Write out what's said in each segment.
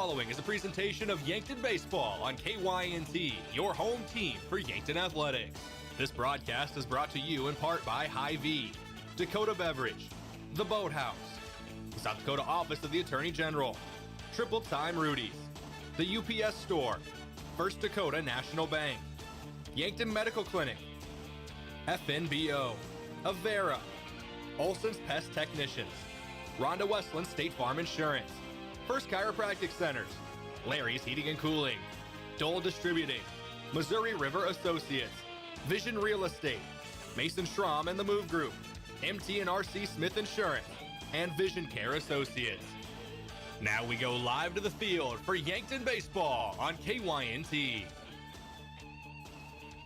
following is a presentation of Yankton Baseball on KYNT, your home team for Yankton Athletics. This broadcast is brought to you in part by Hy-Vee, Dakota Beverage, The Boathouse, the South Dakota Office of the Attorney General, Triple Time Rudy's, the UPS Store, First Dakota National Bank, Yankton Medical Clinic, FNBO, Avera, Olson's Pest Technicians, Rhonda Westland State Farm Insurance, First Chiropractic Centers, Larry's Heating and Cooling, Dole Distributing, Missouri River Associates, Vision Real Estate, Mason Schramm and the Move Group, MT&RC Smith Insurance, and Vision Care Associates. Now we go live to the field for Yankton Baseball on KYNT.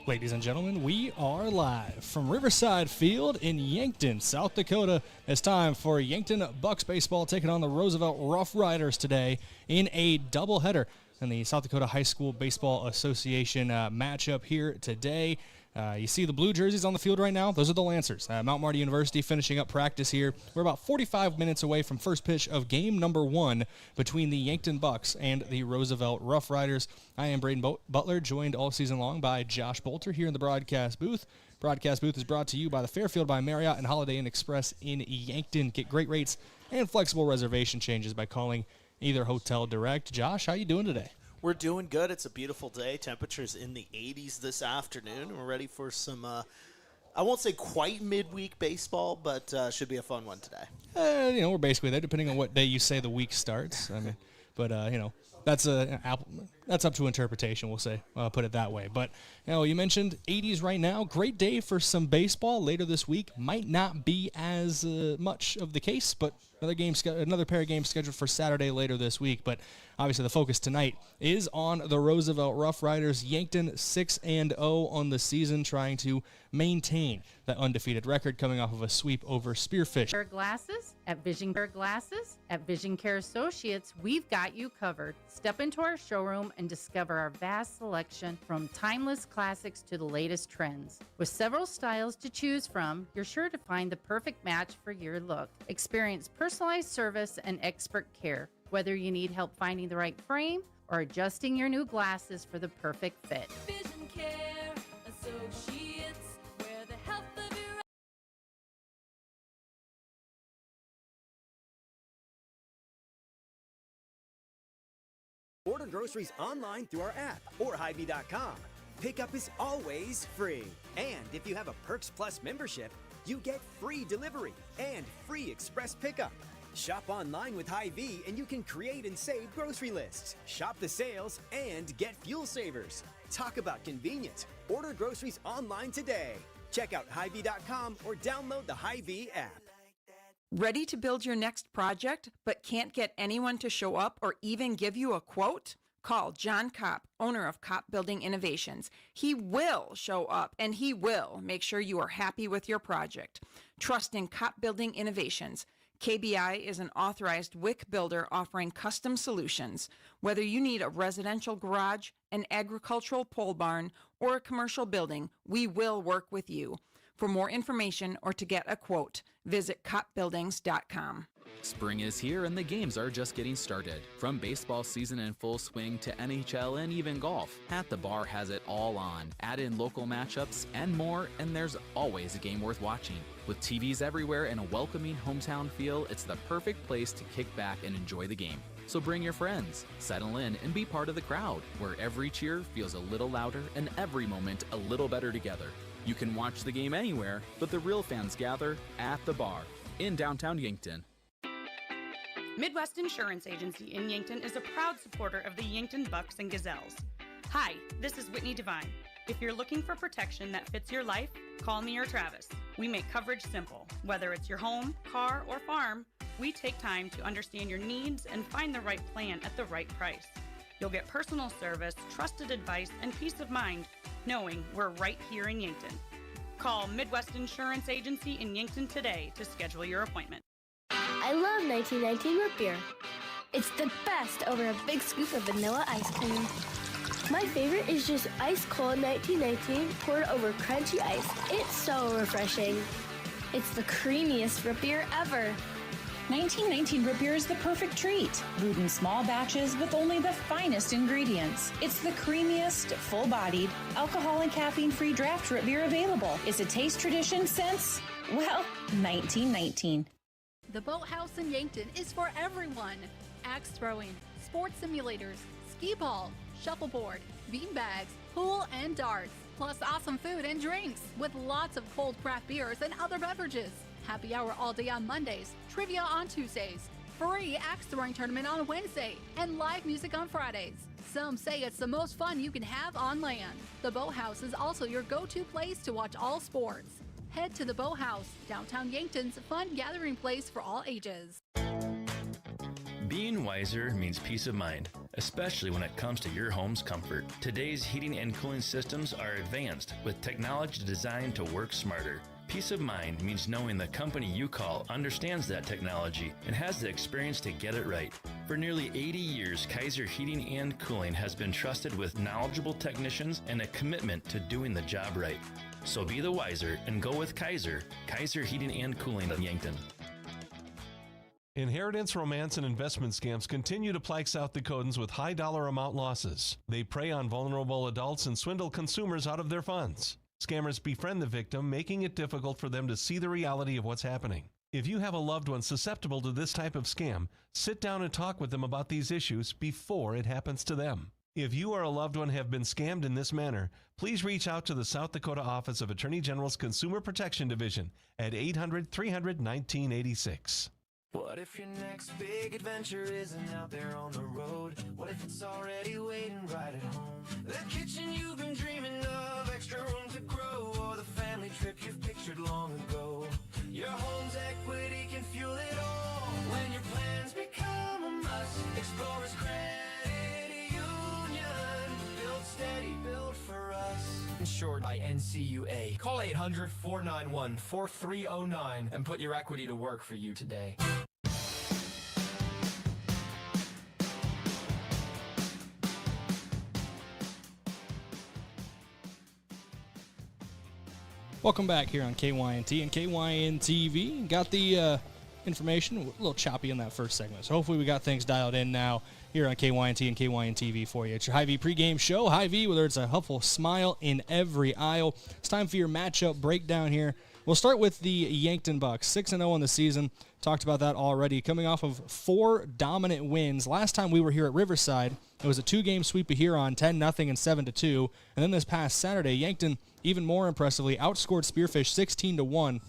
Ladies and gentlemen, we are live from Riverside Field in Yankton, South Dakota. It's time for Yankton Bucks baseball taking on the Roosevelt Roughriders today in a doubleheader in the South Dakota High School Baseball Association matchup here today. You see the blue jerseys on the field right now? Those are the Lancers. Mount Marty University finishing up practice here. We're about 45 minutes away from first pitch of game number 1 between the Yankton Bucks and the Roosevelt Roughriders. I am Brayden Butler, joined all season long by Josh Boelter here in the broadcast booth. Broadcast booth is brought to you by the Fairfield by Marriott and Holiday Inn Express in Yankton. Get great rates and flexible reservation changes by calling either hotel direct. Josh, how you doing today? We're doing good. It's a beautiful day. Temperatures in the 80s this afternoon. We're ready for some, I won't say quite midweek baseball, but should be a fun one today. We're basically there, depending on what day you say the week starts. I mean, but that's up to interpretation. We'll say, put it that way. But you mentioned 80s right now. Great day for some baseball. Later this week might not be as much of the case, but another pair of games scheduled for Saturday later this week. But obviously the focus tonight is on the Roosevelt Roughriders. Yankton 6-0 on the season, trying to maintain that undefeated record coming off of a sweep over Spearfish. Glasses at Vision Care Glasses at Vision Care Associates, we've got you covered. Step into our showroom and discover our vast selection from timeless classics to the latest trends. With several styles to choose from, you're sure to find the perfect match for your look. Experience personalized service and expert care, whether you need help finding the right frame or adjusting your new glasses for the perfect fit. Vision Care Associates, where the health of your Order groceries online through our app or Hy-Vee.com. Pickup is always free. And if you have a Perks Plus membership, you get free delivery and free express pickup. Shop online with Hy-Vee and you can create and save grocery lists, shop the sales, and get fuel savers. Talk about convenience. Order groceries online today. Check out Hy-Vee.com or download the Hy-Vee app. Ready to build your next project, but can't get anyone to show up or even give you a quote? Call John Kopp, owner of Kopp Building Innovations. He will show up and he will make sure you are happy with your project. Trust in Kopp Building Innovations. KBI is an authorized WIC builder offering custom solutions. Whether you need a residential garage, an agricultural pole barn, or a commercial building, we will work with you. For more information or to get a quote, visit koppbuildings.com. Spring is here and the games are just getting started. From baseball season in full swing to NHL and even golf, At the Bar has it all on. Add in local matchups and more, and there's always a game worth watching. With TVs everywhere and a welcoming hometown feel, it's the perfect place to kick back and enjoy the game. So bring your friends, settle in, and be part of the crowd, where every cheer feels a little louder and every moment a little better together. You can watch the game anywhere, but the real fans gather at the bar in downtown Yankton. Midwest Insurance Agency in Yankton is a proud supporter of the Yankton Bucks and Gazelles. Hi, this is Whitney Devine. If you're looking for protection that fits your life, call me or Travis. We make coverage simple. Whether it's your home, car, or farm, we take time to understand your needs and find the right plan at the right price. You'll get personal service, trusted advice, and peace of mind knowing we're right here in Yankton. Call Midwest Insurance Agency in Yankton today to schedule your appointment. I love 1919 root beer. It's the best over a big scoop of vanilla ice cream. My favorite is just ice cold 1919 poured over crunchy ice. It's so refreshing. It's the creamiest root beer ever. 1919 root beer is the perfect treat. Brewed in small batches with only the finest ingredients. It's the creamiest, full-bodied, alcohol and caffeine-free draft root beer available. It's a taste tradition since, well, 1919. The Boathouse in Yankton is for everyone. Axe throwing, sports simulators, skee ball, shuffleboard, beanbags, pool, and darts. Plus awesome food and drinks with lots of cold craft beers and other beverages. Happy hour all day on Mondays, trivia on Tuesdays, free axe throwing tournament on Wednesday, and live music on Fridays. Some say it's the most fun you can have on land. The Boathouse is also your go-to place to watch all sports. Head to the Boathouse, downtown Yankton's fun gathering place for all ages. Being wiser means peace of mind, especially when it comes to your home's comfort. Today's heating and cooling systems are advanced with technology designed to work smarter. Peace of mind means knowing the company you call understands that technology and has the experience to get it right. For nearly 80 years, Kaiser Heating and Cooling has been trusted with knowledgeable technicians and a commitment to doing the job right. So be the wiser and go with Kaiser Heating and Cooling of Yankton. Inheritance, romance, and investment scams continue to plague South Dakotans with high dollar amount losses. They prey on vulnerable adults and swindle consumers out of their funds. Scammers befriend the victim, making it difficult for them to see the reality of what's happening. If you have a loved one susceptible to this type of scam, sit down and talk with them about these issues before it happens to them. If you or a loved one have been scammed in this manner, please reach out to the South Dakota Office of Attorney General's Consumer Protection Division at 800-300-1986. What if your next big adventure isn't out there on the road? What if it's already waiting right at home? That kitchen you've been dreaming of, extra room to grow, or the family trip you've pictured long ago. Your home's equity can fuel it all. When your plans become a must, Explorers Credit Union. Built steady, built for us. Insured by NCUA. Call 800-491-4309 and put your equity to work for you today. Welcome back here on KYNT and KYN TV. Got the information a little choppy in that first segment, so hopefully we got things dialed in now here on KYNT and KYN TV for you. It's your Hy-Vee pregame show. Hy-Vee, whether it's a helpful smile in every aisle. It's time for your matchup breakdown here. We'll start with the Yankton Bucks, 6-0 in the season. Talked about that already. Coming off of 4 dominant wins. Last time we were here at Riverside, it was a 2-game sweep of Huron, 10-0 and 7-2. And then this past Saturday, Yankton, even more impressively, outscored Spearfish 16-1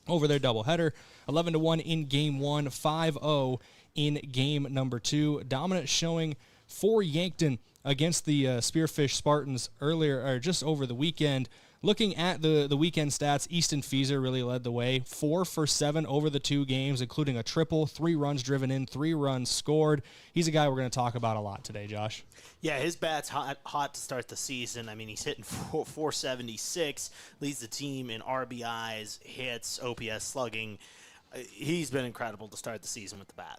over their doubleheader, 11-1 in Game 1, 5-0 in Game number 2. Dominant showing for Yankton against the Spearfish Spartans earlier, or just over the weekend. Looking at the weekend stats, Easton Fieser really led the way. 4 for 7 over the 2 games, including a triple, 3 runs driven in, 3 runs scored. He's a guy we're going to talk about a lot today, Josh. Yeah, his bat's hot to start the season. I mean, he's hitting 476, leads the team in RBIs, hits, OPS, slugging. He's been incredible to start the season with the bat.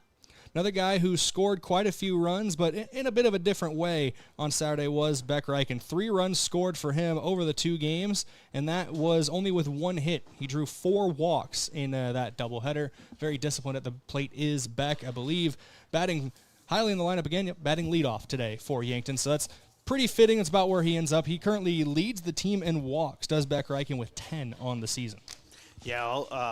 Another guy who scored quite a few runs, but in a bit of a different way on Saturday was Beck Reichen. 3 runs scored for him over the 2 games, and that was only with 1 hit. He drew 4 walks in that doubleheader. Very disciplined at the plate is Beck, I believe. Batting highly in the lineup again, batting leadoff today for Yankton, so that's pretty fitting. It's about where he ends up. He currently leads the team in walks, does Beck Reichen, with 10 on the season. Yeah,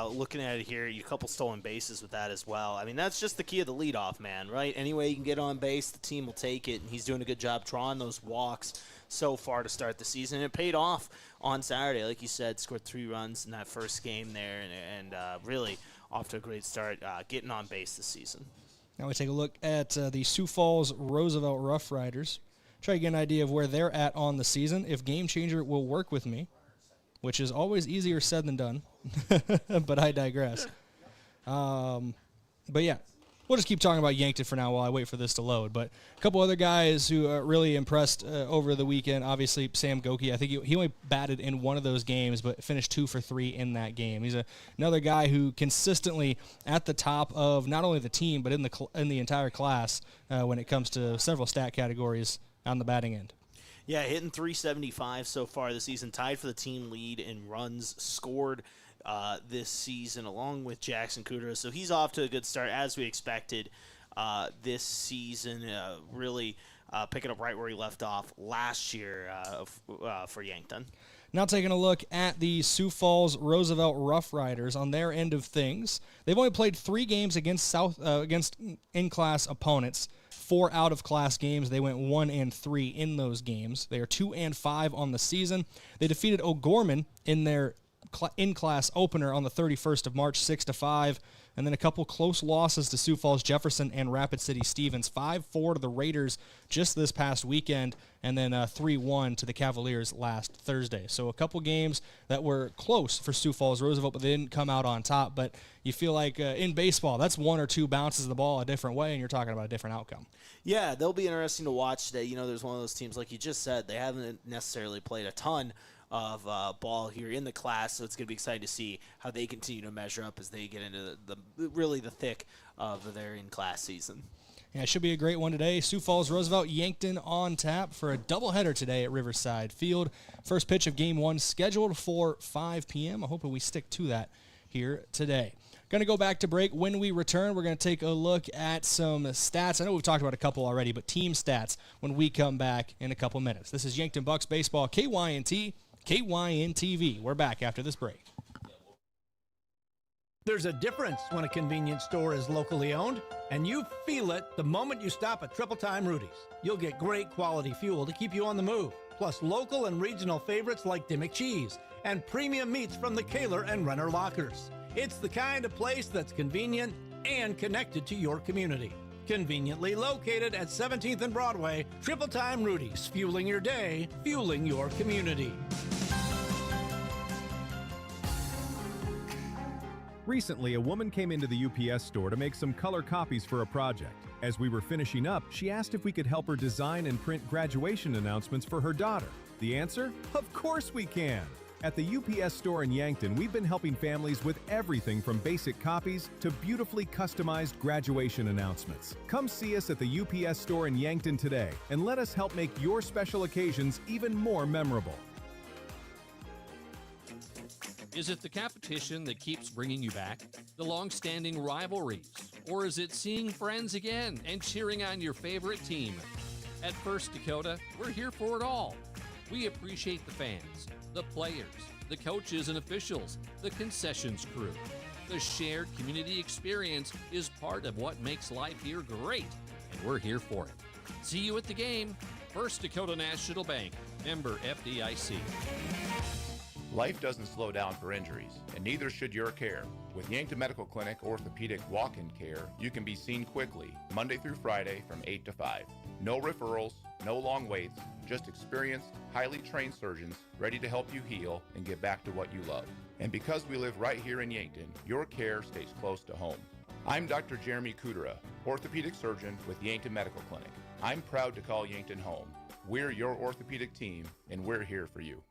looking at it here, a couple stolen bases with that as well. I mean, that's just the key of the leadoff, man, right? Any way you can get on base, the team will take it, and he's doing a good job drawing those walks so far to start the season. And it paid off on Saturday, like you said, scored 3 runs in that first game there, and really off to a great start getting on base this season. Now we take a look at the Sioux Falls Roosevelt Roughriders. Try to get an idea of where they're at on the season, if Game Changer will work with me, which is always easier said than done, but I digress. But yeah, we'll just keep talking about Yankton for now while I wait for this to load. But a couple other guys who really impressed over the weekend, obviously Sam Goki. I think he only batted in one of those games, but finished 2 for 3 in that game. He's another guy who consistently at the top of not only the team, but in the entire class when it comes to several stat categories on the batting end. Yeah, hitting 375 so far this season, tied for the team lead in runs scored. this season, along with Jackson Kudra. So he's off to a good start, as we expected this season, really picking up right where he left off last year for Yankton. Now taking a look at the Sioux Falls Roosevelt Roughriders on their end of things. They've only played 3 games against in-class opponents. 4 out-of-class games. They went 1-3 in those games. They are 2-5 on the season. They defeated O'Gorman in their in-class opener on the 31st of March, 6-5, and then a couple close losses to Sioux Falls Jefferson and Rapid City Stevens, 5-4 to the Raiders just this past weekend, and then 3-1 to the Cavaliers last Thursday. So a couple games that were close for Sioux Falls Roosevelt, but they didn't come out on top. But you feel like in baseball, that's 1 or 2 bounces of the ball a different way, and you're talking about a different outcome. Yeah, they'll be interesting to watch today. You know, there's one of those teams, like you just said, they haven't necessarily played a ton of ball here in the class, so it's going to be exciting to see how they continue to measure up as they get into the thick of their in-class season. Yeah, it should be a great one today. Sioux Falls Roosevelt Yankton on tap for a doubleheader today at Riverside Field. First pitch of Game 1 scheduled for 5 p.m. I hope we stick to that here today. Going to go back to break. When we return, we're going to take a look at some stats. I know we've talked about a couple already, but team stats when we come back in a couple minutes. This is Yankton Bucks Baseball, KYNT, KYN-TV. We're back after this break. There's a difference when a convenience store is locally owned, and you feel it the moment you stop at Triple Time Rudy's. You'll get great quality fuel to keep you on the move, plus local and regional favorites like Dimmick Cheese and premium meats from the Kaler and Renner Lockers. It's the kind of place that's convenient and connected to your community. Conveniently located at 17th and Broadway, Triple Time Rudy's, fueling your day, fueling your community. Recently, a woman came into the UPS store to make some color copies for a project. As we were finishing up, she asked if we could help her design and print graduation announcements for her daughter. The answer? Of course we can! At the UPS store in Yankton, we've been helping families with everything from basic copies to beautifully customized graduation announcements. Come see us at the UPS store in Yankton today and let us help make your special occasions even more memorable. Is it the competition that keeps bringing you back? The long-standing rivalries? Or is it seeing friends again and cheering on your favorite team? At First Dakota, we're here for it all. We appreciate the fans, the players, the coaches and officials, the concessions crew. The shared community experience is part of what makes life here great, and we're here for it. See you at the game. First Dakota National Bank, member FDIC. Life doesn't slow down for injuries, and neither should your care. With Yankton Medical Clinic Orthopedic Walk-In Care, you can be seen quickly, Monday through Friday from 8 to 5. No referrals, no long waits, just experienced, highly trained surgeons ready to help you heal and get back to what you love. And because we live right here in Yankton, your care stays close to home. I'm Dr. Jeremy Kudra, orthopedic surgeon with Yankton Medical Clinic. I'm proud to call Yankton home. We're your orthopedic team, and we're here for you.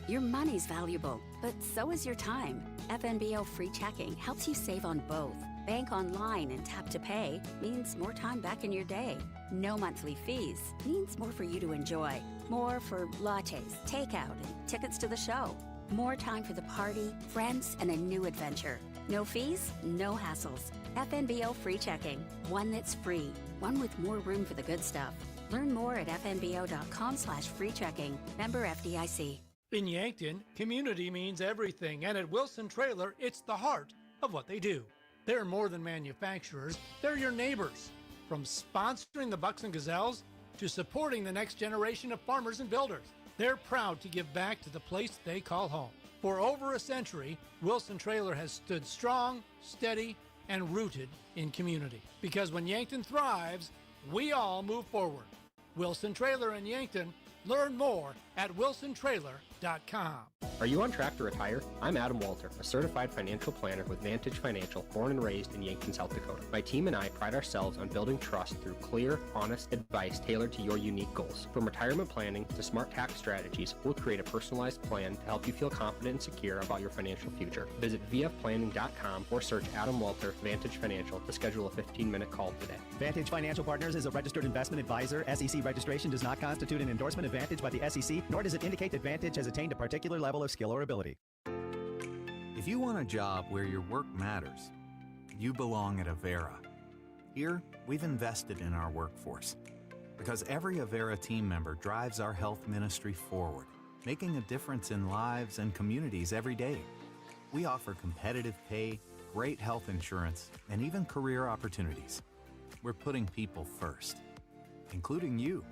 Your money's valuable, but so is your time. FNBO free checking helps you save on both. Bank online and tap to pay means more time back in your day. No monthly fees means more for you to enjoy. More for lattes, takeout, and tickets to the show. More time for the party, friends, and a new adventure. No fees, no hassles. FNBO free checking. One that's free. One with more room for the good stuff. Learn more at fnbo.com/free checking. Member FDIC. In Yankton, community means everything, and at Wilson Trailer, it's the heart of what they do. They're more than manufacturers, they're your neighbors. From sponsoring the Bucks and Gazelles to supporting the next generation of farmers and builders, they're proud to give back to the place they call home. For over a century, Wilson Trailer has stood strong, steady, and rooted in community. Because when Yankton thrives, we all move forward. Wilson Trailer in Yankton. Learn more at wilsontrailer.com. Are you on track to retire? I'm Adam Boelter, a certified financial planner with Vantage Financial, born and raised in Yankton, South Dakota. My team and I pride ourselves on building trust through clear, honest advice tailored to your unique goals. From retirement planning to smart tax strategies, we'll create a personalized plan to help you feel confident and secure about your financial future. Visit vfplanning.com or search Adam Boelter, Vantage Financial, to schedule a 15-minute call today. Vantage Financial Partners is a registered investment advisor. SEC registration does not constitute an endorsement of Vantage by the SEC, nor does it indicate that Vantage has attained a particular level of skill or ability. If you want a job where your work matters, you belong at Avera. Here, we've invested in our workforce because every Avera team member drives our health ministry forward, making a difference in lives and communities every day. We offer competitive pay, great health insurance, and even career opportunities. We're putting people first, including you.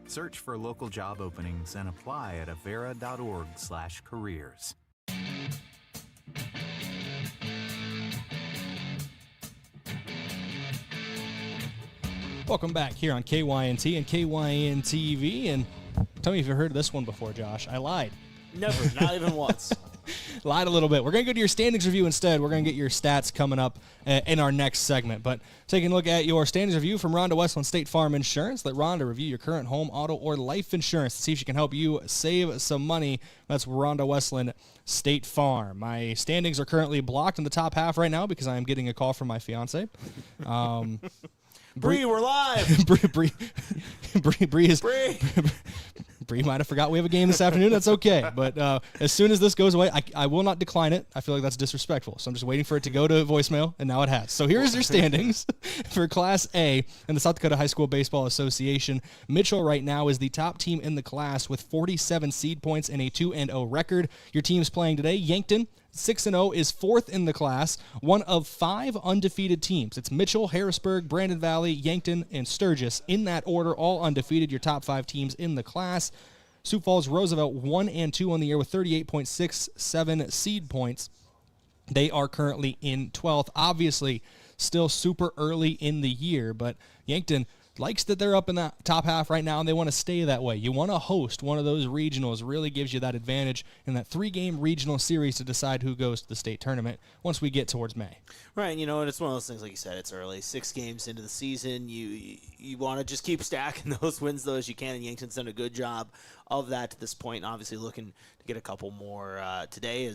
Search for local job openings and apply at avera.org/careers. Welcome back here on KYNT and KYN TV. And tell me if you've heard this one before, Josh. I lied. Never, not even once. Lied a little bit. We're going to go to your standings review instead. We're going to get your stats coming up in our next segment. But taking a look at your standings review from Rhonda Westland State Farm Insurance. Let Rhonda review your current home, auto, or life insurance to see if she can help you save some money. That's Rhonda Westland State Farm. My standings are currently blocked in the top half right now because I am getting a call from my fiance. Bree, we're live. Bree might have forgot we have a game this afternoon. That's okay. But as soon as this goes away, I will not decline it. I feel like that's disrespectful. So I'm just waiting for it to go to voicemail, and now it has. So here's your standings for Class A in the South Dakota High School Baseball Association. Mitchell right now is the top team in the class with 47 seed points and a 2-0 record. Your team's playing today. Yankton, 6-0, is fourth in the class, one of 5 undefeated teams. It's Mitchell, Harrisburg, Brandon Valley, Yankton, and Sturgis. In that order, all undefeated, your top 5 teams in the class. Sioux Falls, Roosevelt, 1-2 on the year with 38.67 seed points. They are currently in 12th. Obviously, still super early in the year, but Yankton likes that they're up in that top half right now, and they want to stay that way. You want to host one of those regionals. Really gives you that advantage in that 3-game regional series to decide who goes to the state tournament once we get towards May. Right, and it's one of those things, like you said, it's early. 6 games into the season. You want to just keep stacking those wins, though, as you can, and Yankton's done a good job of that to this point, and obviously looking to get a couple more today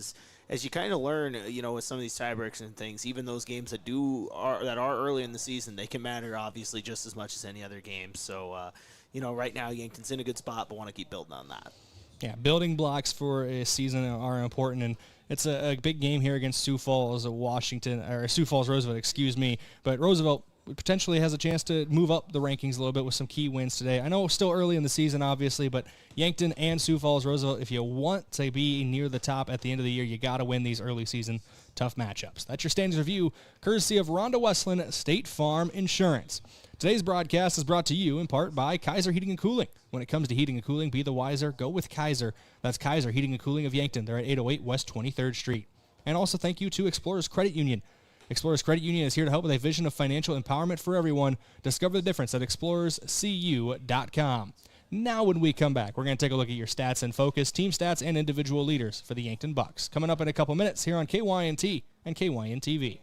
as you kind of learn, with some of these tiebreaks and things, even those games that are early in the season, they can matter obviously just as much as any other game. So, right now Yankton's in a good spot, but want to keep building on that. Yeah, building blocks for a season are important, and it's a big game here against Sioux Falls, Sioux Falls Roosevelt, excuse me. But Roosevelt potentially has a chance to move up the rankings a little bit with some key wins today. I know it's still early in the season, obviously, but Yankton and Sioux Falls Roosevelt, if you want to be near the top at the end of the year, you got to win these early season tough matchups. That's your standings review, courtesy of Rhonda Westland State Farm Insurance. Today's broadcast is brought to you in part by Kaiser Heating and Cooling. When it comes to heating and cooling, be the wiser. Go with Kaiser. That's Kaiser Heating and Cooling of Yankton. They're at 808 West 23rd Street. And also thank you to Explorers Credit Union. Explorers Credit Union is here to help with a vision of financial empowerment for everyone. Discover the difference at explorerscu.com. Now when we come back, we're going to take a look at your stats and focus, team stats, and individual leaders for the Yankton Bucks. Coming up in a couple minutes here on KYNT and KYN TV.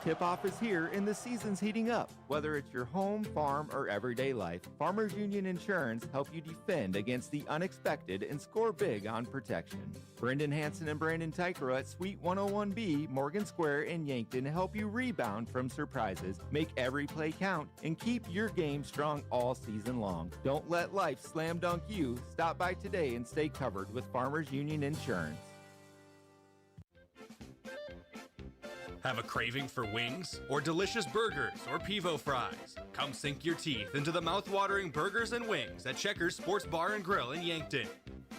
Tip-off is here and the season's heating up. Whether it's your home, farm, or everyday life, Farmers Union Insurance help you defend against the unexpected and score big on protection. Brendan Hansen and Brandon Tykera at Suite 101B, Morgan Square in Yankton help you rebound from surprises, make every play count, and keep your game strong all season long. Don't let life slam dunk you. Stop by today and stay covered with Farmers Union Insurance. Have a craving for wings or delicious burgers or pivo fries? Come sink your teeth into the mouth-watering burgers and wings at Checkers Sports Bar and Grill in Yankton.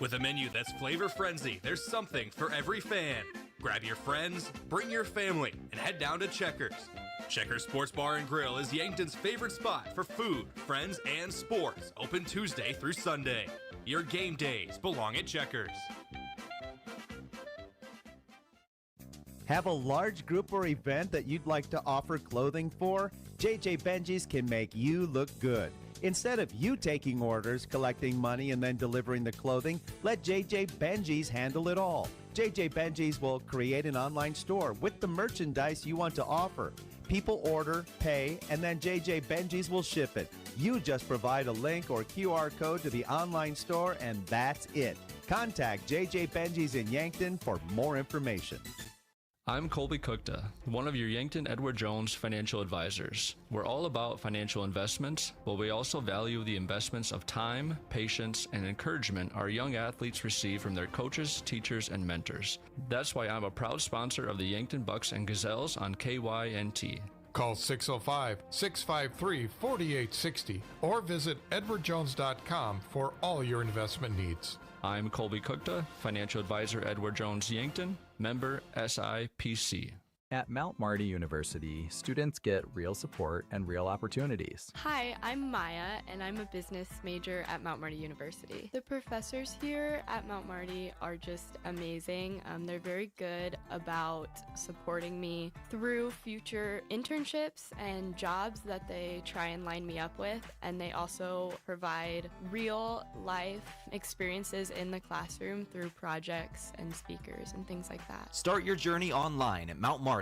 With a menu that's flavor frenzy, there's something for every fan. Grab your friends, bring your family, and head down to Checkers. Checkers Sports Bar and Grill is Yankton's favorite spot for food, friends, and sports. Open Tuesday through Sunday. Your game days belong at Checkers. Have a large group or event that you'd like to offer clothing for? JJ Benji's can make you look good. Instead of you taking orders, collecting money, and then delivering the clothing, let JJ Benji's handle it all. JJ Benji's will create an online store with the merchandise you want to offer. People order, pay, and then JJ Benji's will ship it. You just provide a link or QR code to the online store, and that's it. Contact JJ Benji's in Yankton for more information. I'm Colby Cookta, one of your Yankton Edward Jones financial advisors. We're all about financial investments, but we also value the investments of time, patience, and encouragement our young athletes receive from their coaches, teachers, and mentors. That's why I'm a proud sponsor of the Yankton Bucks and Gazelles on KYNT. Call 605-653-4860 or visit edwardjones.com for all your investment needs. I'm Colby Cookta, financial advisor Edward Jones Yankton, member SIPC. At Mount Marty University, students get real support and real opportunities. Hi, I'm Maya, and I'm a business major at Mount Marty University. The professors here at Mount Marty are just amazing. They're very good about supporting me through future internships and jobs that they try and line me up with, and they also provide real life experiences in the classroom through projects and speakers and things like that. Start your journey online at mountmarty.edu.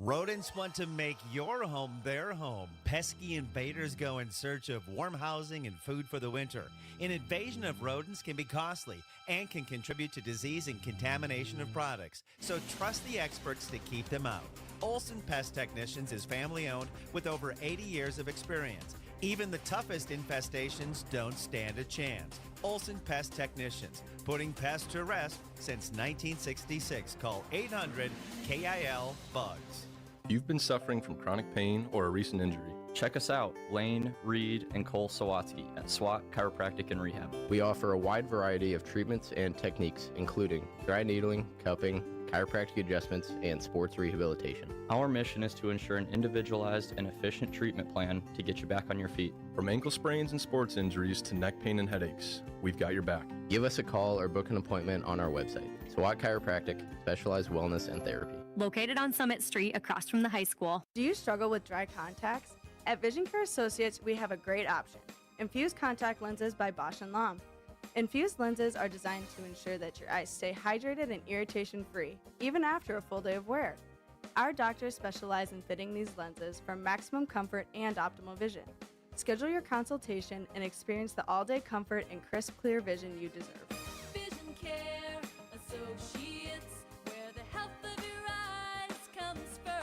Rodents want to make your home their home. Pesky invaders go in search of warm housing and food for the winter. An invasion of rodents can be costly and can contribute to disease and contamination of products. So trust the experts to keep them out. Olson Pest Technicians is family-owned with over 80 years of experience. Even the toughest infestations don't stand a chance. Olson Pest Technicians, putting pests to rest since 1966. Call 800-KIL-BUGS. If you've been suffering from chronic pain or a recent injury, check us out, Lane, Reed, and Cole Sawatsky at SWAT Chiropractic and Rehab. We offer a wide variety of treatments and techniques, including dry needling, cupping, chiropractic adjustments, and sports rehabilitation. Our mission is to ensure an individualized and efficient treatment plan to get you back on your feet. From ankle sprains and sports injuries to neck pain and headaches, we've got your back. Give us a call or book an appointment on our website. SWAT Chiropractic, specialized wellness and therapy. Located on Summit Street across from the high school. Do you struggle with dry contacts? At Vision Care Associates, we have a great option. Infused contact lenses by Bosch & Lomb. Infused lenses are designed to ensure that your eyes stay hydrated and irritation-free, even after a full day of wear. Our doctors specialize in fitting these lenses for maximum comfort and optimal vision. Schedule your consultation and experience the all-day comfort and crisp, clear vision you deserve. Vision Care Associates, where the health of your eyes comes first.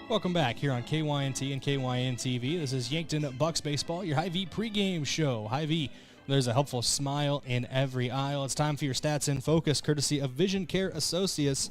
Welcome back here on KYNT and KYN-TV. This is Yankton Bucks Baseball, your Hy-Vee pregame show. Hy-Vee, there's a helpful smile in every aisle. It's time for your Stats in Focus, courtesy of Vision Care Associates,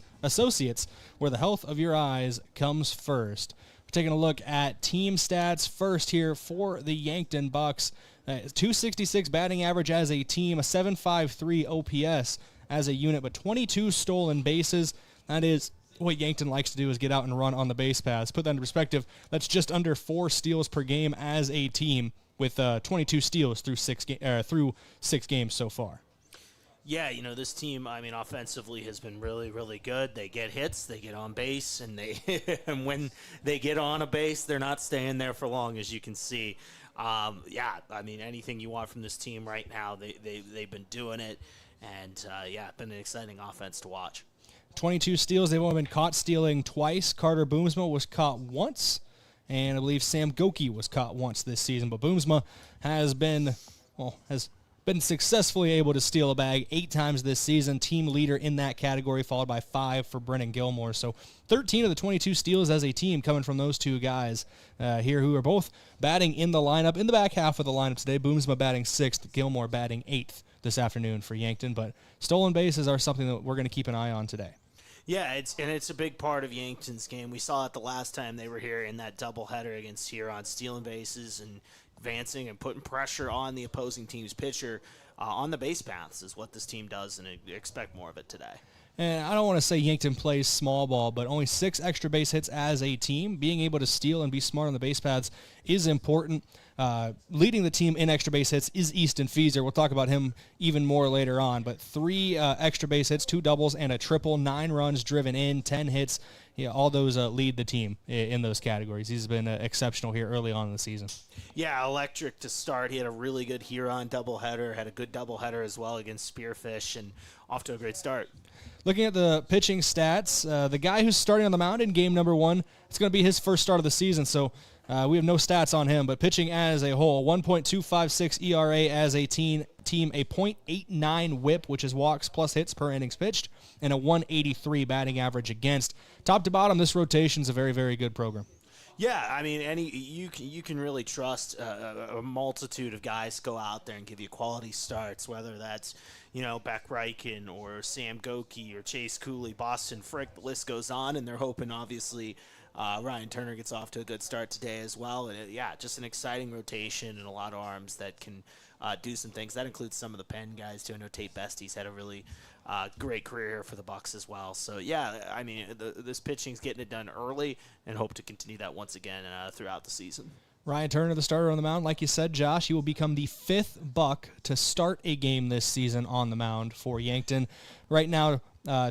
where the health of your eyes comes first. We're taking a look at team stats first here for the Yankton Bucks. 266 batting average as a team, a 7.53 OPS as a unit, but 22 stolen bases. That is what Yankton likes to do, is get out and run on the base paths. Put that into perspective, that's just under 4 steals per game as a team, with 22 steals through 6 games so far. Yeah, this team, offensively has been really, really good. They get hits, they get on base, and and when they get on a base, they're not staying there for long, as you can see. Anything you want from this team right now, they've been doing it, and been an exciting offense to watch. 22 steals. They've only been caught stealing twice. Carter Boomsma was caught once, and I believe Sam Goki was caught once this season. But Boomsma has been successfully able to steal a bag 8 times this season. Team leader in that category, followed by 5 for Brennan Gilmore. So 13 of the 22 steals as a team coming from those two guys here, who are both batting in the lineup, in the back half of the lineup today. Boomsma batting 6th, Gilmore batting 8th this afternoon for Yankton. But stolen bases are something that we're going to keep an eye on today. Yeah, it's a big part of Yankton's game. We saw it the last time they were here in that doubleheader against Huron, stealing bases and advancing and putting pressure on the opposing team's pitcher on the base paths is what this team does, and I expect more of it today. And I don't want to say Yankton plays small ball, but only 6 extra base hits as a team. Being able to steal and be smart on the base paths is important. Leading the team in extra base hits is Easton Feeser. We'll talk about him even more later on. But 3 extra base hits, 2 doubles, and a triple, 9 runs driven in, 10 hits. Yeah, all those lead the team in those categories. He's been exceptional here early on in the season. Yeah, electric to start. He had a really good Huron doubleheader, had a good doubleheader as well against Spearfish, and off to a great start. Looking at the pitching stats, the guy who's starting on the mound in game number 1, it's going to be his first start of the season. So We have no stats on him, but pitching as a whole, 1.256 ERA as a team, a .89 whip, which is walks plus hits per innings pitched, and a 183 batting average against. Top to bottom, this rotation is a very, very good program. Yeah, I mean, you can really trust a multitude of guys to go out there and give you quality starts, whether that's, Beck Reichen or Sam Goki or Chase Cooley, Boston Frick, the list goes on, and they're hoping, obviously, Ryan Turner gets off to a good start today as well. And, just an exciting rotation and a lot of arms that can do some things. That includes some of the Penn guys, too. I know Tate Bestie's had a really great career here for the Bucks as well. So, I mean, this pitching's getting it done early and hope to continue that once again throughout the season. Ryan Turner, the starter on the mound. Like you said, Josh, he will become the 5th Buck to start a game this season on the mound for Yankton. Right now,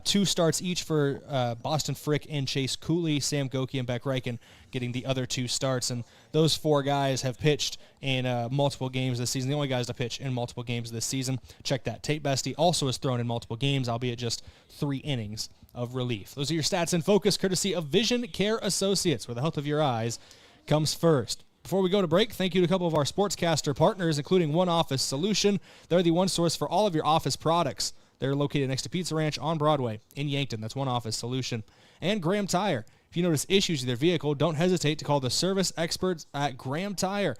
2 starts each for Boston Frick and Chase Cooley, Sam Goki and Beck Reichen getting the other 2 starts. And those 4 guys have pitched in multiple games this season. The only guys to pitch in multiple games this season. Check that. Tate Bestie also has thrown in multiple games, albeit just 3 innings of relief. Those are your stats in focus, courtesy of Vision Care Associates, where the health of your eyes comes first. Before we go to break, thank you to a couple of our sportscaster partners, including One Office Solution. They're the one source for all of your office products. They're located next to Pizza Ranch on Broadway in Yankton. That's One Office Solution. And Graham Tire. If you notice issues with your vehicle, don't hesitate to call the service experts at Graham Tire.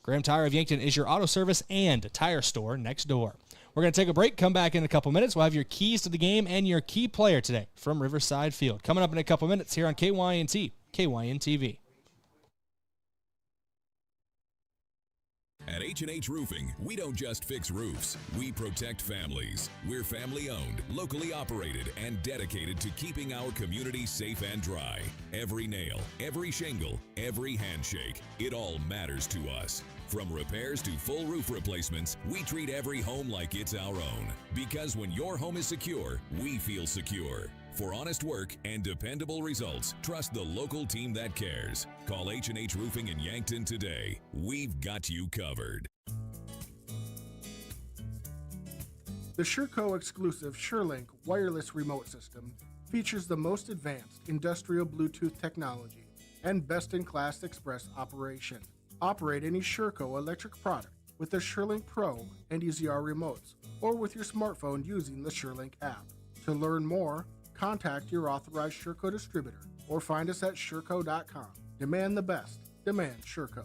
Graham Tire of Yankton is your auto service and tire store next door. We're going to take a break, come back in a couple minutes. We'll have your keys to the game and your key player today from Riverside Field. Coming up in a couple minutes here on KYNT, KYN-TV. At H&H Roofing, we don't just fix roofs, we protect families. We're family-owned, locally operated, and dedicated to keeping our community safe and dry. Every nail, every shingle, every handshake, it all matters to us. From repairs to full roof replacements, we treat every home like it's our own. Because when your home is secure, we feel secure. For honest work and dependable results, trust the local team that cares. Call H&H Roofing in Yankton today. We've got you covered. The SureCo exclusive SureLink wireless remote system features the most advanced industrial Bluetooth technology and best-in-class express operation. Operate any SureCo electric product with the SureLink Pro and EZR remotes or with your smartphone using the SureLink app. To learn more, contact your authorized SureCo distributor or find us at sureco.com. Demand the best. Demand SureCo.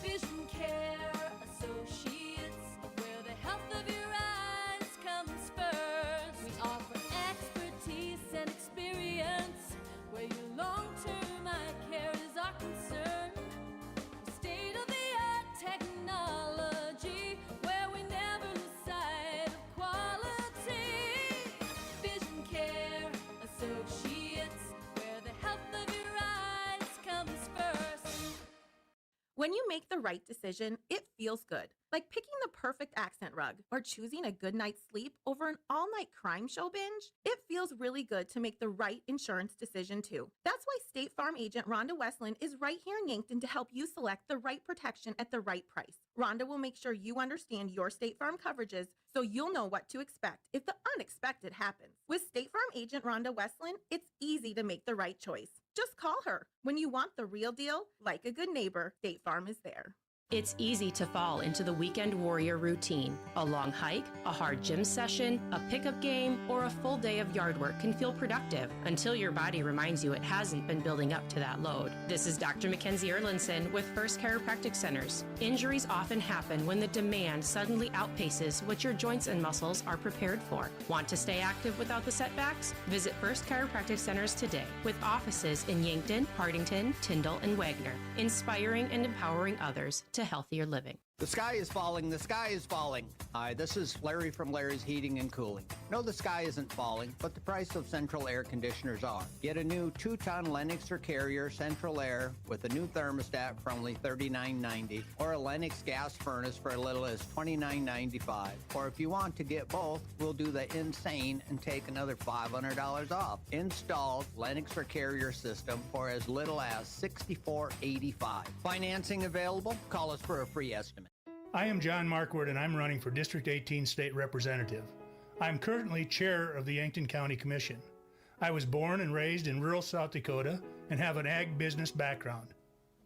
Vision Care Associates, where the health of your eyes comes first. We offer expertise and experience, where your long-term eye care is our concern. State-of-the-art technology, where we never lose sight of quality. Vision Care Associates, where the health of your eyes comes first. When you make the right decision, it feels good. Like picking the perfect accent rug or choosing a good night's sleep over an all-night crime show binge. It feels really good to make the right insurance decision too. That's why State Farm agent Rhonda Westland is right here in Yankton to help you select the right protection at the right price. Rhonda will make sure you understand your State Farm coverages so you'll know what to expect if the unexpected happens. With State Farm agent Rhonda Westland, it's easy to make the right choice. Just call her. When you want the real deal, like a good neighbor, State Farm is there. It's easy to fall into the weekend warrior routine. A long hike, a hard gym session, a pickup game, or a full day of yard work can feel productive until your body reminds you it hasn't been building up to that load. This is Dr. Mackenzie Erlinson with First Chiropractic Centers. Injuries often happen when the demand suddenly outpaces what your joints and muscles are prepared for. Want to stay active without the setbacks? Visit First Chiropractic Centers today with offices in Yankton, Hardington, Tyndall, and Wagner, inspiring and empowering others to healthier living. The sky is falling, the sky is falling. Hi, this is Larry from Larry's Heating and Cooling. No, the sky isn't falling, but the price of central air conditioners are. Get a new 2-ton Lennox or Carrier Central Air with a new thermostat for only $39.90, or a Lennox gas furnace for as little as $29.95. Or if you want to get both, we'll do the insane and take another $500 off. Installed Lennox or Carrier system for as little as $64.85. Financing available? Call us for a free estimate. I am John Markward, and I'm running for District 18 State Representative. I'm currently Chair of the Yankton County Commission. I was born and raised in rural South Dakota and have an ag business background.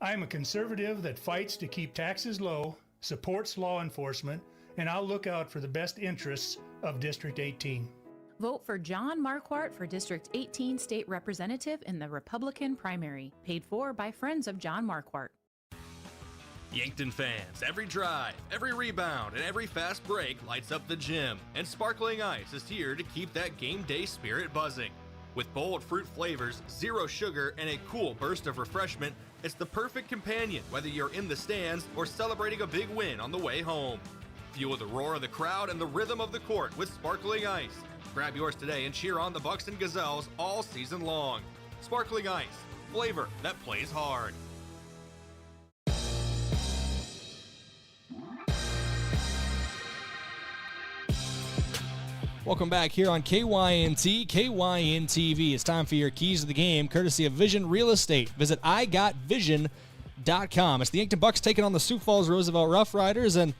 I am a conservative that fights to keep taxes low, supports law enforcement, and I'll look out for the best interests of District 18. Vote for John Marquardt for District 18 State Representative in the Republican primary. Paid for by friends of John Marquardt. Yankton fans, every drive, every rebound, and every fast break lights up the gym, and Sparkling Ice is here to keep that game day spirit buzzing. With bold fruit flavors, zero sugar, and a cool burst of refreshment, it's the perfect companion whether you're in the stands or celebrating a big win on the way home. Fuel the roar of the crowd and the rhythm of the court with Sparkling Ice. Grab yours today and cheer on the Bucks and Gazelles all season long. Sparkling Ice, flavor that plays hard. Welcome back here on KYNT, KYN TV. It's time for your keys to the game, courtesy of Vision Real Estate. Visit igotvision.com. It's the Yankton Bucks taking on the Sioux Falls Roosevelt Roughriders, and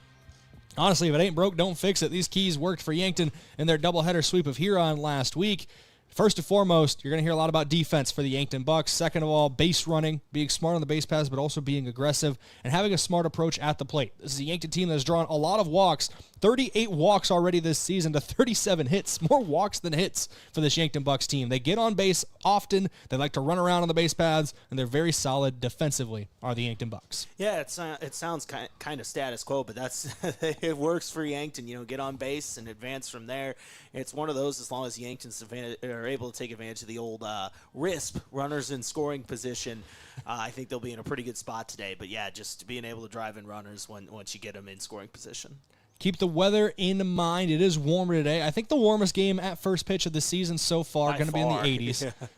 honestly, if it ain't broke, don't fix it. These keys worked for Yankton in their doubleheader sweep of Huron last week. First and foremost, you're going to hear a lot about defense for the Yankton Bucks. Second of all, base running, being smart on the base pass, but also being aggressive and having a smart approach at the plate. This is a Yankton team that has drawn a lot of walks, 38 walks already this season to 37 hits, more walks than hits for this Yankton Bucks team. They get on base often, they like to run around on the base paths, and they're very solid defensively, are the Yankton Bucks. Yeah, it sounds kind of status quo, but that's it works for Yankton. You know, get on base and advance from there. It's one of those, as long as Yankton's are able to take advantage of the old RISP, runners in scoring position, I think they'll be in a pretty good spot today. But yeah, just being able to drive in runners once you get them in scoring position. Keep the weather in mind. It is warmer today. I think the warmest game at first pitch of the season so far going to be in the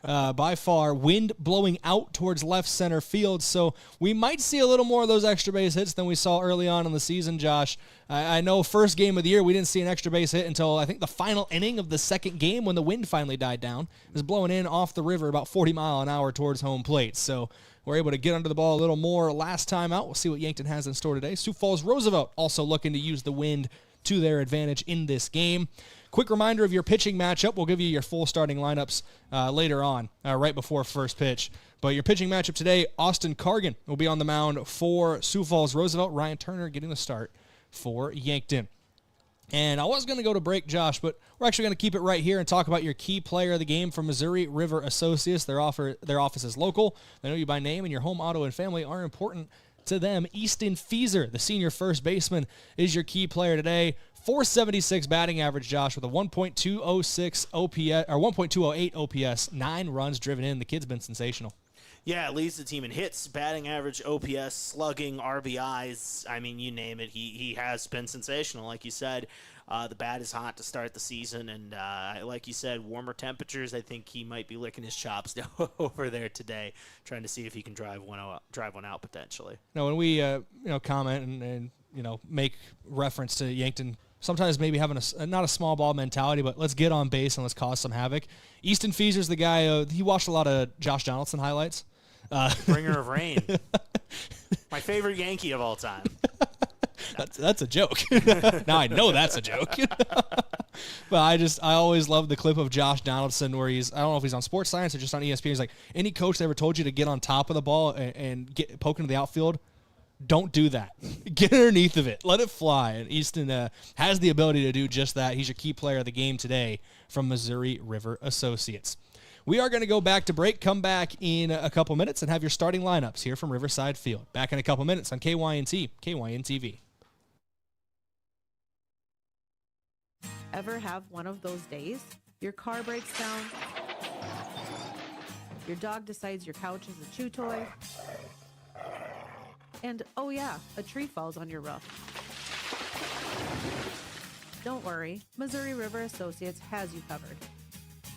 80s. By far. Wind blowing out towards left center field, so we might see a little more of those extra base hits than we saw early on in the season, Josh. I know first game of the year we didn't see an extra base hit until I think the final inning of the second game when the wind finally died down. It was blowing in off the river about 40 mile an hour towards home plate, so we're able to get under the ball a little more last time out. We'll see what Yankton has in store today. Sioux Falls Roosevelt also looking to use the wind to their advantage in this game. Quick reminder of your pitching matchup. We'll give you your full starting lineups later on, right before first pitch. But your pitching matchup today, Austin Cargan will be on the mound for Sioux Falls Roosevelt. Ryan Turner getting the start for Yankton. And I was going to go to break, Josh, but we're actually going to keep it right here and talk about your key player of the game from Missouri River Associates. Their office is local. They know you by name, and your home, auto, and family are important to them. Easton Fieser, the senior first baseman, is your key player today. 476 batting average, Josh, with a 1.206 OPS or 1.208 OPS, 9 runs driven in. The kid's been sensational. Yeah, it leads the team in hits, batting average, OPS, slugging, RBIs. I mean, you name it. He has been sensational, like you said. The bat is hot to start the season, and like you said, warmer temperatures. I think he might be licking his chops over there today, trying to see if he can drive one out potentially. Now, when we comment and make reference to Yankton, sometimes maybe having not a small ball mentality, but let's get on base and let's cause some havoc. Easton Fieser's the guy. He watched a lot of Josh Donaldson highlights. Bringer of rain. My favorite Yankee of all time. That's a joke. Now I know that's a joke. But I always love the clip of Josh Donaldson where I don't know if he's on Sports Science or just on ESPN. He's like, any coach that ever told you to get on top of the ball and get poke into the outfield, don't do that. Get underneath of it. Let it fly. And Easton has the ability to do just that. He's your key player of the game today from Missouri River Associates. We are going to go back to break, come back in a couple minutes, and have your starting lineups here from Riverside Field. Back in a couple minutes on KYNT, KYN TV. Ever have one of those days? Your car breaks down, your dog decides your couch is a chew toy, and oh yeah, a tree falls on your roof. Don't worry, Missouri River Associates has you covered.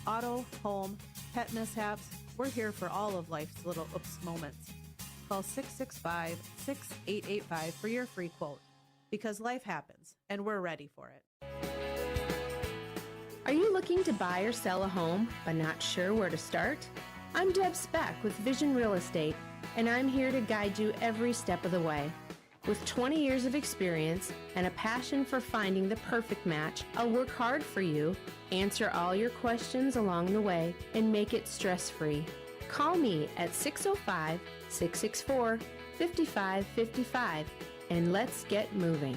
Auto, home, pet mishaps, we're here for all of life's little oops moments. Call 665-6885 for your free quote, because life happens, and we're ready for it. Are you looking to buy or sell a home, but not sure where to start? I'm Deb Speck with Vision Real Estate, and I'm here to guide you every step of the way. With 20 years of experience and a passion for finding the perfect match, I'll work hard for you, answer all your questions along the way, and make it stress-free. Call me at 605-664-5555 and let's get moving.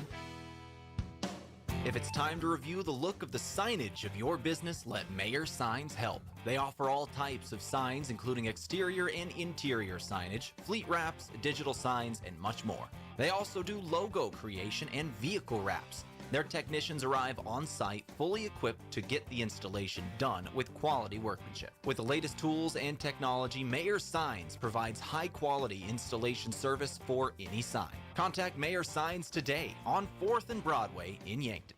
If it's time to review the look of the signage of your business, let Mayor Signs help. They offer all types of signs, including exterior and interior signage, fleet wraps, digital signs, and much more. They also do logo creation and vehicle wraps. Their technicians arrive on site, fully equipped to get the installation done with quality workmanship. With the latest tools and technology, Mayor Signs provides high-quality installation service for any sign. Contact Mayor Signs today on 4th and Broadway in Yankton.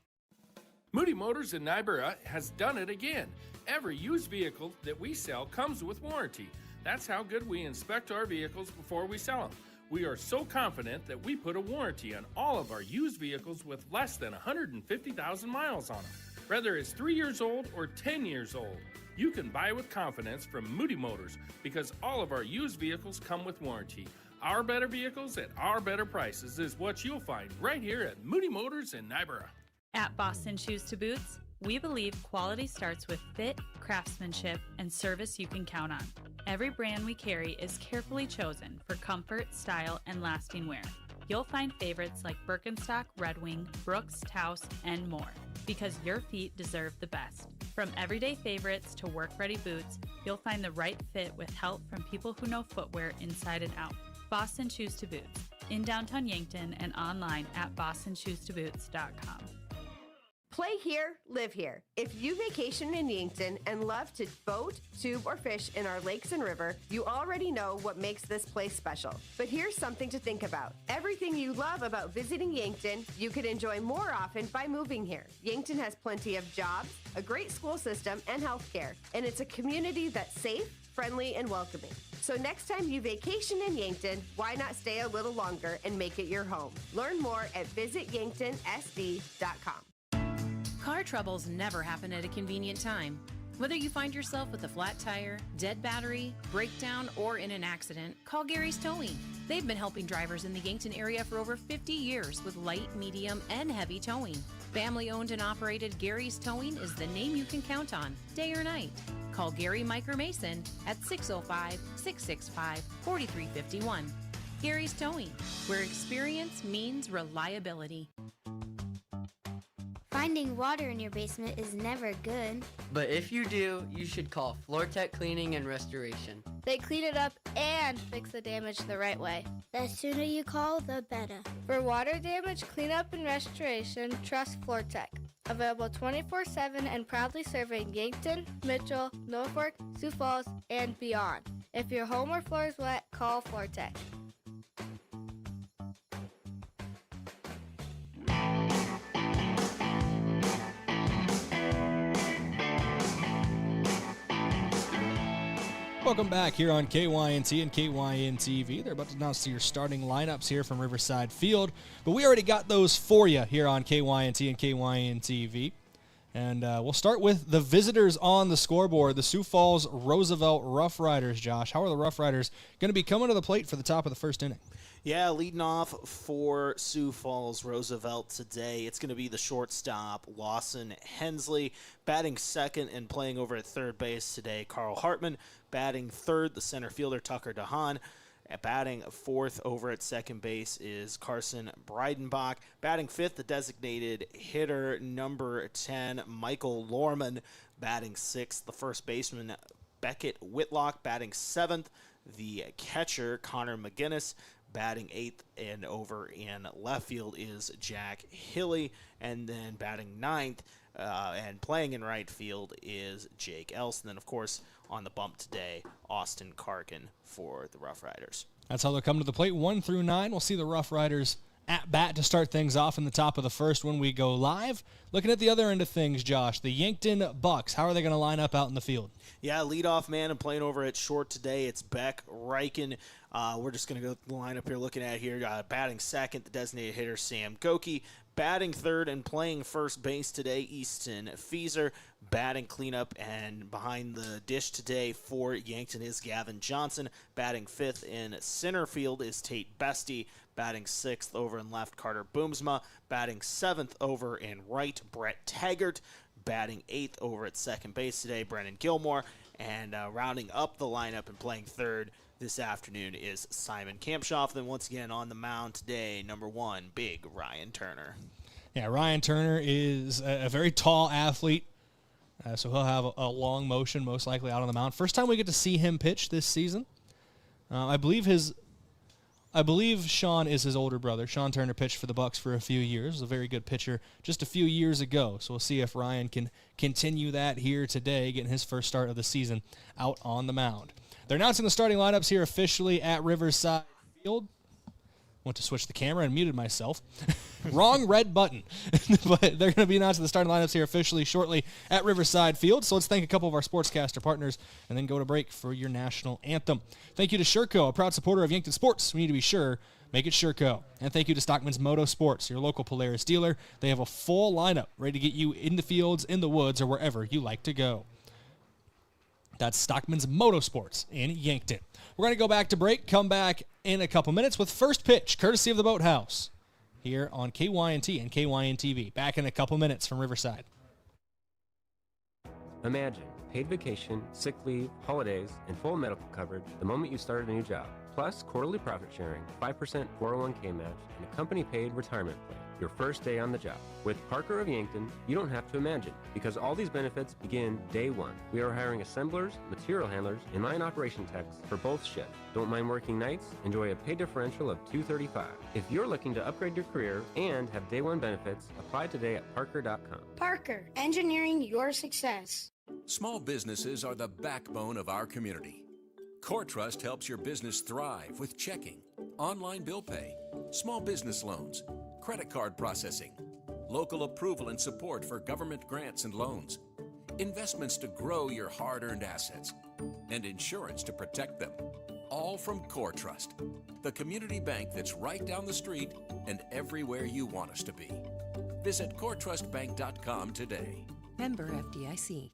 Moody Motors in Niobrara has done it again. Every used vehicle that we sell comes with warranty. That's how good we inspect our vehicles before we sell them. We are so confident that we put a warranty on all of our used vehicles with less than 150,000 miles on them. Whether it's 3 years old or 10 years old, you can buy with confidence from Moody Motors because all of our used vehicles come with warranty. Our better vehicles at our better prices is what you'll find right here at Moody Motors in Niobrara. At Boston Shoes to Boots, we believe quality starts with fit, craftsmanship, and service you can count on. Every brand we carry is carefully chosen for comfort, style, and lasting wear. You'll find favorites like Birkenstock, Red Wing, Brooks, Taos, and more, because your feet deserve the best. From everyday favorites to work-ready boots, you'll find the right fit with help from people who know footwear inside and out. Boston Shoes to Boots, in downtown Yankton and online at bostonshoestoboots.com. Play here, live here. If you vacation in Yankton and love to boat, tube, or fish in our lakes and river, you already know what makes this place special. But here's something to think about. Everything you love about visiting Yankton, you could enjoy more often by moving here. Yankton has plenty of jobs, a great school system, and health care. And it's a community that's safe, friendly, and welcoming. So next time you vacation in Yankton, why not stay a little longer and make it your home? Learn more at visityanktonsd.com. Car troubles never happen at a convenient time. Whether you find yourself with a flat tire, dead battery, breakdown, or in an accident, call Gary's Towing. They've been helping drivers in the Yankton area for over 50 years with light, medium, and heavy towing. Family owned and operated Gary's Towing is the name you can count on, day or night. Call Gary, Mike, or Mason at 605-665-4351. Gary's Towing, where experience means reliability. Finding water in your basement is never good. But if you do, you should call FloorTech Cleaning and Restoration. They clean it up and fix the damage the right way. The sooner you call, the better. For water damage cleanup and restoration, trust FloorTech. Available 24/7 and proudly serving Yankton, Mitchell, Norfolk, Sioux Falls, and beyond. If your home or floor is wet, call FloorTech. Welcome back here on KYNT and KYN-TV. They're about to announce your starting lineups here from Riverside Field, but we already got those for you here on KYNT and KYN-TV. And we'll start with the visitors on the scoreboard, the Sioux Falls Roosevelt Roughriders. Josh, how are the Roughriders going to be coming to the plate for the top of the first inning? Yeah, leading off for Sioux Falls Roosevelt today, it's going to be the shortstop, Lawson Hensley. Batting second and playing over at third base today, Carl Hartman. Batting third, the center fielder, Tucker DeHaan. Batting fourth over at second base is Carson Breidenbach. Batting fifth, the designated hitter, number 10, Michael Lorman. Batting sixth, the first baseman, Beckett Whitlock. Batting seventh, the catcher, Connor McGinnis. Batting eighth and over in left field is Jack Hilly. And then batting ninth and playing in right field is Jake Elson. And then, of course, on the bump today, Austin Karkin for the Roughriders. That's how they'll come to the plate, 1 through 9. We'll see the Roughriders at bat to start things off in the top of the first when we go live. Looking at the other end of things, Josh, the Yankton Bucks, how are they going to line up out in the field? Yeah, leadoff man and playing over at short today, it's Beck Reichen. We're just going to go the lineup here looking at here. Batting second, the designated hitter, Sam Goki. Batting third and playing first base today, Easton Feeser. Batting cleanup and behind the dish today for Yankton is Gavin Johnson. Batting fifth in center field is Tate Bestie. Batting 6th over in left, Carter Boomsma. Batting 7th over in right, Brett Taggart. Batting 8th over at second base today, Brennan Gilmore. And rounding up the lineup and playing third this afternoon is Simon Kampshoff. Then once again on the mound today, number 1, big Ryan Turner. Yeah, Ryan Turner is a very tall athlete, so he'll have a long motion most likely out on the mound. First time we get to see him pitch this season. I believe Sean is his older brother. Sean Turner pitched for the Bucks for a few years. A very good pitcher just a few years ago. So we'll see if Ryan can continue that here today, getting his first start of the season out on the mound. They're announcing the starting lineups here officially at Riverside Field. Went to switch the camera and muted myself. Wrong red button. But they're going to be announcing the starting lineups here officially shortly at Riverside Field. So let's thank a couple of our sportscaster partners and then go to break for your national anthem. Thank you to Sherco, a proud supporter of Yankton sports. We need to be sure. Make it Sherco. And thank you to Stockman's Motorsports, your local Polaris dealer. They have a full lineup ready to get you in the fields, in the woods, or wherever you like to go. That's Stockman's Motorsports in Yankton. We're going to go back to break, come back in a couple minutes with first pitch, courtesy of the Boathouse, here on KYNT and KYN-TV. Back in a couple minutes from Riverside. Imagine paid vacation, sick leave, holidays, and full medical coverage the moment you start a new job. Plus quarterly profit sharing, 5% 401k match, and a company-paid retirement plan your first day on the job. With Parker of Yankton, you don't have to imagine, because all these benefits begin day one. We are hiring assemblers, material handlers, and line operation techs for both shifts. Don't mind working nights? Enjoy a pay differential of $235. If you're looking to upgrade your career and have day one benefits, apply today at parker.com. Parker, engineering your success. Small businesses are the backbone of our community. CoreTrust helps your business thrive with checking, online bill pay, small business loans, credit card processing, local approval and support for government grants and loans, investments to grow your hard-earned assets, and insurance to protect them. All from CoreTrust, the community bank that's right down the street and everywhere you want us to be. Visit CoreTrustBank.com today. Member FDIC.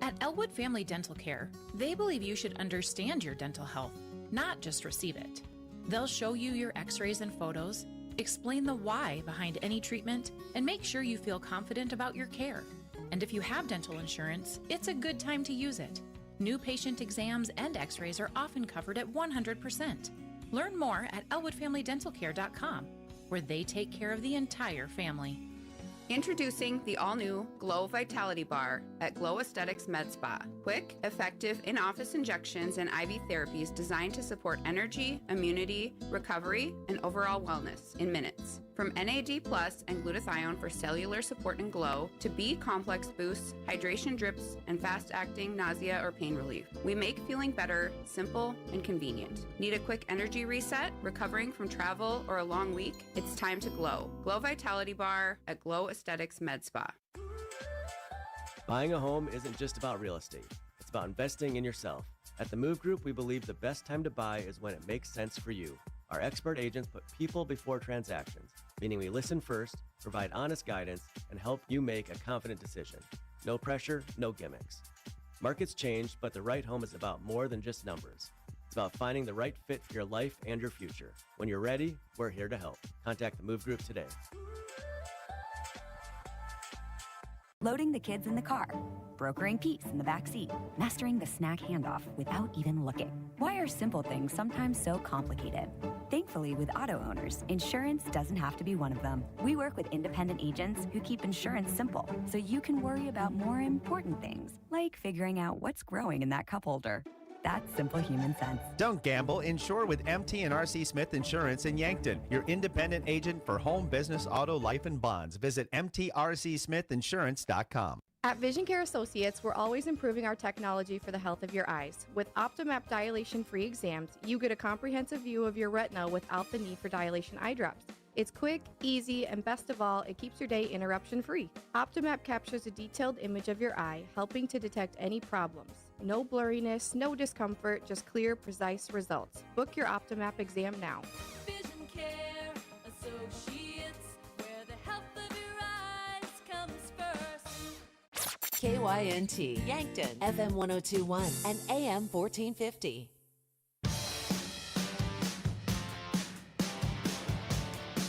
At Elwood Family Dental Care, they believe you should understand your dental health, not just receive it. They'll show you your x-rays and photos, explain the why behind any treatment, and make sure you feel confident about your care. And if you have dental insurance, it's a good time to use it. New patient exams and x-rays are often covered at 100%. Learn more at elwoodfamilydentalcare.com, where they take care of the entire family. Introducing the all-new Glow Vitality Bar at Glow Aesthetics Med Spa. Quick, effective in-office injections and IV therapies designed to support energy, immunity, recovery, and overall wellness in minutes. From NAD+ and glutathione for cellular support and glow to B-complex boosts, hydration drips, and fast-acting nausea or pain relief. We make feeling better simple and convenient. Need a quick energy reset, recovering from travel or a long week? It's time to glow. Glow Vitality Bar at Glow Aesthetics Med Spa. Buying a home isn't just about real estate. It's about investing in yourself. At the Move Group, we believe the best time to buy is when it makes sense for you. Our expert agents put people before transactions, meaning we listen first, provide honest guidance, and help you make a confident decision. No pressure, no gimmicks. Markets change, but the right home is about more than just numbers. It's about finding the right fit for your life and your future. When you're ready, we're here to help. Contact the Move Group today. Loading the kids in the car, brokering peace in the back seat, mastering the snack handoff without even looking. Why are simple things sometimes so complicated? Thankfully, with auto owners, insurance doesn't have to be one of them. We work with independent agents who keep insurance simple, so you can worry about more important things, like figuring out what's growing in that cup holder. That's simple human sense. Don't gamble. Insure with MT and RC Smith Insurance in Yankton, your independent agent for home, business, auto, life, and bonds. Visit mtrcsmithinsurance.com. At Vision Care Associates, we're always improving our technology for the health of your eyes. With OptoMap dilation-free exams, you get a comprehensive view of your retina without the need for dilation eye drops. It's quick, easy, and best of all, it keeps your day interruption-free. OptoMap captures a detailed image of your eye, helping to detect any problems. No blurriness, no discomfort, just clear, precise results. Book your OptoMap exam now. Vision Care Associates, where the health of your eyes comes first. KYNT, Yankton, FM 1021 and AM 1450.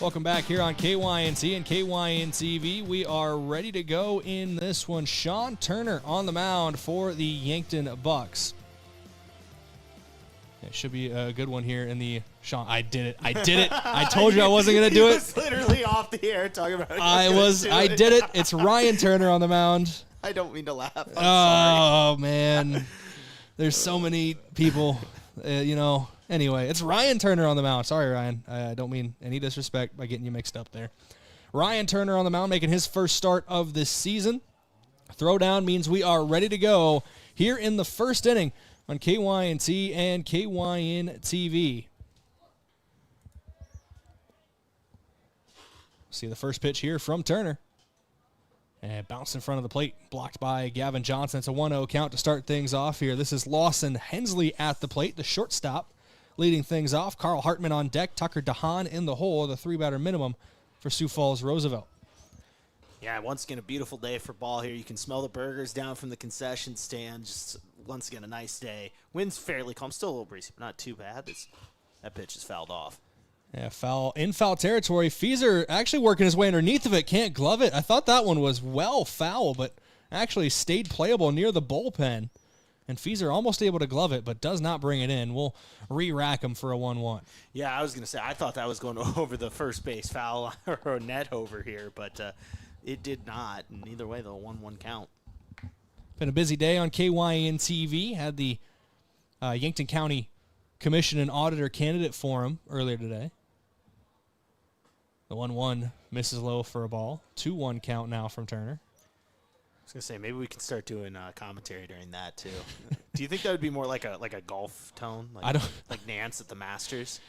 Welcome back here on KYNC and KYN-TV. We are ready to go in this one. Sean Turner on the mound for the Yankton Bucks. It should be a good one here in the Sean. I did it. I told you I wasn't going to do He it. was literally off the air talking about it. I did it. It's Ryan Turner on the mound. I don't mean to laugh. I'm Oh, man. There's so many people, Anyway, it's Ryan Turner on the mound. Sorry, Ryan. I don't mean any disrespect by getting you mixed up there. Ryan Turner on the mound making his first start of this season. Throwdown means we are ready to go here in the first inning on KYNT and KYN-TV. See the first pitch here from Turner. And bounced in front of the plate, blocked by Gavin Johnson. It's a 1-0 count to start things off here. This is Lawson Hensley at the plate, the shortstop, leading things off. Carl Hartman on deck, Tucker DeHaan in the hole, the 3-batter minimum for Sioux Falls Roosevelt. Yeah, once again, a beautiful day for ball here. You can smell the burgers down from the concession stand. Just once again, a nice day. Wind's fairly calm. Still a little breezy, but not too bad. That pitch is fouled off. Yeah, in foul territory. Feeser actually working his way underneath of it. Can't glove it. I thought that one was well foul, but actually stayed playable near the bullpen. And Feeser almost able to glove it, but does not bring it in. We'll re-rack him for a 1-1. Yeah, I was going to say, I thought that was going over the first base foul or a net over here, but it did not. And either way, the 1-1 count. Been a busy day on KYN-TV. Had the Yankton County Commission and Auditor Candidate Forum earlier today. The 1-1 misses low for a ball. 2-1 count now from Turner. I was going to say, maybe we can start doing commentary during that, too. Do you think that would be more like a golf tone? I don't. Like Nance at the Masters?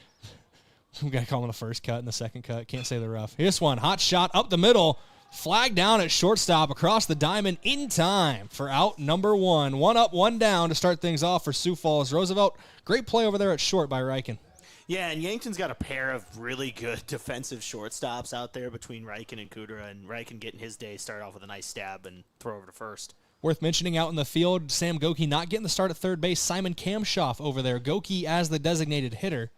We got to call him the first cut and the second cut. Can't say the rough. Here's one. Hot shot up the middle. Flag down at shortstop across the diamond in time for out number 1. 1 up, 1 down to start things off for Sioux Falls Roosevelt. Great play over there at short by Reichen. Yeah, and Yankton's got a pair of really good defensive shortstops out there between Reichen and Kudera, and Reichen getting his day started off with a nice stab and throw over to first. Worth mentioning out in the field, Sam Goki not getting the start at third base. Simon Kamshoff over there. Goki as the designated hitter.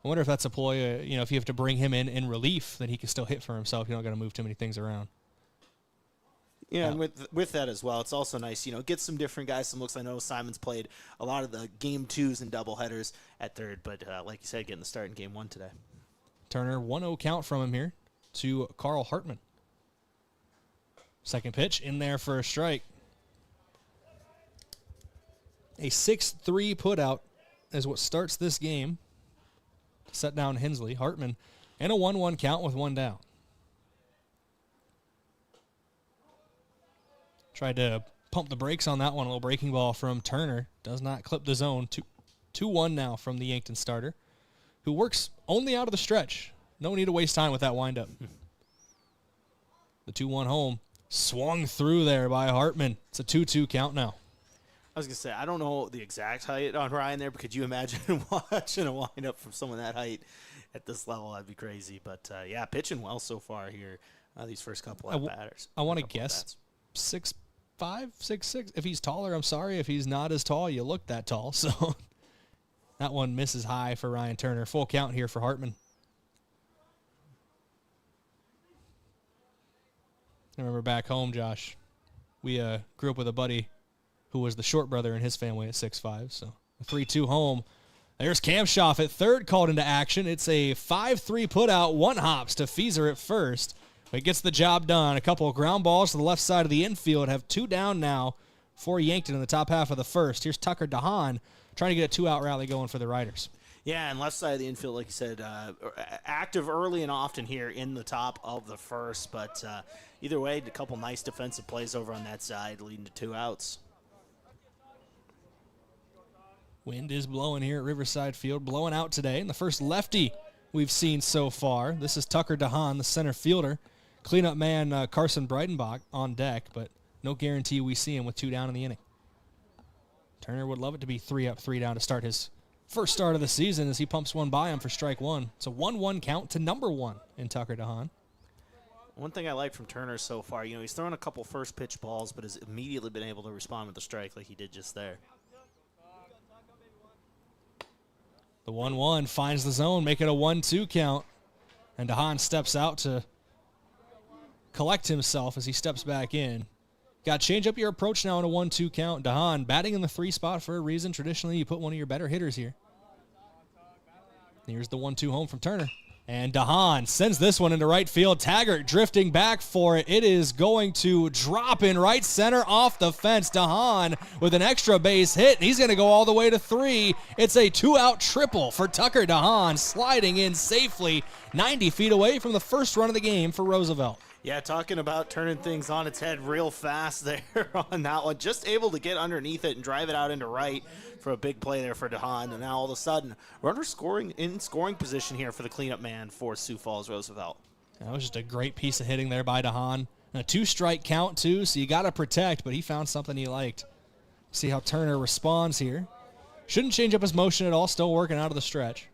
I wonder if that's a ploy, if you have to bring him in relief, then he can still hit for himself. You don't got to move too many things around. Yeah, and with that as well, it's also nice, get some different guys, some looks. I know Simon's played a lot of the game 2s and doubleheaders at third, but like you said, getting the start in game 1 today. Turner, 1-0 count from him here to Carl Hartman. Second pitch in there for a strike. A 6-3 putout is what starts this game to set down Hensley. Hartman and a 1-1 count with 1 down. Tried to pump the brakes on that one. A little breaking ball from Turner. Does not clip the zone. 2-1 now from the Yankton starter, who works only out of the stretch. No need to waste time with that windup. The 2-1 home. Swung through there by Hartman. It's a 2-2 count now. I was going to say, I don't know the exact height on Ryan there, but could you imagine watching a windup from someone that height at this level? That'd be crazy. But, yeah, pitching well so far here, these first couple of batters. I want to guess 6'5", 6'6". If he's taller, I'm sorry. If he's not as tall, you look that tall. So that one misses high for Ryan Turner. Full count here for Hartman. I remember back home, Josh, we grew up with a buddy who was the short brother in his family at 6'5". So a 3-2 home. There's Kamshoff at third, called into action. It's a 5-3 putout, 1 hops to Feeser at first. But gets the job done. A couple of ground balls to the left side of the infield. Have 2 down now for Yankton in the top half of the first. Here's Tucker DeHaan trying to get a 2-out rally going for the Riders. Yeah, and left side of the infield, like you said, active early and often here in the top of the first. But either way, a couple nice defensive plays over on that side, leading to 2 outs. Wind is blowing here at Riverside Field, blowing out today. And the first lefty we've seen so far. This is Tucker DeHaan, the center fielder. Cleanup man Carson Breidenbach on deck, but no guarantee we see him with 2 down in the inning. Turner would love it to be 3 up, 3 down to start his first start of the season as he pumps one by him for strike 1. It's a 1-1 count to number 1 in Tucker DeHaan. One thing I like from Turner so far, he's thrown a couple first pitch balls, but has immediately been able to respond with the strike like he did just there. The 1-1 finds the zone, make it a 1-2 count. And DeHaan steps out to collect himself as he steps back in. Got to change up your approach now in a 1-2 count. DeHaan batting in the 3 spot for a reason. Traditionally, you put one of your better hitters here. Here's the 1-2 home from Turner. And DeHaan sends this one into right field. Taggart drifting back for it. It is going to drop in right center off the fence. DeHaan with an extra base hit. He's going to go all the way to 3. It's a 2-out triple for Tucker DeHaan, sliding in safely 90 feet away from the first run of the game for Roosevelt. Yeah, talking about turning things on its head real fast there on that one. Just able to get underneath it and drive it out into right for a big play there for DeHaan. And now all of a sudden, runner in scoring position here for the cleanup man for Sioux Falls Roosevelt. That was just a great piece of hitting there by DeHaan. A 2-strike count, too, so you got to protect, but he found something he liked. See how Turner responds here. Shouldn't change up his motion at all, still working out of the stretch.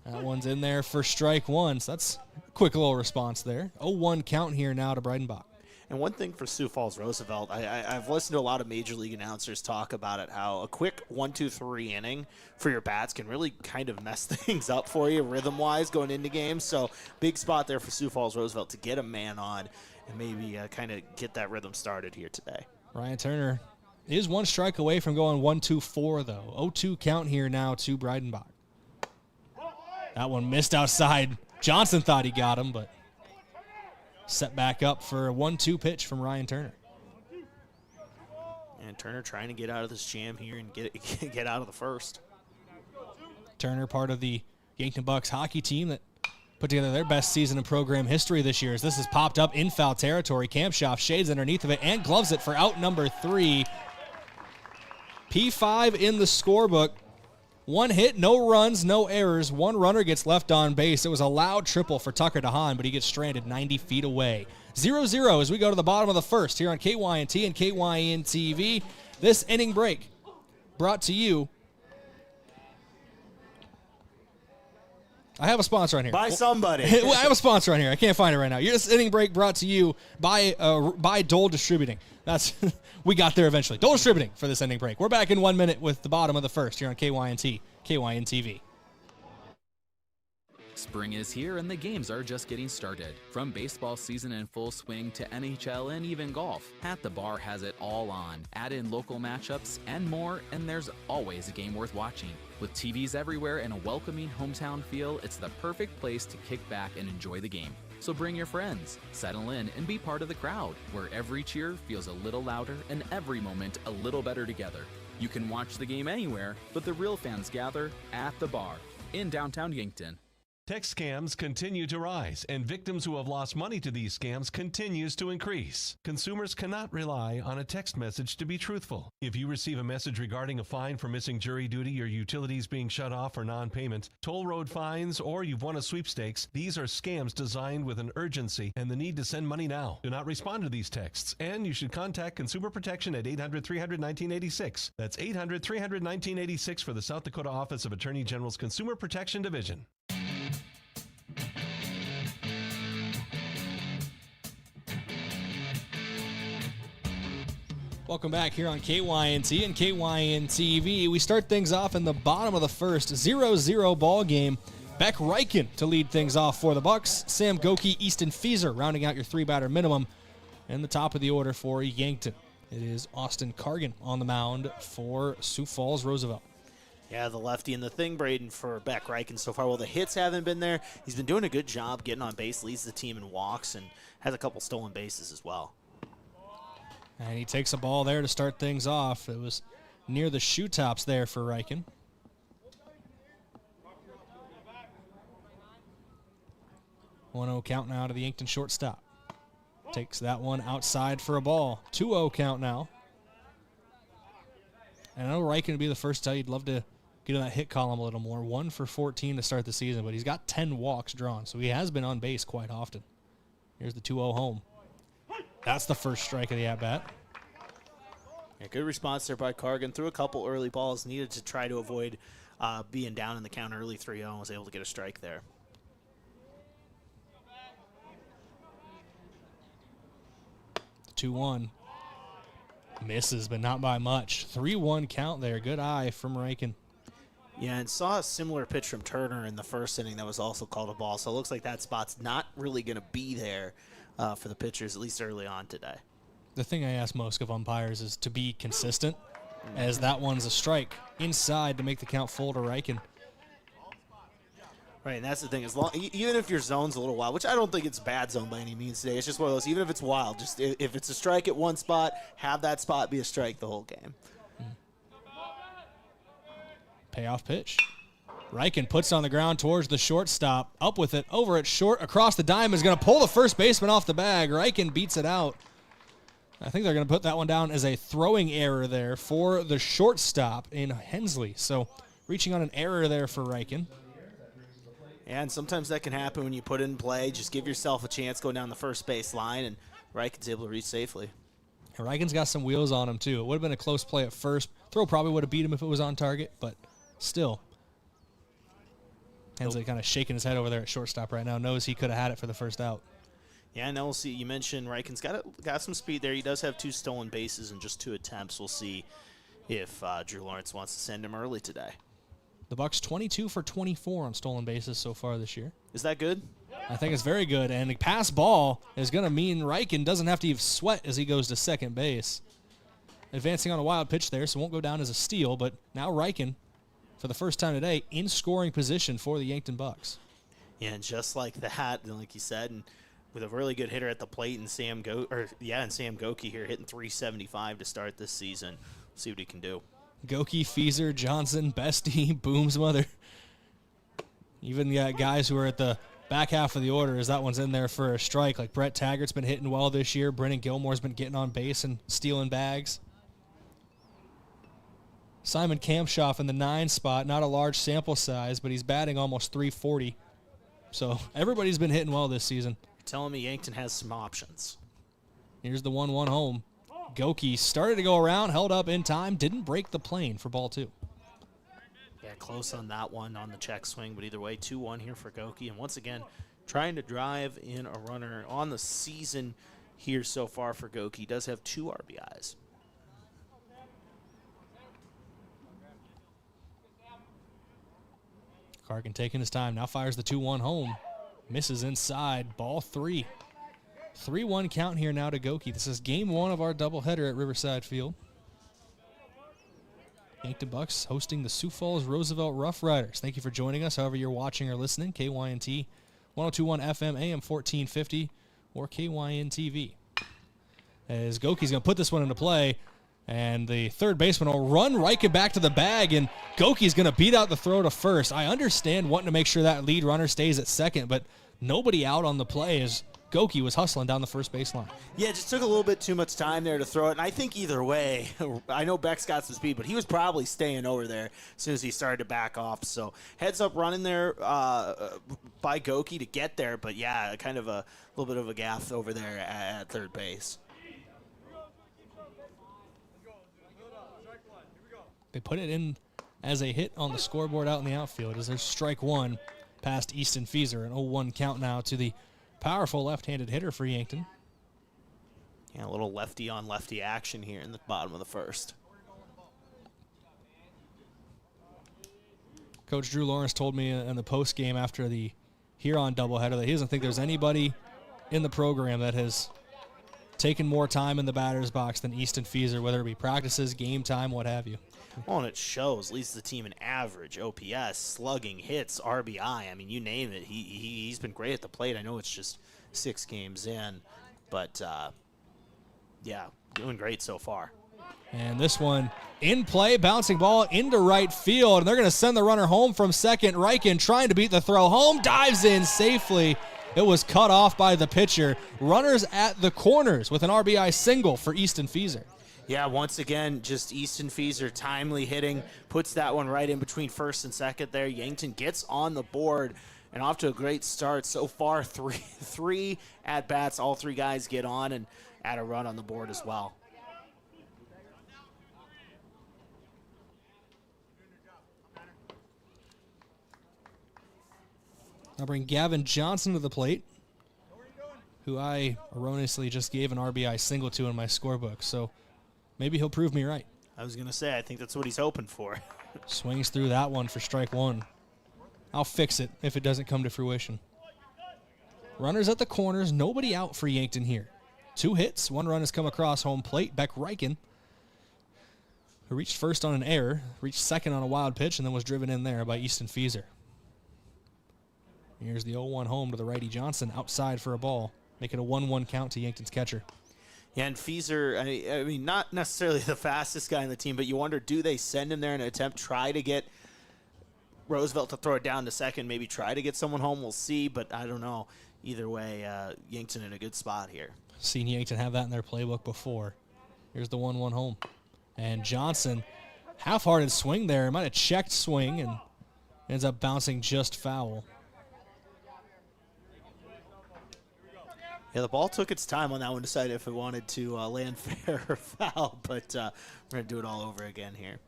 That one's in there for strike 1, so that's a quick little response there. 0-1 count here now to Brayden. And one thing for Sioux Falls Roosevelt, I've listened to a lot of Major League announcers talk about it, how a quick 1-2-3 inning for your bats can really kind of mess things up for you rhythm-wise going into games. So big spot there for Sioux Falls Roosevelt to get a man on and maybe kind of get that rhythm started here today. Ryan Turner is 1 strike away from going 1-2-4, though. 0-2 count here now to Brayden. That one missed outside. Johnson thought he got him, but set back up for a 1-2 pitch from Ryan Turner. And Turner trying to get out of this jam here and get out of the first. Turner, part of the Yankton Bucks hockey team that put together their best season in program history this year, as this has popped up in foul territory. Kampshoff shades underneath of it and gloves it for out number 3. P5 in the scorebook. 1 hit, no runs, no errors. 1 runner gets left on base. It was a loud triple for Tucker DeHaan, but he gets stranded 90 feet away. 0-0 as we go to the bottom of the first here on KYNT and KYN-TV. This inning break brought to you. I have a sponsor on here. By somebody. I have a sponsor on here. I can't find it right now. This inning break brought to you by Dole Distributing. That's we got there eventually. Dole Distributing for this inning break. We're back in 1 minute with the bottom of the first here on KYNT, KYN-TV. Spring is here and the games are just getting started. From baseball season in full swing to NHL and even golf, At the Bar has it all on. Add in local matchups and more, and there's always a game worth watching. With TVs everywhere and a welcoming hometown feel, it's the perfect place to kick back and enjoy the game. So bring your friends, settle in, and be part of the crowd, where every cheer feels a little louder and every moment a little better together. You can watch the game anywhere, but the real fans gather at the bar in downtown Yankton. Text scams continue to rise, and victims who have lost money to these scams continues to increase. Consumers cannot rely on a text message to be truthful. If you receive a message regarding a fine for missing jury duty, your utilities being shut off for non-payment, toll road fines, or you've won a sweepstakes, these are scams designed with an urgency and the need to send money now. Do not respond to these texts, and you should contact Consumer Protection at 800-300-1986. That's 800-300-1986 for the South Dakota Office of Attorney General's Consumer Protection Division. Welcome back here on KYNT and KYN-TV. We start things off in the bottom of the first, 0-0 ball game. Beck Reichen to lead things off for the Bucks. Sam Goki, Easton Fieser rounding out your 3-batter minimum. And the top of the order for Yankton, it is Austin Cargan on the mound for Sioux Falls Roosevelt. Yeah, the lefty. And the thing, Brayden, for Beck Reichen so far, well, the hits haven't been there. He's been doing a good job getting on base, leads the team in walks, and has a couple stolen bases as well. And he takes a ball there to start things off. It was near the shoe tops there for Reichen. One-0 count now to the Yankton shortstop. Takes that one outside for a ball. 2-0 count now. And I know Reichen would be the first to tell you he'd love to get in that hit column a little more. 1 for 14 to start the season, but he's got 10 walks drawn, so he has been on base quite often. Here's the 2-0 home. That's the first strike of the at-bat. Yeah, good response there by Cargan. Threw a couple early balls, needed to try to avoid being down in the count early 3-0, and was able to get a strike there. The 2-1. Misses, but not by much. 3-1 count there. Good eye from Reichen. Yeah, and saw a similar pitch from Turner in the first inning that was also called a ball. So it looks like that spot's not really going to be there for the pitchers, at least early on today. The thing I ask most of umpires is to be consistent, as that one's a strike inside to make the count full to Reichen. Right, and that's the thing. Even if your zone's a little wild, which I don't think it's bad zone by any means today, it's just one of those, even if it's wild, just if it's a strike at one spot, have that spot be a strike the whole game. Payoff pitch. Reichen puts it on the ground towards the shortstop. Up with it, over at short, across the dime, is going to pull the first baseman off the bag. Reichen beats it out. I think they're going to put that one down as a throwing error there for the shortstop in Hensley. So reaching on an error there for Reichen. And sometimes that can happen when you put in play. Just give yourself a chance going down the first base line, and Reichen's able to reach safely. Reichen's got some wheels on him, too. It would have been a close play at first. Throw probably would have beat him if it was on target, but still. Hensley kind of shaking his head over there at shortstop right now. Knows he could have had it for the first out. Yeah, now we'll see. You mentioned Reichen's got some speed there. He does have 2 stolen bases in just 2 attempts. We'll see if Drew Lawrence wants to send him early today. The Bucks 22 for 24 on stolen bases so far this year. Is that good? I think it's very good. And a pass ball is going to mean Reichen doesn't have to even sweat as he goes to second base. Advancing on a wild pitch there, so won't go down as a steal. But now Reichen, for the first time today, in scoring position for the Yankton Bucks. Yeah, and just like that, like you said, and with a really good hitter at the plate, and Sam Goki here hitting .375 to start this season. We'll see what he can do. Goki, Feezer, Johnson, Bestie, Boomsmother. Even got guys who are at the back half of the order as that one's in there for a strike. Like Brett Taggart's been hitting well this year. Brennan Gilmore's been getting on base and stealing bags. Simon Kamshoff in the 9 spot. Not a large sample size, but he's batting almost .340. So everybody's been hitting well this season. You're telling me Yankton has some options. Here's the 1-1 home. Goki started to go around, held up in time, didn't break the plane for ball 2. Yeah, close on that one on the check swing, but either way, 2-1 here for Goki. And once again, trying to drive in a runner on the season here so far for Goki. He does have 2 RBIs. Karkin taking his time, now fires the 2-1 home. Misses inside, ball 3. 3-1 count here now to Goki. This is game 1 of our doubleheader at Riverside Field. Yankton Bucks hosting the Sioux Falls Roosevelt Roughriders. Thank you for joining us, however you're watching or listening. KYNT 102.1 FM, AM 1450, or KYN TV. As Goki's going to put this one into play, and the third baseman will run Reichen back to the bag, and Goki's going to beat out the throw to first. I understand wanting to make sure that lead runner stays at second, but nobody out on the play as Goki was hustling down the first baseline. Yeah, it just took a little bit too much time there to throw it. And I think either way, I know Beck's got some speed, but he was probably staying over there as soon as he started to back off. So heads up running there by Goki to get there. But, yeah, kind of a little bit of a gaffe over there at third base. They put it in as a hit on the scoreboard out in the outfield as there's strike 1 past Easton Feezer. An 0-1 count now to the powerful left-handed hitter for Yankton. Yeah, a little lefty-on-lefty action here in the bottom of the first. Coach Drew Lawrence told me in the post-game after the Huron doubleheader that he doesn't think there's anybody in the program that has taken more time in the batter's box than Easton Feezer, whether it be practices, game time, what have you. Well, and it shows. Leads the team in average, OPS, slugging, hits, RBI. I mean, you name it. He's been great at the plate. I know it's just 6 games in, but, yeah, doing great so far. And this one in play, bouncing ball into right field, and they're going to send the runner home from second. Reichen trying to beat the throw home, dives in safely. It was cut off by the pitcher. Runners at the corners with an RBI single for Easton Feezer. Yeah, once again, just Easton Feezer timely hitting, puts that one right in between first and second there. Yankton gets on the board and off to a great start. So far, three at-bats. All 3 guys get on and add a run on the board as well. I'll bring Gavin Johnson to the plate, who I erroneously just gave an RBI single to in my scorebook. So maybe he'll prove me right. I was going to say, I think that's what he's hoping for. Swings through that one for strike one. I'll fix it if it doesn't come to fruition. Runners at the corners, nobody out for Yankton here. 2 hits, 1 run has come across home plate. Beck Reichen, who reached first on an error, reached second on a wild pitch, and then was driven in there by Easton Fieser. Here's the 0-1 home to the righty Johnson, outside for a ball, making a 1-1 count to Yankton's catcher. Yeah, and Fieser, I mean, not necessarily the fastest guy on the team, but you wonder, do they send him there in an attempt, try to get Roosevelt to throw it down to second, maybe try to get someone home? We'll see, but I don't know. Either way, Yankton in a good spot here. Seen Yankton have that in their playbook before. Here's the 1-1 home. And Johnson, half-hearted swing there. Might have checked swing and ends up bouncing just foul. Yeah, the ball took its time on that one, decided if it wanted to land fair or foul, but we're going to do it all over again here.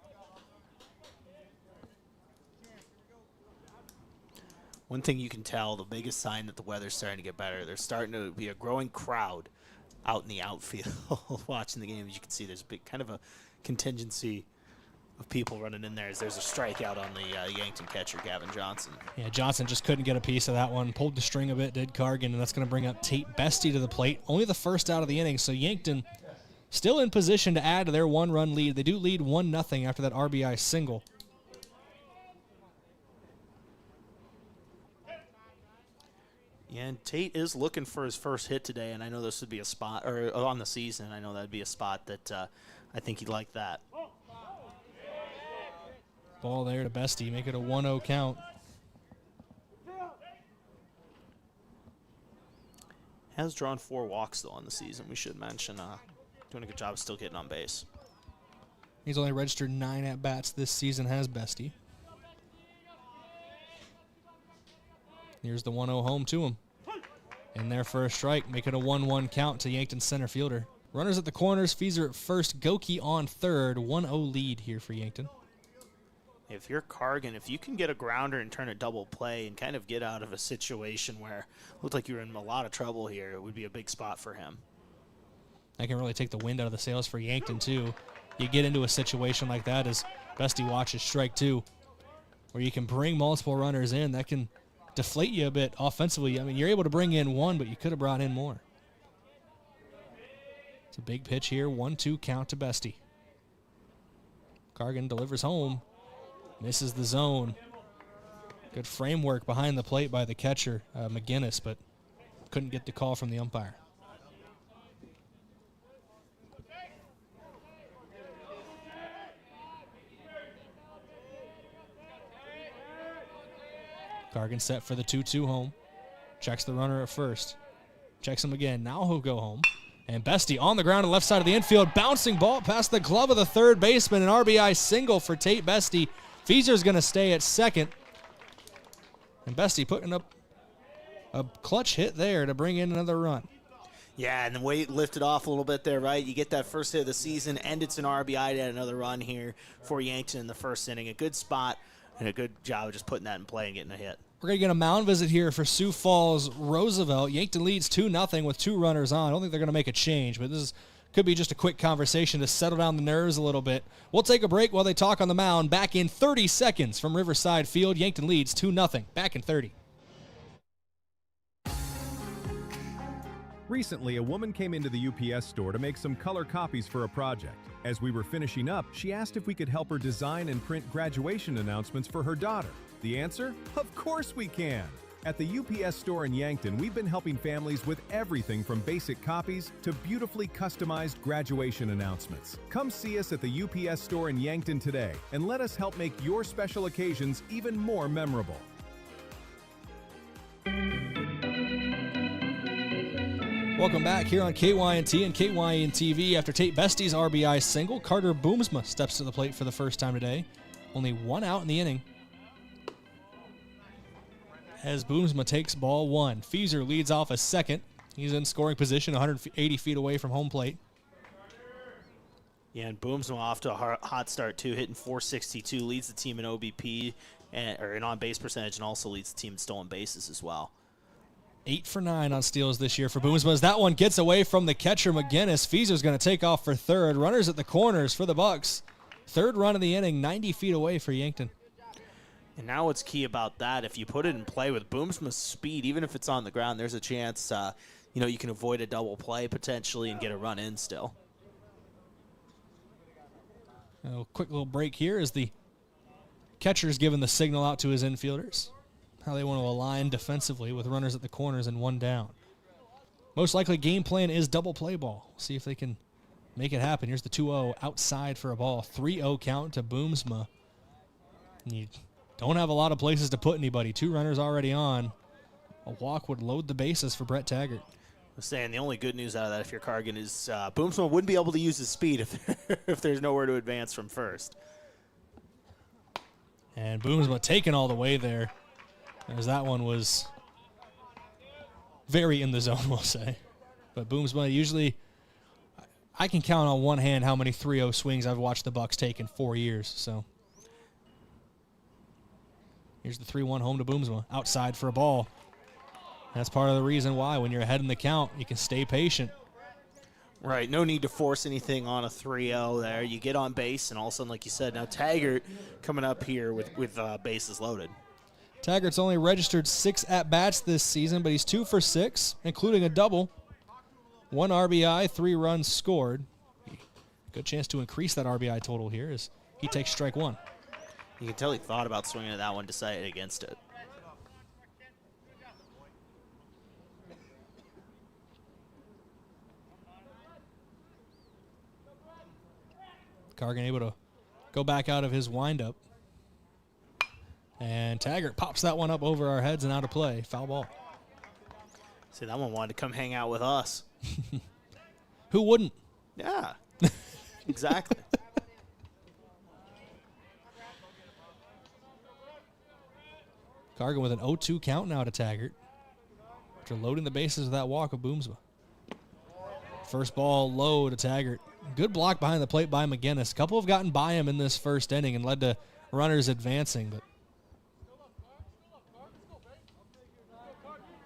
One thing you can tell, the biggest sign that the weather's starting to get better, there's starting to be a growing crowd out in the outfield watching the game. As you can see, there's a big kind of a contingency of people running in there as there's a strikeout on the Yankton catcher, Gavin Johnson. Yeah, Johnson just couldn't get a piece of that one. Pulled the string a bit, did Cargan, and that's going to bring up Tate Bestie to the plate. Only the first out of the inning, so Yankton still in position to add to their 1-run lead. They do lead 1-0 after that RBI single. Yeah, and Tate is looking for his first hit today, and I know this would be a spot, or on the season, I know that would be a spot that I think he'd like that. Ball there to Bestie, make it a 1-0 count. Has drawn 4 walks, though, on the season, we should mention. Doing a good job of still getting on base. He's only registered 9 at-bats this season, has Bestie. Here's the 1-0 home to him. In there for a strike, make it a 1-1 count to Yankton center fielder. Runners at the corners, Fieser at first, Goki on third. 1-0 lead here for Yankton. If you're Cargan, if you can get a grounder and turn a double play and kind of get out of a situation where it looked like you were in a lot of trouble here, it would be a big spot for him. That can really take the wind out of the sails for Yankton, too. You get into a situation like that as Bestie watches strike 2, where you can bring multiple runners in. That can deflate you a bit offensively. I mean, you're able to bring in 1, but you could have brought in more. It's a big pitch here. 1-2 count to Bestie. Cargan delivers home. Misses the zone. Good framework behind the plate by the catcher, McGinnis, but couldn't get the call from the umpire. Cargan set for the 2-2 home. Checks the runner at first. Checks him again. Now he'll go home. And Bestie on the ground on the left side of the infield. Bouncing ball past the glove of the third baseman. An RBI single for Tate Bestie. Fieser's going to stay at second. And Bestie putting up a clutch hit there to bring in another run. Yeah, and the weight lifted off a little bit there, right? You get that first hit of the season, and it's an RBI to add another run here for Yankton in the first inning. A good spot and a good job of just putting that in play and getting a hit. We're going to get a mound visit here for Sioux Falls Roosevelt. Yankton leads 2-0 with 2 runners on. I don't think they're going to make a change, but this could be just a quick conversation to settle down the nerves a little bit. We'll take a break while they talk on the mound. Back in 30 seconds from Riverside Field. Yankton leads 2-0. Back in 30. Recently, a woman came into the UPS store to make some color copies for a project. As we were finishing up, she asked if we could help her design and print graduation announcements for her daughter. The answer? Of course we can! At the UPS store in Yankton, we've been helping families with everything from basic copies to beautifully customized graduation announcements. Come see us at the UPS store in Yankton today and let us help make your special occasions even more memorable. Welcome back here on KYNT and KYN TV. After Tate Bestie's RBI single, Carter Boomsma steps to the plate for the first time today. Only 1 out in the inning. As Boomsma takes ball 1. Fieser leads off a second. He's in scoring position, 180 feet away from home plate. Yeah, and Boomsma off to a hot start, too, hitting .462, leads the team in OBP, or in on-base percentage, and also leads the team in stolen bases as well. 8 for 9 on steals this year for Boomsma. As that one gets away from the catcher, McGinnis. Fieser's going to take off for third. Runners at the corners for the Bucks. Third run of the inning, 90 feet away for Yankton. And now what's key about that, if you put it in play with Boomsma's speed, even if it's on the ground, there's a chance, you can avoid a double play potentially and get a run in still. A quick little break here as the catcher's giving the signal out to his infielders, how they want to align defensively with runners at the corners and one down. Most likely game plan is double play ball. See if they can make it happen. Here's the 2-0 outside for a ball. 3-0 count to Boomsma. You don't have a lot of places to put anybody. 2 runners already on. A walk would load the bases for Brett Taggart. I was saying the only good news out of that, if you're Cargan, is Boomsma wouldn't be able to use his speed if there's nowhere to advance from first. And Boomsma taken all the way there, as that one was very in the zone, we'll say. But Boomsma, usually I can count on one hand how many 3-0 swings I've watched the Bucks take in 4 years. So here's the 3-1 home to Boomsma, outside for a ball. That's part of the reason why when you're ahead in the count, you can stay patient. Right, no need to force anything on a 3-0 there. You get on base, and all of a sudden, like you said, now Taggart coming up here with bases loaded. Taggart's only registered 6 at-bats this season, but he's 2 for 6, including a double. 1 RBI, 3 runs scored. Good chance to increase that RBI total here as he takes strike 1. You can tell he thought about swinging at that one, decided against it. Cargan able to go back out of his windup. And Taggart pops that one up over our heads and out of play. Foul ball. See, that one wanted to come hang out with us. Who wouldn't? Yeah, exactly. Cargan with an 0-2 count now to Taggart, after loading the bases with that walk of Boomsma. First ball low to Taggart. Good block behind the plate by McGinnis. A couple have gotten by him in this first inning and led to runners advancing, but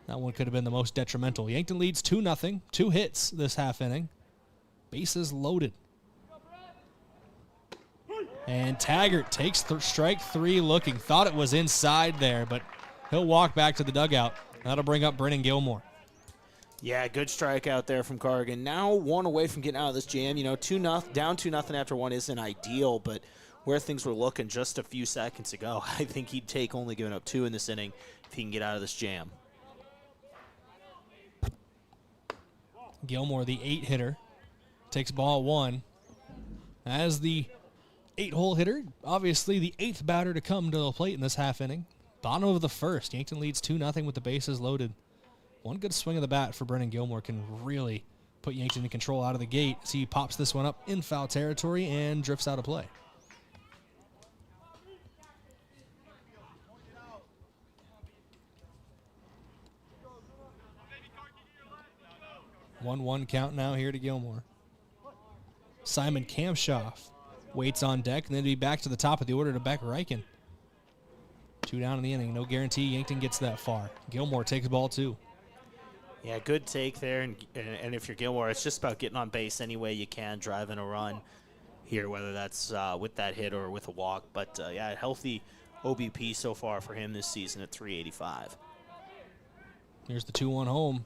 that one could have been the most detrimental. Yankton leads 2-0, 2 hits this half inning. Bases loaded. And Taggart takes strike 3 looking. Thought it was inside there, but he'll walk back to the dugout. That'll bring up Brennan Gilmore. Yeah, good strikeout there from Cargan. Now 1 away from getting out of this jam. 2-0, down 2-0 after 1 isn't ideal, but where things were looking just a few seconds ago, I think he'd take only giving up 2 in this inning if he can get out of this jam. Gilmore, the 8-hitter, takes ball 1. As the 8-hole hitter, obviously the 8th batter to come to the plate in this half inning. Bottom of the first, Yankton leads 2-0 with the bases loaded. One good swing of the bat for Brennan Gilmore can really put Yankton in control out of the gate as he pops this one up in foul territory and drifts out of play. One count now here to Gilmore. Simon Kamshoff waits on deck, and then to be back to the top of the order to Beck Reichen. 2 down in the inning. No guarantee Yankton gets that far. Gilmore takes ball 2. Yeah, good take there, and if you're Gilmore, it's just about getting on base any way you can, driving a run here, whether that's with that hit or with a walk. But, yeah, a healthy OBP so far for him this season at 385. Here's the 2-1 home.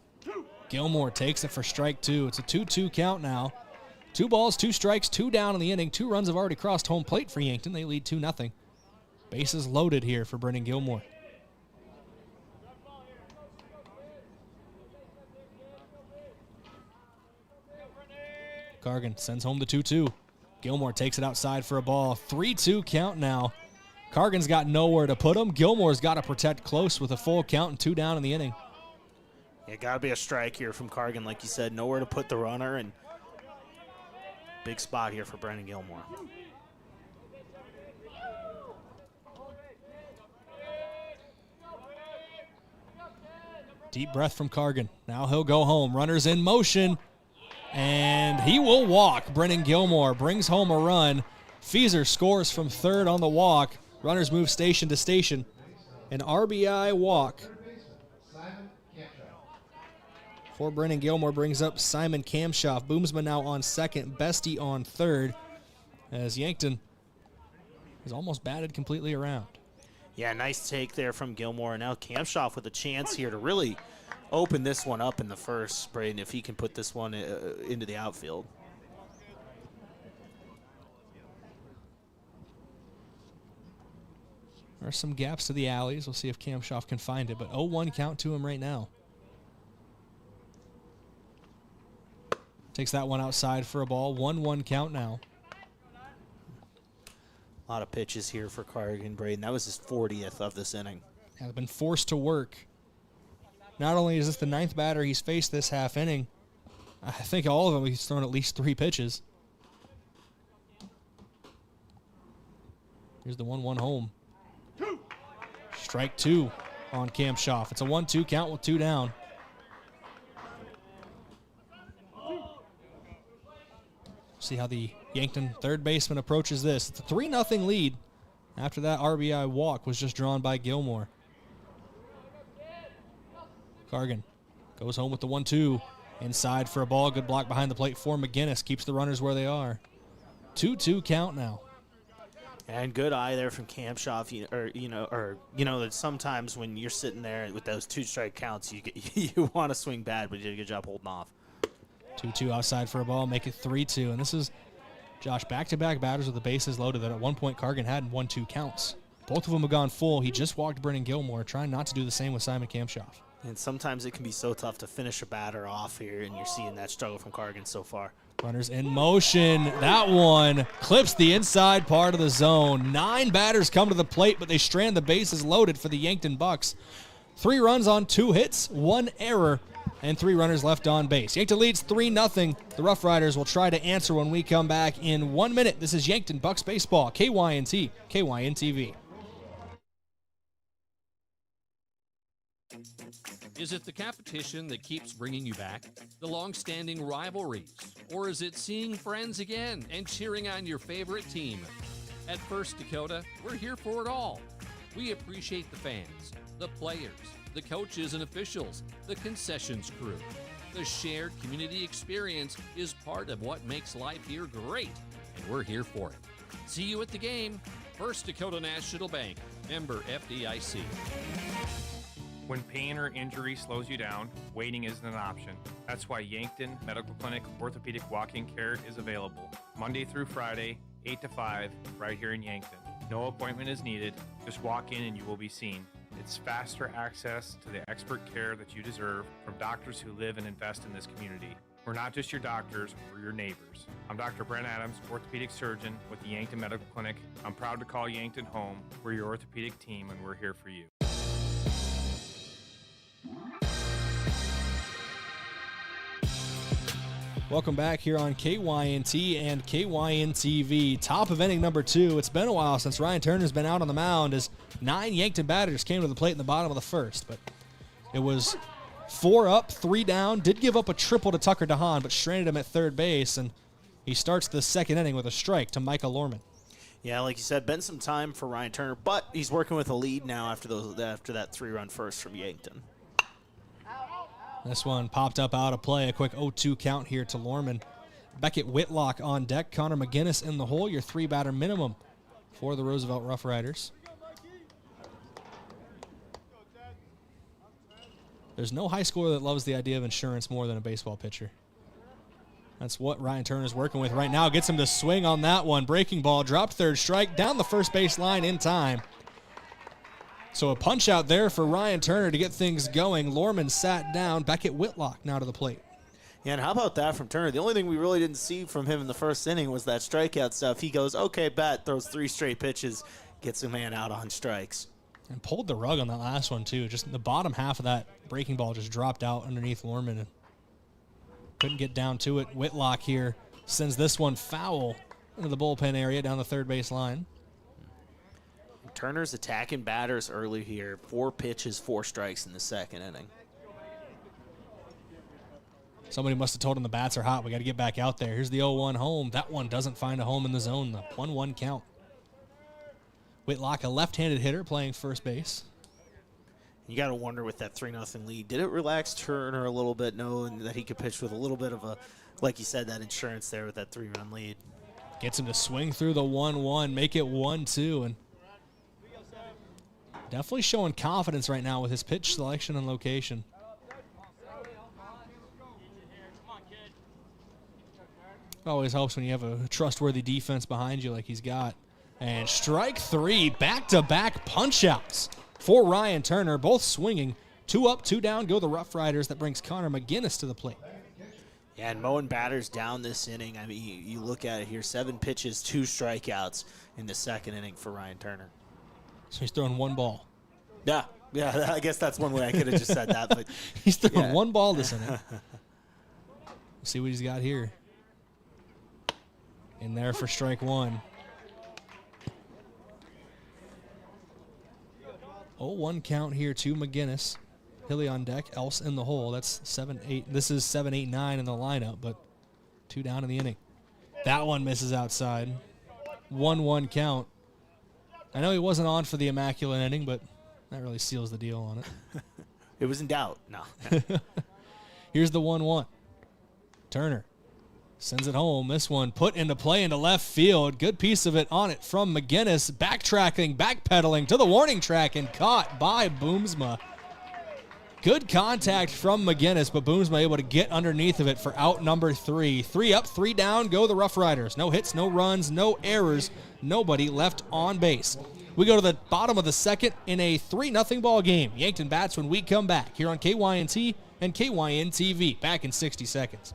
Gilmore takes it for strike 2. It's a 2-2 count now. 2 balls, 2 strikes, 2 down in the inning. 2 runs have already crossed home plate for Yankton. They lead 2-0. Bases loaded here for Brennan Gilmore. Cargan sends home the 2-2. Gilmore takes it outside for a ball. 3-2 count now. Cargan's got nowhere to put him. Gilmore's got to protect close with a full count and 2 down in the inning. Yeah, got to be a strike here from Cargan, like you said. Nowhere to put the runner, and big spot here for Brennan Gilmore. Deep breath from Cargan. Now he'll go home. Runners in motion. And he will walk. Brennan Gilmore brings home a run. Feeser scores from third on the walk. Runners move station to station. An RBI walk for Brennan Gilmore brings up Simon Kamshoff. Boomsma now on second. Bestie on third. As Yankton He's almost batted completely around. Yeah, nice take there from Gilmore. And now Kampshoff with a chance here to really open this one up in the first, Brayden, if he can put this one into the outfield. There are some gaps to the alleys. We'll see if Kampshoff can find it, but 0-1 count to him right now. Takes that one outside for a ball. 1-1 count now. A lot of pitches here for Cargan, Brayden. That was his 40th of this inning. Yeah, they've been forced to work. Not only is this the 9th batter he's faced this half inning, I think all of them he's thrown at least 3 pitches. Here's the 1-1 home. Strike 2 on Kampshoff. It's a 1-2 count with 2 down. See how the Yankton third baseman approaches this. It's a 3-0 lead after that RBI walk was just drawn by Gilmore. Cargan goes home with the 1-2. Inside for a ball. Good block behind the plate for McGinnis. Keeps the runners where they are. 2-2 count now. And good eye there from Kampshoff. That sometimes when you're sitting there with those 2-strike counts, you want to swing bad, but you did a good job holding off. 2-2 outside for a ball, make it 3-2. And this is, Josh, back-to-back batters with the bases loaded that at one point Cargan had in 1-2 counts. Both of them have gone full. He just walked Brennan Gilmore, trying not to do the same with Simon Kampshoff. And sometimes it can be so tough to finish a batter off here, and you're seeing that struggle from Cargan so far. Runners in motion. That one clips the inside part of the zone. 9 batters come to the plate, but they strand the bases loaded for the Yankton Bucks. 3 runs on 2 hits, 1 error, and 3 runners left on base. Yankton leads 3-0. The Roughriders will try to answer when we come back in 1 minute. This is Yankton Bucks Baseball, KYNT, KYN-TV. Is it the competition that keeps bringing you back? The long-standing rivalries? Or is it seeing friends again and cheering on your favorite team? At First Dakota, we're here for it all. We appreciate the fans, the players, the coaches and officials, the concessions crew. The shared community experience is part of what makes life here great, and we're here for it. See you at the game. First Dakota National Bank, member FDIC. When pain or injury slows you down, waiting isn't an option. That's why Yankton Medical Clinic Orthopedic Walk-in Care is available Monday through Friday, 8 to 5, right here in Yankton. No appointment is needed. Just walk in and you will be seen. It's faster access to the expert care that you deserve from doctors who live and invest in this community. We're not just your doctors, we're your neighbors. I'm Dr. Brent Adams, orthopedic surgeon with the Yankton Medical Clinic. I'm proud to call Yankton home. We're your orthopedic team and we're here for you. Welcome back here on KYNT and KYN-TV. Top of inning number 2. It's been a while since Ryan Turner's been out on the mound as 9 Yankton batters came to the plate in the bottom of the first. But it was 4 up, 3 down. Did give up a triple to Tucker DeHaan, but stranded him at third base. And he starts the second inning with a strike to Micah Lorman. Yeah, like you said, been some time for Ryan Turner, but he's working with a lead now after that 3-run first from Yankton. This one popped up out of play. A quick 0-2 count here to Lorman. Beckett Whitlock on deck. Connor McGinnis in the hole. Your 3-batter minimum for the Roosevelt Roughriders. There's no high schooler that loves the idea of insurance more than a baseball pitcher. That's what Ryan Turner's working with right now. Gets him to swing on that one. Breaking ball, dropped third strike, down the first base line in time. So a punch out there for Ryan Turner to get things going. Lorman sat down. Beckett Whitlock now to the plate. Yeah, and how about that from Turner? The only thing we really didn't see from him in the first inning was that strikeout stuff. He goes, okay, bat, throws 3 straight pitches, gets a man out on strikes. And pulled the rug on that last one, too. Just the bottom half of that breaking ball just dropped out underneath Lorman and couldn't get down to it. Whitlock here sends this one foul into the bullpen area down the third base line. Turner's attacking batters early here. 4 pitches, 4 strikes in the second inning. Somebody must have told him the bats are hot. We got to get back out there. Here's the 0-1 home. That one doesn't find a home in the zone. The 1-1 count. Whitlock, a left-handed hitter playing first base. You got to wonder with that 3-0 lead, did it relax Turner a little bit, knowing that he could pitch with a little bit of a, like you said, that insurance there with that 3-run lead? Gets him to swing through the 1-1, make it 1-2, and definitely showing confidence right now with his pitch selection and location. Always helps when you have a trustworthy defense behind you like he's got. And strike 3, back-to-back punch-outs for Ryan Turner, both swinging. 2 up, 2 down, go the Roughriders. That brings Connor McGinnis to the plate. Yeah, and mowing batters down this inning. I mean, you look at it here, 7 pitches, 2 strikeouts in the second inning for Ryan Turner. So he's throwing 1 ball. Yeah, I guess that's one way I could have just said that. But he's throwing 1 ball this inning. Let's see what he's got here. In there for strike 1. 0-1 count here to McGinnis. Hilly on deck, Else in the hole. That's 7-8. This is 7-8-9 in the lineup, but 2 down in the inning. That one misses outside. 1-1 count. I know he wasn't on for the immaculate inning, but that really seals the deal on it. It was in doubt. No. Here's the 1-1. Turner sends it home. This one put into play into left field. Good piece of it on it from McGinnis. Backtracking, backpedaling to the warning track and caught by Boomsma. Good contact from McGinnis, but Boomsma able to get underneath of it for out number 3. 3 up, 3 down, go the Roughriders. No hits, no runs, no errors, nobody left on base. We go to the bottom of the second in a 3-0 ball game. Yankton bats when we come back here on KYNT and KYN-TV. Back in 60 seconds.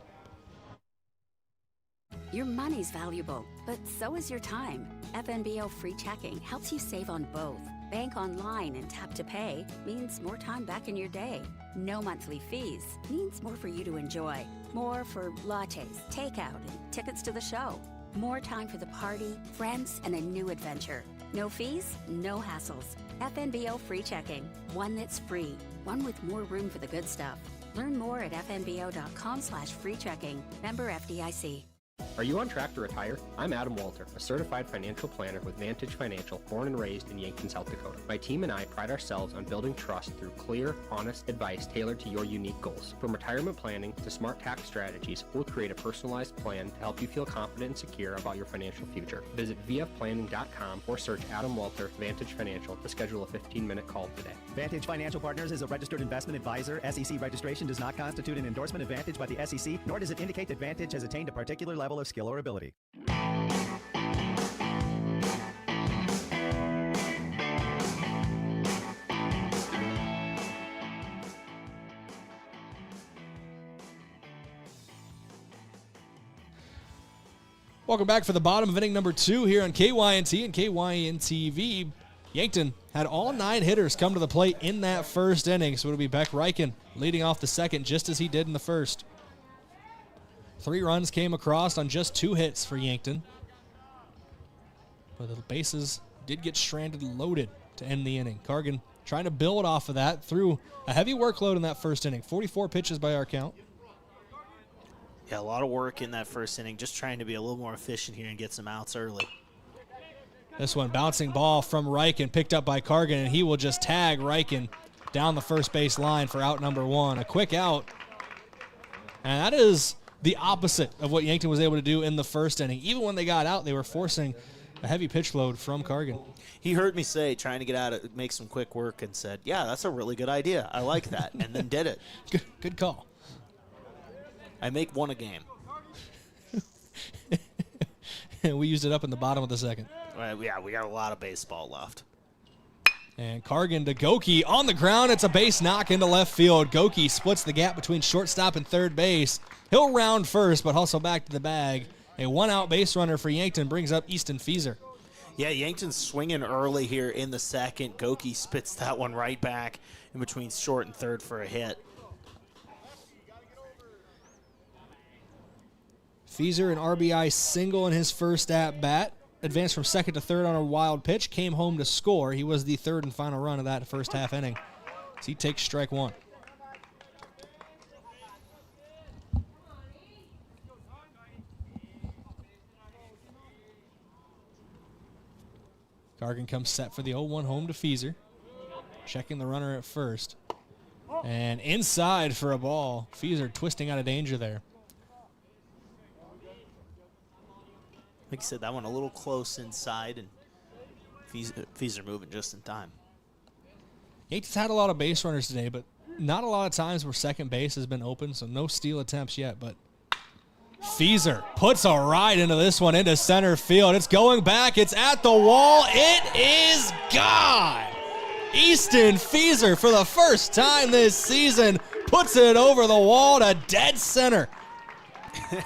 Your money's valuable, but so is your time. FNBO free checking helps you save on both. Bank online and tap to pay means more time back in your day. No monthly fees means more for you to enjoy. More for lattes, takeout, and tickets to the show. More time for the party, friends, and a new adventure. No fees, no hassles. FNBO free checking. One that's free. One with more room for the good stuff. Learn more at fnbo.com/free checking. Member FDIC. Are you on track to retire? I'm Adam Boelter, a certified financial planner with Vantage Financial, born and raised in Yankton, South Dakota. My team and I pride ourselves on building trust through clear, honest advice tailored to your unique goals. From retirement planning to smart tax strategies, we'll create a personalized plan to help you feel confident and secure about your financial future. Visit vfplanning.com or search Adam Boelter, Vantage Financial, to schedule a 15-minute call today. Vantage Financial Partners is a registered investment advisor. SEC registration does not constitute an endorsement of Vantage by the SEC, nor does it indicate that Vantage has attained a particular level of skill or ability. Welcome back for the bottom of inning number 2 here on KYNT and KYN-TV. Yankton had all 9 hitters come to the plate in that first inning, so it'll be Beck Reichen leading off the second just as he did in the first. 3 runs came across on just 2 hits for Yankton. But the bases did get stranded loaded to end the inning. Cargan trying to build off of that through a heavy workload in that first inning. 44 pitches by our count. Yeah, a lot of work in that first inning, just trying to be a little more efficient here and get some outs early. This one, bouncing ball from Reichen, picked up by Cargan, and he will just tag Reichen down the first base line for out number 1. A quick out. And that is the opposite of what Yankton was able to do in the first inning. Even when they got out, they were forcing a heavy pitch load from Cargan. He heard me say, trying to get out, make some quick work, and said, yeah, that's a really good idea. I like that, and then did it. Good call. I make 1 a game. And we used it up in the bottom of the second. Yeah, we got a lot of baseball left. And Cargan to Goki on the ground. It's a base knock into left field. Goki splits the gap between shortstop and third base. He'll round first, but hustle back to the bag. A 1-out base runner for Yankton brings up Easton Fieser. Yeah, Yankton's swinging early here in the second. Goki spits that one right back in between short and third for a hit. Fieser, an RBI single in his first at-bat. Advanced from second to third on a wild pitch. Came home to score. He was the third and final run of that first half inning. So he takes strike 1. Cargan comes set for the 0-1 home to Fieser. Checking the runner at first. And inside for a ball. Fieser twisting out of danger there. Like you said, that one a little close inside, and Fees are moving just in time. Yankton's had a lot of base runners today, but not a lot of times where second base has been open, so no steal attempts yet. But Feeser puts a ride into this one into center field. It's going back. It's at the wall. It is gone. Easton Feeser, for the first time this season, puts it over the wall to dead center.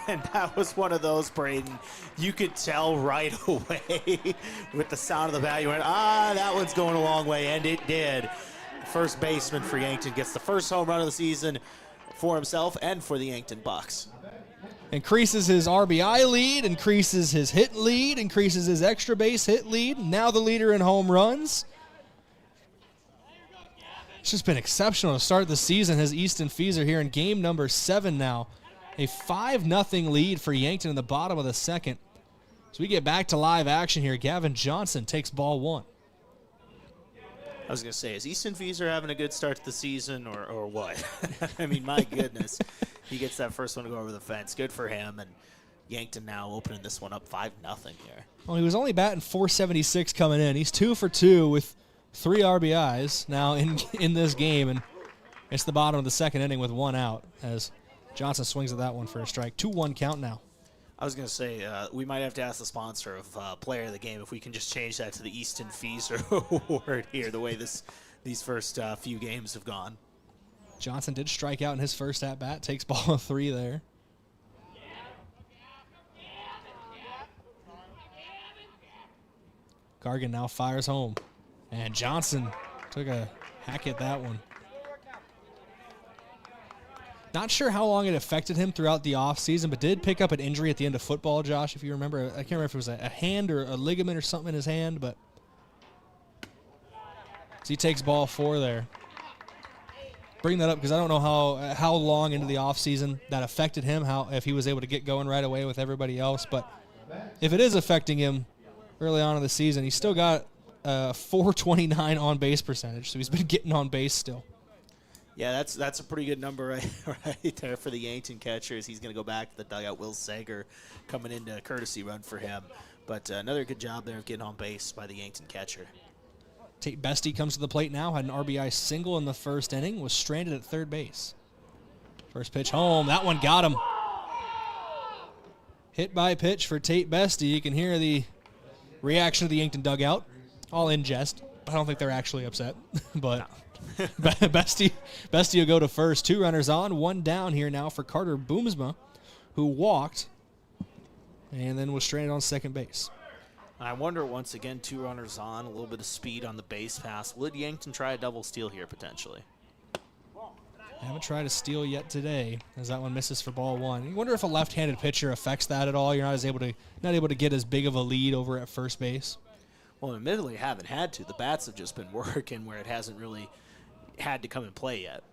And that was one of those, Brayden, you could tell right away with the sound of the bat. You went, that one's going a long way, and it did. First baseman for Yankton gets the first home run of the season for himself and for the Yankton Bucks. Increases his RBI lead, increases his hit lead, increases his extra base hit lead. Now the leader in home runs. It's just been exceptional to start the season. Has Easton Feeser here in game number 7 now. A 5-0 lead for Yankton in the bottom of the second. So we get back to live action here. Gavin Johnson takes ball 1. I was going to say, is Easton Feeser having a good start to the season or what? I mean, my goodness. He gets that first one to go over the fence. Good for him. And Yankton now opening this one up 5-0 here. Well, he was only batting .476 coming in. He's 2 for 2 with 3 RBIs now in this game. And it's the bottom of the second inning with 1 out as Johnson swings at that one for a strike. 2-1 count now. I was going to say, we might have to ask the sponsor of Player of the Game if we can just change that to the Easton Feeser award here, the way these first few games have gone. Johnson did strike out in his first at-bat. Takes ball 3 there. Gargan now fires home. And Johnson took a hack at that one. Not sure how long it affected him throughout the offseason, but did pick up an injury at the end of football, Josh, if you remember. I can't remember if it was a hand or a ligament or something in his hand, but so he takes ball 4 there. Bring that up because I don't know how long into the offseason that affected him, if he was able to get going right away with everybody else. But if it is affecting him early on in the season, he's still got a .429 on-base percentage, so he's been getting on base still. Yeah, that's a pretty good number right there for the Yankton catchers. He's going to go back to the dugout. Will Sager coming into a courtesy run for him. But another good job there of getting on base by the Yankton catcher. Tate Bestie comes to the plate now. Had an RBI single in the first inning. Was stranded at third base. First pitch home. That one got him. Hit by pitch for Tate Bestie. You can hear the reaction of the Yankton dugout. All in jest. I don't think they're actually upset. But... No. Bestie will go to first. 2 runners on, 1 down here now for Carter Boomsma, who walked and then was stranded on second base. I wonder, once again, 2 runners on, a little bit of speed on the base pass. Would Yankton try a double steal here potentially? Haven't tried a steal yet today, as that one misses for ball 1. You wonder if a left-handed pitcher affects that at all. You're not able to get as big of a lead over at first base. Well, admittedly, haven't had to. The bats have just been working where it hasn't really had to come and play yet.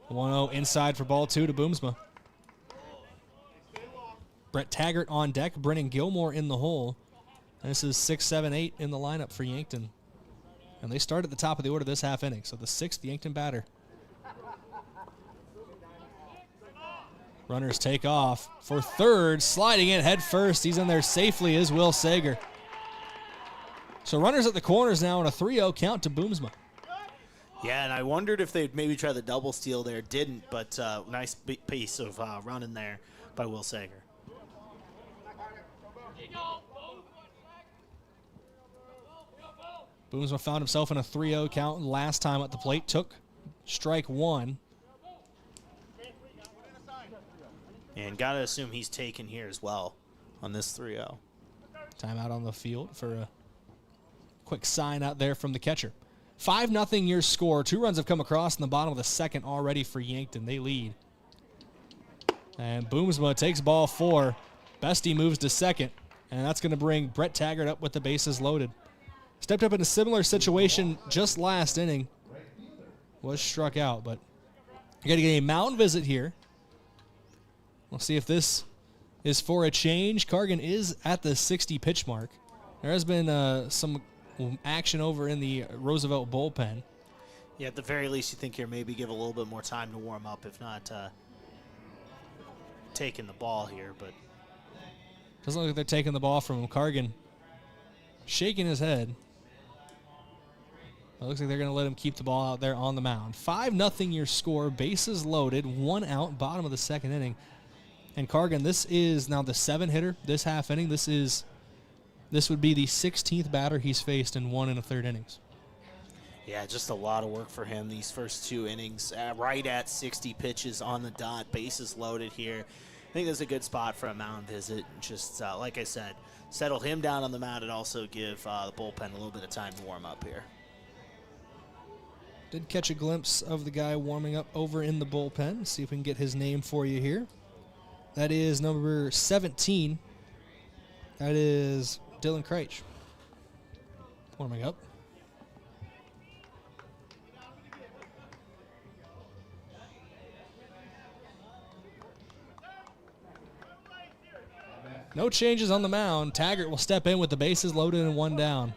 1-0 inside for ball 2 to Boomsma. Brett Taggart on deck, Brennan Gilmore in the hole. And this is 6, 7, 8 in the lineup for Yankton. And they start at the top of the order this half inning. So the 6th Yankton batter. Runners take off for third, sliding in head first. He's in there safely is Will Sager. So runners at the corners now on a 3-0 count to Boomsma. Yeah, and I wondered if they'd maybe try the double steal there. Didn't, but nice piece of running there by Will Sager. Boomsma found himself in a 3-0 count last time at the plate. Took strike 1. And got to assume he's taken here as well on this 3-0. Timeout on the field for a quick sign out there from the catcher. 5-0 your score. 2 runs have come across in the bottom of the second already for Yankton. They lead. And Boomsma takes ball 4. Bestie moves to second. And that's going to bring Brett Taggart up with the bases loaded. Stepped up in a similar situation just last inning. Was struck out, but you got to get a mound visit here. We'll see if this is for a change. Cargan is at the 60 pitch mark. There has been some action over in the Roosevelt bullpen. Yeah, at the very least, you think here maybe give a little bit more time to warm up, if not taking the ball here. But Doesn't look like they're taking the ball from him. Cargan shaking his head. It looks like they're going to let him keep the ball out there on the mound. 5-0 your score. Bases loaded. 1 out. Bottom of the second inning. And Cargan, this is now the 7-hitter this half inning. This would be the 16th batter he's faced in 1 1/3 innings. Yeah, just a lot of work for him these first 2 innings. Right at 60 pitches on the dot. Bases loaded here. I think that's a good spot for a mound visit. Just like I said, settle him down on the mound and also give the bullpen a little bit of time to warm up here. Did catch a glimpse of the guy warming up over in the bullpen. See if we can get his name for you here. That is number 17. That is Dylan Kreitsch. Warming up. No changes on the mound. Taggart will step in with the bases loaded and 1 down.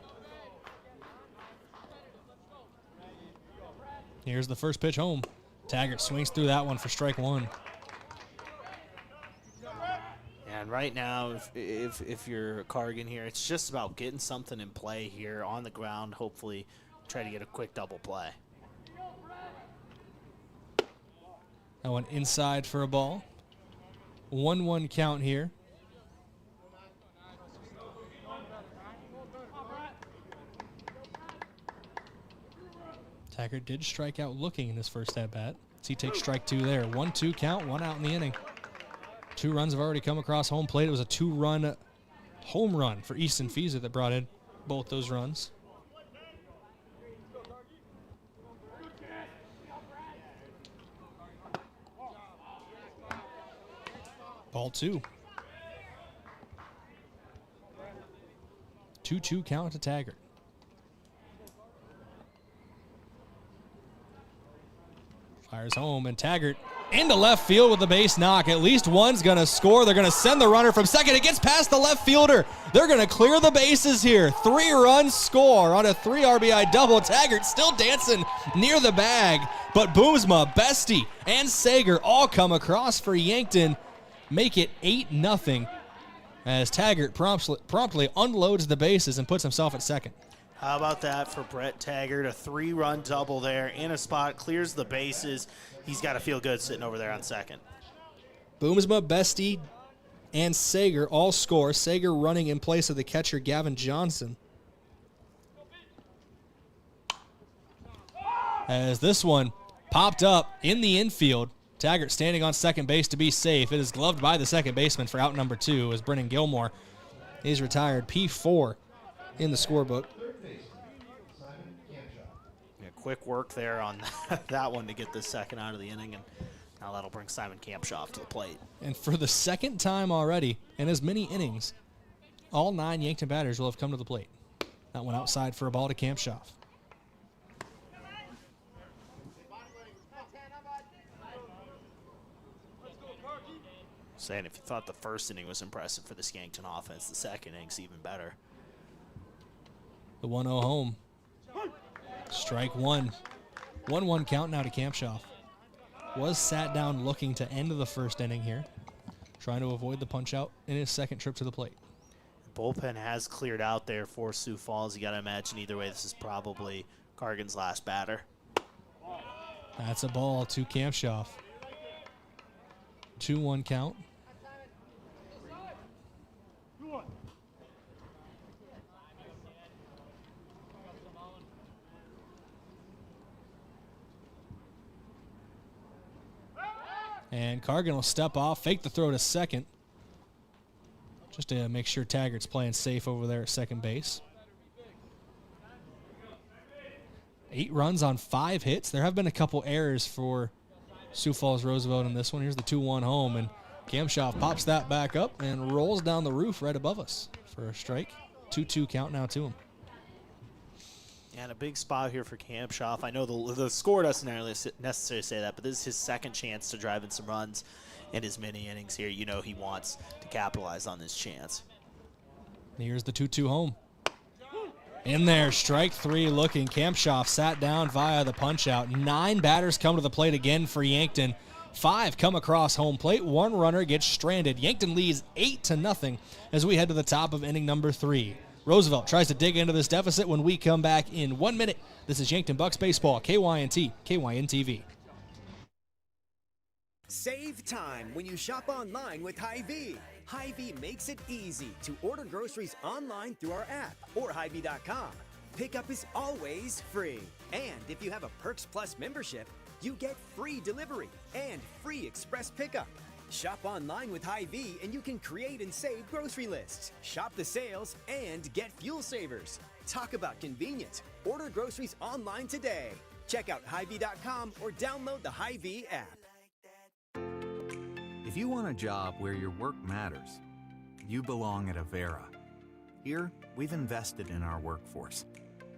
Here's the first pitch home. Taggart swings through that one for strike 1. And right now, if you're Cargan here, it's just about getting something in play here on the ground. Hopefully, try to get a quick double play. That one inside for a ball. 1-1 count here. Taggart did strike out looking in his first at-bat. So he takes strike 2 there. 1-2 count, 1 out in the inning. 2 runs have already come across home plate. It was a 2-run home run for Easton Fiesa that brought in both those runs. Ball 2. 2-2 count to Taggart. Fires home, and Taggart into left field with the base knock. At least one's going to score. They're going to send the runner from second. It gets past the left fielder. They're going to clear the bases here. 3-run score on a 3 RBI double. Taggart still dancing near the bag, but Boomsma, Bestie, and Sager all come across for Yankton. Make it 8-0 as Taggart promptly unloads the bases and puts himself at second. How about that for Brett Taggart? A 3-run double there in a spot, clears the bases. He's got to feel good sitting over there on second. Boomsma, Bestie, and Sager all score. Sager running in place of the catcher, Gavin Johnson. As this one popped up in the infield, Taggart standing on second base to be safe. It is gloved by the second baseman for out number 2 as Brennan Gilmore is retired. P4 in the scorebook. Quick work there on that one to get the second out of the inning, and now that'll bring Simon Kampshoff to the plate. And for the second time already in as many innings, all 9 Yankton batters will have come to the plate. That one outside for a ball to Kampshoff. Saying if you thought the first inning was impressive for this Yankton offense, the second inning's even better. The 1-0 home. Strike 1. 1-1 count now to Kampshoff. Was sat down looking to end of the first inning here. Trying to avoid the punch out in his second trip to the plate. The bullpen has cleared out there for Sioux Falls. You got to imagine either way this is probably Cargan's last batter. That's a ball to Kampshoff. 2-1 count. And Cargan will step off, fake the throw to second, just to make sure Taggart's playing safe over there at second base. 8 runs on 5 hits. There have been a couple errors for Sioux Falls Roosevelt in this one. Here's the 2-1 home, and Kampshoff pops that back up and rolls down the roof right above us for a strike. 2-2 count now to him. And a big spot here for Kampshoff. I know the score doesn't necessarily say that, but this is his second chance to drive in some runs in his mini innings here. You know he wants to capitalize on this chance. Here's the 2-2 home. In there, strike 3 looking. Kampshoff sat down via the punch out. 9 batters come to the plate again for Yankton. 5 come across home plate. 1 runner gets stranded. Yankton leads 8-0 as we head to the top of inning number 3. Roosevelt tries to dig into this deficit when we come back in 1 minute. This is Yankton Bucks Baseball, KYNT, KYN-TV. Save time when you shop online with Hy-Vee. Hy-Vee makes it easy to order groceries online through our app or Hy-Vee.com. Pickup is always free. And if you have a Perks Plus membership, you get free delivery and free express pickup. Shop online with Hy-Vee and you can create and save grocery lists, shop the sales, and get fuel savers. Talk about convenient. Order groceries online today. Check out Hy-Vee.com or download the Hy-Vee app. If you want a job where your work matters, you belong at Avera. Here, we've invested in our workforce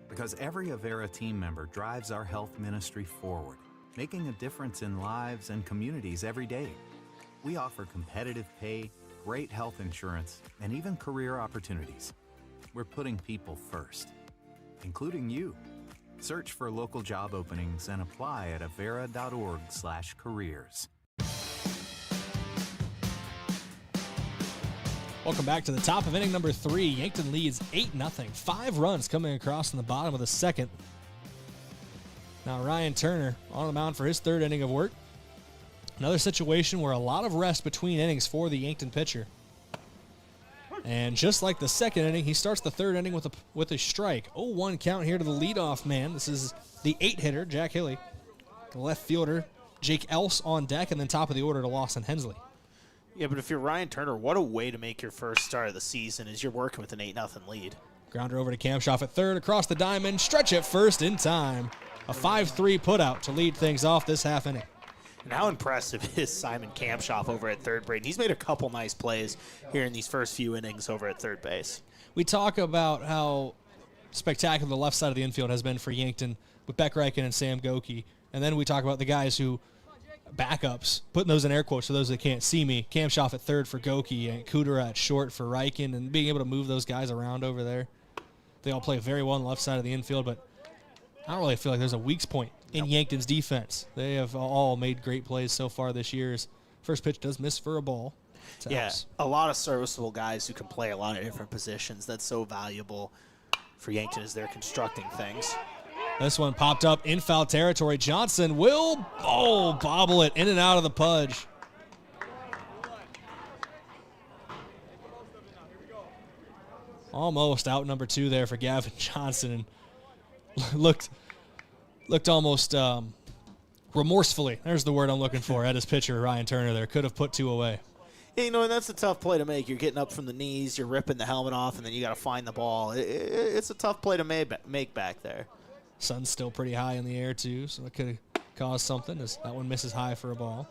because every Avera team member drives our health ministry forward, making a difference in lives and communities every day. We offer competitive pay, great health insurance, and even career opportunities. We're putting people first, including you. Search for local job openings and apply at avera.org/careers. Welcome back to the top of inning number 3. Yankton leads 8-0. 5 runs coming across in the bottom of the second. Now Ryan Turner on the mound for his 3rd inning of work. Another situation where a lot of rest between innings for the Yankton pitcher. And just like the 2nd inning, he starts the 3rd inning with a strike. 0-1 count here to the leadoff man. This is the 8-hitter, Jack Hilly. The left fielder, Jake Else on deck, and then top of the order to Lawson Hensley. Yeah, but if you're Ryan Turner, what a way to make your first start of the season as you're working with an 8-0 lead. Grounder over to Kamshoff at 3rd, across the diamond, stretch at 1st in time. A 5-3 putout to lead things off this half inning. And how impressive is Simon Kamshoff over at 3rd, Brayden? He's made a couple nice plays here in these first few innings over at 3rd base. We talk about how spectacular the left side of the infield has been for Yankton with Beck Reichen and Sam Goki. And then we talk about the guys who backups, putting those in air quotes for those that can't see me. Kamshoff at 3rd for Goki and Kudera at short for Reichen, and being able to move those guys around over there. They all play very well on the left side of the infield, but I don't really feel like there's a weak point in Yankton's defense. They have all made great plays so far this year. First pitch does miss for a ball. Yeah, a lot of serviceable guys who can play a lot of different positions. That's so valuable for Yankton as they're constructing things. This one popped up in foul territory. Johnson will bobble it in and out of the pudge. Almost out number 2 there for Gavin Johnson. Looked almost remorsefully, there's the word I'm looking for, at his pitcher, Ryan Turner there. Could have put 2 away. Yeah, you know, and that's a tough play to make. You're getting up from the knees, you're ripping the helmet off, and then you got to find the ball. It's a tough play to make back there. Sun's still pretty high in the air, too, so that could have caused something as that one misses high for a ball.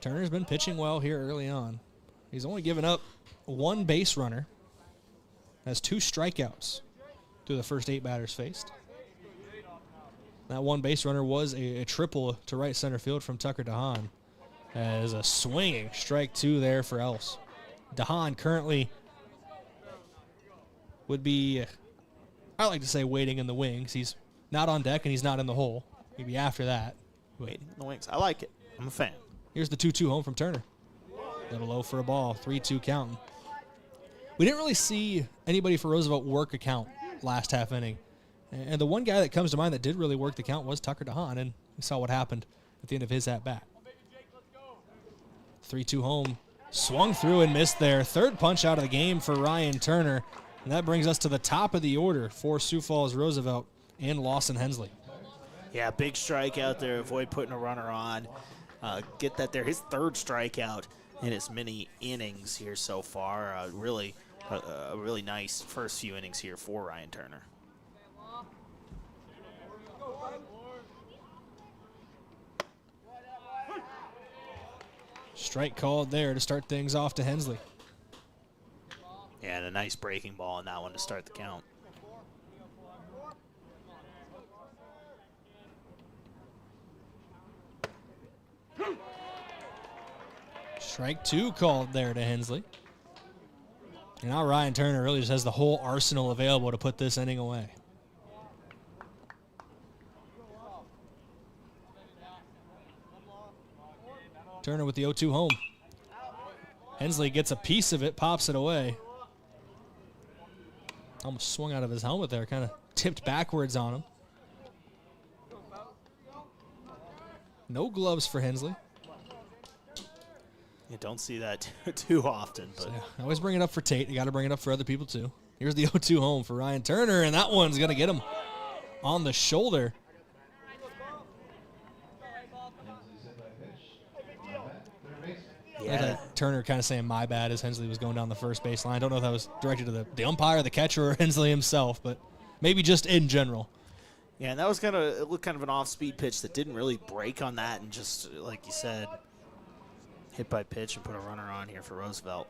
Turner's been pitching well here early on. He's only given up 1 base runner, has 2 strikeouts through the first 8 batters faced. That 1 base runner was a triple to right center field from Tucker DeHaan, as a swinging strike 2 there for Else. DeHaan currently would be, I like to say, waiting in the wings. He's not on deck and he's not in the hole. He'd be after that. Waiting in the wings. I like it. I'm a fan. Here's the 2-2 home from Turner. Little low for a ball. 3-2 counting. We didn't really see anybody for Roosevelt work a count last half inning. And the one guy that comes to mind that did really work the count was Tucker DeHaan, and we saw what happened at the end of his at-bat. 3-2 home. Swung through and missed there. 3rd punch out of the game for Ryan Turner. And that brings us to the top of the order for Sioux Falls Roosevelt and Lawson Hensley. Yeah, big strikeout there. Avoid putting a runner on. Get that there. His 3rd strikeout in as many innings here so far. A really nice first few innings here for Ryan Turner. Strike called there to start things off to Hensley. Yeah, and a nice breaking ball on that one to start the count. Strike 2 called there to Hensley. And now Ryan Turner really just has the whole arsenal available to put this inning away. Turner with the 0-2 home. Hensley gets a piece of it, pops it away. Almost swung out of his helmet there, kind of tipped backwards on him. No gloves for Hensley. You don't see that too often. But So, I always bring it up for Tate. You got to bring it up for other people too. Here's the 0-2 home for Ryan Turner, and that one's going to get him on the shoulder. Yeah. Turner kind of saying my bad as Hensley was going down the first baseline. I don't know if that was directed to the umpire, the catcher, or Hensley himself, but maybe just in general. Yeah, and that was it looked kind of an off-speed pitch that didn't really break on that, and just, like you said, hit by pitch and put a runner on here for Roosevelt.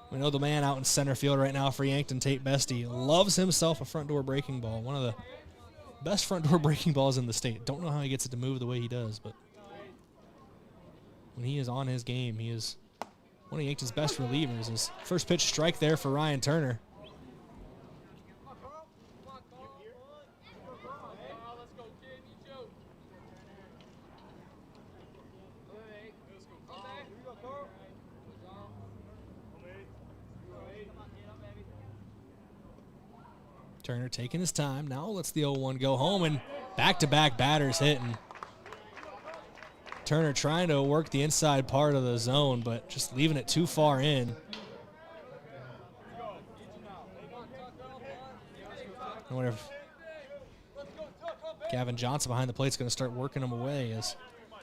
We know the man out in center field right now for Yankton, Tate Bestie, loves himself a front door breaking ball. One of the best front door breaking balls in the state. Don't know how he gets it to move the way he does, but when he is on his game, he is one of Yankton's best relievers. His first pitch strike there for Ryan Turner. Turner taking his time. Now lets the 0-1 go home, and back-to-back batters hitting. Turner trying to work the inside part of the zone, but just leaving it too far in. I wonder if Gavin Johnson behind the plate is going to start working him away. As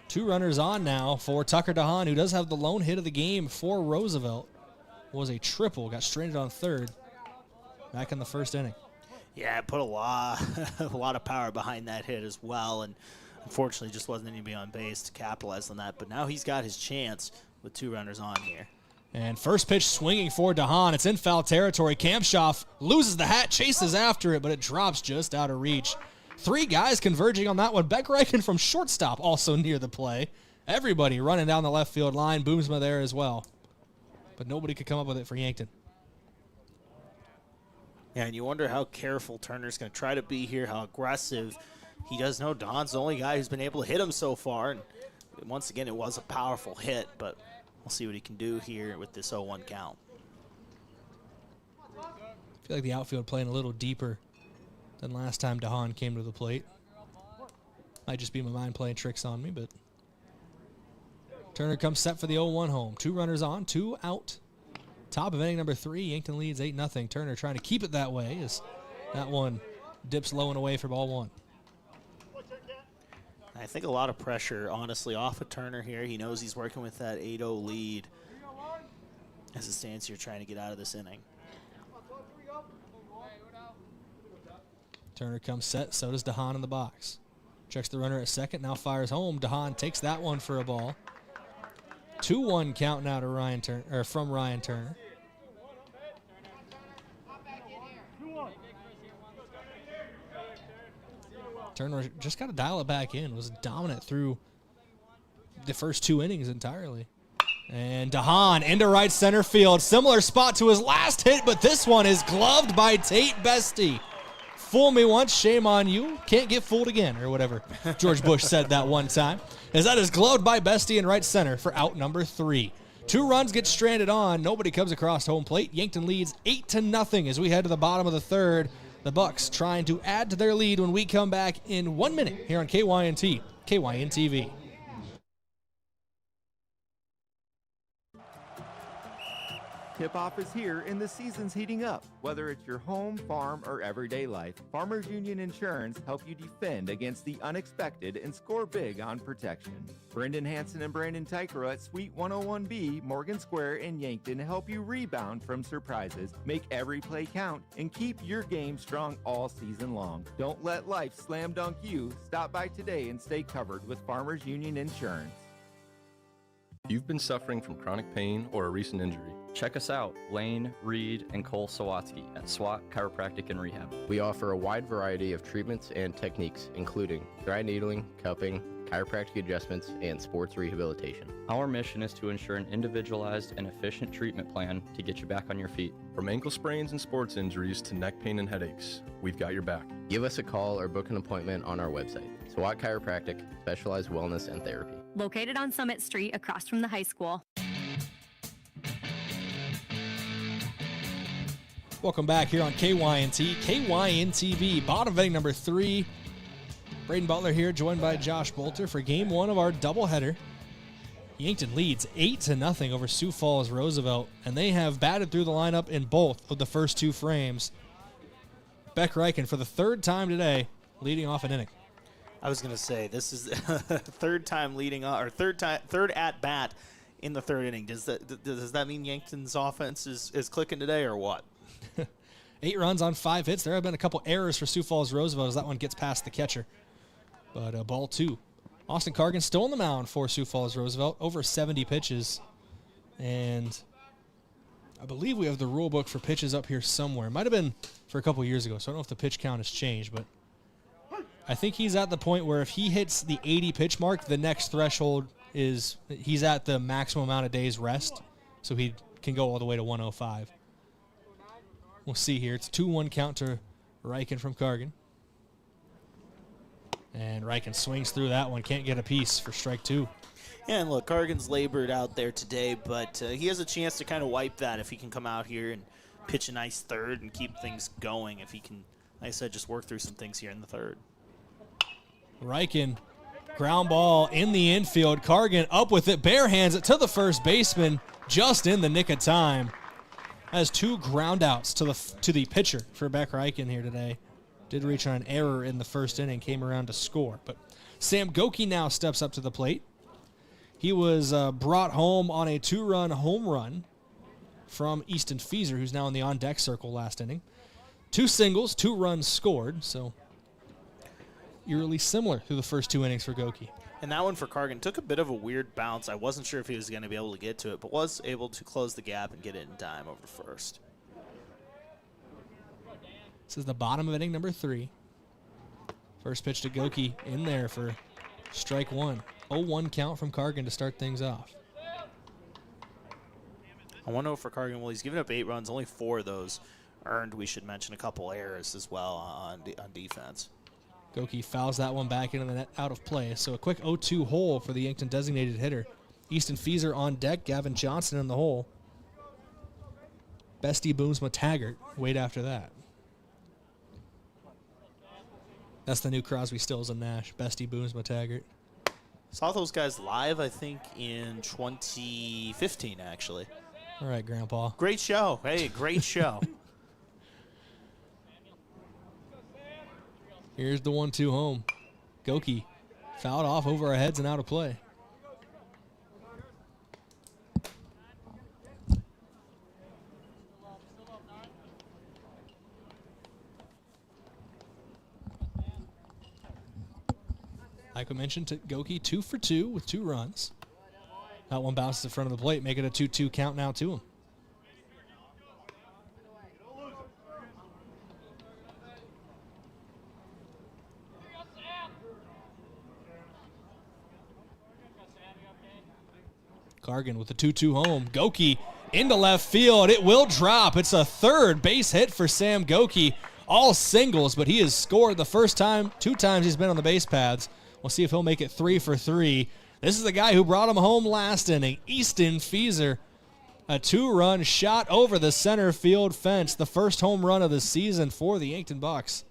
2 runners on now for Tucker DeHaan, who does have the lone hit of the game for Roosevelt. Was a triple, got stranded on third back in the first inning. Yeah, it put a lot of power behind that hit as well, and unfortunately just wasn't anybody on base to capitalize on that. But now he's got his chance with 2 runners on here. And first pitch swinging for DeHaan. It's in foul territory. Kampschoff loses the hat, chases after it, but it drops just out of reach. 3 guys converging on that one. Beckreichen from shortstop also near the play. Everybody running down the left field line. Boomsma there as well. But nobody could come up with it for Yankton. Yeah, and you wonder how careful Turner's going to try to be here, how aggressive. He does know Don's the only guy who's been able to hit him so far. And once again, it was a powerful hit, but we'll see what he can do here with this 0-1 count. I feel like the outfield playing a little deeper than last time DeHaan came to the plate. Might just be my mind playing tricks on me, but Turner comes set for the 0-1 home. 2 runners on, 2 out. Top of inning number 3, Yankton leads 8-0. Turner trying to keep it that way as that one dips low and away for ball 1. I think a lot of pressure, honestly, off of Turner here. He knows he's working with that 8-0 lead as it stands here trying to get out of this inning. Turner comes set, so does DeHaan in the box. Checks the runner at second, now fires home. DeHaan takes that one for a ball. 2-1 count now to Ryan Turner, or from Ryan Turner. Turner just got to dial it back in. Was dominant through the first 2 innings entirely. And DeHaan into right center field. Similar spot to his last hit, but this one is gloved by Tate Bestie. Fool me once, shame on you. Can't get fooled again, or whatever George Bush said that one time. As that is gloved by Bestie in right center for out number 3. 2 runs get stranded on. Nobody comes across home plate. Yankton leads 8-0 as we head to the bottom of the 3rd. The Bucks trying to add to their lead when we come back in 1 minute here on KYNT, KYN-TV. Tip-off is here and the season's heating up. Whether it's your home, farm, or everyday life, Farmers Union Insurance help you defend against the unexpected and score big on protection. Brendan Hansen and Brandon Tykero at Suite 101B, Morgan Square in Yankton help you rebound from surprises, make every play count, and keep your game strong all season long. Don't let life slam dunk you. Stop by today and stay covered with Farmers Union Insurance. If you've been suffering from chronic pain or a recent injury, check us out, Lane, Reed, and Cole Sawatsky at SWAT Chiropractic and Rehab. We offer a wide variety of treatments and techniques, including dry needling, cupping, chiropractic adjustments, and sports rehabilitation. Our mission is to ensure an individualized and efficient treatment plan to get you back on your feet. From ankle sprains and sports injuries to neck pain and headaches, we've got your back. Give us a call or book an appointment on our website. SWAT Chiropractic, specialized wellness and therapy. Located on Summit Street across from the high school. Welcome back here on KYNT, KYNTV, bottom of inning number 3. Brayden Butler here, joined by Josh Boelter for game 1 of our doubleheader. Yankton leads 8-0 over Sioux Falls Roosevelt, and they have batted through the lineup in both of the first 2 frames. Beck Reichen for the 3rd time today, leading off an inning. I was going to say, this is third time leading on, or third at bat in the 3rd inning. Does that mean Yankton's offense is clicking today, or what? 8 runs on 5 hits. There have been a couple errors for Sioux Falls Roosevelt as that one gets past the catcher. But ball 2. Austin Cargan still on the mound for Sioux Falls Roosevelt, over 70 pitches. And I believe we have the rule book for pitches up here somewhere. Might have been for a couple years ago, so I don't know if the pitch count has changed. But I think he's at the point where if he hits the 80 pitch mark, the next threshold is he's at the maximum amount of days rest, so he can go all the way to 105. We'll see here. It's 2-1 count to Reichen from Cargan. And Reichen swings through that one. Can't get a piece for strike 2. Yeah, and look, Cargan's labored out there today, but he has a chance to kind of wipe that if he can come out here and pitch a nice 3rd and keep things going. If he can, like I said, just work through some things here in the 3rd. Reichen, ground ball in the infield. Cargan up with it, bare hands it to the first baseman just in the nick of time. Has 2 ground outs to the pitcher for Beck Reichen here today. Did reach on an error in the 1st inning, came around to score. But Sam Goki now steps up to the plate. He was brought home on a 2-run home run from Easton Fieser, who's now in the on-deck circle last inning. 2 singles, 2 runs scored, so eerily similar through the first 2 innings for Goki. And that one for Cargan took a bit of a weird bounce. I wasn't sure if he was going to be able to get to it, but was able to close the gap and get it in time over first. This is the bottom of inning number 3. First pitch to Goki in there for strike 1. 0-1 count from Cargan to start things off. I wonder for Cargan, well, he's given up 8 runs, only 4 of those earned. We should mention a couple errors as well on defense. Goki fouls that one back into the net, out of play. So a quick 0-2 hole for the Yankton designated hitter. Easton Fieser on deck, Gavin Johnson in the hole. Bestie Boomsma Taggart wait after that. That's the new Crosby, Stills, and Nash. Bestie Boomsma Taggart. Saw those guys live, I think, in 2015, actually. All right, Grandpa. Great show. Hey, great show. Here's the 1-2 home. Goki fouled off over our heads and out of play. Like we mentioned, Goki 2 for 2 with 2 runs. That one bounces in front of the plate, make it a 2-2 count now to him. Cargan with the 2-2 home. Goki into left field. It will drop. It's a 3rd base hit for Sam Goki. All singles, but he has scored the first time, 2 times he's been on the base paths. We'll see if he'll make it 3 for 3. This is the guy who brought him home last inning, Easton Fieser. A 2-run shot over the center field fence. The first home run of the season for the Yankton Bucks.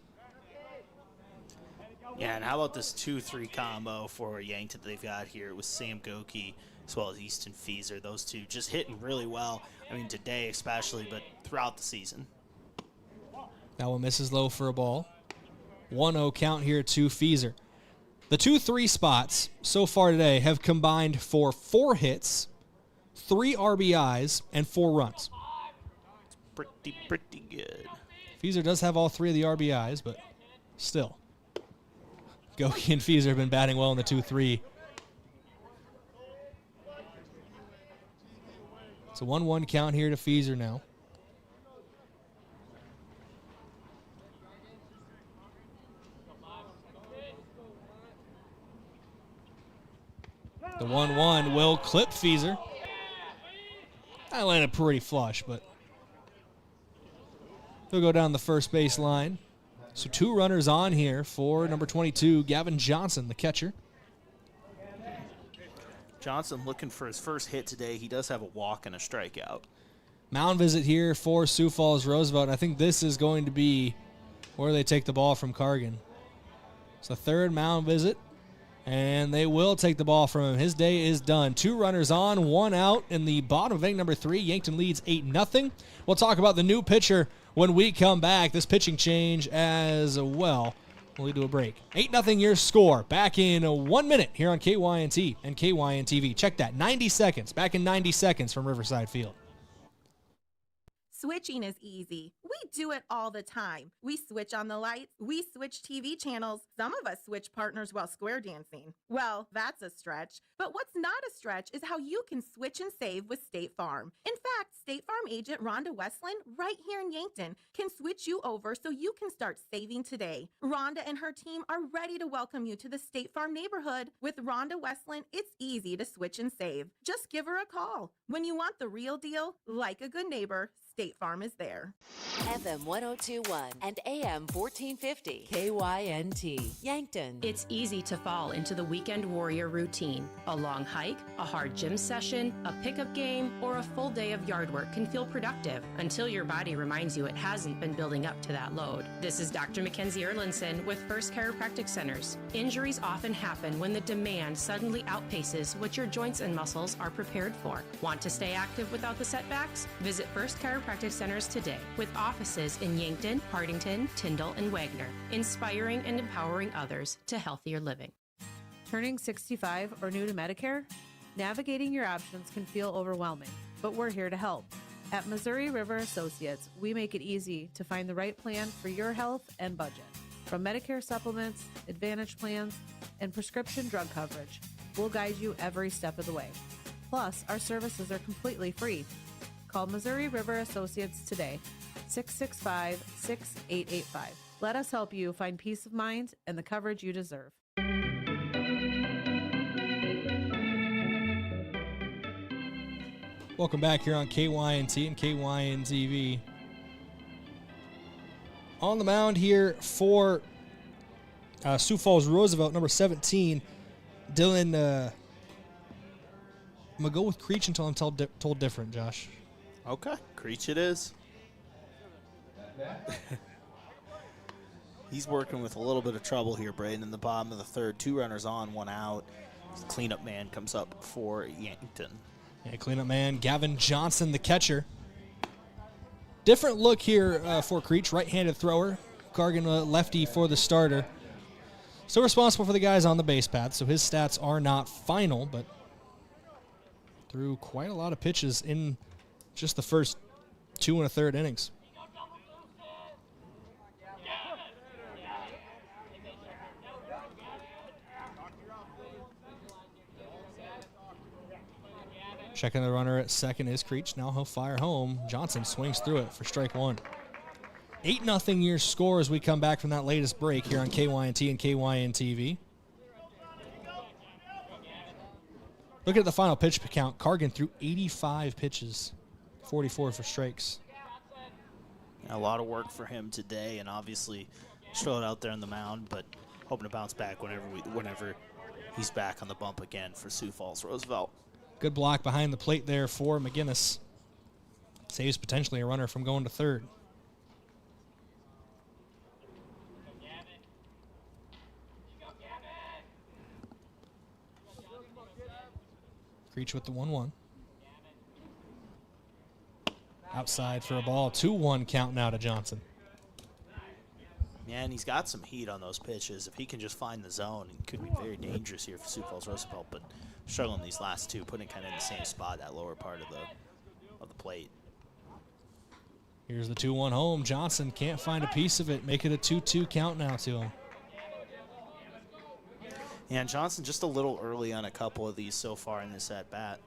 Yeah, and how about this 2-3 combo for Yankton they've got here with Sam Goki as well as Easton Fieser. Those two just hitting really well. I mean, today especially, but throughout the season. That one misses low for a ball. 1-0 count here to Fieser. The 2-3 spots so far today have combined for 4 hits, 3 RBIs, and 4 runs. It's pretty good. Fieser does have all 3 of the RBIs, but still. Goki and Fieser have been batting well in the 2-3. It's a 1-1 count here to Fieser now. The 1-1 will clip Fieser. I landed pretty flush, but he'll go down the first base line. So 2 runners on here for number 22, Gavin Johnson, the catcher. Johnson looking for his first hit today. He does have a walk and a strikeout. Mound visit here for Sioux Falls Roosevelt. I think this is going to be where they take the ball from Cargan. It's the 3rd mound visit, and they will take the ball from him. His day is done. 2 runners on, 1 out in the bottom of inning number 3. Yankton leads 8-0. We'll talk about the new pitcher when we come back. This pitching change as well. We'll lead to a break. 8-0 your score. Back in 1 minute here on KYNT and KYN-TV. Check that. 90 seconds. Back in 90 seconds from Riverside Field. Switching is easy. We do it all the time. We switch on the lights. We switch TV channels. Some of us switch partners while square dancing. Well, that's a stretch. But what's not a stretch is how you can switch and save with State Farm. In fact, State Farm agent Rhonda Westland, right here in Yankton, can switch you over so you can start saving today. Rhonda and her team are ready to welcome you to the State Farm neighborhood. With Rhonda Westland, it's easy to switch and save. Just give her a call. When you want the real deal, like a good neighbor, State Farm is there. FM 1021 and AM 1450 KYNT Yankton. It's easy to fall into the weekend warrior routine. A long hike, a hard gym session, a pickup game, or a full day of yard work can feel productive until your body reminds you it hasn't been building up to that load. This is Dr. Mackenzie Erlinson with First Chiropractic Centers. Injuries often happen when the demand suddenly outpaces what your joints and muscles are prepared for. Want to stay active without the setbacks? Visit First Chiropractic Centers today with offices in Yankton, Hardington, Tyndall, and Wagner, inspiring and empowering others to healthier living. Turning 65 or new to Medicare? Navigating your options can feel overwhelming, but we're here to help. At Missouri River Associates, we make it easy to find the right plan for your health and budget. From Medicare supplements, Advantage plans, and prescription drug coverage, we'll guide you every step of the way. Plus, our services are completely free. Call Missouri River Associates today, 665-6885. Let us help you find peace of mind and the coverage you deserve. Welcome back here on KYNT and KYN-TV. On the mound here for Sioux Falls Roosevelt, number 17, Dylan. I'm going to go with Creech until I'm told different, Josh. Okay, Creech it is. He's working with a little bit of trouble here, Brayden, in the bottom of the 3rd. 2 runners on, 1 out. Cleanup man comes up for Yankton. Yeah, cleanup man, Gavin Johnson, the catcher. Different look here for Creech, right-handed thrower. Cargan lefty for the starter. Still responsible for the guys on the base path, so his stats are not final, but threw quite a lot of pitches in just the first 2 1/3 innings. Checking the runner at second is Creech. Now he'll fire home. Johnson swings through it for strike 1. 8-0 your score as we come back from that latest break here on KYNT and KYN-TV. Look at the final pitch count. Cargan threw 85 pitches, 44 for strikes. A lot of work for him today, and obviously struggled out there on the mound, but hoping to bounce back whenever he's back on the bump again for Sioux Falls Roosevelt. Good block behind the plate there for McGinnis. Saves potentially a runner from going to 3rd. Creech with the 1-1. Outside for a ball. 2-1 count now to Johnson. Man, he's got some heat on those pitches. If he can just find the zone, it could be very dangerous here for Sioux Falls Roosevelt, but struggling these last 2, putting kind of in the same spot, that lower part of the plate. Here's the 2-1 home. Johnson can't find a piece of it. Make it a 2-2 count now to him. Yeah, and Johnson just a little early on a couple of these so far in this at-bat.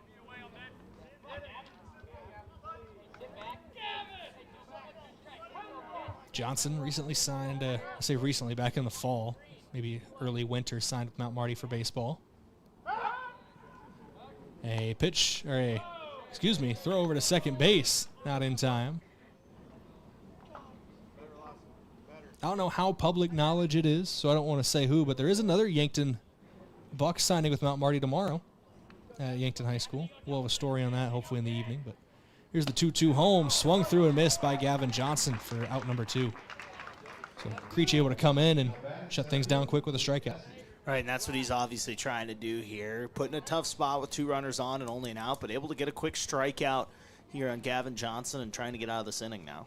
Johnson recently signed, I say recently, back in the fall, maybe early winter, signed with Mount Marty for baseball. A pitch, or throw over to second base, not in time. I don't know how public knowledge it is, so I don't want to say who, but there is another Yankton Buck signing with Mount Marty tomorrow at Yankton High School. We'll have a story on that hopefully in the evening. But here's the 2-2 home, swung through and missed by Gavin Johnson for out number 2. So Creech able to come in and shut things down quick with a strikeout. Right, and that's what he's obviously trying to do here. Put in a tough spot with 2 runners on and only an out, but able to get a quick strikeout here on Gavin Johnson and trying to get out of this inning now.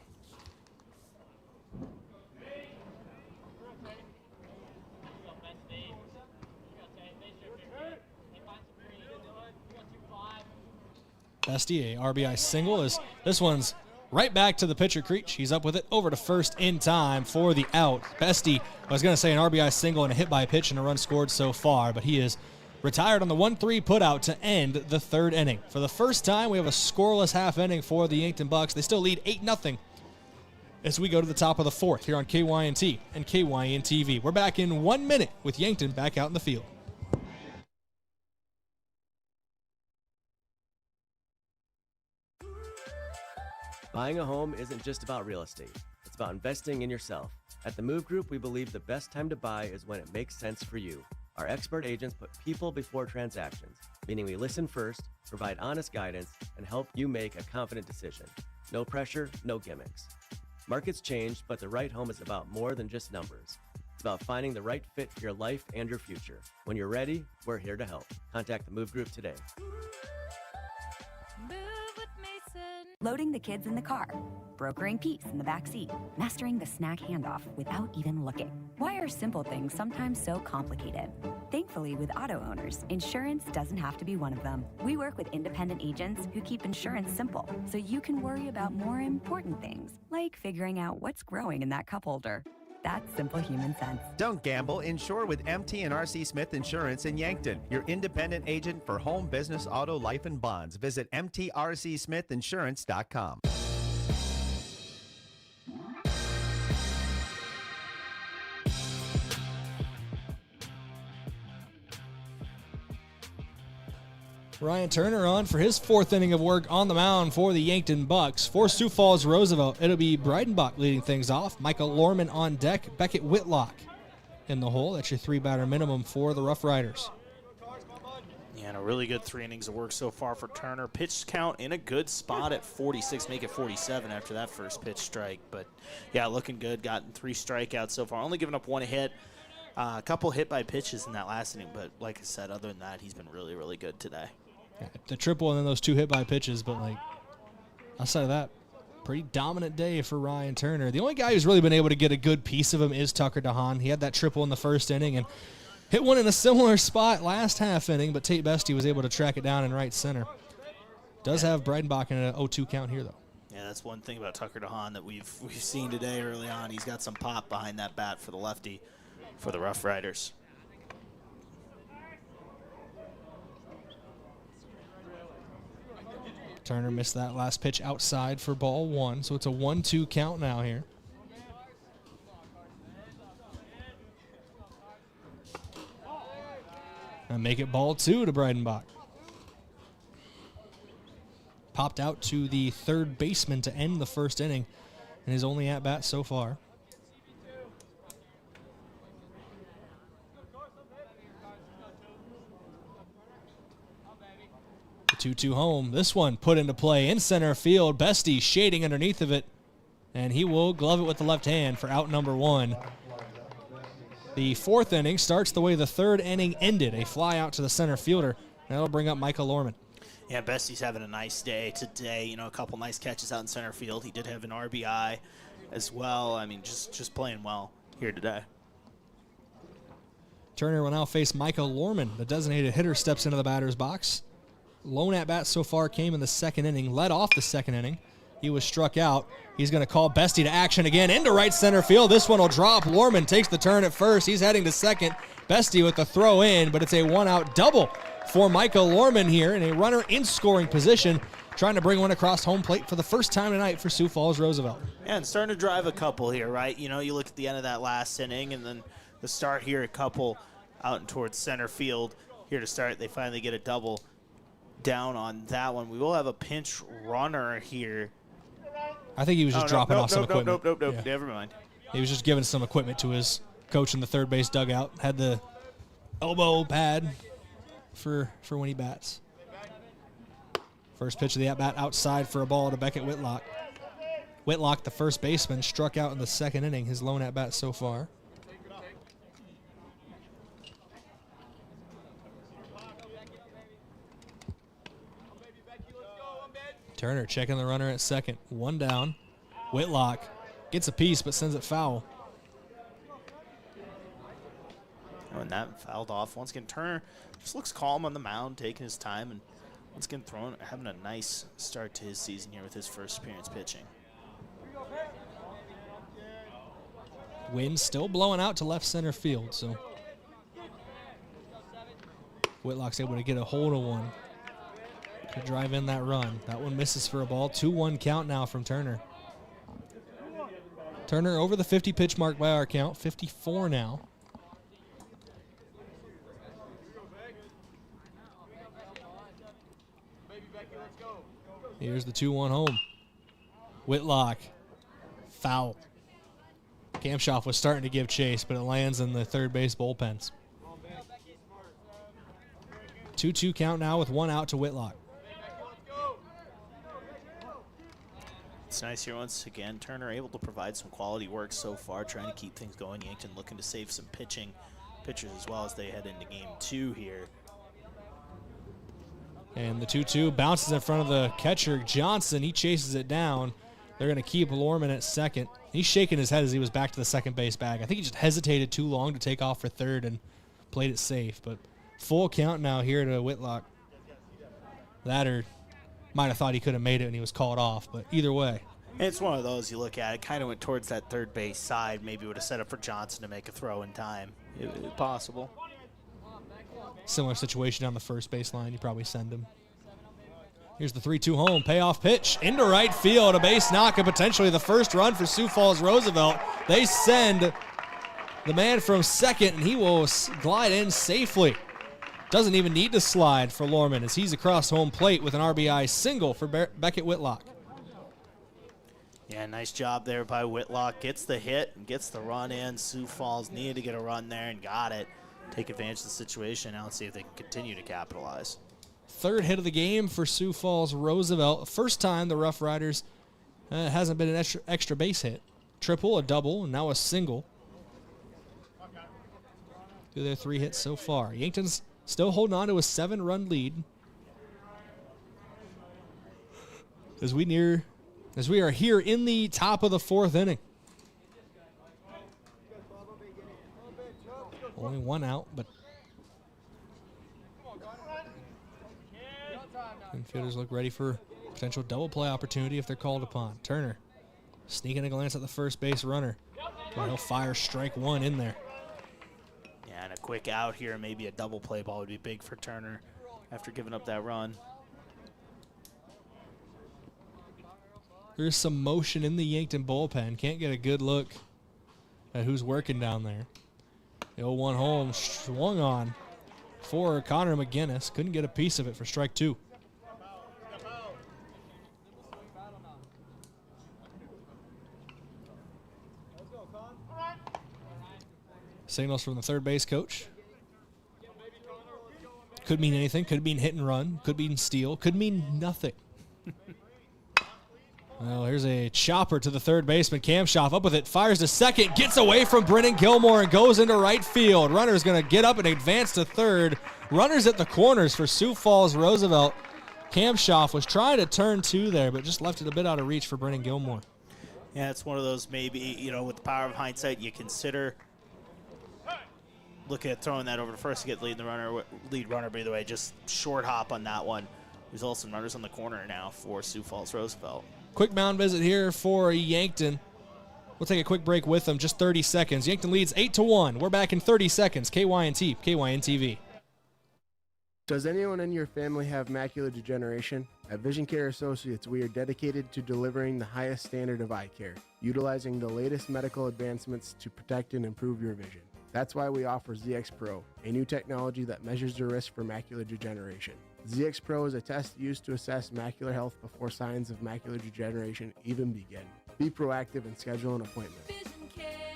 Bestie, a RBI single, as this one's right back to the pitcher, Creech. He's up with it over to first in time for the out. Bestie, I was going to say an RBI single and a hit by a pitch and a run scored so far, but he is retired on the 1-3 putout to end the 3rd inning. For the first time, we have a scoreless half inning for the Yankton Bucks. They still lead 8-0 as we go to the top of the 4th here on KYNT and KYN-TV. We're back in 1 minute with Yankton back out in the field. Buying a home isn't just about real estate. It's about investing in yourself. At the Move Group, we believe the best time to buy is when it makes sense for you. Our expert agents put people before transactions, meaning we listen first, provide honest guidance, and help you make a confident decision. No pressure, no gimmicks. Markets change, but the right home is about more than just numbers. It's about finding the right fit for your life and your future. When you're ready, we're here to help. Contact the Move Group today. Loading the kids in the car, brokering peace in the back seat, mastering the snack handoff without even looking. Why are simple things sometimes so complicated? Thankfully, with auto owners, insurance doesn't have to be one of them. We work with independent agents who keep insurance simple, so you can worry about more important things, like figuring out what's growing in that cup holder. That's simple human sense. Don't gamble. Insure with MT and RC Smith Insurance in Yankton, your independent agent for home, business, auto, life, and bonds. Visit mtrcsmithinsurance.com. Ryan Turner on for his 4th inning of work on the mound for the Yankton Bucks. For Sioux Falls Roosevelt, it'll be Brayden leading things off. Michael Lorman on deck. Beckett Whitlock in the hole. That's your 3-batter minimum for the Roughriders. Yeah, and a really good 3 innings of work so far for Turner. Pitch count in a good spot at 46, make it 47 after that first pitch strike. But, yeah, looking good. Gotten 3 strikeouts so far. Only giving up 1 hit. A couple hit by pitches in that last inning. But, like I said, other than that, he's been really, really good today. The triple and then those 2 hit by pitches, but like outside of that, pretty dominant day for Ryan Turner. The only guy who's really been able to get a good piece of him is Tucker DeHaan. He had that triple in the 1st inning and hit one in a similar spot last half inning, but Tate Bestie was able to track it down in right center. Does have Breidenbach in an 0-2 count here, though. Yeah, that's one thing about Tucker DeHaan that we've seen today early on. He's got some pop behind that bat for the lefty for the Roughriders. Turner missed that last pitch outside for ball 1, so it's a 1-2 count now here. And make it ball 2 to Breidenbach. Popped out to the 3rd baseman to end the 1st inning, and his only at-bat so far. The 2-2 home. This one put into play in center field. Bestie shading underneath of it, and he will glove it with the left hand for out number 1. The 4th inning starts the way the 3rd inning ended, a fly out to the center fielder. That'll bring up Michael Lorman. Yeah, Bestie's having a nice day today. You know, a couple nice catches out in center field. He did have an RBI as well. I mean, just playing well here today. Turner will now face Michael Lorman. The designated hitter steps into the batter's box. Lone at-bat so far came in the 2nd inning, led off the 2nd inning. He was struck out. He's going to call Bestie to action again into right center field. This one will drop. Lorman takes the turn at first. He's heading to second. Bestie with the throw in, but it's a 1-out double for Michael Lorman here, and a runner in scoring position, trying to bring one across home plate for the first time tonight for Sioux Falls Roosevelt. Yeah, and starting to drive a couple here, right? You know, you look at the end of that last inning, and then the start here, a couple out and towards center field. Here to start, they finally get a double down on that one. We will have a pinch runner here. I think he was just dropping off some equipment. Nope. Yeah. Never mind. He was just giving some equipment to his coach in the third base dugout. Had the elbow pad for when he bats. First pitch of the at-bat outside for a ball to Beckett Whitlock. Whitlock, the first baseman, struck out in the second inning, his lone at-bat so far. Turner checking the runner at second. One down. Whitlock gets a piece but sends it foul. And that fouled off. Once again, Turner just looks calm on the mound, taking his time, and once again having a nice start to his season here with his first appearance pitching. Wind still blowing out to left center field, so Whitlock's able to get a hold of one to drive in that run. That one misses for a ball. 2-1 count now from Turner. Turner over the 50 pitch mark by our count, 54 now. Here's the 2-1 home. Whitlock, foul. Kamshoff was starting to give chase, but it lands in the third base bullpens. 2-2 count now with one out to Whitlock. It's nice here once again. Turner able to provide some quality work so far, trying to keep things going. Yankton looking to save some pitchers as well as they head into game 2 here. And the 2-2 bounces in front of the catcher, Johnson. He chases it down. They're going to keep Lorman at second. He's shaking his head as he was back to the second base bag. I think he just hesitated too long to take off for third and played it safe. But full count now here to Whitlock. That might have thought he could have made it and he was called off, but either way. It's one of those you look at. It kind of went towards that third base side. Maybe would have set up for Johnson to make a throw in time. Possible. Similar situation on the first base line. You probably send him. Here's the 3-2 home. Payoff pitch into right field. A base knock and potentially the first run for Sioux Falls Roosevelt. They send the man from second, and he will glide in safely. Doesn't even need to slide for Lorman as he's across home plate with an RBI single for Beckett Whitlock. Yeah, nice job there by Whitlock. Gets the hit and gets the run in. Sioux Falls needed to get a run there and got it. Take advantage of the situation now and see if they can continue to capitalize. Third hit of the game for Sioux Falls Roosevelt. First time the Roughriders hasn't been an extra base hit. Triple, a double, and now a single. Through their 3 hits so far. Yankton's still holding on to a 7-run lead. As we are here in the top of the 4th inning. Only one out, but infielders look ready for potential double play opportunity if they're called upon. Turner sneaking a glance at the first base runner. He'll fire strike one in there. Yeah, and a quick out here, maybe a double play ball would be big for Turner after giving up that run. There's some motion in the Yankton bullpen. Can't get a good look at who's working down there. The 0-1 home swung on for Connor McGinnis. Couldn't get a piece of it for strike 2. Signals from the third base coach. Could mean anything. Could mean hit and run. Could mean steal. Could mean nothing. Well, here's a chopper to the third baseman. Kamshoff up with it, fires to second, gets away from Brennan Gilmore and goes into right field. Runner's going to get up and advance to third. Runners at the corners for Sioux Falls Roosevelt. Kamshoff was trying to turn 2 there, but just left it a bit out of reach for Brennan Gilmore. Yeah, it's one of those maybe, with the power of hindsight, you consider looking at throwing that over to first to get lead runner, by the way, just short hop on that one. There's also some runners on the corner now for Sioux Falls Roosevelt. Quick mound visit here for Yankton. We'll take a quick break with them, just 30 seconds. Yankton leads 8-1. We're back in 30 seconds. KYNT, KYN-TV. Does anyone in your family have macular degeneration? At Vision Care Associates, we are dedicated to delivering the highest standard of eye care, utilizing the latest medical advancements to protect and improve your vision. That's why we offer ZX Pro, a new technology that measures the risk for macular degeneration. ZX Pro is a test used to assess macular health before signs of macular degeneration even begin. Be proactive and schedule an appointment. Vision Care.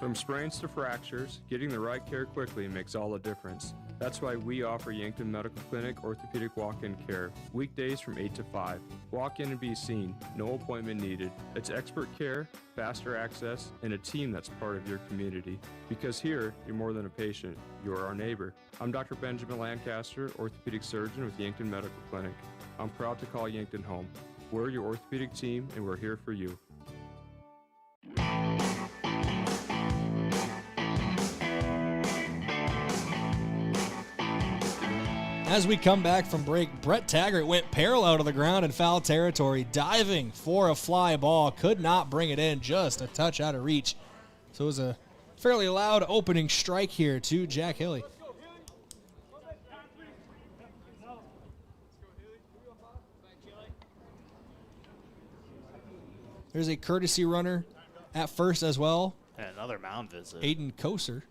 From sprains to fractures, getting the right care quickly makes all the difference. That's why we offer Yankton Medical Clinic Orthopedic Walk-In Care, weekdays from 8 to 5. Walk in and be seen, no appointment needed. It's expert care, faster access, and a team that's part of your community. Because here, you're more than a patient, you're our neighbor. I'm Dr. Benjamin Lancaster, orthopedic surgeon with Yankton Medical Clinic. I'm proud to call Yankton home. We're your orthopedic team, and we're here for you. As we come back from break, Brett Taggart went parallel to the ground in foul territory, diving for a fly ball. Could not bring it in, just a touch out of reach. So it was a fairly loud opening strike here to Jack Hilly. There's a courtesy runner at first as well. And another mound visit. Aiden Koser.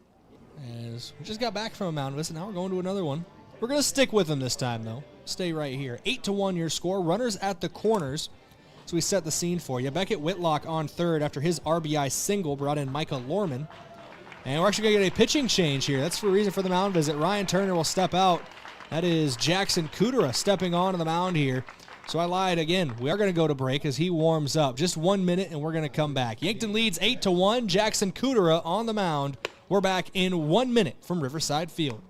As we just got back from a mound visit, now we're going to another one. We're going to stick with them this time, though. Stay right here. 8-1 your score. Runners at the corners. So we set the scene for you. Beckett Whitlock on third after his RBI single brought in Micah Lorman. And we're actually going to get a pitching change here. That's the reason for the mound visit. Ryan Turner will step out. That is Jackson Kudera stepping onto the mound here. So I lied again. We are going to go to break as he warms up. Just 1 minute, and we're going to come back. Yankton leads 8-1. Jackson Kudera on the mound. We're back in 1 minute from Riverside Field.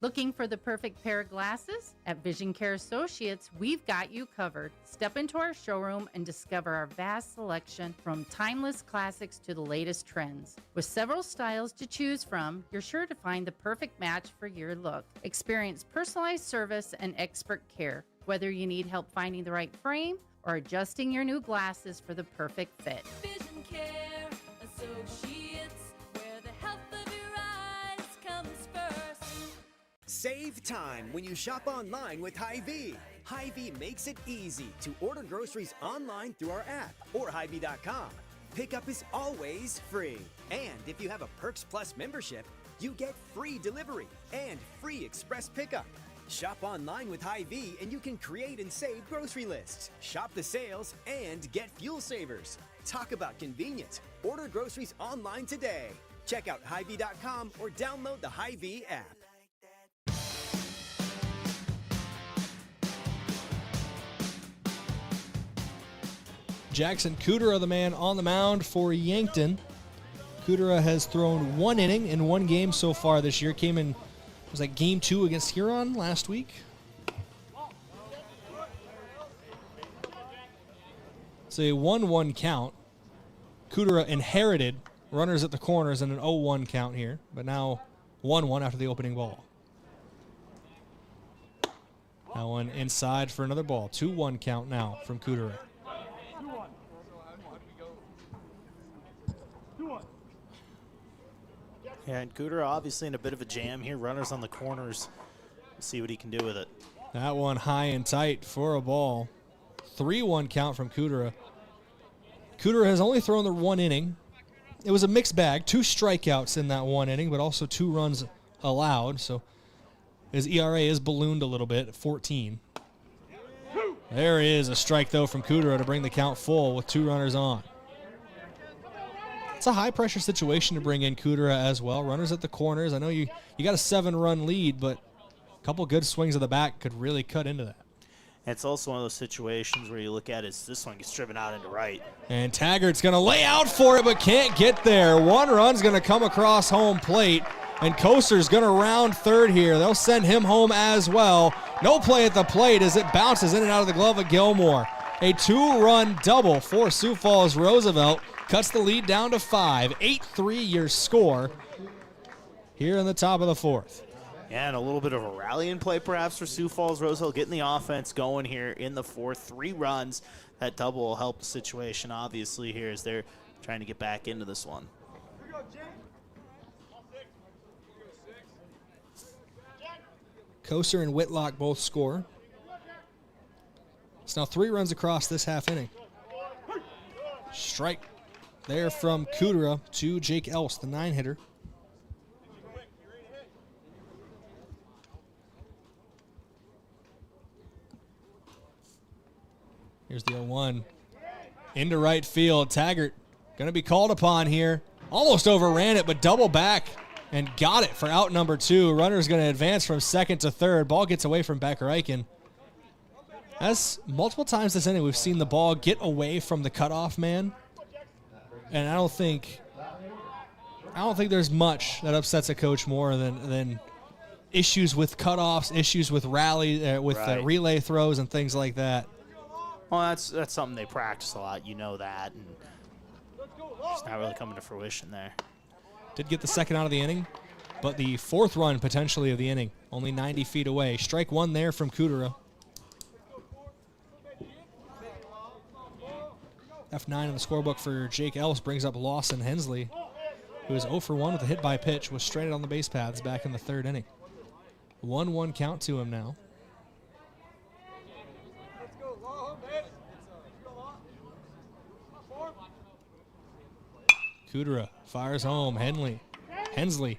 Looking for the perfect pair of glasses? At Vision Care Associates, we've got you covered. Step into our showroom and discover our vast selection from timeless classics to the latest trends. With several styles to choose from, you're sure to find the perfect match for your look. Experience personalized service and expert care, whether you need help finding the right frame or adjusting your new glasses for the perfect fit. Vision Care Associates, where the health of your eyes comes first. Save time when you shop online with Hy-Vee. Hy-Vee makes it easy to order groceries online through our app or Hy-Vee.com. Pickup is always free. And if you have a Perks Plus membership, you get free delivery and free express pickup. Shop online with Hy-Vee and you can create and save grocery lists, shop the sales, and get fuel savers. Talk about convenience. Order groceries online today. Check out Hy-Vee.com or download the Hy-Vee app. Jackson Kudera, the man on the mound for Yankton. Kudera has thrown 1 inning in 1 game so far this year. Came in, was that game 2 against Huron last week? It's a 1-1 count. Kudera inherited runners at the corners and an 0-1 count here, but now 1-1 after the opening ball. That one inside for another ball. 2-1 count now from Kudera. Yeah, and Kudera obviously in a bit of a jam here. Runners on the corners. We'll see what he can do with it. That one high and tight for a ball. 3-1 count from Kudera. Kudera has only thrown the 1 inning. It was a mixed bag. 2 strikeouts in that 1 inning, but also 2 runs allowed. So his ERA is ballooned a little bit at 14. There is a strike, though, from Kudera to bring the count full with 2 runners on. It's a high-pressure situation to bring in Kudera as well. Runners at the corners. I know you got a 7-run lead, but a couple good swings of the bat could really cut into that. And it's also one of those situations where you look at it, this one gets driven out into right. And Taggart's going to lay out for it, but can't get there. 1 run's going to come across home plate, and Koser's going to round third here. They'll send him home as well. No play at the plate as it bounces in and out of the glove of Gilmore. A 2-run double for Sioux Falls Roosevelt. Cuts the lead down to 5. 8-3 your score here in the top of the 4th. Yeah, and a little bit of a rallying play perhaps for Sioux Falls Roosevelt, getting the offense going here in the 4th. 3 runs. That double will help the situation obviously here as they're trying to get back into this one. Koser and Whitlock both score. It's now 3 runs across this half inning. Strike there from Kudera to Jake Else, the 9-hitter. Here's the 0-1. Into right field. Taggart going to be called upon here. Almost overran it, but double back and got it for out number 2. Runner's going to advance from second to third. Ball gets away from Becker Eichen. As multiple times this inning, we've seen the ball get away from the cutoff man. And I don't think there's much that upsets a coach more than issues with cutoffs, issues with relay throws and things like that. Well, that's something they practice a lot. You know that, and it's not really coming to fruition there. Did get the second out of the inning, but the 4th run potentially of the inning, only 90 feet away. Strike 1 there from Kudera. F9 in the scorebook for Jake Ellis brings up Lawson Hensley, who is 0 for 1 with a hit by pitch, was stranded on the base paths back in the 3rd inning. 1-1 count to him now. Kudera fires home. Hensley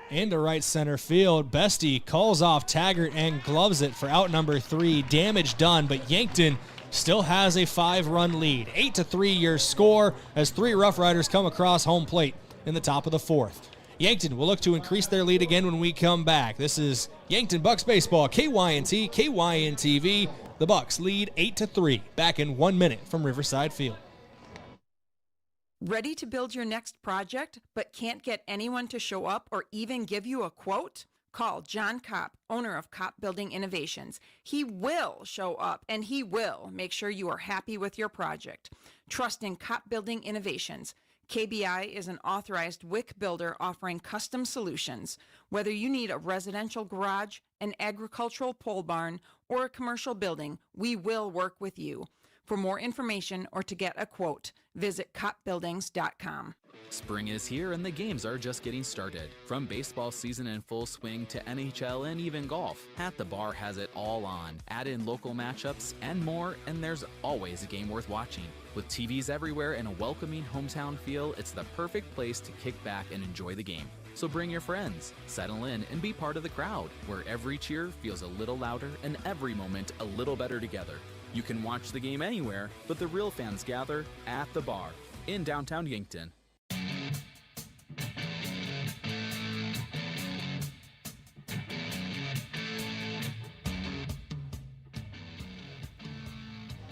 into right center field. Bestie calls off Taggart and gloves it for out number 3. Damage done, but Yankton still has a 5-run lead. 8-3 your score as 3 Roughriders come across home plate in the top of the 4th. Yankton will look to increase their lead again when we come back. This is Yankton Bucks Baseball, KYNT, KYNTV. The Bucks lead 8-3, back in 1 minute from Riverside Field. Ready to build your next project, but can't get anyone to show up or even give you a quote? Call John Kopp, owner of Kopp Building Innovations. He will show up and he will make sure you are happy with your project. Trust in Kopp Building Innovations. KBI is an authorized WIC builder offering custom solutions. Whether you need a residential garage, an agricultural pole barn, or a commercial building, we will work with you. For more information or to get a quote, visit koppbuildings.com. Spring is here and the games are just getting started. From baseball season in full swing to NHL and even golf, At the Bar has it all on. Add in local matchups and more, and there's always a game worth watching. With TVs everywhere and a welcoming hometown feel, it's the perfect place to kick back and enjoy the game. So bring your friends, settle in, and be part of the crowd, where every cheer feels a little louder and every moment a little better together. You can watch the game anywhere, but the real fans gather at the bar in downtown Yankton.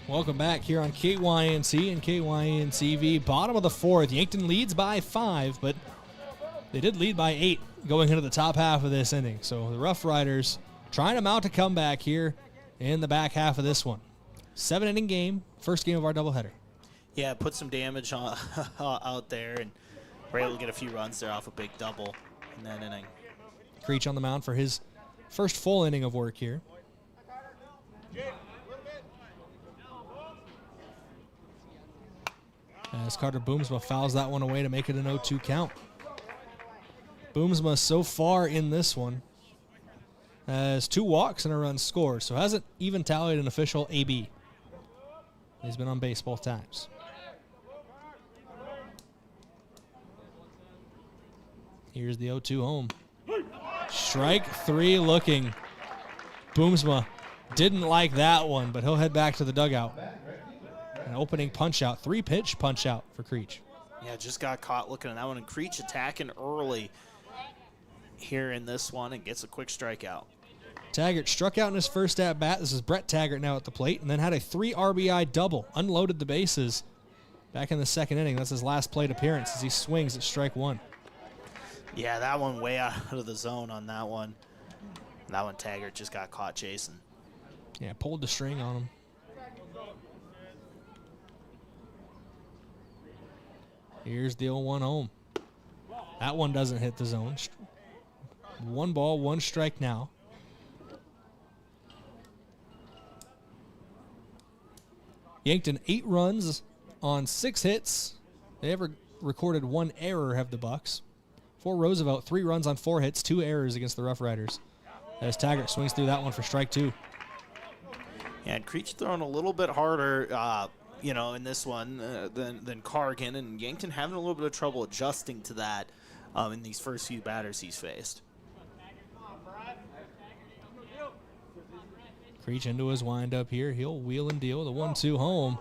Welcome back here on KYNC and KYNTV. Bottom of the 4th. Yankton leads by 5, but they did lead by 8 going into the top half of this inning. So the Roughriders trying to mount a comeback here in the back half of this one. 7-inning game, first game of our doubleheader. Yeah, put some damage on, out there, and we're able to get a few runs there off a big double in that inning. Creech on the mound for his first full inning of work here. As Carter Boomsma fouls that one away to make it an 0-2 count. Boomsma so far in this one has 2 walks and a run scored, so hasn't even tallied an official AB. He's been on base both times. Here's the 0-2 home. Strike 3 looking. Boomsma didn't like that one, but he'll head back to the dugout. An opening punch-out, 3-pitch punch-out for Creech. Yeah, just got caught looking at that one, and Creech attacking early here in this one and gets a quick strikeout. Taggart struck out in his first at-bat. This is Brett Taggart now at the plate, and then had a 3 RBI double, unloaded the bases back in the 2nd inning. That's his last plate appearance as he swings at strike 1. Yeah, that one way out of the zone on that one. That one Taggart just got caught chasing. Yeah, pulled the string on him. Here's the 0-1 home. That one doesn't hit the zone. 1 ball, 1 strike now. Yankton 8 runs on 6 hits. They ever recorded 1 error, have the Bucks. For Roosevelt, 3 runs on 4 hits, 2 errors against the Roughriders. As Taggart swings through that one for strike 2. Yeah, and Creech throwing a little bit harder, in this one than Cargan, and Yankton having a little bit of trouble adjusting to that in these first few batters he's faced. Creech into his windup here. He'll wheel and deal the 1-2 home.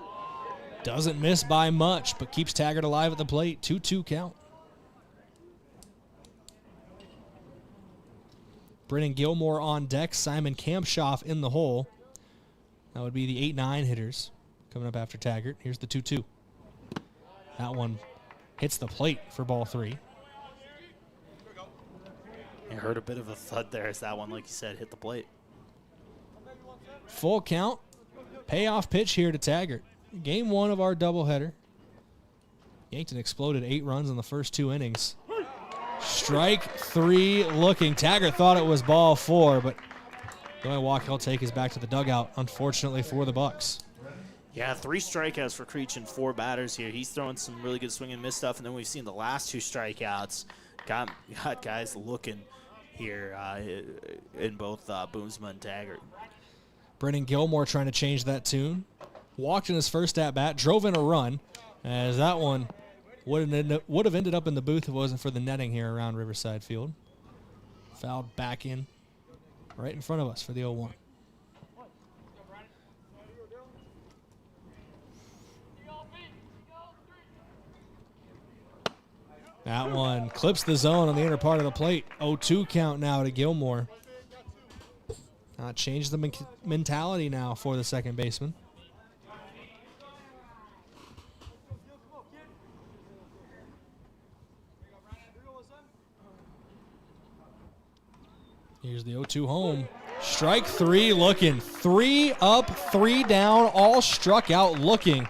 Doesn't miss by much, but keeps Taggart alive at the plate. 2-2 count. Brennan Gilmore on deck. Simon Kampshoff in the hole. That would be the 8-9 hitters coming up after Taggart. Here's the 2-2. That one hits the plate for ball 3. I heard a bit of a thud there as that one, like you said, hit the plate. Full count. Payoff pitch here to Taggart. Game 1 of our doubleheader. Yankton exploded 8 runs in the first 2 innings. Strike 3 looking. Taggart thought it was ball 4, but the only walk he'll take is back to the dugout, unfortunately for the Bucks. Yeah, 3 strikeouts for Creech and 4 batters here. He's throwing some really good swing and miss stuff, and then we've seen the last 2 strikeouts. Got guys looking here in both Boomsma and Taggart. Brennan Gilmore trying to change that tune. Walked in his first at-bat, drove in a run, as that one would have ended up in the booth if it wasn't for the netting here around Riverside Field. Fouled back in, right in front of us for the 0-1. That one clips the zone on the inner part of the plate. 0-2 count now to Gilmore. Change the mentality now for the second baseman. Here's the 0-2 home. Strike 3 looking. 3 up, 3 down, all struck out looking.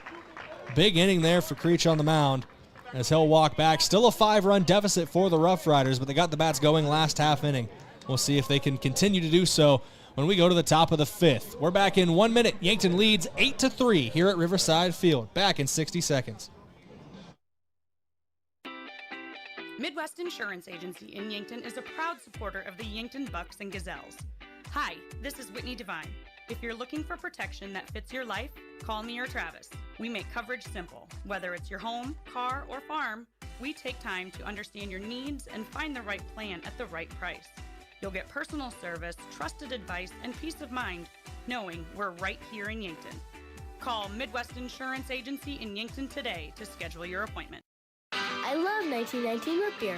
Big inning there for Creech on the mound as he'll walk back. Still a 5-run deficit for the Roughriders, but they got the bats going last half inning. We'll see if they can continue to do so when we go to the top of the 5th. We're back in 1 minute. Yankton leads 8-3 here at Riverside Field. Back in 60 seconds. Midwest Insurance Agency in Yankton is a proud supporter of the Yankton Bucks and Gazelles. Hi, this is Whitney Devine. If you're looking for protection that fits your life, call me or Travis. We make coverage simple. Whether it's your home, car, or farm, we take time to understand your needs and find the right plan at the right price. You'll get personal service, trusted advice, and peace of mind knowing we're right here in Yankton. Call Midwest Insurance Agency in Yankton today to schedule your appointment. I love 1919 root beer.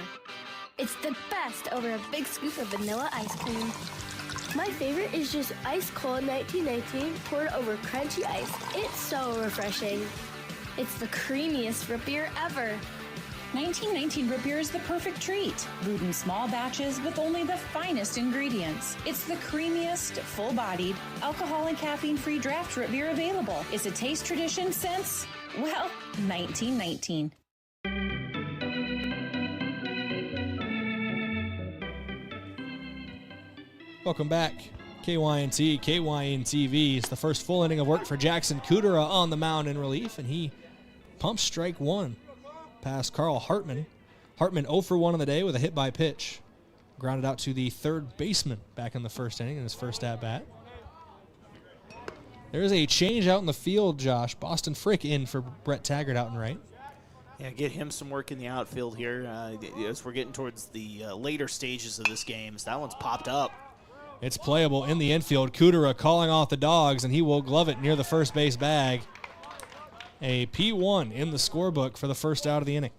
It's the best over a big scoop of vanilla ice cream. My favorite is just ice cold 1919 poured over crunchy ice. It's so refreshing. It's the creamiest root beer ever. 1919 root beer is the perfect treat. Brewed in small batches with only the finest ingredients. It's the creamiest, full-bodied, alcohol and caffeine-free draft root beer available. It's a taste tradition since, well, 1919. Welcome back. KYNT, KYNTV. It's the first full inning of work for Jackson Kudera on the mound in relief, and he pumps strike 1 past Carl Hartman. Hartman 0 for 1 on the day with a hit by pitch. Grounded out to the third baseman back in the first inning in his first at-bat. There is a change out in the field, Josh. Boston Frick in for Brett Taggart out and right. Yeah, get him some work in the outfield here as we're getting towards the later stages of this game. So that one's popped up. It's playable in the infield. Kudera calling off the dogs, and he will glove it near the first base bag. A P1 in the scorebook for the first out of the inning.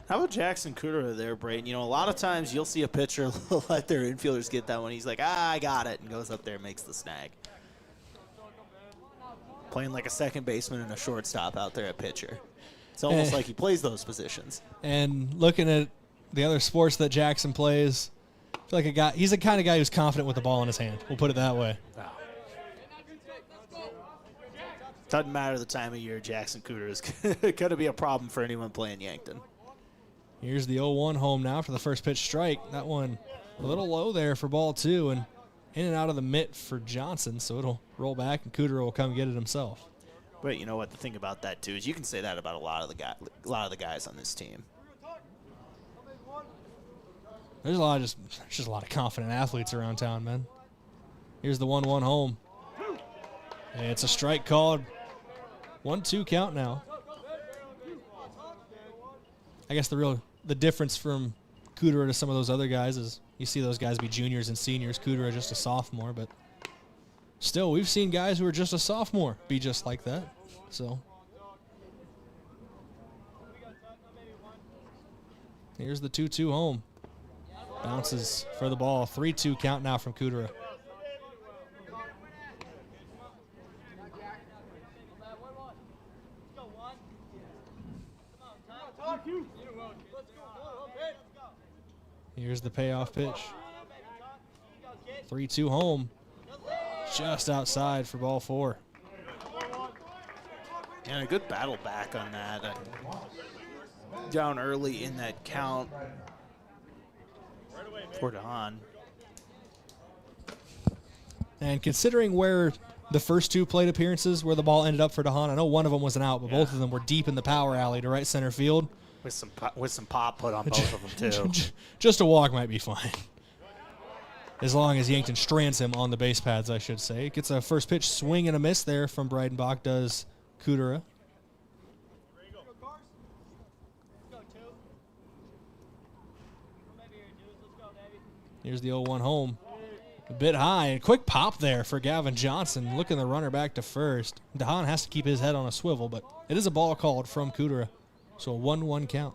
How about Jackson Kudera there, Brayden? You know, a lot of times you'll see a pitcher let their infielders get that one. He's like, I got it, and goes up there and makes the snag. Playing like a second baseman and a shortstop out there at pitcher. It's almost like he plays those positions. And looking at the other sports that Jackson plays, I feel like he's the kind of guy who's confident with the ball in his hand. We'll put it that way. Wow. Doesn't matter the time of year, Jackson Kudera is going to be a problem for anyone playing Yankton. Here's the 0-1 home now for the first pitch strike. That one a little low there for ball 2, and in and out of the mitt for Johnson, so it'll roll back, and Kudera will come get it himself. But you know what? The thing about that, too, is you can say that about a lot of the guys on this team. There's just a lot of confident athletes around town, man. Here's the 1-1 home. And it's a strike called. 1-2 count now. I guess the difference from Kudera to some of those other guys is you see those guys be juniors and seniors. Kudera just a sophomore, but still, we've seen guys who are just a sophomore be just like that. So Here's the 2-2 home. Bounces for the ball. 3-2 count now from Kudera. Here's the payoff pitch. 3-2 home. Just outside for ball 4. And a good battle back on that. Down early in that count for Dahan. And considering where the first 2 plate appearances where the ball ended up for Dahan, I know one of them was an out, but both of them were deep in the power alley to right center field. With some pop put on both of them, too. Just a walk might be fine. As long as Yankton strands him on the base pads, I should say. Gets a first pitch swing and a miss there from Brayden, does Kudera. Here's the 0-1 home. A bit high, and quick pop there for Gavin Johnson, looking the runner back to first. Dahan has to keep his head on a swivel, but it is a ball called from Kudera. So a 1-1 count.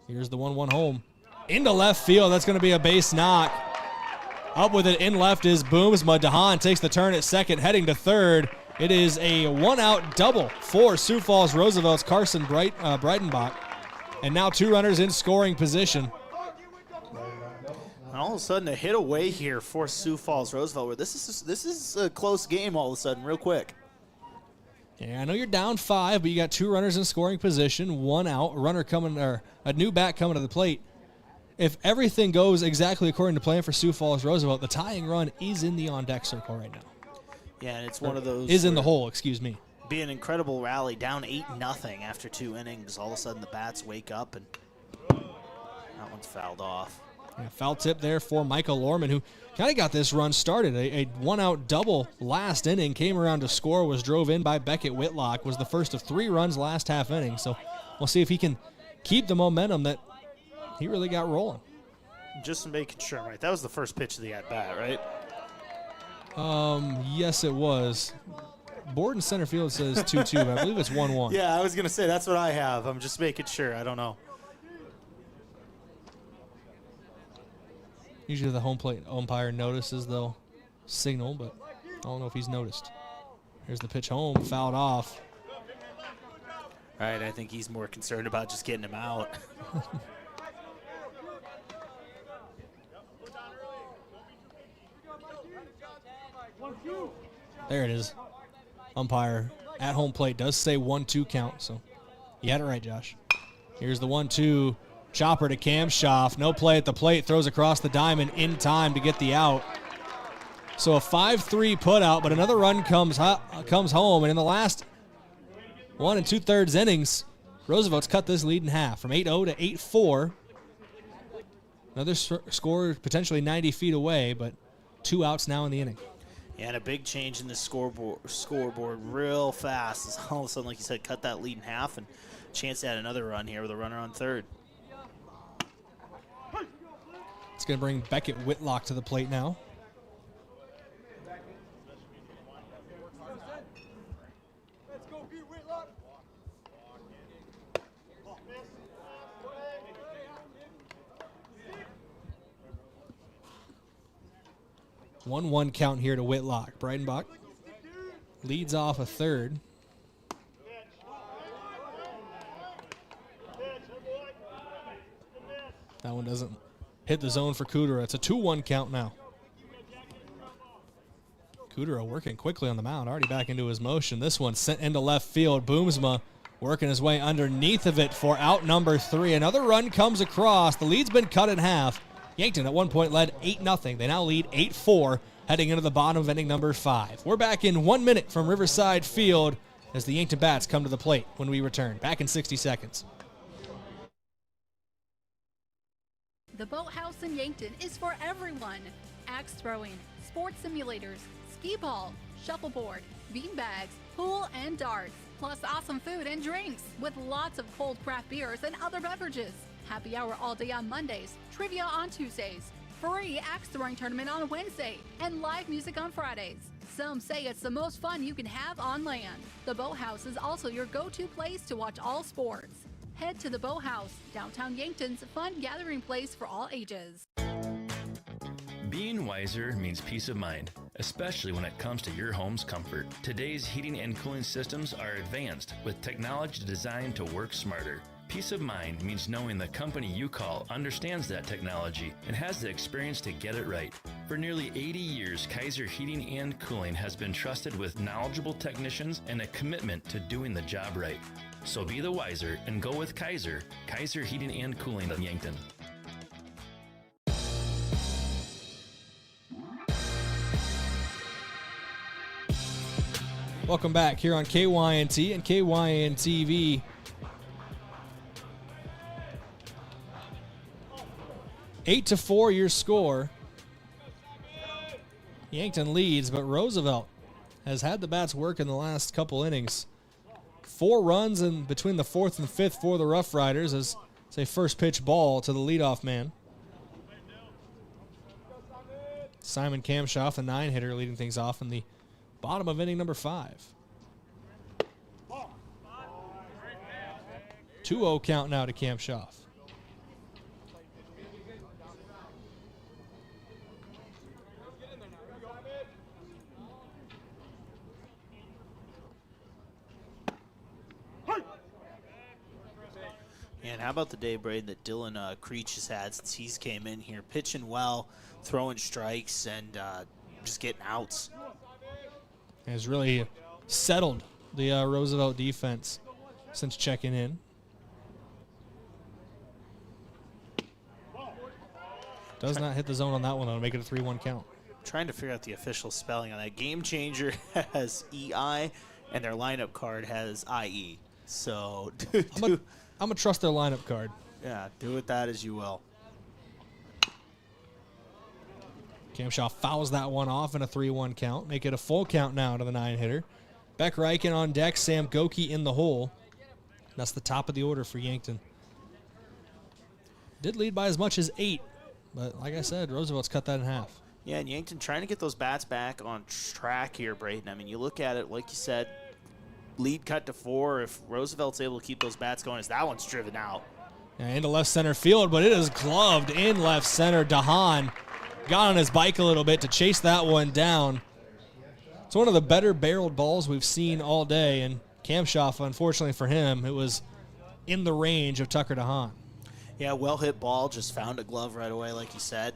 Here's the 1-1 home. Into left field. That's going to be a base knock. Up with it in left is Boomsma. Dahan takes the turn at second, heading to third. It is a 1-out double for Sioux Falls Roosevelt's Carson Breidenbach. And now 2 runners in scoring position. And all of a sudden, a hit away here for Sioux Falls Roosevelt. Where this is a close game all of a sudden, real quick. Yeah, I know you're down 5, but you got 2 runners in scoring position, 1 out, runner coming, or a new bat coming to the plate. If everything goes exactly according to plan for Sioux Falls Roosevelt, the tying run is in the on-deck circle right now. Yeah, and it's one of those. Is in the hole, excuse me. Be an incredible rally, down 8-0 after 2 innings. All of a sudden, the bats wake up, and that one's fouled off. Yeah, foul tip there for Michael Lorman, who kind of got this run started. A 1-out double last inning, came around to score, was drove in by Beckett Whitlock, was the first of 3 runs last half inning. So we'll see if he can keep the momentum that he really got rolling. Just making sure, right? That was the first pitch of the at-bat, right? Yes, it was. Board in center field says 2-2, but I believe it's 1-1. Yeah, I was going to say, that's what I have. I'm just making sure. I don't know. Usually the home plate umpire notices, they'll signal, but I don't know if he's noticed. Here's the pitch home, fouled off. All right, I think he's more concerned about just getting him out. There it is. Umpire at home plate does say 1-2 count, so you had it right, Josh. Here's the 1-2. Chopper to Kamshoff. No play at the plate. Throws across the diamond in time to get the out. So a 5-3 put out, but another run comes home. And in the last 1 2/3 innings, Roosevelt's cut this lead in half from 8-0 to 8-4. Another score potentially 90 feet away, but 2 outs now in the inning. Yeah, and a big change in the scoreboard real fast. All of a sudden, like you said, cut that lead in half and chance to add another run here with a runner on third. It's going to bring Beckett Whitlock to the plate now. One count here to Whitlock. Breidenbach leads off a third. That one doesn't hit the zone for Kudera. It's a 2-1 count now. Kudera working quickly on the mound, already back into his motion. This one sent into left field. Boomsma working his way underneath of it for out number 3. Another run comes across. The lead's been cut in half. Yankton at one point led 8-0. They now lead 8-4 heading into the bottom of inning number 5. We're back in 1 minute from Riverside Field as the Yankton Bats come to the plate when we return. Back in 60 seconds. The Boathouse in Yankton is for everyone. Axe throwing, sports simulators, skee ball, shuffleboard, beanbags, pool, and darts. Plus awesome food and drinks with lots of cold craft beers and other beverages. Happy hour all day on Mondays, trivia on Tuesdays, free axe throwing tournament on Wednesday, and live music on Fridays. Some say it's the most fun you can have on land. The Boathouse is also your go-to place to watch all sports. Head to the Boathouse, downtown Yankton's fun gathering place for all ages. Being wiser means peace of mind, especially when it comes to your home's comfort. Today's heating and cooling systems are advanced with technology designed to work smarter. Peace of mind means knowing the company you call understands that technology and has the experience to get it right. For nearly 80 years, Kaiser Heating and Cooling has been trusted with knowledgeable technicians and a commitment to doing the job right. So be the wiser and go with Kaiser. Kaiser Heating and Cooling of Yankton. Welcome back here on KYNT and KYN TV. Eight to 4 your score. Yankton leads, but Roosevelt has had the bats work in the last couple innings. 4 runs in between the 4th and 5th for the Roughriders as it's a first pitch ball to the leadoff man. Simon Kamshoff, the 9-hitter, leading things off in the bottom of inning number 5. 2-0 count now to Kamshoff. And how about the day, Brayden, that Dylan Creech has had since he's came in here, pitching well, throwing strikes, and just getting outs. Has really settled the Roosevelt defense since checking in. Does not hit the zone on that one, though, to make it a 3-1 count. Trying to figure out the official spelling on that. Game Changer has EI, and their lineup card has IE. So, I'm going to trust their lineup card. Yeah, do with that as you will. Kamshoff fouls that one off in a 3-1 count. Make it a full count now to the 9-hitter. Beck Reichen on deck, Sam Goki in the hole. That's the top of the order for Yankton. Did lead by as much as 8, but like I said, Roosevelt's cut that in half. Yeah, and Yankton trying to get those bats back on track here, Brayden. I mean, you look at it, like you said, lead cut to 4. If Roosevelt's able to keep those bats going, as that one's driven out. Yeah, into left center field, but it is gloved in left center. Dahan got on his bike a little bit to chase that one down. It's one of the better barreled balls we've seen all day, and Kamshoff, unfortunately for him, it was in the range of Tucker Dahan. Yeah, well-hit ball, just found a glove right away, like you said.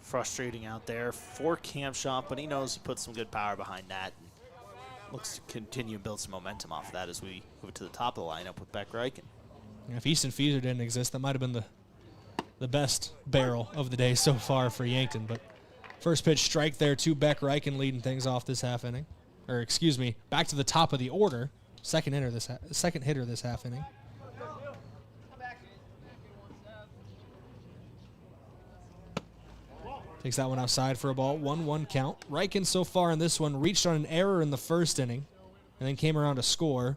Frustrating out there for Kamshoff, but he knows he put some good power behind that. And looks to continue and build some momentum off of that as we move to the top of the lineup with Beck Reichen. If Easton Fieser didn't exist, that might have been the best barrel of the day so far for Yankton. But first pitch strike there to Beck Reichen, leading things off this half inning. Or excuse me, back to the top of the order. Second hitter this half inning. Takes that one outside for a ball. 1-1 count. Reichen so far in this one reached on an error in the first inning and then came around to score.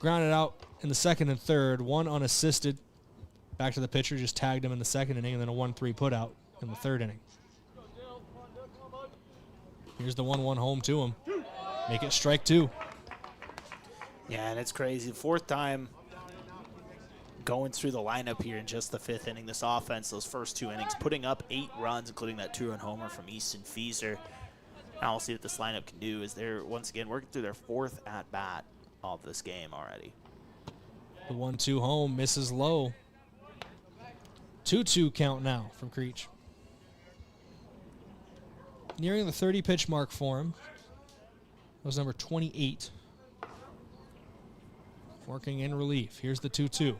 Grounded out in the second and third. One unassisted. Back to the pitcher, just tagged him in the second inning, and then a 1-3 putout in the third inning. Here's the 1-1 home to him. Make it strike 2. Yeah, and it's crazy. 4th time going through the lineup here in just the 5th inning. This offense, those first 2 innings, putting up 8 runs, including that 2-run homer from Easton Fieser. Now we'll see what this lineup can do as they're, once again, working through their 4th at-bat of this game already. The 1-2 home misses low. 2-2 count now from Creech. Nearing the 30-pitch mark for him. That was number 28. Working in relief. Here's the 2-2.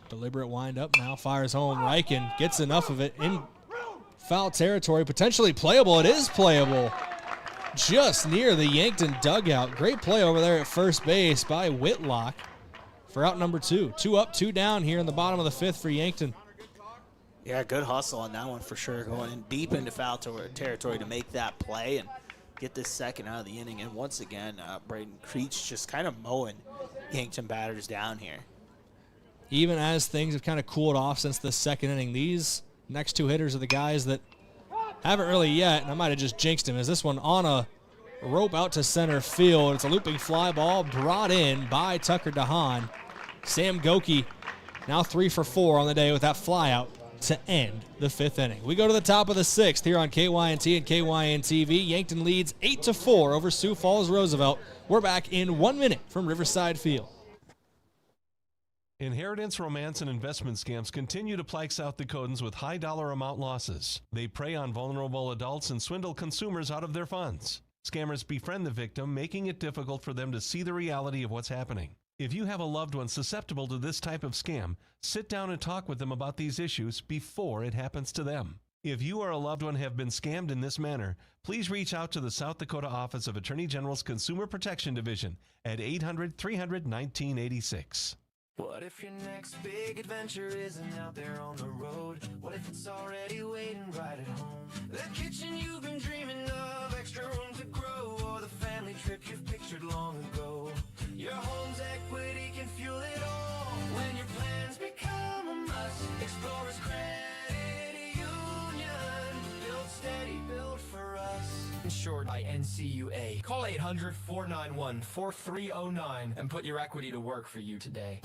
Deliberate windup, now fires home. Reichen gets enough of it in foul territory, potentially playable. It is playable. Just near the Yankton dugout. Great play over there at first base by Whitlock for out number 2. 2 up, 2 down here in the bottom of the 5th for Yankton. Yeah, good hustle on that one for sure, going in deep into foul territory to make that play and get this second out of the inning. And once again, Brayden Creech just kind of mowing Yankton batters down here. Even as things have kind of cooled off since the second inning, these next 2 hitters are the guys that Haven't really yet, and I might have just jinxed him. Is this one on a rope out to center field? It's a looping fly ball brought in by Tucker DeHaan. Sam Goki now 3 for 4 on the day with that fly out to end the 5th inning. We go to the top of the 6th here on KYNT and KYN-TV. Yankton leads 8-4 over Sioux Falls Roosevelt. We're back in 1 minute from Riverside Field. Inheritance, romance, and investment scams continue to plague South Dakotans with high dollar amount losses. They prey on vulnerable adults and swindle consumers out of their funds. Scammers befriend the victim, making it difficult for them to see the reality of what's happening. If you have a loved one susceptible to this type of scam, sit down and talk with them about these issues before it happens to them. If you or a loved one have been scammed in this manner, please reach out to the South Dakota Office of Attorney General's Consumer Protection Division at 800-300-1986. What if your next big adventure isn't out there on the road? What if it's already waiting right at home? The kitchen you've been dreaming of, extra room to grow, or the family trip you've pictured long ago. Your home's equity can fuel it all. When your plans become a must, Explorers Credit Union. Built steady, built for us. Insured by NCUA. Call 800-491-4309 and put your equity to work for you today.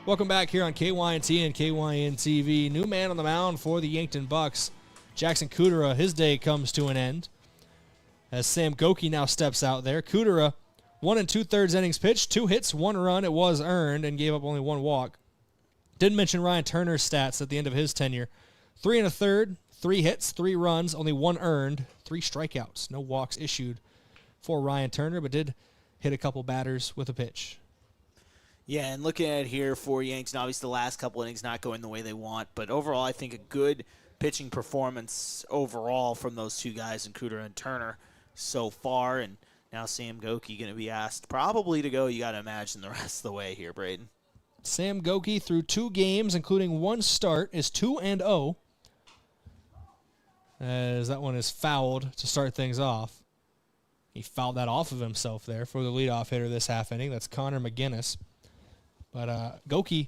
Welcome back here on KYNT and KYN-TV. New man on the mound for the Yankton Bucks. Jackson Kudera, his day comes to an end as Sam Goki now steps out there. Kudera, 1 2/3 innings pitched, 2 hits, 1 run. It was earned and gave up only 1 walk. Didn't mention Ryan Turner's stats at the end of his tenure. 3 1/3, 3 hits, 3 runs, only 1 earned, 3 strikeouts. No walks issued for Ryan Turner, but did hit a couple batters with a pitch. Yeah, and looking at it here for Yankton, obviously the last couple innings not going the way they want, but overall I think a good pitching performance overall from those two guys, in Cooter and Turner, so far. And now Sam Goki going to be asked probably to go, you got to imagine, the rest of the way here, Brayden. Sam Goki through 2 games, including 1 start, is 2-0. As that one is fouled to start things off. He fouled that off of himself there for the leadoff hitter this half inning. That's Connor McGinnis. But Goki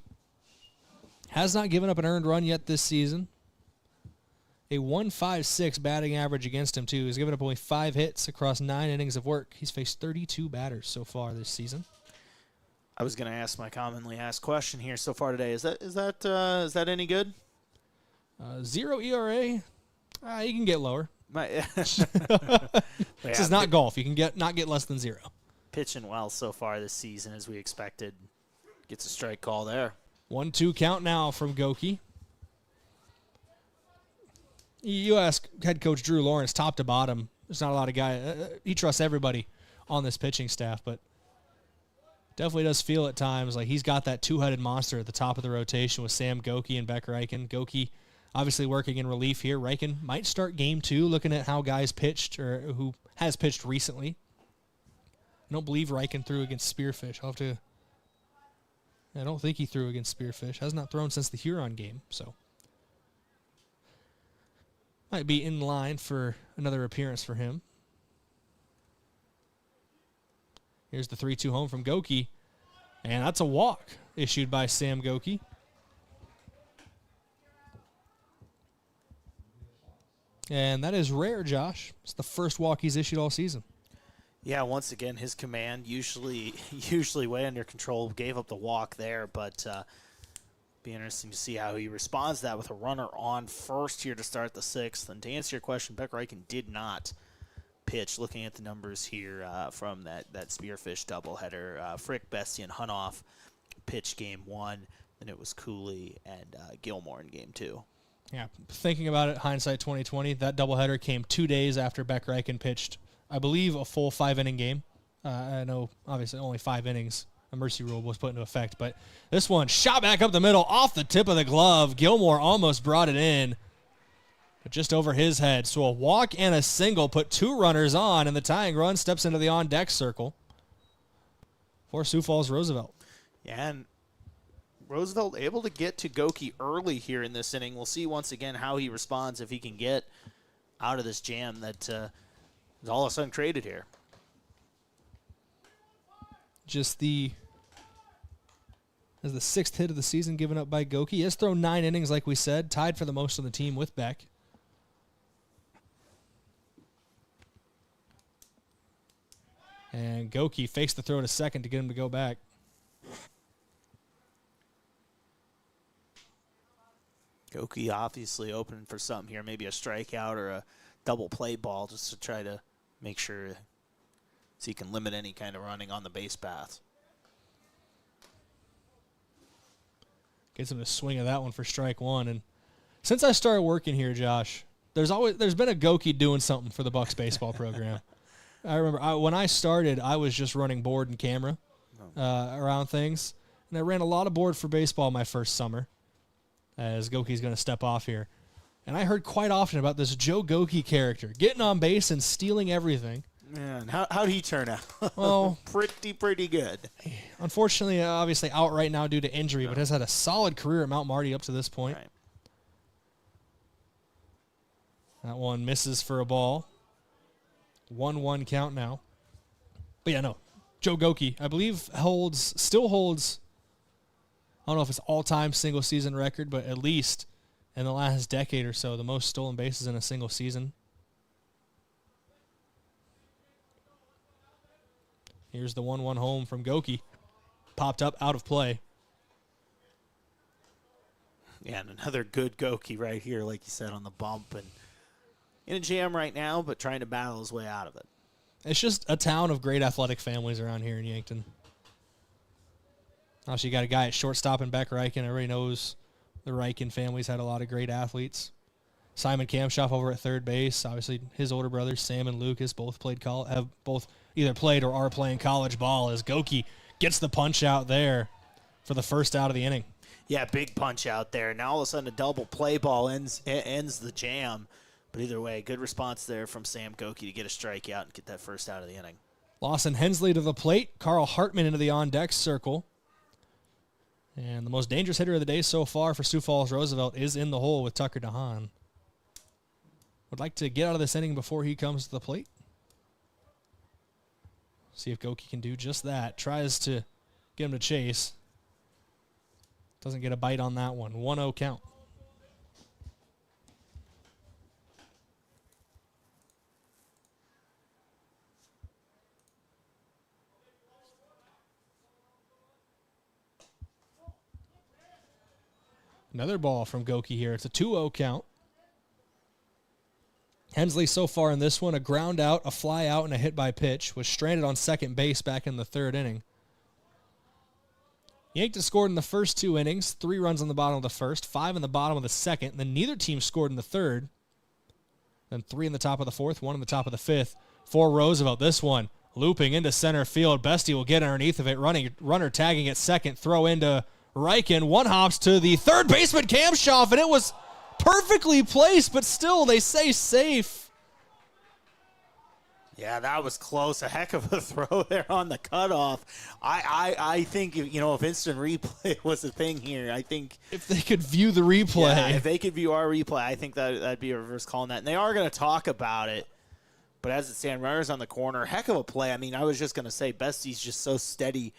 has not given up an earned run yet this season. A 1.56 batting average against him, too. He's given up only 5 hits across 9 innings of work. He's faced 32 batters so far this season. I was going to ask my commonly asked question here so far today. Is that any good? 0 ERA. You can get lower. This is not golf. You can not get less than 0. Pitching well so far this season as we expected. Gets a strike call there. 1-2 count now from Goki. You ask head coach Drew Lawrence, top to bottom, there's not a lot of guys. He trusts everybody on this pitching staff, but definitely does feel at times like he's got that 2-headed monster at the top of the rotation with Sam Goki and Beck Reichen. Goki obviously working in relief here. Reichen might start game 2, looking at how guys pitched or who has pitched recently. I don't believe Reichen threw against Spearfish. I don't think he threw against Spearfish. Has not thrown since the Huron game, so might be in line for another appearance for him. Here's the 3-2 home from Goki, and that's a walk issued by Sam Goki. And that is rare, Josh. It's the first walk he's issued all season. Yeah, once again, his command usually way under control. Gave up the walk there, but be interesting to see how he responds to that with a runner on first here to start the 6th. And to answer your question, Beck Reichen did not pitch. Looking at the numbers here from that Spearfish doubleheader, Frick, Bestie, and Hunoff pitched game 1. Then it was Cooley and Gilmore in game 2. Yeah, thinking about it, hindsight 2020, that doubleheader came 2 days after Beck Reichen pitched, I believe, a full 5-inning game. I know, obviously, only 5 innings. A mercy rule was put into effect, but this one shot back up the middle off the tip of the glove. Gilmore almost brought it in, but just over his head. So a walk and a single put 2 runners on, and the tying run steps into the on-deck circle for Sioux Falls Roosevelt. Yeah, and Roosevelt able to get to Goki early here in this inning. We'll see once again how he responds if he can get out of this jam that is all of a sudden created here. just the 6th hit of the season given up by Goki. He has thrown 9 innings, like we said, tied for the most on the team with Beck. And Goki fakes the throw to second to get him to go back. Goki obviously opening for something here, maybe a strikeout or a double play ball just to try to make sure so he can limit any kind of running on the base paths. Gets him to swing of that one for strike one. And since I started working here, Josh, there's been a Goki doing something for the Bucks baseball program. I remember when I started, I was just running board and camera around things. And I ran a lot of board for baseball my first summer, as Goki's going to step off here. And I heard quite often about this Joe Goki character, getting on base and stealing everything. Man, how'd he turn out? Well, pretty good. Unfortunately, obviously out right now due to injury, but has had a solid career at Mount Marty up to this point. Right. That one misses for a ball. 1-1 count now. But yeah, no. Joe Goki, I believe, still holds, I don't know if it's all-time single-season record, but at least in the last decade or so, the most stolen bases in a single season. Here's the 1-1 home from Goki. Popped up out of play. Yeah, and another good Goki right here, like you said, on the bump. And in a jam right now, but trying to battle his way out of it. It's just a town of great athletic families around here in Yankton. Also, you got a guy at shortstop in Beck Reichen. Everybody knows the Reichen family's had a lot of great athletes. Simon Kamshoff over at third base. Obviously, his older brothers, Sam and Lucas, have both either played or are playing college ball, as Goki gets the punch out there for the first out of the inning. Yeah, big punch out there. Now all of a sudden a double play ball ends the jam. But either way, good response there from Sam Goki to get a strikeout and get that first out of the inning. Lawson Hensley to the plate. Carl Hartman into the on-deck circle. And the most dangerous hitter of the day so far for Sioux Falls Roosevelt is in the hole with Tucker DeHaan. Would like to get out of this inning before he comes to the plate. See if Goki can do just that. Tries to get him to chase. Doesn't get a bite on that one. 1-0 count. Another ball from Goki here. It's a 2-0 count. Hensley so far in this one, a ground out, a fly out, and a hit by pitch. Was stranded on second base back in the third inning. Yankton scored in the first 2 innings, 3 runs on the bottom of the first, 5 in the bottom of the second. Then neither team scored in the third. Then 3 in the top of the fourth, 1 in the top of the fifth for Roosevelt. This one looping into center field. Bestie will get underneath of it. Runner tagging at second. Throw into Reichen. One hops to the third baseman, Kamshoff, and it was perfectly placed, but still they say safe. Yeah, that was close. A heck of a throw there on the cutoff. I think, if instant replay was a thing here, I think if they could view the replay. Yeah, if they could view our replay, I think that'd be a reverse call on that. And they are going to talk about it. But as it stands, runners on the corner, heck of a play. I mean, I was just going to say, Bestie's just so steady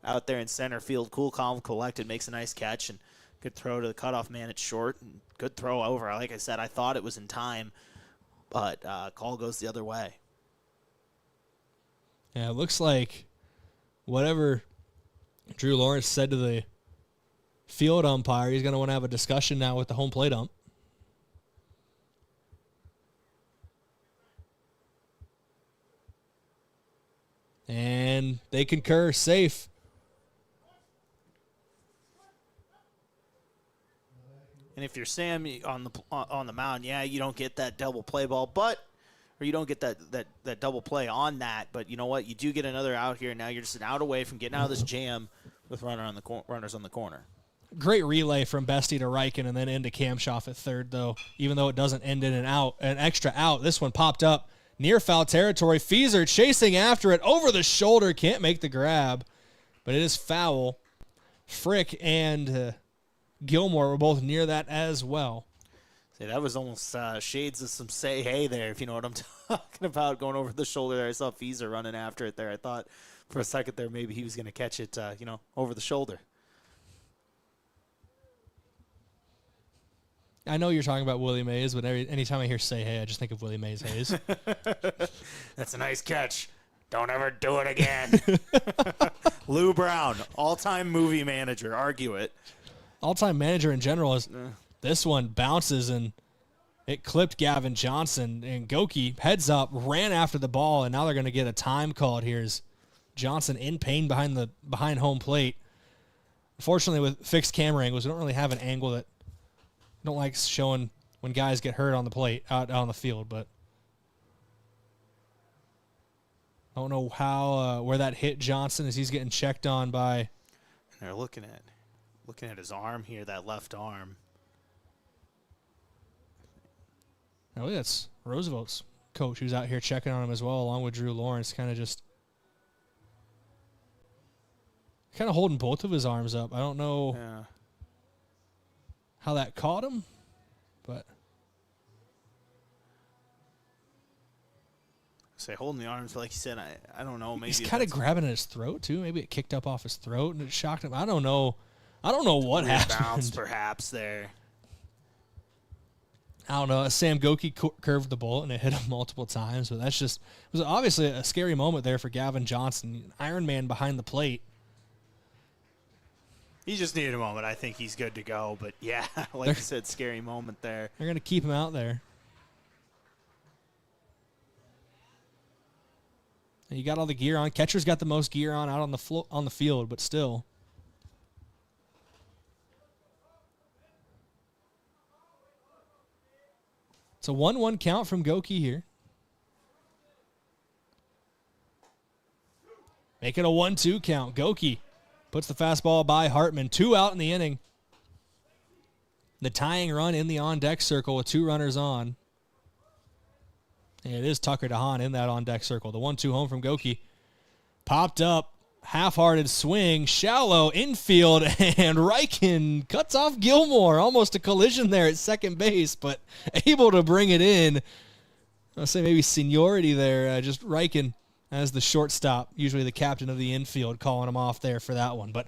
out there in center field. Cool, calm, collected, makes a nice catch, and good throw to the cutoff man at short. And good throw over. Like I said, I thought it was in time, but call goes the other way. Yeah, it looks like whatever Drew Lawrence said to the field umpire, he's going to want to have a discussion now with the home plate ump. And they concur, safe. And if you're Sam on the mound, yeah, you don't get that double play ball, or you don't get that double play on that. But you know what? You do get another out here. Now you're just an out away from getting out of this jam with runners on the corner. Great relay from Bestie to Reichen and then into Kamshoff at third, though. Even though it doesn't end in an extra out, this one popped up near foul territory. Fieser chasing after it over the shoulder. Can't make the grab, but it is foul. Frick and Gilmore were both near that as well. See, that was almost shades of some say hey there, if you know what I'm talking about, going over the shoulder there. I saw Fieser running after it there. I thought For a second there, maybe he was going to catch it, over the shoulder. I know you're talking about Willie Mays, but anytime I hear "say hey," I just think of Willie Mays Hayes. That's a nice catch. Don't ever do it again. Lou Brown, all-time movie manager. Argue it. All-time manager in general is this one bounces and it clipped Gavin Johnson, and Goki heads up, ran after the ball, and now they're going to get a time called here. Is Johnson in pain behind home plate. Unfortunately, with fixed camera angles, we don't really have an angle that I don't like showing when guys get hurt on the plate out on the field, but I don't know how where that hit Johnson as he's getting checked on by. And they're looking at his arm here, that left arm. Oh, that's Roosevelt's coach who's out here checking on him as well, along with Drew Lawrence, kind of holding both of his arms up. I don't know how that caught him, but Holding the arms, like you said, I don't know. Maybe he's kind of grabbing at his throat too. Maybe it kicked up off his throat and it shocked him. I don't know what happened. Bounce perhaps there. I don't know. Sam Goki curved the bullet and it hit him multiple times, but it was obviously a scary moment there for Gavin Johnson, Iron Man behind the plate. He just needed a moment. I think he's good to go, but yeah, like you said, scary moment there. They're going to keep him out there. And you got all the gear on. Catcher's got the most gear on out on the field, but still. It's a 1-1 count from Goki here. Make it a 1-2 count. Goki puts the fastball by Hartman. 2 out in the inning. The tying run in the on-deck circle with 2 runners on. And it is Tucker DeHaan in that on-deck circle. The 1-2 home from Goki. Popped up. Half-hearted swing. Shallow infield. And Riken cuts off Gilmore. Almost a collision there at second base, but able to bring it in. I'll say maybe seniority there. Just Riken as the shortstop. Usually the captain of the infield calling him off there for that one. But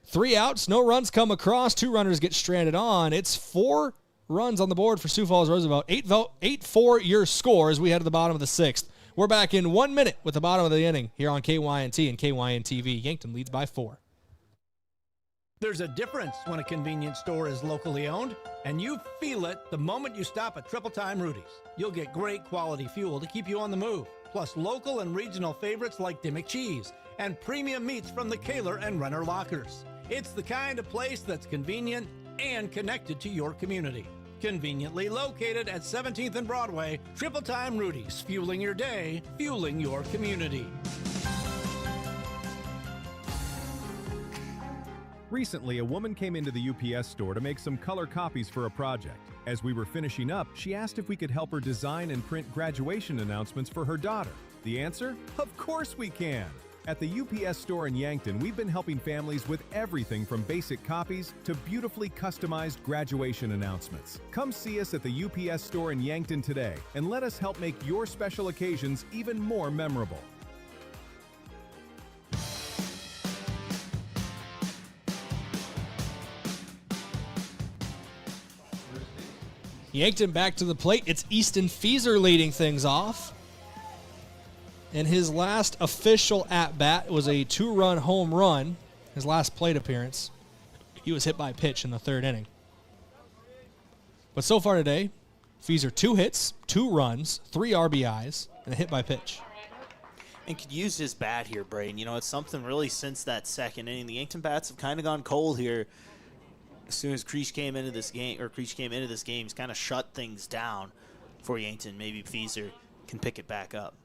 3 outs. No runs come across. 2 runners get stranded on. It's 4 runs on the board for Sioux Falls Roosevelt. 8-4 your score as we head to the bottom of the 6th. We're back in 1 minute with the bottom of the inning here on KYNT and KYN-TV. Yankton leads by 4. There's a difference when a convenience store is locally owned, and you feel it the moment you stop at Triple Time Rudy's. You'll get great quality fuel to keep you on the move, plus local and regional favorites like Dimmick Cheese and premium meats from the Kaler and Renner Lockers. It's the kind of place that's convenient and connected to your community. Conveniently located at 17th and Broadway, Triple Time Rudy's, fueling your day, fueling your community. Recently, a woman came into the UPS store to make some color copies for a project. As we were finishing up, she asked if we could help her design and print graduation announcements for her daughter. The answer? Of course we can! At the UPS store in Yankton, we've been helping families with everything from basic copies to beautifully customized graduation announcements. Come see us at the UPS store in Yankton today and let us help make your special occasions even more memorable. Yankton back to the plate. It's Easton Fieser leading things off. And his last official at-bat was a 2-run home run, his last plate appearance. He was hit by a pitch in the 3rd inning. But so far today, Fieser 2 hits, 2 runs, 3 RBIs, and a hit by pitch. And could use his bat here, Brayden. You know, it's something really since that 2nd inning. The Yankton bats have kind of gone cold here. As soon as Creech came into this game, he's kind of shut things down for Yankton. Maybe Fieser can pick it back up.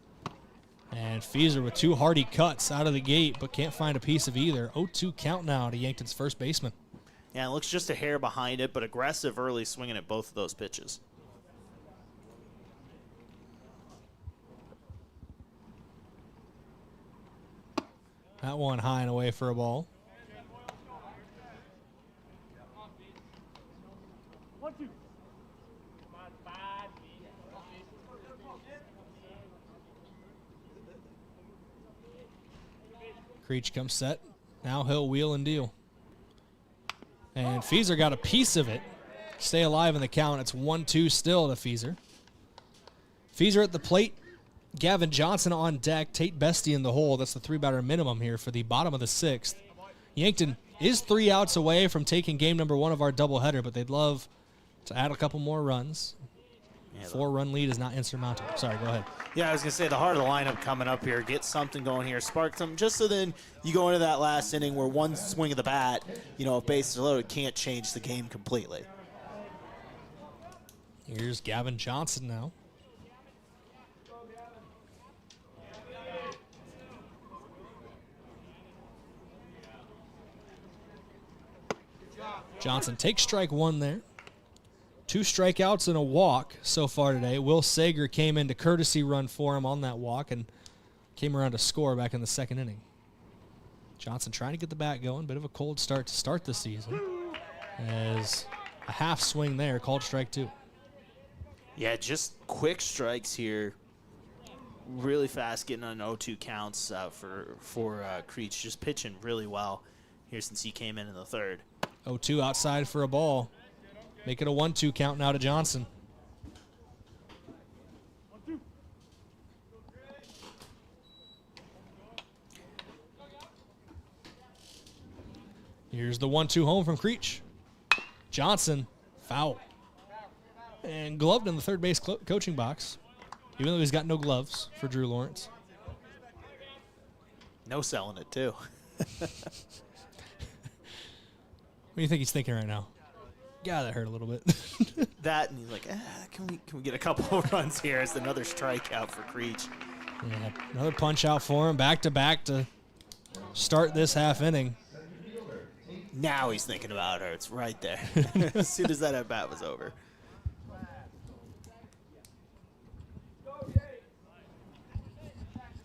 And Fieser with 2 hearty cuts out of the gate, but can't find a piece of either. 0-2 count now to Yankton's first baseman. Yeah, it looks just a hair behind it, but aggressive early swinging at both of those pitches. That one high and away for a ball. Creech comes set. Now he'll wheel and deal. And Feeser got a piece of it. Stay alive in the count. It's 1-2 still to Feeser. Feeser at the plate. Gavin Johnson on deck. Tate Bestie in the hole. That's the 3-batter minimum here for the bottom of the 6th. Yankton is 3 outs away from taking game number 1 of our doubleheader, but they'd love to add a couple more runs. 4-run lead is not insurmountable. Sorry, go ahead. Yeah, I was going to say the heart of the lineup coming up here. Get something going here. Spark something just so then you go into that last inning where one swing of the bat, if bases are loaded, can't change the game completely. Here's Gavin Johnson now. Johnson takes strike 1 there. 2 strikeouts and a walk so far today. Will Sager came in to courtesy run for him on that walk and came around to score back in the 2nd inning. Johnson trying to get the bat going. Bit of a cold start to start the season. As a half swing there, called strike 2. Yeah, just quick strikes here. Really fast, getting on 0-2 counts for Creech. Just pitching really well here since he came in the 3rd. 0-2 outside for a ball. Make it a 1-2 count now to Johnson. Here's the 1-2 home from Creech. Johnson, foul. And gloved in the third base coaching box, even though he's got no gloves for Drew Lawrence. No selling it, too. What do you think he's thinking right now? Yeah, that hurt a little bit. That, and he's like, can we get a couple of runs here? It's another strikeout for Creech. Yeah, another punch out for him, back-to-back to start this half inning. Now he's thinking about her. It's right there. As soon as that at-bat was over.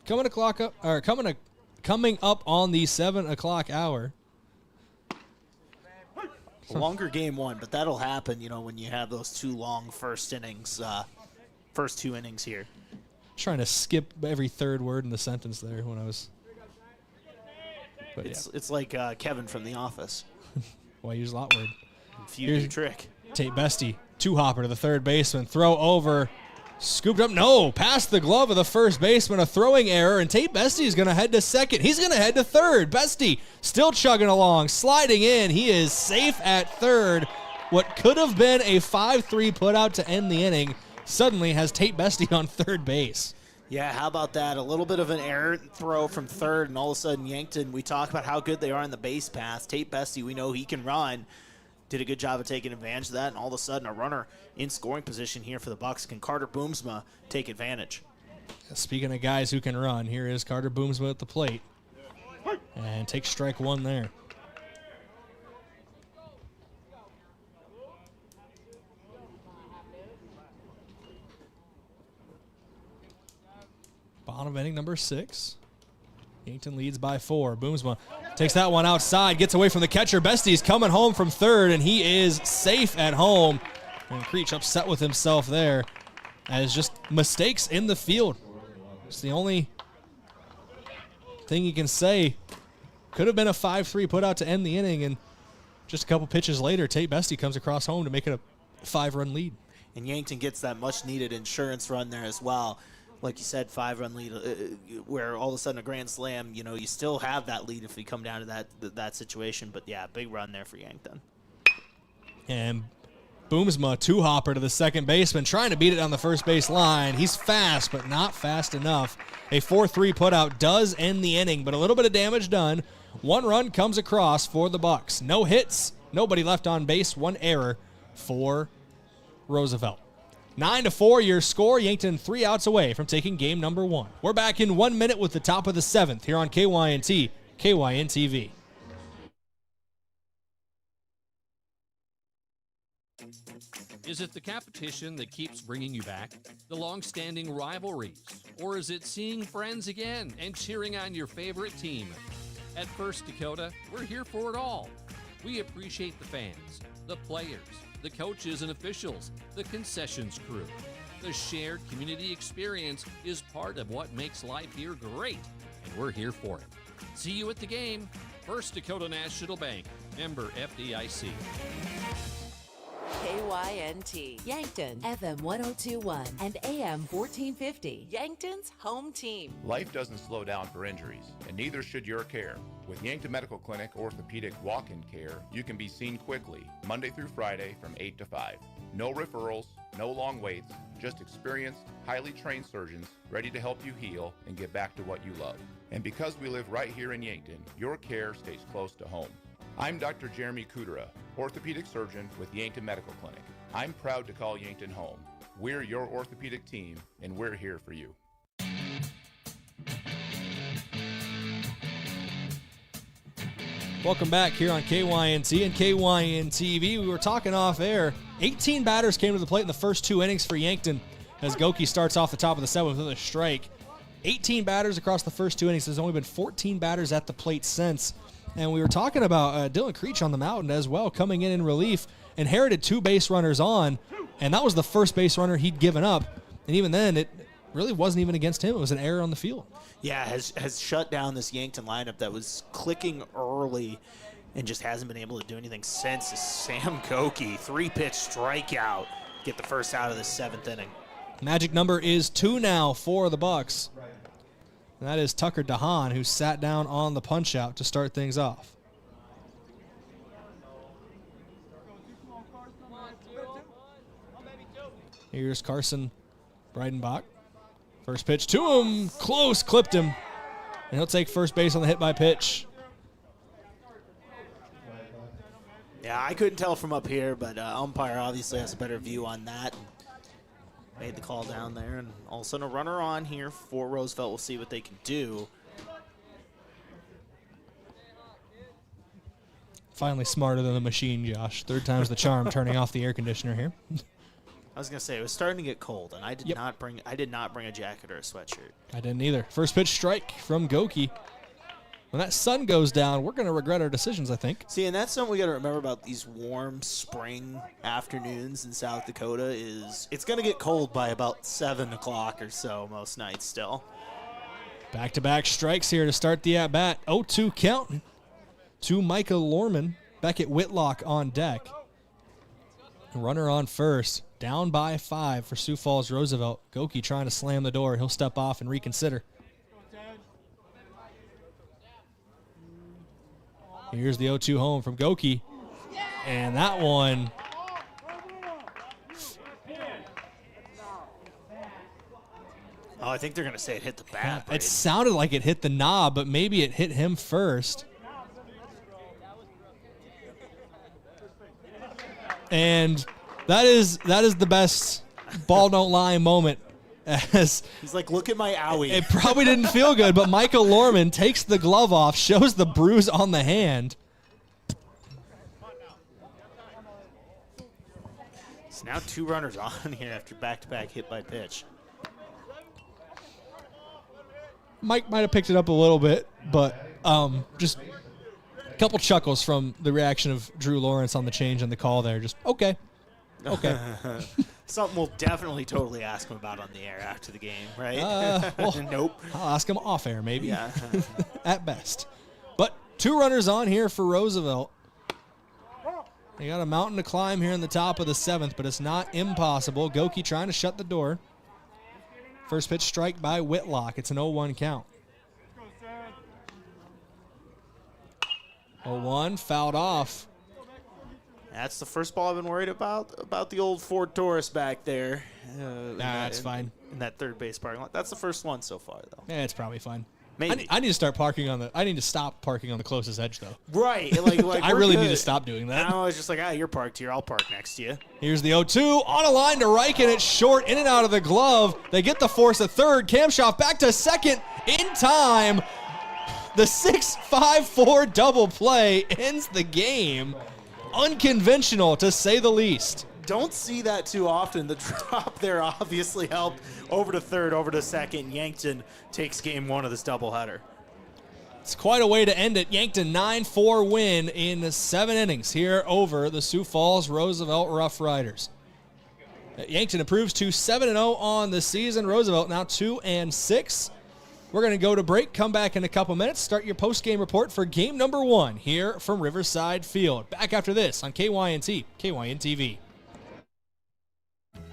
Coming up on the 7 o'clock hour. Longer game 1, but that'll happen, when you have those 2 long first 2 innings here. Trying to skip every third word in the sentence there when I was. But it's like Kevin from The Office. Why use a lot word? Few trick. Tate Bestie, 2-hopper to the third baseman, throw over, scooped up, no, past the glove of the first baseman, a throwing error, and Tate Bestie is going to head to second. He's going to head to third. Bestie still chugging along, sliding in. He is safe at third. What could have been a 5-3 putout to end the inning suddenly has Tate Bestie on third base. Yeah, how about that? A little bit of an errant throw from third, and all of a sudden Yankton, we talk about how good they are in the base paths. Tate Bestie, we know he can run. Did a good job of taking advantage of that, and all of a sudden a runner in scoring position here for the Bucks. Can Carter Boomsma take advantage? Speaking of guys who can run, here is Carter Boomsma at the plate. And takes strike 1 there. Bottom of inning number 6. Yankton leads by 4. Boomsma takes that one outside, gets away from the catcher. Bestie's coming home from third, and he is safe at home. And Creech upset with himself there as just mistakes in the field. It's the only thing you can say. Could have been a 5-3 putout to end the inning, and just a couple pitches later, Tate Bestie comes across home to make it a 5-run lead. And Yankton gets that much-needed insurance run there as well. Like you said, 5-run lead, where all of a sudden a grand slam, you still have that lead if you come down to that situation. But, yeah, big run there for Yankton. And Boomsma, 2-hopper to the second baseman, trying to beat it on the first base line. He's fast, but not fast enough. A 4-3 putout does end the inning, but a little bit of damage done. 1 run comes across for the Bucks. No hits, nobody left on base, 1 error for Roosevelt. 9-4 your score. Yankton 3 outs away from taking game number 1. We're back in 1 minute with the top of the 7th here on KYNT, KYN-TV. Is it the competition that keeps bringing you back? The long-standing rivalries? Or is it seeing friends again and cheering on your favorite team? At First Dakota, we're here for it all. We appreciate the fans, the players, the coaches and officials, the concessions crew. The shared community experience is part of what makes life here great, and we're here for it. See you at the game. First Dakota National Bank, member FDIC. KYNT, Yankton, FM 1021 and AM 1450, Yankton's home team. Life doesn't slow down for injuries, and neither should your care. With Yankton Medical Clinic Orthopedic Walk-In Care, you can be seen quickly, Monday through Friday from 8 to 5. No referrals, no long waits, just experienced, highly trained surgeons ready to help you heal and get back to what you love. And because we live right here in Yankton, your care stays close to home. I'm Dr. Jeremy Kudera, orthopedic surgeon with Yankton Medical Clinic. I'm proud to call Yankton home. We're your orthopedic team, and we're here for you. Welcome back here on KYNT and KYN-TV. We were talking off air. 18 batters came to the plate in the first 2 innings for Yankton as Goki starts off the top of the 7th with a strike. 18 batters across the first 2 innings. There's only been 14 batters at the plate since. And we were talking about Dylan Creech on the mound as well, coming in relief, inherited 2 base runners on, and that was the first base runner he'd given up. And even then, it really wasn't even against him. It was an error on the field. Yeah, has shut down this Yankton lineup that was clicking early and just hasn't been able to do anything since. Sam Goki, 3-pitch strikeout, get the first out of the 7th inning. Magic number is 2 now for the Bucks. And that is Tucker DeHaan, who sat down on the punch-out to start things off. Here's Carson Breidenbach. First pitch to him. Close, clipped him. And he'll take first base on the hit by pitch. Yeah, I couldn't tell from up here, but umpire obviously has a better view on that. Made the call down there, and all of a sudden a runner on here for Roosevelt. We'll see what they can do. Finally smarter than the machine, Josh. 3rd time's the charm, turning off the air conditioner here. I was gonna say it was starting to get cold, and I did not bring a jacket or a sweatshirt. I didn't either. First pitch strike from Goki. When that sun goes down, we're going to regret our decisions, I think. See, and that's something we got to remember about these warm spring afternoons in South Dakota is it's going to get cold by about 7 o'clock or so most nights still. Back-to-back strikes here to start the at-bat. 0-2 count to Micah Lorman. Beckett Whitlock on deck. Runner on first. Down by 5 for Sioux Falls Roosevelt. Goki trying to slam the door. He'll step off and reconsider. Here's the 0-2 home from Goki. And that one. Oh, I think they're going to say it hit the bat. It sounded like it hit the knob, but maybe it hit him first. And that is the best ball don't lie moment. As he's like, look at my owie. It probably didn't feel good, but Michael Lorman takes the glove off, shows the bruise on the hand. So now 2 runners on here after back-to-back hit by pitch. Mike might have picked it up a little bit, but just a couple chuckles from the reaction of Drew Lawrence on the change and the call there. Just, okay. Something we'll definitely totally ask him about on the air after the game, right? Nope. I'll ask him off air, maybe. Yeah. At best. But 2 runners on here for Roosevelt. They got a mountain to climb here in the top of the 7th, but it's not impossible. Goki trying to shut the door. First pitch strike by Whitlock. It's an 0-1 count. 0-1, fouled off. That's the first ball I've been worried about the old Ford Taurus back there. That's fine. In that third base parking lot. That's the first one so far, though. Yeah, it's probably fine. Maybe. I need to start parking on the. I need to stop parking on the closest edge, though. Right. Like I really need to stop doing that. I was just like, you're parked here. I'll park next to you. Here's the 0-2 on a line to Reichen. It's short, in and out of the glove. They get the force at third. Kamshoff back to second in time. The 6-5-4 double play ends the game. Unconventional, to say the least. Don't see that too often. The drop there obviously helped. Over to third, over to second. Yankton takes game 1 of this doubleheader. It's quite a way to end it. Yankton 9-4 win in 7 innings here over the Sioux Falls Roosevelt Roughriders. Yankton improves to 7-0 on the season. Roosevelt now 2-6. We're going to go to break, come back in a couple minutes, start your post-game report for game number 1 here from Riverside Field. Back after this on KYNT, KYN-TV.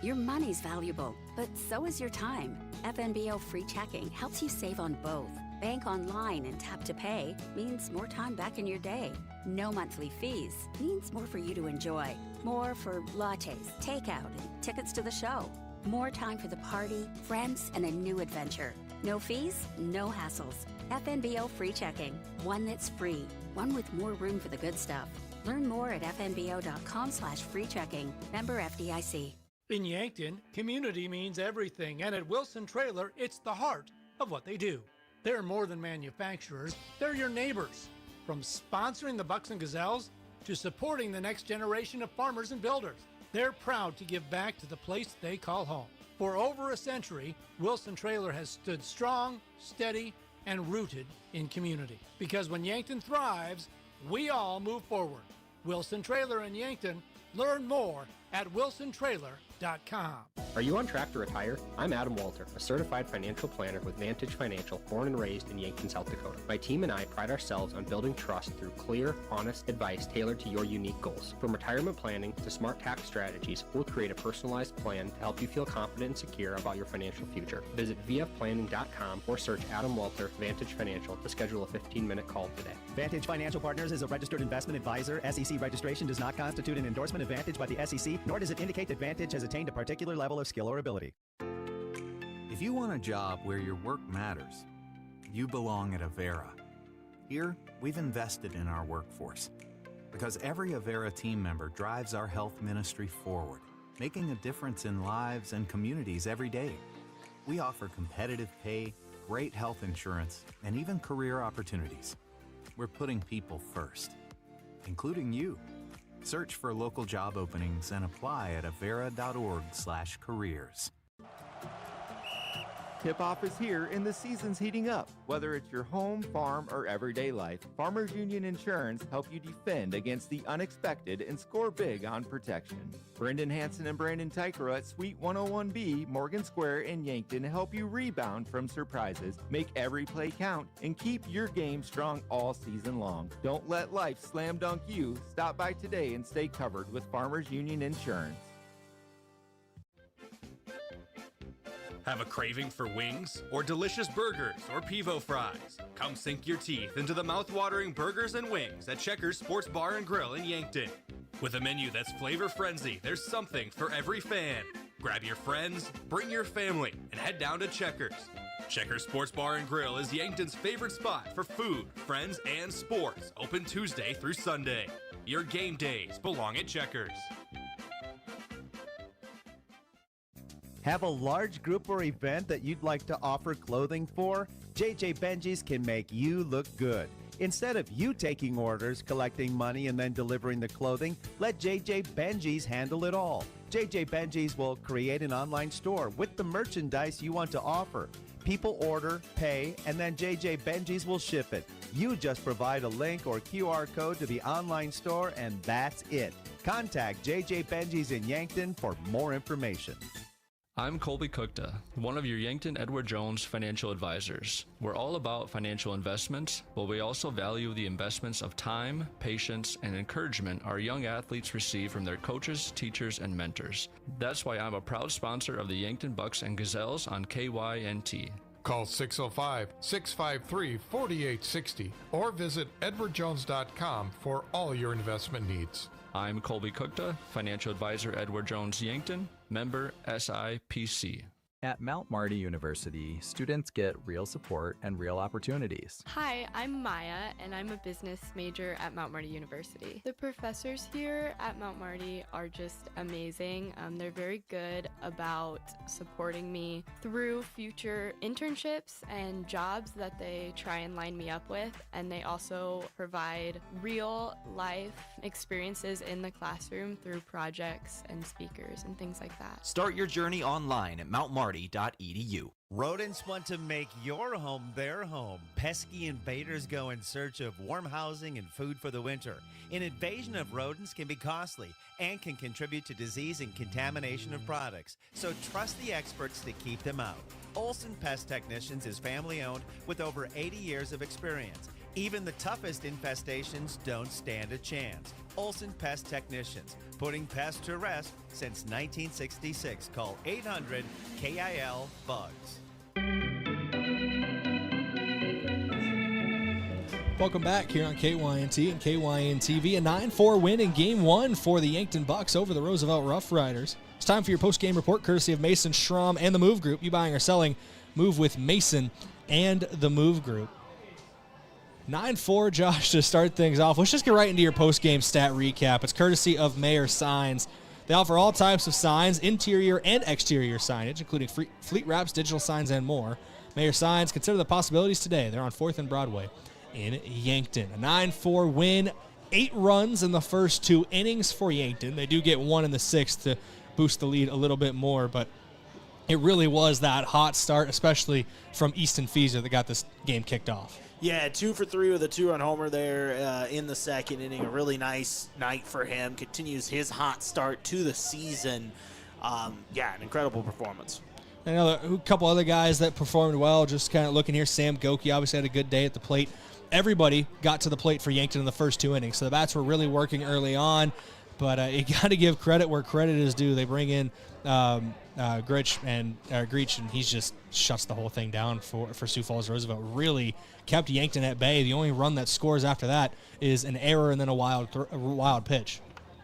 Your money's valuable, but so is your time. FNBO free checking helps you save on both. Bank online and tap to pay means more time back in your day. No monthly fees means more for you to enjoy. More for lattes, takeout, and tickets to the show. More time for the party, friends, and a new adventure. No fees, no hassles. FNBO free checking. One that's free. One with more room for the good stuff. Learn more at fnbo.com/free checking. Member FDIC. In Yankton, community means everything, and at Wilson Trailer, it's the heart of what they do. They're more than manufacturers, they're your neighbors. From sponsoring the Bucks and Gazelles to supporting the next generation of farmers and builders, they're proud to give back to the place they call home. For over a century, Wilson Trailer has stood strong, steady, and rooted in community. Because when Yankton thrives, we all move forward. Wilson Trailer in Yankton. Learn more at wilsontrailer.com. Are you on track to retire? I'm Adam Boelter, a certified financial planner with Vantage Financial, born and raised in Yankton, South Dakota. My team and I pride ourselves on building trust through clear, honest advice tailored to your unique goals. From retirement planning to smart tax strategies, we'll create a personalized plan to help you feel confident and secure about your financial future. Visit vfplanning.com or search Adam Boelter, Vantage Financial, to schedule a 15-minute call today. Vantage Financial Partners is a registered investment advisor. SEC registration does not constitute an endorsement of Vantage by the SEC, nor does it indicate that Vantage has attained a particular level of skill or ability. If you want a job where your work matters, you belong at Avera. Here, we've invested in our workforce because every Avera team member drives our health ministry forward, making a difference in lives and communities every day. We offer competitive pay, great health insurance, and even career opportunities. We're putting people first, including you. Search for local job openings and apply at avera.org/careers. Tip-off is here and the season's heating up. Whether it's your home, farm, or everyday life, Farmers Union Insurance help you defend against the unexpected and score big on protection. Brendan Hansen and Brandon Tykero at Suite 101B, Morgan Square in Yankton help you rebound from surprises, make every play count, and keep your game strong all season long. Don't let life slam dunk you. Stop by today and stay covered with Farmers Union Insurance. Have a craving for wings or delicious burgers or pivo fries? Come sink your teeth into the mouth-watering burgers and wings at Checkers Sports Bar and Grill in Yankton. With a menu that's flavor frenzy, there's something for every fan. Grab your friends, bring your family, and head down to Checkers. Checkers Sports Bar and Grill is Yankton's favorite spot for food, friends, and sports. Open Tuesday through Sunday. Your game days belong at Checkers. Have a large group or event that you'd like to offer clothing for? JJ Benji's can make you look good. Instead of you taking orders, collecting money, and then delivering the clothing, let JJ Benji's handle it all. JJ Benji's will create an online store with the merchandise you want to offer. People order, pay, and then JJ Benji's will ship it. You just provide a link or QR code to the online store, and that's it. Contact JJ Benji's in Yankton for more information. I'm Colby Cookta, one of your Yankton Edward Jones financial advisors. We're all about financial investments, but we also value the investments of time, patience, and encouragement our young athletes receive from their coaches, teachers, and mentors. That's why I'm a proud sponsor of the Yankton Bucks and Gazelles on KYNT. Call 605-653-4860 or visit edwardjones.com for all your investment needs. I'm Colby Cookta, financial advisor Edward Jones Yankton, member SIPC. At Mount Marty University, students get real support and real opportunities. Hi, I'm Maya, and I'm a business major at Mount Marty University. The professors here at Mount Marty are just amazing. They're very good about supporting me through future internships and jobs that they try and line me up with, and they also provide real life experiences in the classroom through projects and speakers and things like that. Start your journey online at mountmarty.edu. Rodents want to make your home their home. Pesky invaders go in search of warm housing and food for the winter. An invasion of rodents can be costly and can contribute to disease and contamination of products. So trust the experts to keep them out. Olson Pest Technicians is family-owned with over 80 years of experience. Even the toughest infestations don't stand a chance. Olson Pest Technicians, putting pests to rest since 1966. Call 800-KIL-BUGS. Welcome back here on KYNT and KYN-TV. A 9-4 win in Game 1 for the Yankton Bucks over the Roosevelt Roughriders. It's time for your post-game report, courtesy of Mason Schramm and the Move Group. You buying or selling, move with Mason and the Move Group. 9-4, Josh, to start things off. Let's just get right into your post-game stat recap. It's courtesy of Mayor Signs. They offer all types of signs, interior and exterior signage, including fleet wraps, digital signs, and more. Mayor Signs, consider the possibilities today. They're on 4th and Broadway in Yankton. A 9-4 win, 8 runs in the first 2 innings for Yankton. They do get 1 in the 6th to boost the lead a little bit more, but it really was that hot start, especially from Easton Feaser, that got this game kicked off. Yeah, 2 for 3 with a 2-run homer there in the second inning. A really nice night for him. Continues his hot start to the season. An incredible performance. A couple other guys that performed well, just kind of looking here. Sam Goki obviously had a good day at the plate. Everybody got to the plate for Yankton in the first 2 innings, so the bats were really working early on. But you got to give credit where credit is due. They bring in Greach, and he just shuts the whole thing down for Sioux Falls Roosevelt. Really kept Yankton at bay. The only run that scores after that is an error and then a wild pitch.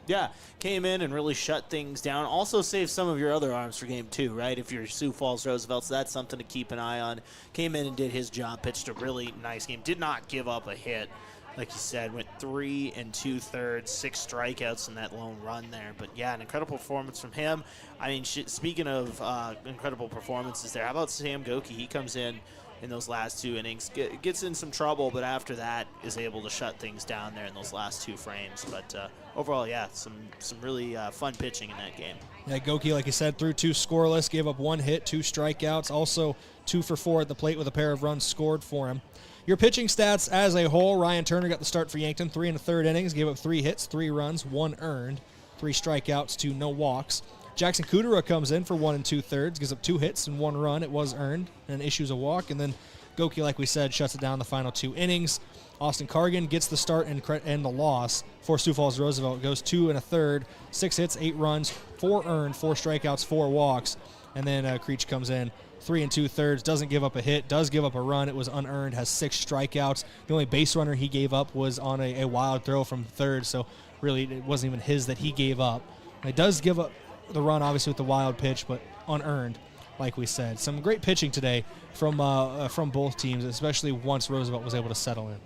Yeah, came in and really shut things down. Also saved some of your other arms for Game 2, right? If you're Sioux Falls Roosevelt, so that's something to keep an eye on. Came in and did his job, pitched a really nice game. Did not give up a hit. Like you said, went 3 2/3, 6 strikeouts in that lone run there. But, yeah, an incredible performance from him. I mean, speaking of incredible performances there, how about Sam Goki? He comes in those last 2 innings, gets in some trouble, but after that is able to shut things down there in those last 2 frames. But overall, yeah, some really fun pitching in that game. Yeah, Goki, like you said, threw 2 scoreless, gave up 1 hit, 2 strikeouts, also 2 for 4 at the plate with a pair of runs scored for him. Your pitching stats as a whole, Ryan Turner got the start for Yankton, 3 1/3 innings, gave up 3 hits, 3 runs, 1 earned, 3 strikeouts to no walks. Jackson Kudera comes in for 1 2/3, gives up 2 hits and 1 run. It was earned and issues a walk. And then Goki, like we said, shuts it down the final 2 innings. Austin Cargan gets the start and the loss for Sioux Falls Roosevelt. Goes 2 1/3, 6 hits, 8 runs, 4 earned, 4 strikeouts, 4 walks. And then Creech comes in 3 2/3, doesn't give up a hit, does give up a run. It was unearned, has 6 strikeouts. The only base runner he gave up was on a wild throw from third, so really it wasn't even his that he gave up. It does give up the run, obviously, with the wild pitch, but unearned, like we said. Some great pitching today from both teams, especially once Roosevelt was able to settle in.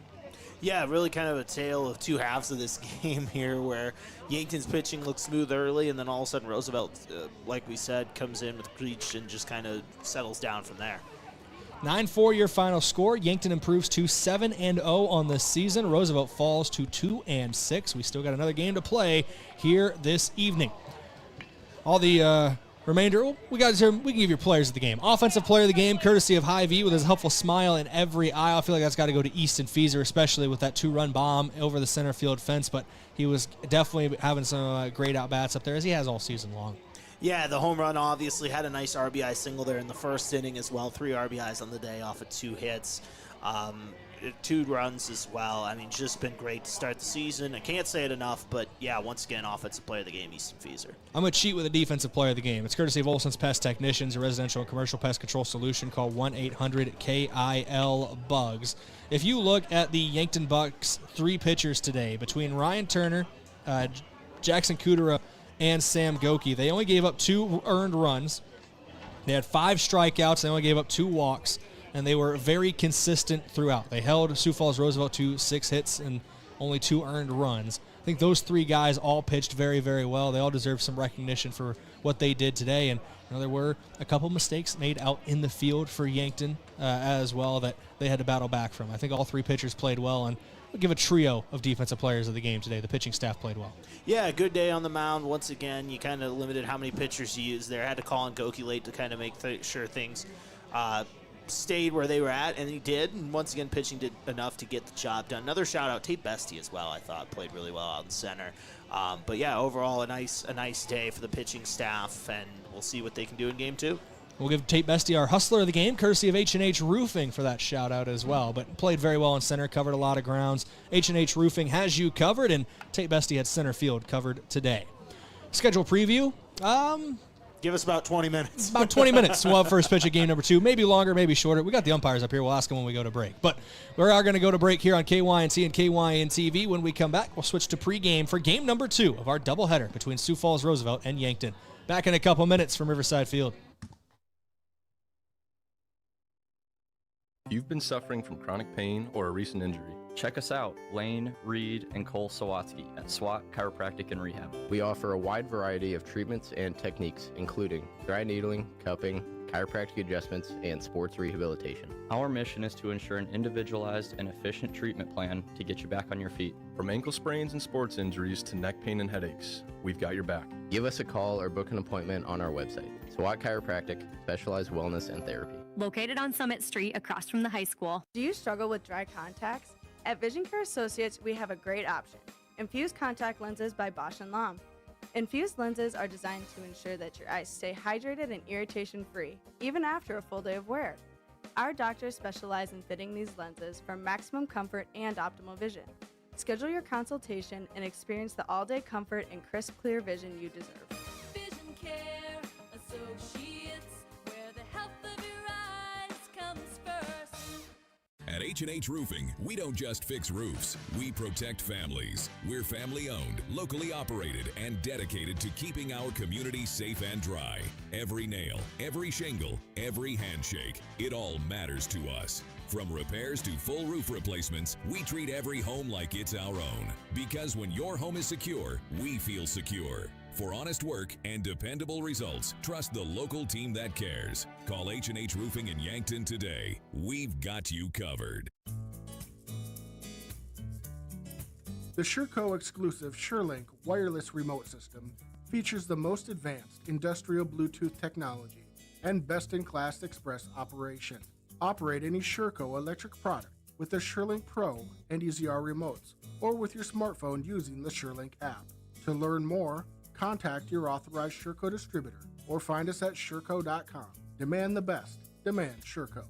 Yeah, really kind of a tale of 2 halves of this game here, where Yankton's pitching looked smooth early, and then all of a sudden Roosevelt, like we said, comes in with Creech and just kind of settles down from there. 9-4 your final score. Yankton improves to 7-0 on this season. Roosevelt falls to 2-6. We still got another game to play here this evening. All the remainder, we can give your players of the game. Offensive player of the game, courtesy of Hy-Vee, with his helpful smile in every eye. I feel like that's got to go to Easton Feaser, especially with that 2-run bomb over the center field fence. But he was definitely having some great at-bats up there, as he has all season long. Yeah, the home run obviously had a nice RBI single there in the first inning as well. 3 RBIs on the day off of 2 hits. 2 runs as well. I mean, just been great to start the season. I can't say it enough, but yeah, once again, offensive player of the game, Easton Feaser. I'm going to cheat with a defensive player of the game. It's courtesy of Olson's Pest Technicians, a residential and commercial pest control solution. Call 1-800-KIL-BUGS. If you look at the Yankton Bucks 3 pitchers today, between Ryan Turner, Jackson Kudera, and Sam Goki, they only gave up 2 earned runs. They had 5 strikeouts. They only gave up 2 walks. And they were very consistent throughout. They held Sioux Falls Roosevelt to 6 hits and only 2 earned runs. I think those 3 guys all pitched very, very well. They all deserve some recognition for what they did today. And there were a couple mistakes made out in the field for Yankton as well that they had to battle back from. I think all 3 pitchers played well, and we'll give a trio of defensive players of the game today. The pitching staff played well. Yeah, good day on the mound. Once again, you kind of limited how many pitchers you used there. Had to call on Goki late to kind of make sure things stayed where they were at, and he did. And once again, pitching did enough to get the job done. Another shout out, Tate Bestie as well. I thought played really well out in center. But yeah, overall a nice day for the pitching staff, and we'll see what they can do in game 2. We'll give Tate Bestie our hustler of the game, courtesy of H&H Roofing, for that shout-out as well. But played very well in center, covered a lot of grounds. H&H Roofing has you covered, and Tate Bestie had center field covered today. Schedule preview. Give us about 20 minutes. About 20 minutes. We'll have first pitch of game number 2. Maybe longer, maybe shorter. We got the umpires up here. We'll ask them when we go to break. But we are going to go to break here on KYNC and KYN-TV. When we come back, we'll switch to pregame for game number 2 of our doubleheader between Sioux Falls, Roosevelt, and Yankton. Back in a couple minutes from Riverside Field. If you've been suffering from chronic pain or a recent injury, check us out, Lane, Reed, and Cole Sawatsky at SWAT Chiropractic and Rehab. We offer a wide variety of treatments and techniques, including dry needling, cupping, chiropractic adjustments, and sports rehabilitation. Our mission is to ensure an individualized and efficient treatment plan to get you back on your feet. From ankle sprains and sports injuries to neck pain and headaches, we've got your back. Give us a call or book an appointment on our website. SWAT Chiropractic, specialized wellness and therapy. Located on Summit Street across from the high school. Do you struggle with dry contacts? At Vision Care Associates, we have a great option. Infused contact lenses by Bosch & Lomb. Infused lenses are designed to ensure that your eyes stay hydrated and irritation-free, even after a full day of wear. Our doctors specialize in fitting these lenses for maximum comfort and optimal vision. Schedule your consultation and experience the all-day comfort and crisp, clear vision you deserve. Vision Care Associates, where the health of your eyes comes first. At H&H Roofing, we don't just fix roofs, we protect families. We're family-owned, locally operated, and dedicated to keeping our community safe and dry. Every nail, every shingle, every handshake, it all matters to us. From repairs to full roof replacements, we treat every home like it's our own. Because when your home is secure, we feel secure. For honest work and dependable results, trust the local team that cares. Call H&H Roofing in Yankton today. We've got you covered. The SureCo exclusive SureLink wireless remote system features the most advanced industrial Bluetooth technology and best-in-class express operation. Operate any SureCo electric product with the SureLink Pro and EZR remotes, or with your smartphone using the SureLink app. To learn more, contact your authorized SureCo distributor or find us at sureco.com. Demand the best. Demand SureCo.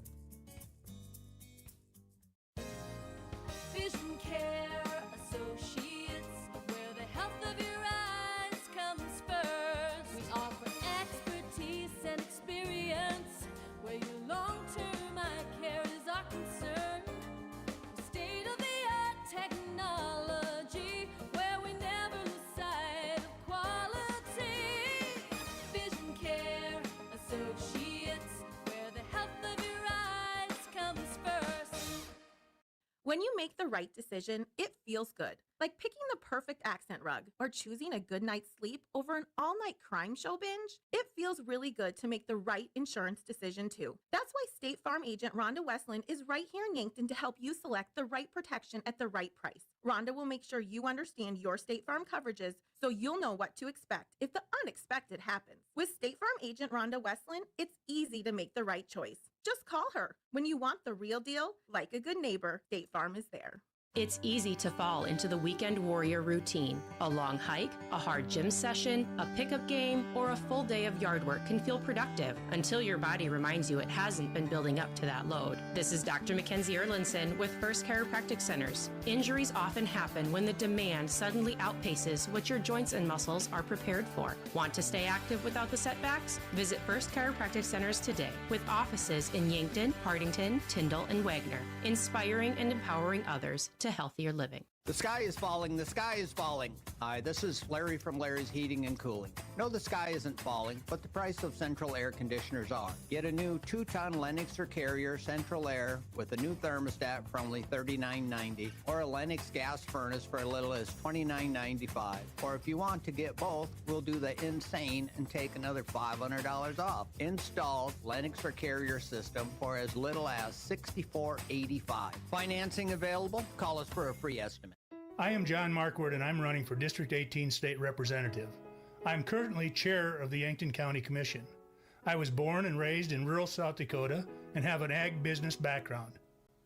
Vision Care Associates, where the health of your eyes comes first. We offer expertise and experience, where your long-term eye care is our concern. State-of-the-art technology, where we never lose sight of quality. Vision Care Associates, where the health of your eyes comes first. When you make the right decision, it feels good. Like picking the perfect accent rug or choosing a good night's sleep over an all-night crime show binge. It feels really good to make the right insurance decision too. That's why State Farm agent Rhonda Westland is right here in Yankton to help you select the right protection at the right price. Rhonda will make sure you understand your State Farm coverages so you'll know what to expect if the unexpected happens. With State Farm agent Rhonda Westland, it's easy to make the right choice. Just call her. When you want the real deal, like a good neighbor, State Farm is there. It's easy to fall into the weekend warrior routine. A long hike, a hard gym session, a pickup game, or a full day of yard work can feel productive until your body reminds you it hasn't been building up to that load. This is Dr. Mackenzie Erlinson with First Chiropractic Centers. Injuries often happen when the demand suddenly outpaces what your joints and muscles are prepared for. Want to stay active without the setbacks? Visit First Chiropractic Centers today with offices in Yankton, Hardington, Tyndall, and Wagner, inspiring and empowering others to healthier living. The sky is falling, the sky is falling. Hi, this is Larry from Larry's Heating and Cooling. No, the sky isn't falling, but the price of central air conditioners are. Get a new 2-ton Lennox or Carrier central air with a new thermostat for only $39.90, or a Lennox gas furnace for as little as $29.95. Or if you want to get both, we'll do the insane and take another $500 off. Installed Lennox or Carrier system for as little as $64.85. Financing available? Call us for a free estimate. I am John Markwood, and I'm running for District 18 State Representative. I'm currently Chair of the Yankton County Commission. I was born and raised in rural South Dakota and have an ag business background.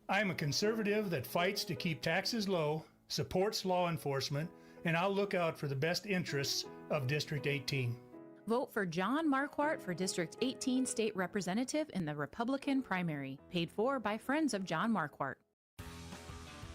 I am a conservative that fights to keep taxes low, supports law enforcement, and I'll look out for the best interests of District 18. Vote for John Marquardt for District 18 State Representative in the Republican primary. Paid for by friends of John Marquardt.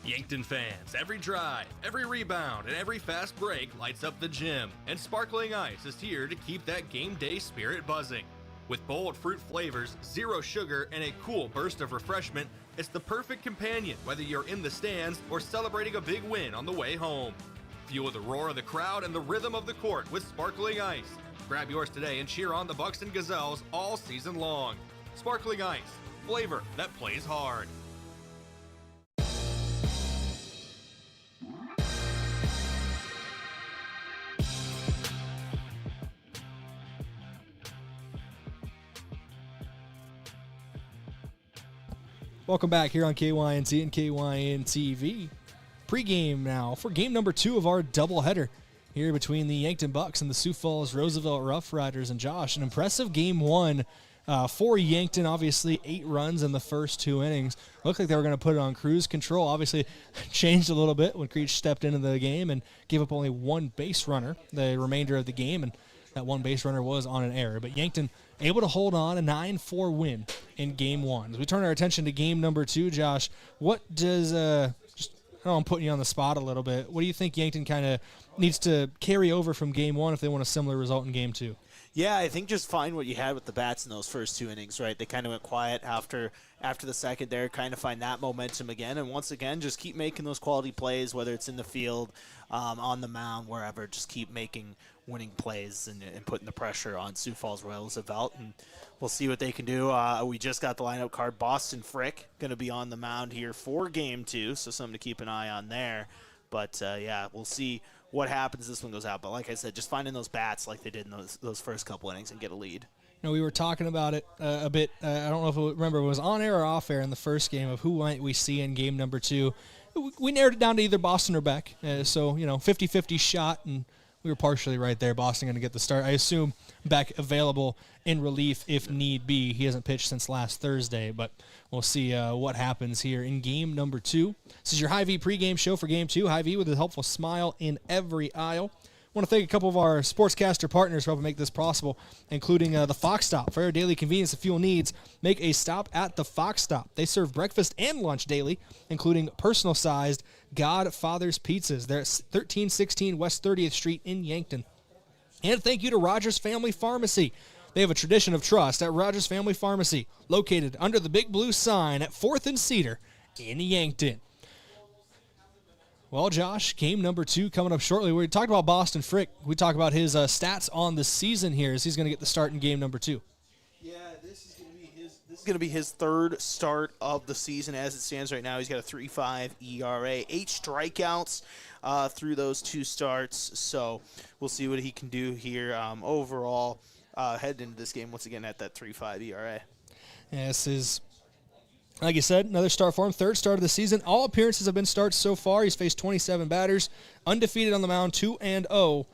Yankton fans, every drive, every rebound, and every fast break lights up the gym, and Sparkling Ice is here to keep that game day spirit buzzing. With bold fruit flavors, zero sugar, and a cool burst of refreshment, it's the perfect companion whether you're in the stands or celebrating a big win on the way home. Fuel the roar of the crowd and the rhythm of the court with Sparkling Ice. Grab yours today and cheer on the Bucks and Gazelles all season long. Sparkling Ice, flavor that plays hard. Welcome back here on KYNT and KYN-TV. Pregame now for game number 2 of our doubleheader here between the Yankton Bucks and the Sioux Falls Roosevelt Roughriders. And Josh, an impressive game 1 for Yankton. Obviously, 8 runs in the first 2 innings. Looked like they were going to put it on cruise control. Obviously, changed a little bit when Creech stepped into the game and gave up only 1 base runner the remainder of the game. And that 1 base runner was on an error. But Yankton able to hold on a 9-4 win in game 1. As we turn our attention to game number 2, Josh, what does I know I'm putting you on the spot a little bit. What do you think Yankton kind of needs to carry over from game 1 if they want a similar result in game 2? Yeah, I think just find what you had with the bats in those first 2 innings, right? They kind of went quiet after the second there, kind of find that momentum again. And once again, just keep making those quality plays, whether it's in the field, on the mound, wherever. Just keep making winning plays and putting the pressure on Sioux Falls Roosevelt. And we'll see what they can do. We just got the lineup card. Boston Frick going to be on the mound here for game 2, so something to keep an eye on there. But, yeah, we'll see what happens this one goes out. But like I said, just finding those bats like they did in those first couple innings and get a lead. You know, we were talking about it a bit. I don't know if remember it was on air or off air in the first game of who might we see in game number 2. We narrowed it down to either Boston or Beck. So, 50-50 shot, and we were partially right there. Boston going to get the start. I assume Beck available in relief if need be. He hasn't pitched since last Thursday, but we'll see what happens here in game number 2. This is your Hy-Vee pregame show for game 2. Hy-Vee with a helpful smile in every aisle. I want to thank a couple of our sportscaster partners for helping make this possible, including the Fox Stop. For your daily convenience and fuel needs, make a stop at the Fox Stop. They serve breakfast and lunch daily, including personal-sized Godfather's Pizzas. They're at 1316 West 30th Street in Yankton. And thank you to Rogers Family Pharmacy. They have a tradition of trust at Rogers Family Pharmacy, located under the big blue sign at 4th and Cedar in Yankton. Well, Josh, game number 2 coming up shortly. We talked about Boston Frick. We talked about his stats on the season here as he's going to get the start in game number 2. Yeah, this is going to be his third start of the season as it stands right now. He's got a 3.5 ERA, 8 strikeouts through those 2 starts. So we'll see what he can do here overall heading into this game once again at that 3.5 ERA. Yeah, this is, like you said, another start for him. 3rd start of the season. All appearances have been starts so far. He's faced 27 batters, undefeated on the mound, 2-0.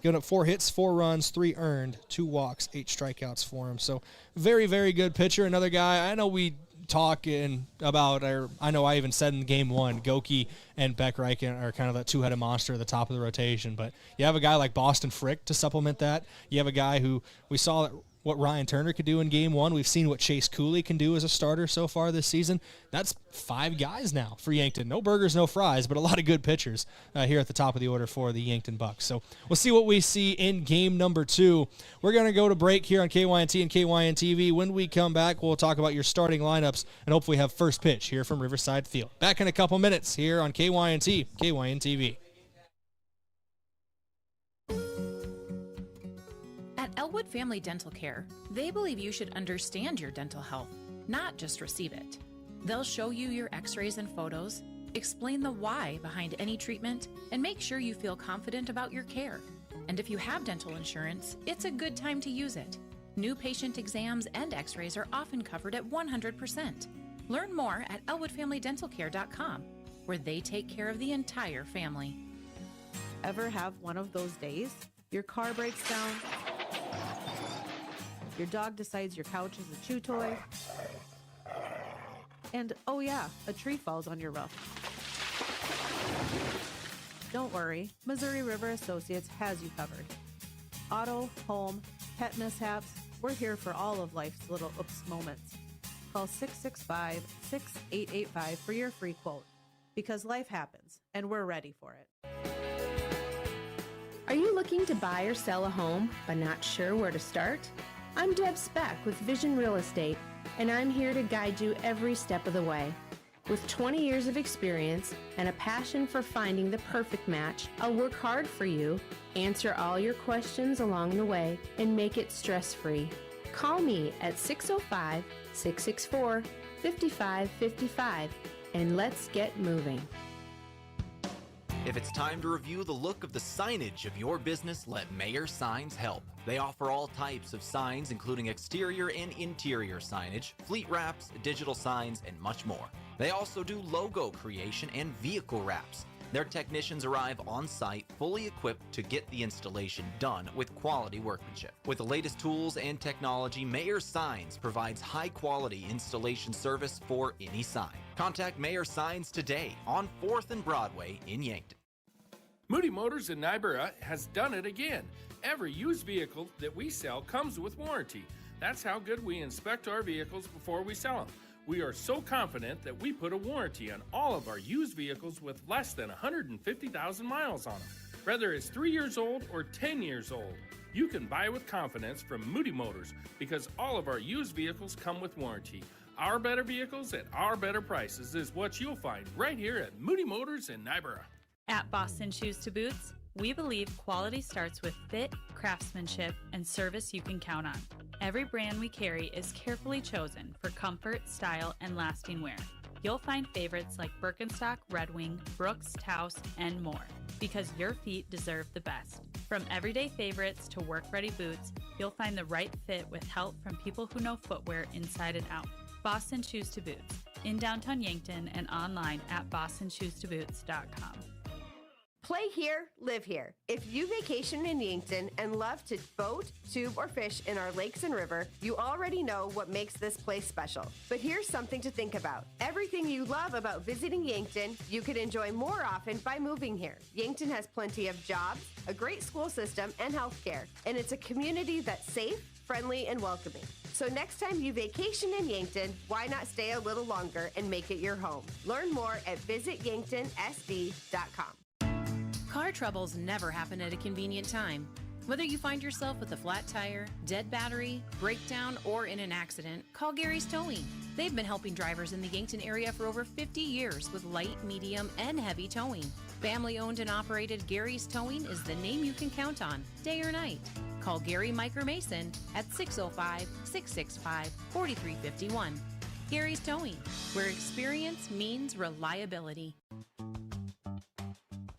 Giving up 4 hits, 4 runs, 3 earned, 2 walks, 8 strikeouts for him. So very, very good pitcher. Another guy, I know we talking about, or I know I even said in game 1, Goki and Beck Reichen are kind of that 2-headed monster at the top of the rotation. But you have a guy like Boston Frick to supplement that. You have a guy who we saw that what Ryan Turner could do in game 1. We've seen what Chase Cooley can do as a starter so far this season. That's 5 guys now for Yankton. No burgers, no fries, but a lot of good pitchers here at the top of the order for the Yankton Bucks. So we'll see what we see in game number 2. We're going to go to break here on KYNT and KYN-TV. When we come back, we'll talk about your starting lineups and hopefully have first pitch here from Riverside Field. Back in a couple minutes here on KYNT, KYN-TV. At Elwood Family Dental Care, they believe you should understand your dental health, not just receive it. They'll show you your x-rays and photos, explain the why behind any treatment, and make sure you feel confident about your care. And if you have dental insurance, it's a good time to use it. New patient exams and x-rays are often covered at 100%. Learn more at elwoodfamilydentalcare.com, where they take care of the entire family. Ever have one of those days? Your car breaks down, Your dog decides your couch is a chew toy. And, oh yeah, a tree falls on your roof. Don't worry, Missouri River Associates has you covered. Auto, home, pet mishaps, we're here for all of life's little oops moments. Call 665-6885 for your free quote. Because life happens, and we're ready for it. Are you looking to buy or sell a home, but not sure where to start? I'm Deb Speck with Vision Real Estate, and I'm here to guide you every step of the way. With 20 years of experience and a passion for finding the perfect match, I'll work hard for you, answer all your questions along the way, and make it stress-free. Call me at 605-664-5555, and let's get moving. If it's time to review the look of the signage of your business, let Mayor Signs help. They offer all types of signs, including exterior and interior signage, fleet wraps, digital signs, and much more. They also do logo creation and vehicle wraps. Their technicians arrive on site, fully equipped to get the installation done with quality workmanship. With the latest tools and technology, Mayor Signs provides high-quality installation service for any sign. Contact Mayor Signs today on 4th and Broadway in Yankton. Moody Motors in Niobrara has done it again. Every used vehicle that we sell comes with warranty. That's how good we inspect our vehicles before we sell them. We are so confident that we put a warranty on all of our used vehicles with less than 150,000 miles on them. Whether it's 3 years old or 10 years old, you can buy with confidence from Moody Motors because all of our used vehicles come with warranty. Our better vehicles at our better prices is what you'll find right here at Moody Motors in Niobrara. At Boston Shoes to Boots, we believe quality starts with fit, craftsmanship, and service you can count on. Every brand we carry is carefully chosen for comfort, style, and lasting wear. You'll find favorites like Birkenstock, Red Wing, Brooks, Taos, and more, because your feet deserve the best. From everyday favorites to work-ready boots, you'll find the right fit with help from people who know footwear inside and out. Boston Shoes to Boots, in downtown Yankton and online at bostonshoestoboots.com. Play here, live here. If you vacation in Yankton and love to boat, tube, or fish in our lakes and river, you already know what makes this place special. But here's something to think about. Everything you love about visiting Yankton, you could enjoy more often by moving here. Yankton has plenty of jobs, a great school system, and healthcare. And it's a community that's safe, friendly, and welcoming. So next time you vacation in Yankton, why not stay a little longer and make it your home? Learn more at visityanktonsd.com. Car troubles never happen at a convenient time. Whether you find yourself with a flat tire, dead battery, breakdown, or in an accident, call Gary's Towing. They've been helping drivers in the Yankton area for over 50 years with light, medium, and heavy towing. Family owned and operated Gary's Towing is the name you can count on, day or night. Call Gary, Mike, or Mason at 605-665-4351. Gary's Towing, where experience means reliability.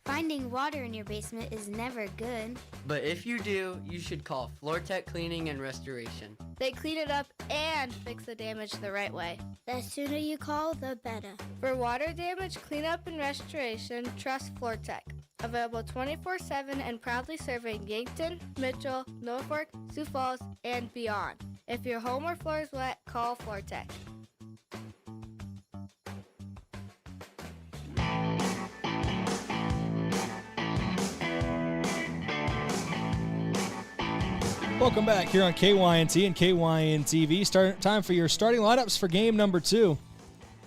Finding water in your basement is never good. But if you do, you should call FloorTech Cleaning and Restoration. They clean it up and fix the damage the right way. The sooner you call, the better. For water damage cleanup and restoration, trust FloorTech. Available 24/7 and proudly serving Yankton, Mitchell, Norfolk, Sioux Falls, and beyond. If your home or floor is wet, call FloorTech. Welcome back here on KYNT and KYN-TV. Time for your starting lineups for game number 2.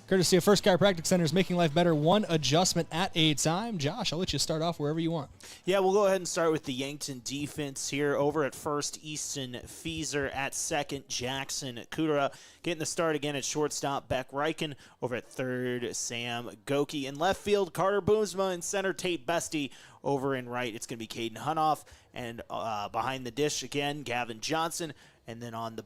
Courtesy of First Chiropractic Centers, making life better one adjustment at a time. Josh, I'll let you start off wherever you want. Yeah, we'll go ahead and start with the Yankton defense here. Over at first, Easton Feeser. At second, Jackson Kudera. Getting the start again at shortstop, Beck Reichen. Over at third, Sam Goki. In left field, Carter Boomsma. In center, Tate Bestie. Over in right, it's going to be Caden Hunoff. And behind the dish again, Gavin Johnson. And then on the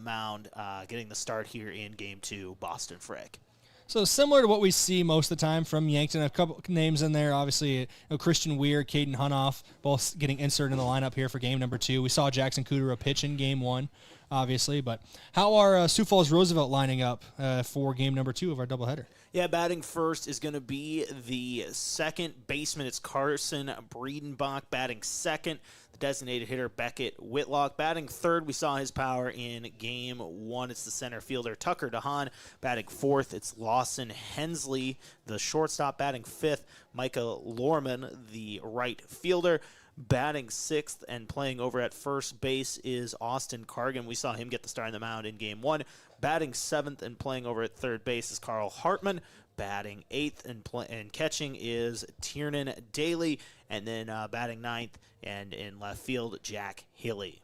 mound, getting the start here in Game 2, Boston Frick. So similar to what we see most of the time from Yankton, a couple names in there, obviously Christian Weir, Caden Hunoff, both getting inserted in the lineup here for game number 2. We saw Jackson Kudera pitch in game 1. obviously. But how are Sioux Falls Roosevelt lining up for game number 2 of our doubleheader? Yeah, batting first is going to be the second baseman. It's Carson Brayden batting second. The designated hitter, Beckett Whitlock. Batting third, we saw his power in game 1. It's the center fielder, Tucker DeHaan. Batting fourth, it's Lawson Hensley, the shortstop. Batting fifth, Micah Lorman, the right fielder. Batting sixth and playing over at first base is Austin Cargan. We saw him get the start on the mound in game 1. Batting seventh and playing over at third base is Carl Hartman. Batting eighth and catching is Tiernan Daly. And then batting ninth and in left field, Jack Hilly.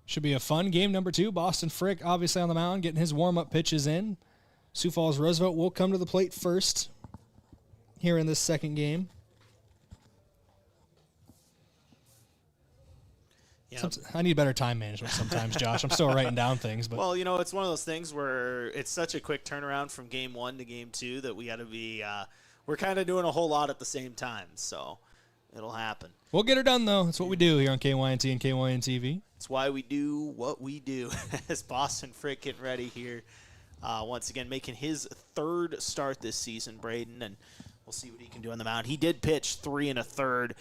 Should be a fun game number 2. Boston Frick obviously on the mound, getting his warm-up pitches in. Sioux Falls Roosevelt will come to the plate first here in this second game. Yeah. I need better time management sometimes, Josh. I'm still writing down things. But Well, it's one of those things where it's such a quick turnaround from game 1 to game 2 that we got to be we're kind of doing a whole lot at the same time, so it'll happen. We'll get her done, though. That's what we do here on KYNT and KYN TV. That's why we do what we do. As Boston Frick getting ready here, once again making his third start this season, Brayden, and we'll see what he can do on the mound. He did pitch 3 1/3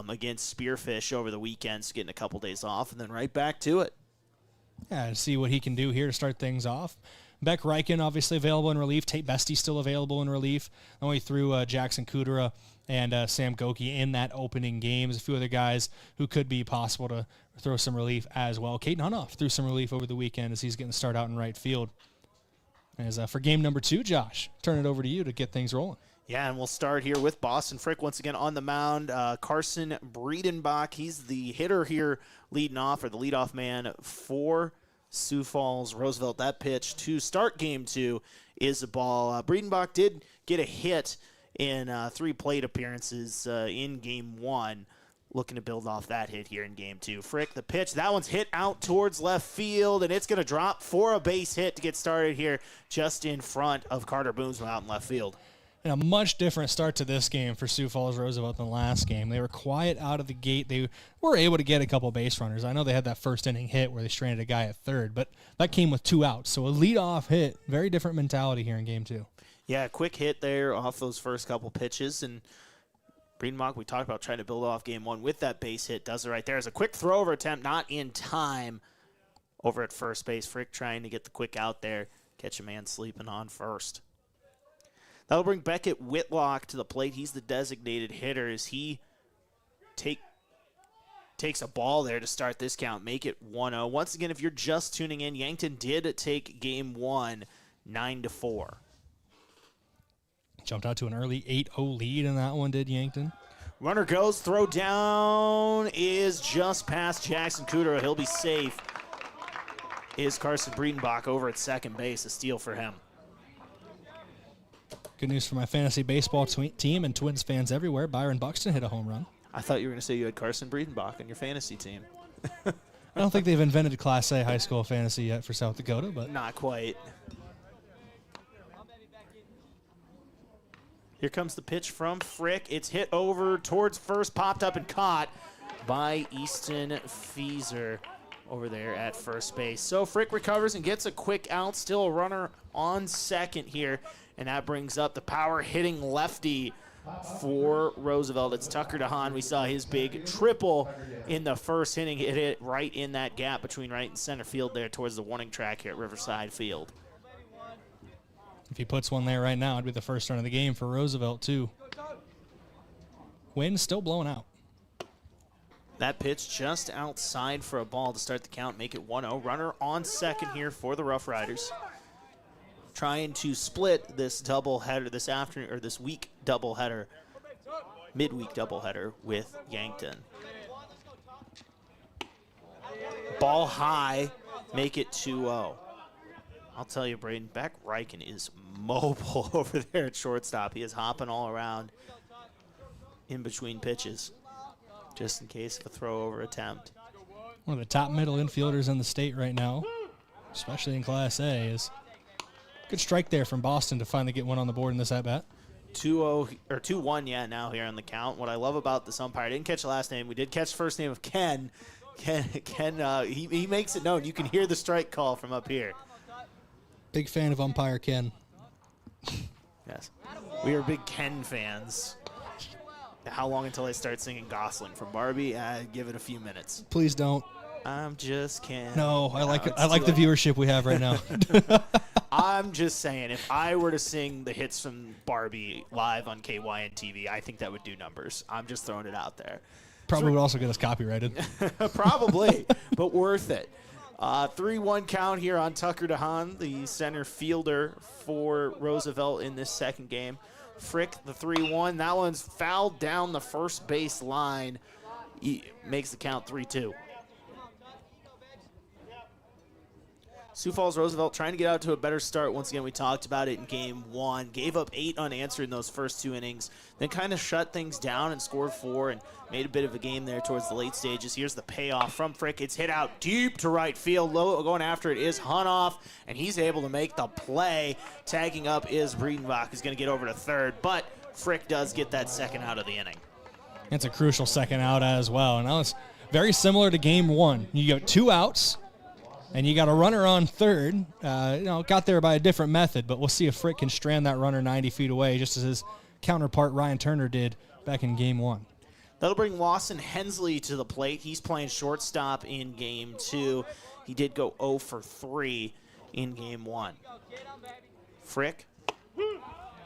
against Spearfish over the weekend, so getting a couple days off, and then right back to it. Yeah, and see what he can do here to start things off. Beck Reichen obviously available in relief. Tate Bestie still available in relief. Then we threw Jackson Kudera and Sam Goki in that opening game. There's a few other guys who could be possible to throw some relief as well. Caden Hunoff threw some relief over the weekend as he's getting the start out in right field. As for game number 2, Josh, turn it over to you to get things rolling. Yeah, and we'll start here with Boston Frick once again on the mound. Carson Breedenbach, he's the hitter here leading off, or the leadoff man for Sioux Falls Roosevelt. That pitch to start game 2 is a ball. Breedenbach did get a hit in 3 plate appearances in game 1. Looking to build off that hit here in game 2. Frick, the pitch. That one's hit out towards left field, and it's going to drop for a base hit to get started here just in front of Carter Boomsma out in left field. And a much different start to this game for Sioux Falls Roosevelt than last game. They were quiet out of the gate. They were able to get a couple base runners. I know they had that first inning hit where they stranded a guy at third, but that came with 2 outs. So a leadoff hit, very different mentality here in game 2. Yeah, quick hit there off those first couple pitches. And Breedenbach, we talked about trying to build off game 1 with that base hit. Does it right there. As a quick throw-over attempt, not in time over at first base. Frick trying to get the quick out there, catch a man sleeping on first. That'll bring Beckett Whitlock to the plate. He's the designated hitter as he takes a ball there to start this count, make it 1-0. Once again, if you're just tuning in, Yankton did take game 1 9-4. Jumped out to an early 8-0 lead in that one, did Yankton? Runner goes, throw down is just past Jackson Kudera. He'll be safe. Is Carson Breedenbach over at second base, a steal for him. Good news for my fantasy baseball team and Twins fans everywhere. Byron Buxton hit a home run. I thought you were going to say you had Carson Breedenbach on your fantasy team. I don't think they've invented Class A high school fantasy yet for South Dakota, but not quite. Here comes the pitch from Frick. It's hit over towards first, popped up and caught by Easton Feeser over there at first base. So Frick recovers and gets a quick out. Still a runner on second here. And that brings up the power-hitting lefty for Roosevelt. It's Tucker DeHaan. We saw his big triple in the first inning. Hit it right in that gap between right and center field there towards the warning track here at Riverside Field. If he puts one there right now, it'd be the first run of the game for Roosevelt, too. Wind still blowing out. That pitch just outside for a ball to start the count, make it 1-0. Runner on second here for the Roughriders. Trying to split this doubleheader this afternoon, or this week doubleheader, midweek doubleheader with Yankton. Ball high, make it 2-0. I'll tell you, Brayden, Beck Reichen is mobile over there at shortstop. He is hopping all around in between pitches, just in case of a throw-over attempt. One of the top middle infielders in the state right now, especially in Class A, is good strike there from Boston to finally get one on the board in this at-bat. 2-0 or 2-1, yeah, now here on the count. What I love about this umpire, I didn't catch the last name. We did catch the first name of Ken. He makes it known. You can hear the strike call from up here. Big fan of umpire Ken. Yes. We are big Ken fans. How long until I start singing Gosling from Barbie? Give it a few minutes. Please don't. I'm just Ken. No, I like the viewership we have right now. I'm just saying, if I were to sing the hits from Barbie live on KYN TV, I think that would do numbers. I'm just throwing it out there. Probably would also get us copyrighted. Probably, but worth it. 3-1 count here on Tucker DeHaan, the center fielder for Roosevelt in this second game. Frick, the 3-1. That one's fouled down the first base line. He makes the count 3-2. Sioux Falls Roosevelt trying to get out to a better start. Once again, we talked about it in game 1. Gave up 8 unanswered in those first 2 innings. Then kind of shut things down and scored 4 and made a bit of a game there towards the late stages. Here's the payoff from Frick. It's hit out deep to right field. Low going after it is Hunoff, and he's able to make the play. Tagging up is Brayden, who's going to get over to third, but Frick does get that second out of the inning. It's a crucial second out as well. And now it's very similar to game 1. You got 2 outs. And you got a runner on third. Got there by a different method, but we'll see if Frick can strand that runner 90 feet away, just as his counterpart Ryan Turner did back in game 1. That'll bring Lawson Hensley to the plate. He's playing shortstop in game 2. He did go 0 for 3 in game 1. Frick.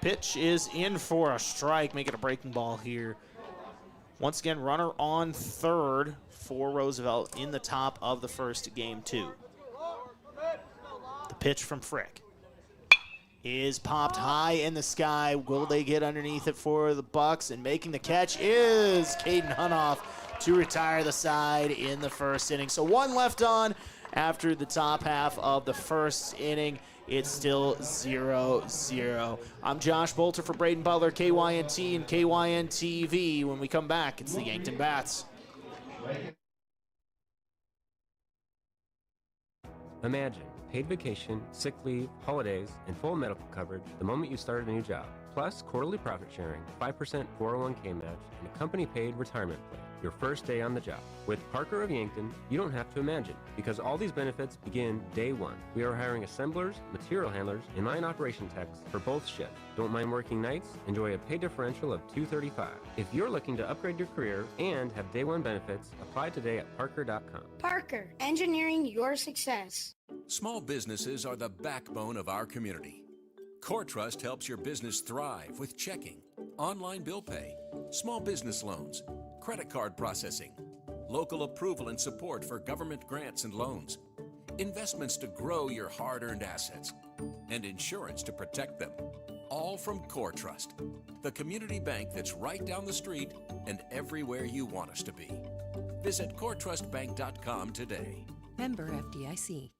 Pitch is in for a strike, making a breaking ball here. Once again, runner on third for Roosevelt in the top of the first, game 2. The pitch from Frick is popped high in the sky. Will they get underneath it for the Bucks? And making the catch is Caden Hunoff to retire the side in the first inning. So 1 left on after the top half of the first inning. It's still 0-0. I'm Josh Boelter for Brayden, Butler, KYNT and KYN TV. When we come back, it's the Yankton Bats. Imagine paid vacation, sick leave, holidays, and full medical coverage the moment you start a new job. Plus quarterly profit sharing, 5% 401k match, and a company-paid retirement plan your first day on the job. With Parker of Yankton, you don't have to imagine, because all these benefits begin day 1. We are hiring assemblers, material handlers, and line operation techs for both shifts. Don't mind working nights? Enjoy a pay differential of $235. If you're looking to upgrade your career and have day 1 benefits, apply today at parker.com. Parker, engineering your success. Small businesses are the backbone of our community. CoreTrust helps your business thrive with checking, online bill pay, small business loans, credit card processing, local approval and support for government grants and loans, investments to grow your hard-earned assets, and insurance to protect them. All from CoreTrust, the community bank that's right down the street and everywhere you want us to be. Visit CoreTrustBank.com today. Member FDIC.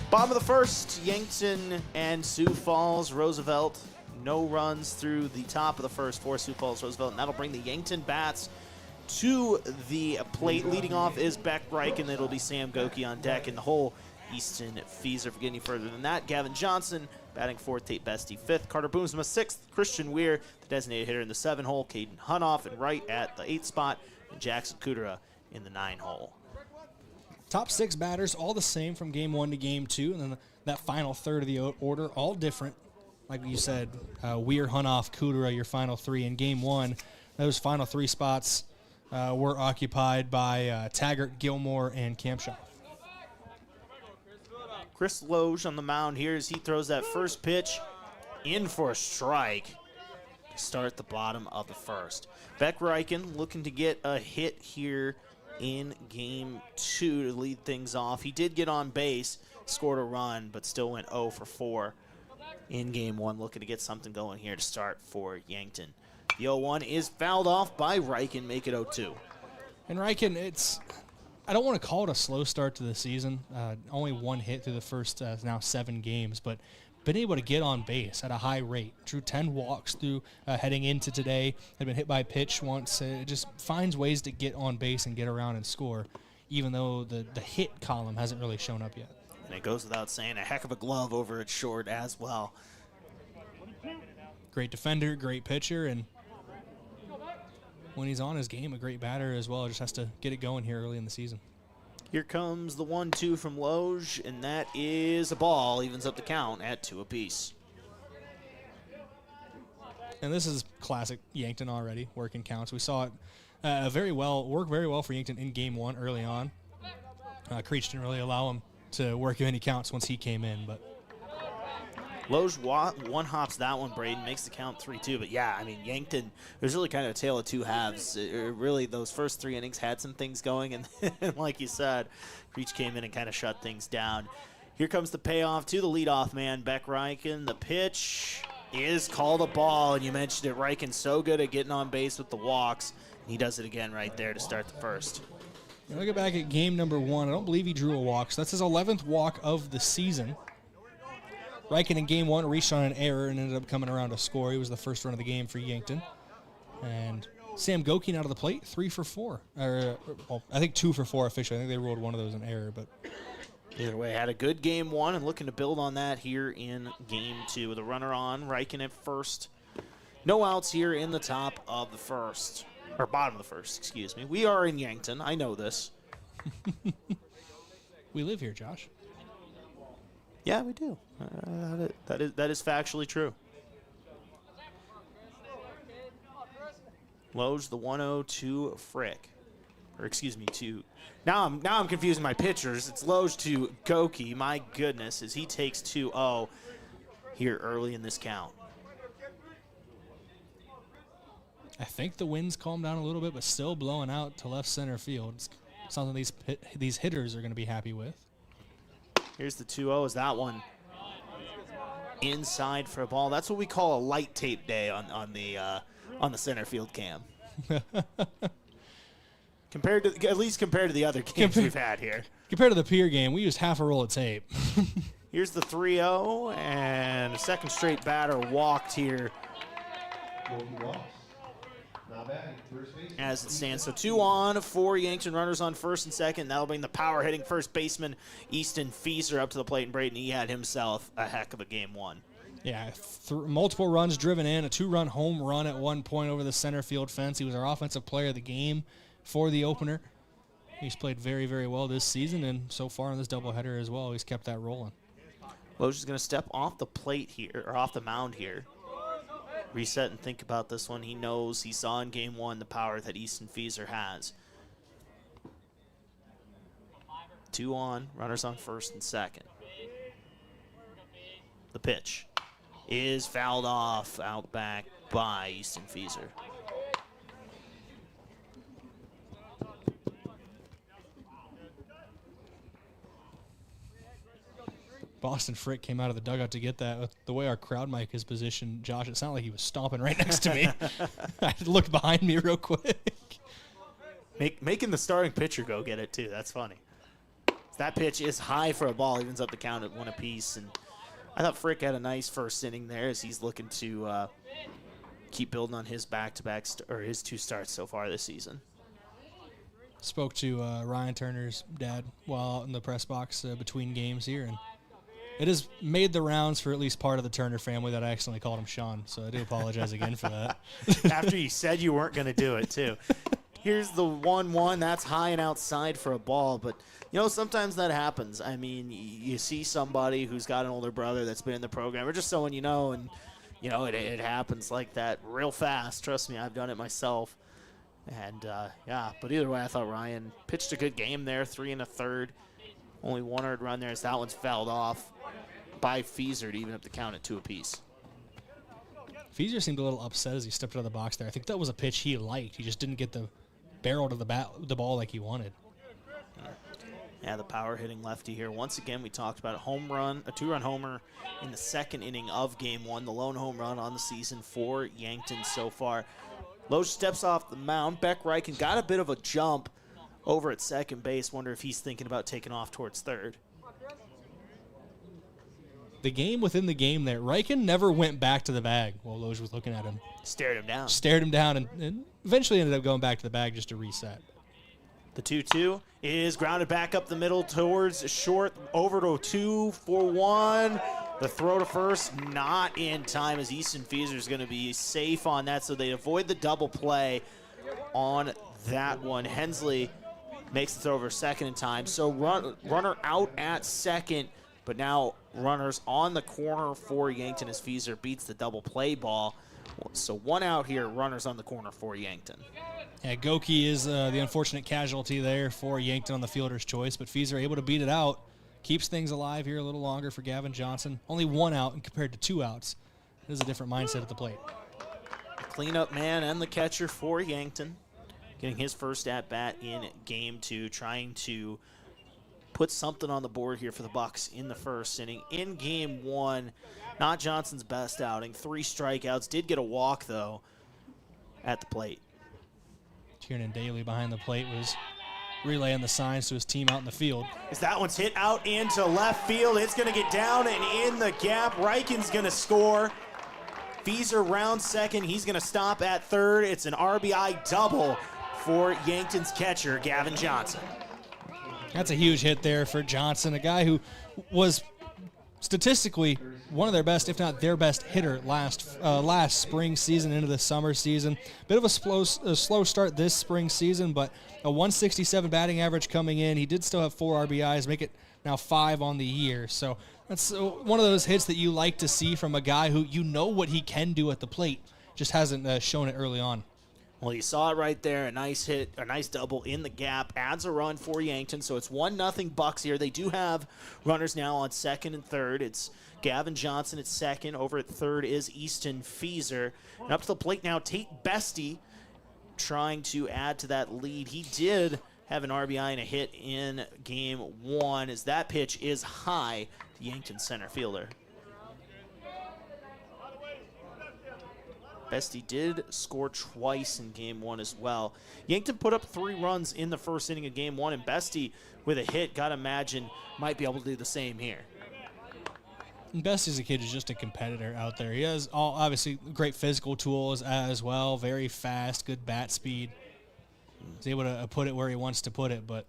Bottom of the first, Yankton and Sioux Falls Roosevelt. No runs through the top of the first for Sioux Falls Roosevelt, and that'll bring the Yankton Bats to the plate. Leading off is Beck Reich, and it'll be Sam Goki on deck in the hole. Easton Feeser for getting further than that. Gavin Johnson batting 4th, Tate Bestie 5th. Carter Boomsma 6th. Christian Weir, the designated hitter in the 7 hole. Caden Hunoff and right at the 8th spot. And Jackson Kudera in the 9 hole. Top 6 batters, all the same from game 1 to game 2. And then that final third of the order, all different. Like you said, Weir, Hunoff, Kudera, your final 3. In game 1, those final 3 spots were occupied by Taggart, Gilmore, and Campshaw. Chris Loge on the mound here as he throws that first pitch in for a strike to start the bottom of the first. Beck Reichen looking to get a hit here in game 2 to lead things off. He did get on base, scored a run, but still went 0 for 4 in game 1, looking to get something going here to start for Yankton. The 0-1 is fouled off by Reichen, make it 0-2. And Reichen, I don't want to call it a slow start to the season. Only 1 hit through the first now 7 games, but been able to get on base at a high rate. Drew 10 walks through heading into today. Had been hit by a pitch once. It just finds ways to get on base and get around and score, even though the hit column hasn't really shown up yet. And it goes without saying, a heck of a glove over at short as well. Great defender, great pitcher, and when he's on his game, a great batter as well. Just has to get it going here early in the season. Here comes the 1-2 from Loge, and that is a ball. Evens up the count at 2 apiece. And this is classic Yankton already, working counts. We saw it work very well for Yankton in game 1 early on. Creech didn't really allow him to work any counts once he came in, but Loge one-hops that one, Brayden, makes the count 3-2. But, yeah, I mean, Yankton, it was really kind of a tale of two halves. Really, those first 3 innings had some things going, and like you said, Creech came in and kind of shut things down. Here comes the payoff to the leadoff man, Beck Reichen. The pitch is called a ball, and you mentioned it. Reichen's so good at getting on base with the walks, and he does it again right there to start the first. Look back at game number 1. I don't believe he drew a walk, so that's his 11th walk of the season. Reichen in game 1 reached on an error and ended up coming around to score. He was the first run of the game for Yankton. And Sam Gokin out of the plate, 3 for 4. I think 2 for 4 officially. I think they ruled one of those an error, but either way, had a good game 1 and looking to build on that here in game 2 with a runner on. Reichen at first. No outs here in the top of the first, or bottom of the first, excuse me. We are in Yankton. I know this. We live here, Josh. Yeah, we do. That is factually true. Loge the 1-0 to Frick. Or excuse me, to now I'm confusing my pitchers. It's Loge to Goki. My goodness, as he takes 2-0 here early in this count. I think the wind's calmed down a little bit, but still blowing out to left center field. It's something these hitters are going to be happy with. Here's the 2-0. Is that one inside for a ball? That's what we call a light tape day on the center field cam. At least compared to the other games we've had here. Compared to the Pier game, we used half a roll of tape. Here's the 3-0, and a second straight batter walked here. As it stands, so 2 on for Yankton, runners on first and second. That'll bring the power hitting first baseman Easton Fieser up to the plate, and Brayden, he had himself a heck of a game 1. Yeah, multiple runs driven in, a 2-run home run at one point over the center field fence. He was our offensive player of the game for the opener. He's played very, very well this season, and so far in this doubleheader as well, he's kept that rolling. Loge is going to step off the plate here, or off the mound here. Reset and think about this one. He knows, he saw in game 1 the power that Easton Fieser has. 2 on, runners on first and second. The pitch is fouled off out back by Easton Fieser. Boston Frick came out of the dugout to get that. With the way our crowd mic is positioned, Josh, it sounded like he was stomping right next to me. I looked behind me real quick. Making the starting pitcher go get it, too. That's funny. That pitch is high for a ball. Evens up the count at 1 apiece. And I thought Frick had a nice first inning there as he's looking to keep building on his back-to-back or his 2 starts so far this season. Spoke to Ryan Turner's dad while out in the press box between games here, and it has made the rounds for at least part of the Turner family that I accidentally called him Sean, so I do apologize again for that. After you said you weren't going to do it, too. Here's the 1-1. That's high and outside for a ball, but, sometimes that happens. I mean, you see somebody who's got an older brother that's been in the program, or just someone you know, and, it happens like that real fast. Trust me, I've done it myself. And, but either way, I thought Ryan pitched a good game there, 3 1/3. Only 1 earned run there as that one's fouled off by Fieser to even up the count at 2 apiece. Fieser seemed a little upset as he stepped out of the box there. I think that was a pitch he liked. He just didn't get the barrel to the ball like he wanted. Yeah, the power hitting lefty here. Once again, we talked about a 2-run homer in the second inning of game 1. The lone home run on the season for Yankton so far. Loge steps off the mound. Beck Reichen got a bit of a jump over at second base. Wonder if he's thinking about taking off towards third. The game within the game there. Reichen never went back to the bag while Loge was looking at him. Stared him down. And eventually ended up going back to the bag just to reset. The 2-2 is grounded back up the middle towards short, over to 2 for 1. The throw to first not in time as Easton Fieser is going to be safe on that, so they avoid the double play. on that one. Hensley makes the throw over second in time. So runner out at second, but now runners on the corner for Yankton as Fieser beats the double play ball. So one out here, runners on the corner for Yankton. Yeah, Goki is the unfortunate casualty there for Yankton on the fielder's choice, but Fieser able to beat it out. Keeps things alive here a little longer for Gavin Johnson. Only one out and compared to 2 outs. This is a different mindset at the plate. The cleanup man and the catcher for Yankton, getting his first at-bat in Game 2, trying to put something on the board here for the Bucks in the first inning. In Game 1, not Johnson's best outing. 3 strikeouts. Did get a walk, though, at the plate. Tiernan Daly behind the plate was relaying the signs to his team out in the field. As that one's hit out into left field, it's going to get down and in the gap. Reichen's going to score. Fieser rounds second. He's going to stop at third. It's an RBI double for Yankton's catcher, Gavin Johnson. That's a huge hit there for Johnson, a guy who was statistically one of their best, if not their best hitter last spring season into the summer season. Bit of a slow start this spring season, but a 167 batting average coming in. He did still have 4 RBIs, make it now 5 on the year. So that's one of those hits that you like to see from a guy who you know what he can do at the plate, just hasn't shown it early on. Well, you saw it right there. A nice hit, a nice double in the gap. Adds a run for Yankton, so it's 1-0 Bucks here. They do have runners now on second and third. It's Gavin Johnson at second. Over at third is Easton Fieser. And up to the plate now, Tate Bestie trying to add to that lead. He did have an RBI and a hit in Game 1 as that pitch is high to Yankton center fielder. Bestie did score twice in Game 1 as well. Yankton put up 3 runs in the first inning of Game 1, and Bestie with a hit, gotta imagine, might be able to do the same here. And Bestie's a kid who's just a competitor out there. He has obviously great physical tools as well, very fast, good bat speed. He's able to put it where he wants to put it, but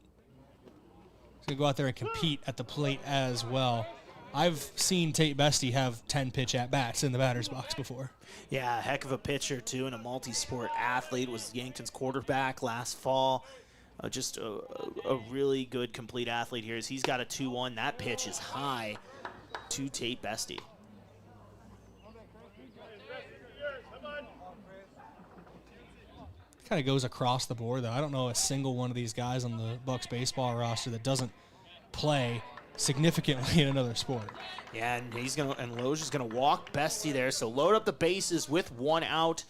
he's going to go out there and compete at the plate as well. I've seen Tate Bestie have 10 pitch at-bats in the batter's box before. Yeah, heck of a pitcher, too, and a multi-sport athlete. Was Yankton's quarterback last fall. Just a really good, complete athlete here as he's got a 2-1. That pitch is high to Tate Bestie. Kind of goes across the board, though. I don't know a single one of these guys on the Bucks baseball roster that doesn't play significantly in another sport. Yeah, and Loge is gonna walk Bestie there. So load up the bases with 1 out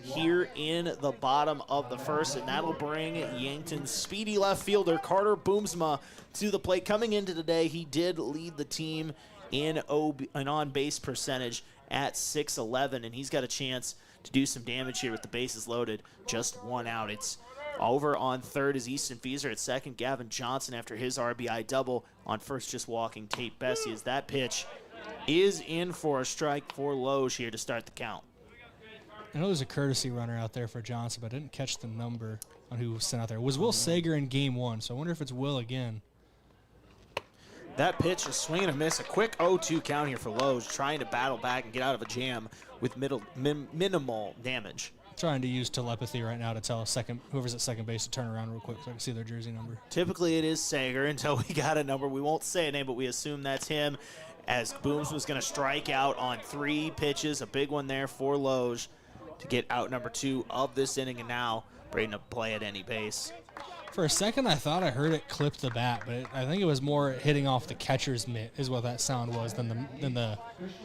here in the bottom of the first, and that'll bring Yankton's speedy left fielder Carter Boomsma to the plate. Coming into today, he did lead the team in an on-base percentage at .611, and he's got a chance to do some damage here with the bases loaded. Just 1 out. It's over on third is Easton Fieser. At second, Gavin Johnson after his RBI double. On first, just walking Tate Bestie as that pitch is in for a strike for Loge here to start the count. I know there's a courtesy runner out there for Johnson, but I didn't catch the number on who was sent out there. It was Will Sager in Game 1, so I wonder if it's Will again. That pitch, a swing and a miss, a quick 0-2 count here for Loge, trying to battle back and get out of a jam with minimal damage. Trying to use telepathy right now to tell whoever's at second base to turn around real quick so I can see their jersey number. Typically it is Sager until we got a number. We won't say a name, but we assume that's him, as Booms was going to strike out on 3 pitches. A big one there for Loge to get out number 2 of this inning, and now Brayden to play at any base. For a second, I thought I heard it clip the bat, but I think it was more hitting off the catcher's mitt is what that sound was than the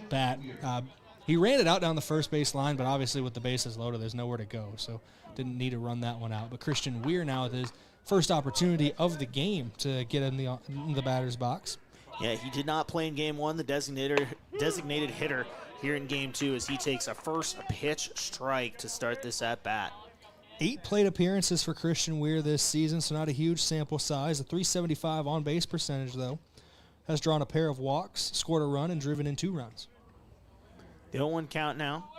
bat. He ran it out down the first base line, but obviously with the bases loaded, there's nowhere to go, so didn't need to run that one out. But Christian Weir now with his first opportunity of the game to get in the batter's box. Yeah, he did not play in Game 1, the designated hitter here in Game 2 as he takes a first pitch strike to start this at-bat. 8 plate appearances for Christian Weir this season, so not a huge sample size. A .375 on-base percentage, though. Has drawn a pair of walks, scored a run, and driven in 2 runs. The 0-1 count now.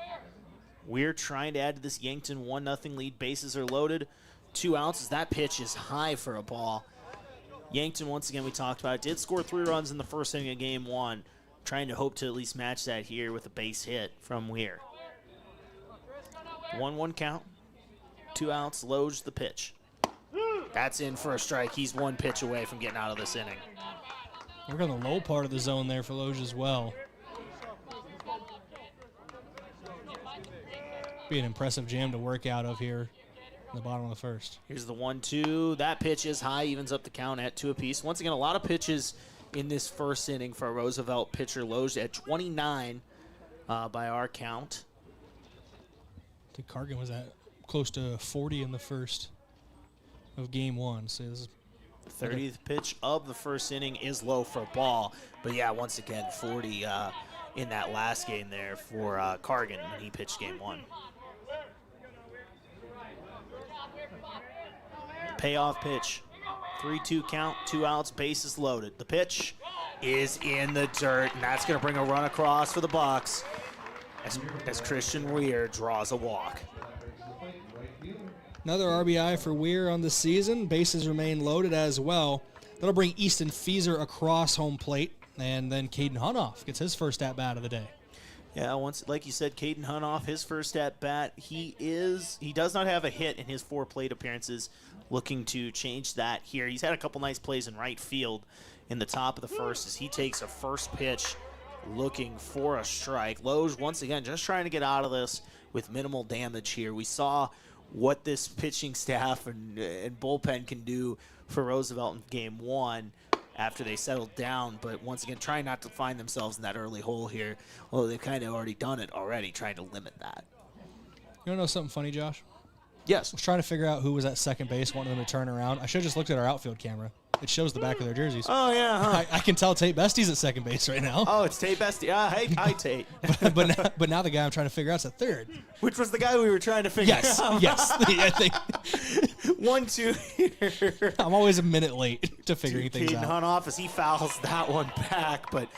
Weir trying to add to this Yankton 1-0 lead. Bases are loaded. 2 outs as that pitch is high for a ball. Yankton, once again, we talked about it, did score 3 runs in the first inning of Game 1. Trying to hope to at least match that here with a base hit from Weir. 1-1 count. 2 outs. Loge the pitch. That's in for a strike. He's 1 pitch away from getting out of this inning. We're on the low part of the zone there for Loge as well. Be an impressive jam to work out of here in the bottom of the first. Here's the 1-2. That pitch is high, evens up the count at 2 apiece. Once again, a lot of pitches in this first inning for a Roosevelt pitcher. Loge at 29 by our count. I think Cargan was at close to 40 in the first of game 1. So this is 30th pitch of the first inning is low for a ball. But yeah, once again, 40 in that last game there for Cargan when he pitched game 1. Payoff pitch. 3-2 count, 2 outs, bases loaded. The pitch is in the dirt, and that's going to bring a run across for the Bucks as Christian Weir draws a walk. Another RBI for Weir on the season. Bases remain loaded as well. That'll bring Easton Feeser across home plate, and then Caden Hunoff gets his first at-bat of the day. Yeah, once, like you said, Caden Hunoff, his first at-bat. He does not have a hit in his 4 plate appearances. Looking to change that here. He's had a couple nice plays in right field in the top of the first as he takes a first pitch looking for a strike. Loge, once again, just trying to get out of this with minimal damage here. We saw what this pitching staff and bullpen can do for Roosevelt in game 1 after they settled down, but once again, trying not to find themselves in that early hole here, although they've kind of already done it already, trying to limit that. You want to know something funny, Josh? Yes. I was trying to figure out who was at second base, wanting them to turn around. I should have just looked at our outfield camera. It shows the back of their jerseys. Oh, yeah, huh? I can tell Tate Bestie's at second base right now. Oh, it's Tate Bestie. Hi, Tate. but now the guy I'm trying to figure out's at third. Which was the guy we were trying to figure out. Yes. I think 1-2 here. I'm always a minute late to figuring things out. Caden Hunoff as he fouls that one back. But,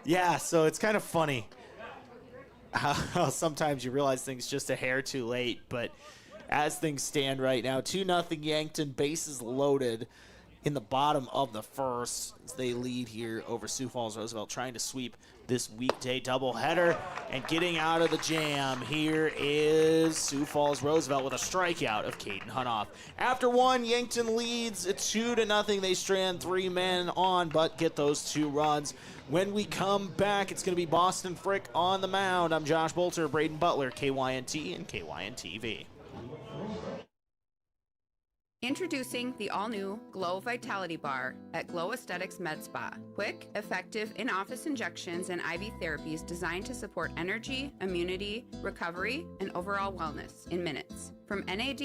yeah, so it's kind of funny how sometimes you realize things just a hair too late. But as things stand right now, 2-0 Yankton, bases loaded in the bottom of the first as they lead here over Sioux Falls Roosevelt, trying to sweep this weekday doubleheader. And getting out of the jam here is Sioux Falls Roosevelt with a strikeout of Caden Hunoff. After 1, Yankton leads 2-0. They strand 3 men on, but get those 2 runs. When we come back, it's going to be Boston Frick on the mound. I'm Josh Boelter, Brayden Butler, KYNT and KYNTV. Introducing the all-new Glow Vitality Bar at Glow Aesthetics Med Spa. Quick, effective in-office injections and IV therapies designed to support energy, immunity, recovery, and overall wellness in minutes. From NAD+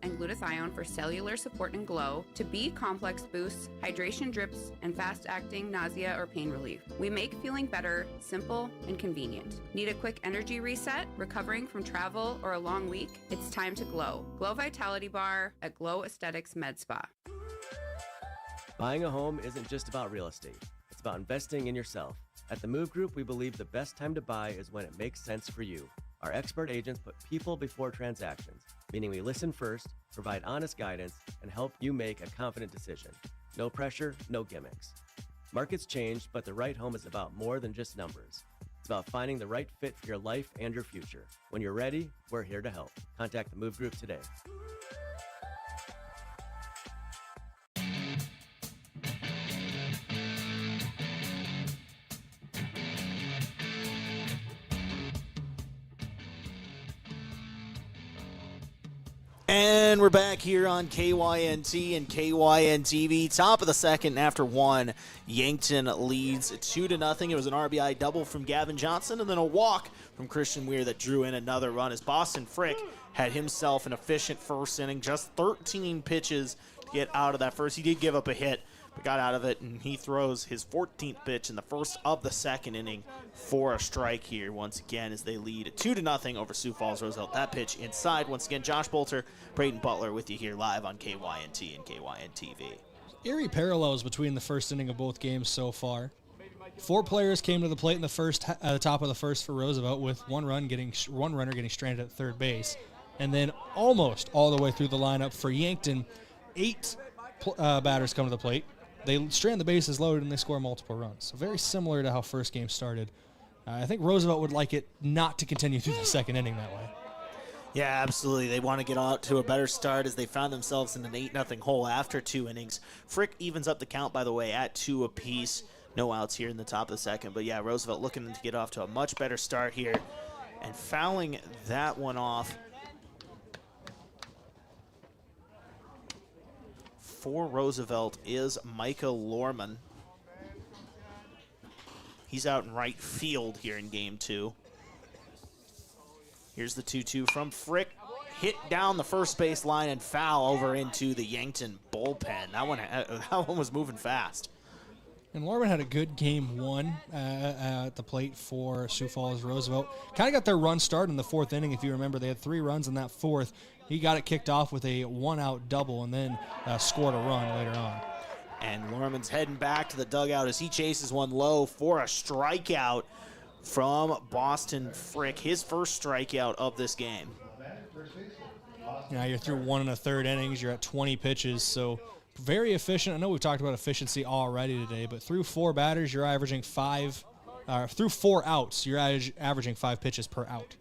and glutathione for cellular support and glow, to B-complex boosts, hydration drips, and fast-acting nausea or pain relief. We make feeling better simple and convenient. Need a quick energy reset, recovering from travel or a long week? It's time to glow. Glow Vitality Bar at Glow Aesthetics Med Spa. Buying a home isn't just about real estate. It's about investing in yourself. At the Move Group, we believe the best time to buy is when it makes sense for you. Our expert agents put people before transactions, meaning we listen first, provide honest guidance, and help you make a confident decision. No pressure, no gimmicks. Markets change, but the right home is about more than just numbers. It's about finding the right fit for your life and your future. When you're ready, we're here to help. Contact the Move Group today. And we're back here on KYNT and KYNTV. Top of the second after 1. Yankton leads 2-0. It was an RBI double from Gavin Johnson and then a walk from Christian Weir that drew in another run as Boston Frick had himself an efficient first inning. Just 13 pitches to get out of that first. He did give up a hit, but got out of it, and he throws his 14th pitch in the first of the second inning for a strike here once again as they lead 2-0 over Sioux Falls Roosevelt. That pitch inside. Once again, Josh Boelter, Brayden Butler with you here live on KYNT and KYNTV. Eerie parallels between the first inning of both games so far. 4 players came to the plate in the first, the top of the first for Roosevelt, with one runner getting stranded at third base, and then almost all the way through the lineup for Yankton, 8 batters come to the plate. They strand the bases loaded and they score multiple runs. So very similar to how first game started. I think Roosevelt would like it not to continue through the second inning that way. Yeah, absolutely. They want to get out to a better start as they found themselves in an 8-0 hole after 2 innings. Frick evens up the count, by the way, at 2 apiece. No outs here in the top of the second. But, yeah, Roosevelt looking to get off to a much better start here and fouling that one off. For Roosevelt is Micah Lorman. He's out in right field here in game 2. Here's the 2-2 from Frick. Hit down the first base line and foul over into the Yankton bullpen. That one was moving fast. And Lorman had a good game 1 at the plate for Sioux Falls Roosevelt. Kind of got their run started in the 4th inning, if you remember. They had 3 runs in that 4th. He got it kicked off with a 1-out double and then scored a run later on. And Lorman's heading back to the dugout as he chases one low for a strikeout from Boston Frick. His first strikeout of this game. Yeah, you're through 1 1/3 innings. You're at 20 pitches, so very efficient. I know we've talked about efficiency already today, but through 4 batters, you're averaging 5. Through 4 outs, you're averaging 5 pitches per out.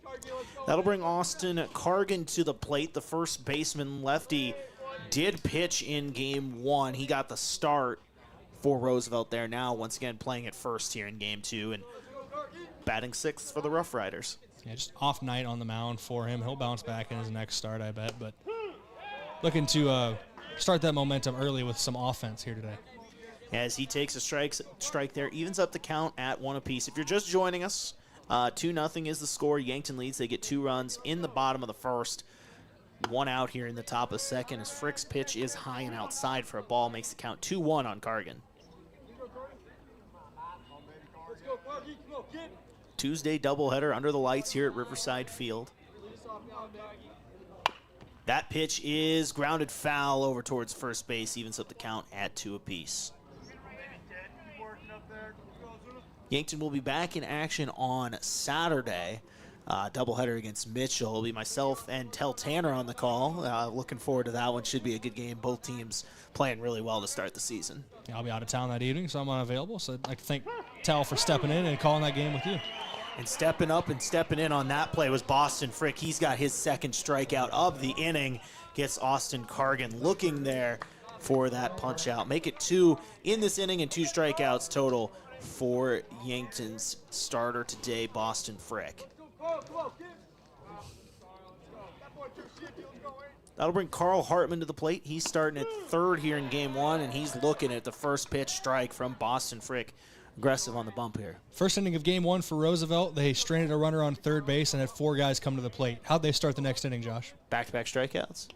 That'll bring Austin Cargan to the plate. The first baseman lefty did pitch in game 1. He got the start for Roosevelt there now, once again playing at first here in game 2 and batting 6th for the Roughriders. Yeah, just off night on the mound for him. He'll bounce back in his next start, I bet, but looking to start that momentum early with some offense here today. As he takes a strike there, evens up the count at 1 apiece. If you're just joining us, 2-0 is the score. Yankton leads. They get 2 runs in the bottom of the first. 1 out here in the top of second as Frick's pitch is high and outside for a ball. Makes the count 2-1 on Cargan. Tuesday doubleheader under the lights here at Riverside Field. That pitch is grounded foul over towards first base. Evens up the count at 2 apiece. Yankton will be back in action on Saturday. Doubleheader against Mitchell. It'll be myself and Tel Tanner on the call. Looking forward to that one. Should be a good game. Both teams playing really well to start the season. Yeah, I'll be out of town that evening, so I'm unavailable. So I'd like to thank Tel for stepping in and calling that game with you. And stepping up and stepping in on that play was Boston Frick. He's got his second strikeout of the inning. Gets Austin Cargan looking there for that punch out. Make it 2 in this inning and 2 strikeouts total for Yankton's starter today, Boston Frick. That'll bring Carl Hartman to the plate. He's starting at third here in game 1, and he's looking at the first pitch strike from Boston Frick. Aggressive on the bump here. First inning of game 1 for Roosevelt. They stranded a runner on third base and had 4 guys come to the plate. How'd they start the next inning, Josh? Back-to-back strikeouts.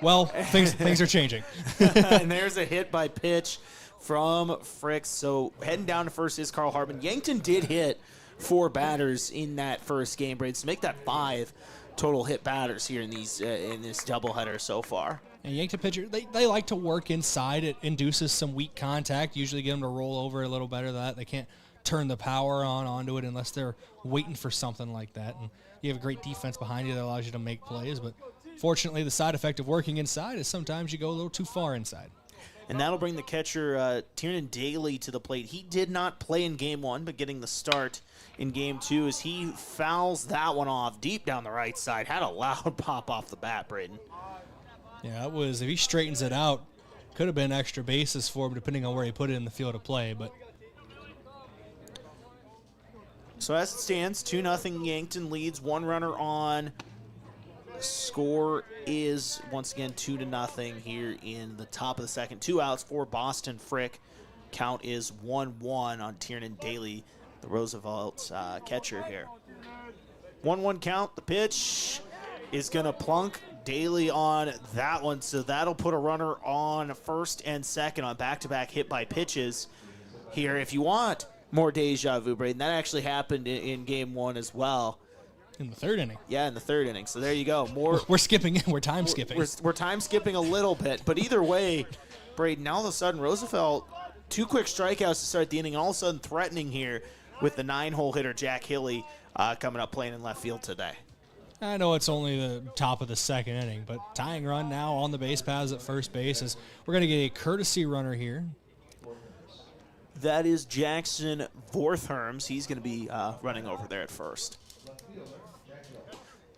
Well, things are changing. And there's a hit by pitch from Frick. So heading down to first is Carl Hartman. Yankton did hit 4 batters in that first game, Brayden. So make that 5 total hit batters here in these in this doubleheader so far. And Yankton pitcher, they like to work inside. It induces some weak contact, usually get them to roll over a little better than that. They can't turn the power onto it unless they're waiting for something like that. And you have a great defense behind you that allows you to make plays. But fortunately, the side effect of working inside is sometimes you go a little too far inside. And that'll bring the catcher, Tiernan Daly, to the plate. He did not play in game 1, but getting the start in game 2 as he fouls that one off deep down the right side. Had a loud pop off the bat, Brayden. Yeah, it was. If he straightens it out, could have been extra bases for him depending on where he put it in the field of play. But so as it stands, 2-0 Yankton leads. 1 runner on. Score is once again 2-0 here in the top of the second. 2 outs for Boston Frick. Count is 1-1 on Tiernan Daly, the Roosevelt catcher here. 1-1 count. The pitch is going to plunk Daly on that one, so that'll put a runner on first and second on back-to-back hit by pitches here. If you want more deja vu, Brayden, that actually happened in game 1 as well. In the 3rd inning. Yeah, in the 3rd inning. So there you go. More. We're skipping. We're time skipping. We're time skipping a little bit, but either way, Brayden, now all of a sudden Roosevelt 2 quick strikeouts to start the inning, and all of a sudden threatening here with the 9-hole hitter Jack Hilly coming up playing in left field today. I know it's only the top of the 2nd inning, but tying run now on the base paths at first base is we're going to get a courtesy runner here. That is Jackson Vortherms. He's going to be running over there at first.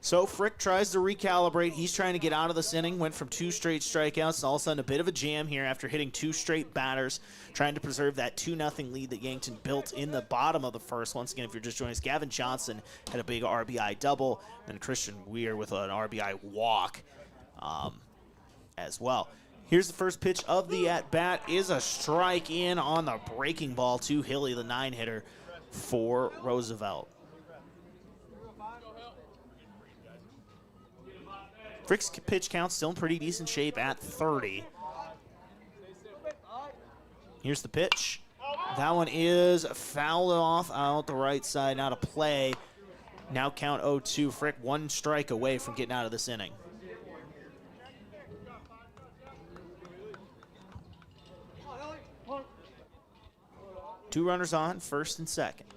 So Frick tries to recalibrate. He's trying to get out of this inning. Went from 2 straight strikeouts. All of a sudden a bit of a jam here after hitting 2 straight batters, trying to preserve that 2-0 lead that Yankton built in the bottom of the first. Once again, if you're just joining us, Gavin Johnson had a big RBI double, and Christian Weir with an RBI walk as well. Here's the first pitch of the at-bat. Is a strike in on the breaking ball to Hilly, the 9-hitter for Roosevelt. Frick's pitch count still in pretty decent shape at 30. Here's the pitch. That one is fouled off out the right side, out of play. Now count 0-2. Frick 1 strike away from getting out of this inning. Two runners on, first and second.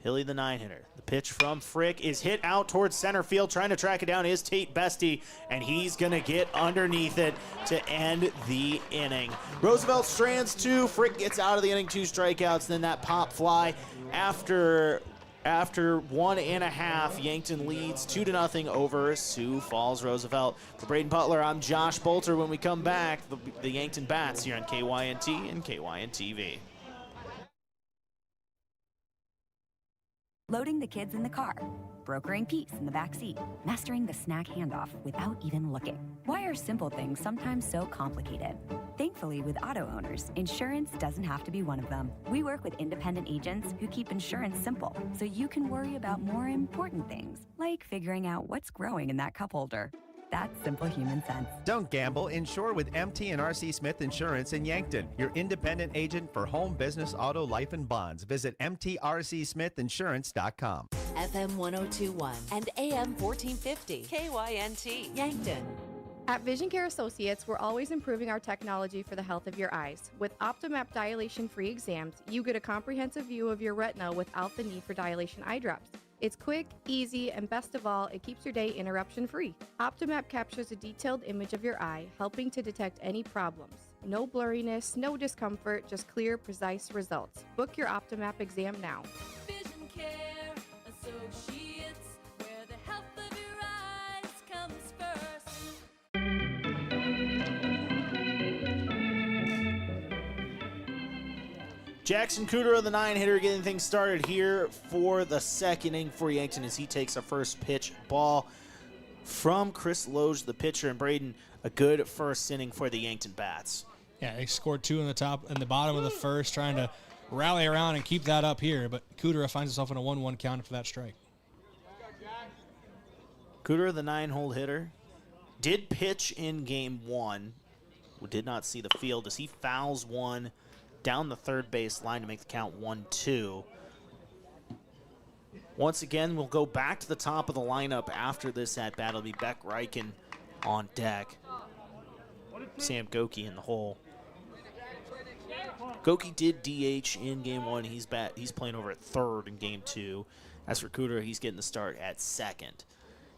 Hilly, the 9-hitter. The pitch from Frick is hit out towards center field. Trying to track it down is Tate Bestie, and he's going to get underneath it to end the inning. Roosevelt strands 2. Frick gets out of the inning, 2 strikeouts. Then that pop fly After 1.5, Yankton leads 2-0 over Sioux Falls Roosevelt. For Brayden Butler, I'm Josh Boelter. When we come back, the Yankton Bats here on KYNT and KYN-TV. Loading the kids in the car, brokering peace in the back seat, mastering the snack handoff without even looking. Why are simple things sometimes so complicated? Thankfully, with auto owners, insurance doesn't have to be one of them. We work with independent agents who keep insurance simple, so you can worry about more important things, like figuring out what's growing in that cup holder. That's simple human sense. Don't gamble. Insure with MT and RC Smith Insurance in Yankton, your independent agent for home, business, auto, life, and bonds. Visit mtrcsmithinsurance.com. FM 1021 and AM 1450. KYNT, Yankton. At Vision Care Associates, we're always improving our technology for the health of your eyes. With OptiMap dilation-free exams, you get a comprehensive view of your retina without the need for dilation eye drops. It's quick, easy, and best of all, it keeps your day interruption-free. OptiMap captures a detailed image of your eye, helping to detect any problems. No blurriness, no discomfort, just clear, precise results. Book your OptiMap exam now. Vision Care Associates, where the health of your eyes comes first. Jackson Cooter, the 9-hitter, getting things started here for the second inning for Yankton as he takes a first pitch ball from Chris Loge, the pitcher, and Brayden, a good first inning for the Yankton Bats. Yeah, they scored 2 in the bottom of the first, trying to rally around and keep that up here, but Cooter finds himself in a 1-1 count after that strike. Cooter, the 9-hole hitter, did pitch in game 1. We did not see the field as he fouls one down the third base line to make the count 1-2. Once again, we'll go back to the top of the lineup after this at-bat. It'll be Beck Reichen on deck. Sam Goki in the hole. Goki did DH in game 1. He's playing over at third in game 2. As for Cooter, he's getting the start at second.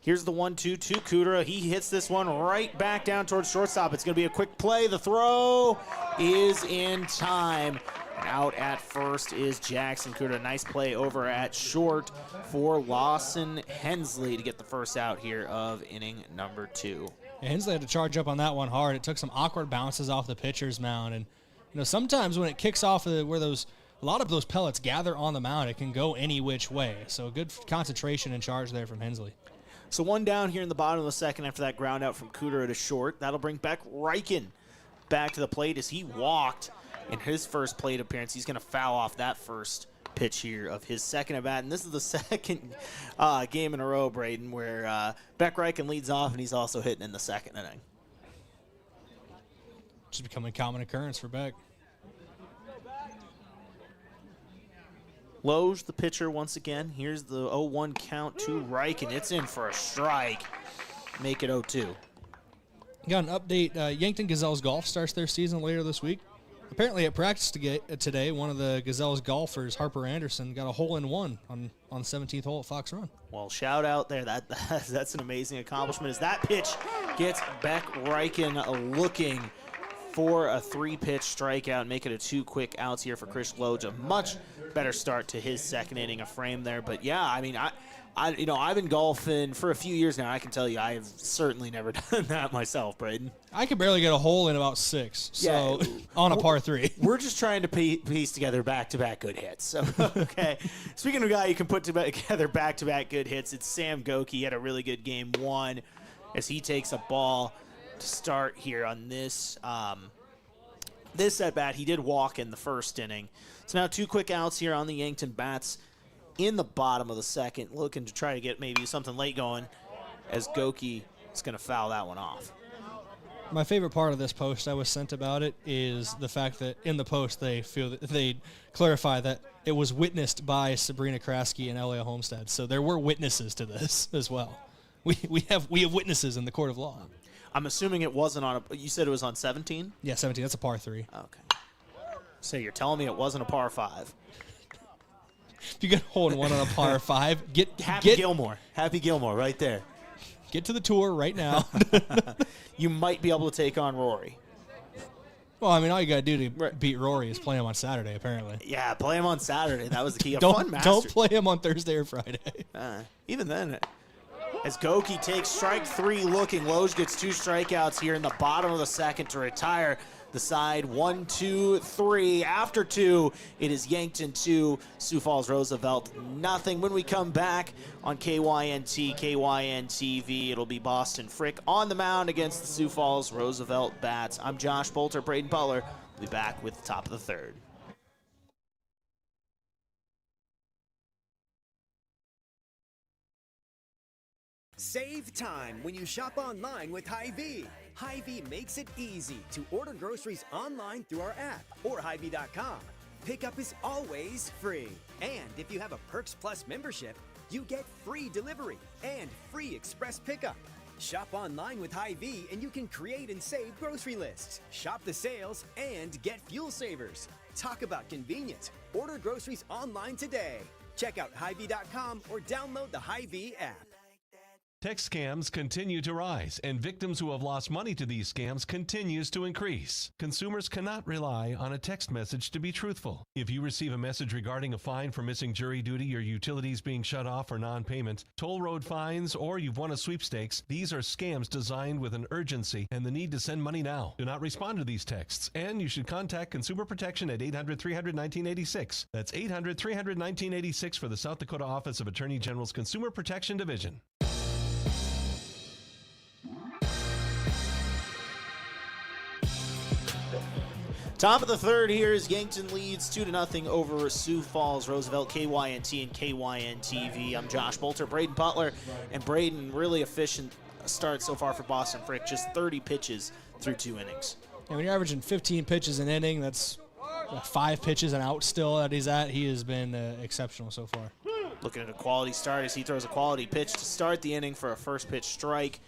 Here's the 1-2 to Cooter. He hits this one right back down towards shortstop. It's going to be a quick play. The throw is in time. Out at first is Jackson Cooter. Nice play over at short for Lawson Hensley to get the first out here of inning number 2. Yeah, Hensley had to charge up on that one hard. It took some awkward bounces off the pitcher's mound. And, sometimes when it kicks off where a lot of those pellets gather on the mound, it can go any which way. So good concentration and charge there from Hensley. So one down here in the bottom of the second after that ground out from Cooter at a short. That'll bring Beck Reichen back to the plate as he walked in his first plate appearance. He's going to foul off that first pitch here of his second at bat. And this is the second game in a row, Brayden, where Beck Reichen leads off and he's also hitting in the second inning. Just becoming a common occurrence for Beck. Loge, the pitcher, once again. Here's the 0-1 count to Reichen. It's in for a strike. Make it 0-2. Got an update. Yankton Gazelles Golf starts their season later this week. Apparently at practice today, one of the Gazelles golfers, Harper Anderson, got a hole-in-one on the 17th hole at Fox Run. Well, shout out there. That's an amazing accomplishment as that pitch gets Beck Reichen looking for a 3-pitch strikeout, make it a 2 quick outs here for Chris Loge. A much better start to his second inning of frame there. But yeah, I mean, I've been golfing for a few years now. I can tell you, I have certainly never done that myself, Brayden. I could barely get a hole in about 6, so on a par 3. We're just trying to piece together back-to-back good hits. So, okay. Speaking of a guy you can put together back-to-back good hits, it's Sam Goki. He had a really good game 1 as he takes a ball to start here on this this at-bat. He did walk in the first inning. So now 2 quick outs here on the Yankton bats in the bottom of the second, looking to try to get maybe something late going as Goki is going to foul that one off. My favorite part of this post I was sent about it is the fact that in the post they clarify that it was witnessed by Sabrina Kraske and Elia Homestead. So there were witnesses to this as well. We have witnesses in the court of law. I'm assuming it wasn't on you said it was on 17? Yeah, 17. That's a par 3. Okay. So you're telling me it wasn't a par 5. If you get a hole in one on a par 5, get Gilmore. Happy Gilmore right there. Get to the tour right now. You might be able to take on Rory. Well, I mean, all you got to do to beat Rory is play him on Saturday, apparently. Yeah, play him on Saturday. That was the key. Don't play him on Thursday or Friday. Even then, as Goki takes strike 3 looking, Loge gets 2 strikeouts here in the bottom of the second to retire the side. 1, 2, 3. After 2, it is Yankton 2, Sioux Falls Roosevelt nothing. When we come back on KYNT, KYN-TV, it'll be Boston Frick on the mound against the Sioux Falls Roosevelt bats. I'm Josh Boelter, Brayden Butler. We'll be back with the top of the third. Save time when you shop online with Hy-Vee. Hy-Vee makes it easy to order groceries online through our app or Hy-Vee.com. Pickup is always free. And if you have a Perks Plus membership, you get free delivery and free express pickup. Shop online with Hy-Vee and you can create and save grocery lists, shop the sales, and get fuel savers. Talk about convenience. Order groceries online today. Check out Hy-Vee.com or download the Hy-Vee app. Text scams continue to rise, and victims who have lost money to these scams continues to increase. Consumers cannot rely on a text message to be truthful. If you receive a message regarding a fine for missing jury duty, your utilities being shut off for non-payment, toll road fines, or you've won a sweepstakes, these are scams designed with an urgency and the need to send money now. Do not respond to these texts, and you should contact Consumer Protection at 800-300-1986. That's 800-300-1986 for the South Dakota Office of Attorney General's Consumer Protection Division. Top of the third here is Yankton leads 2-0 over Sioux Falls Roosevelt. KYNT and KYN-TV. I'm Josh Boelter, Brayden Butler, and Brayden, really efficient start so far for Boston Frick. Just 30 pitches through 2 innings. And when you're averaging 15 pitches an inning, that's 5 pitches an out still that he's at. He has been exceptional so far. Looking at a quality start as he throws a quality pitch to start the inning for a first pitch strike.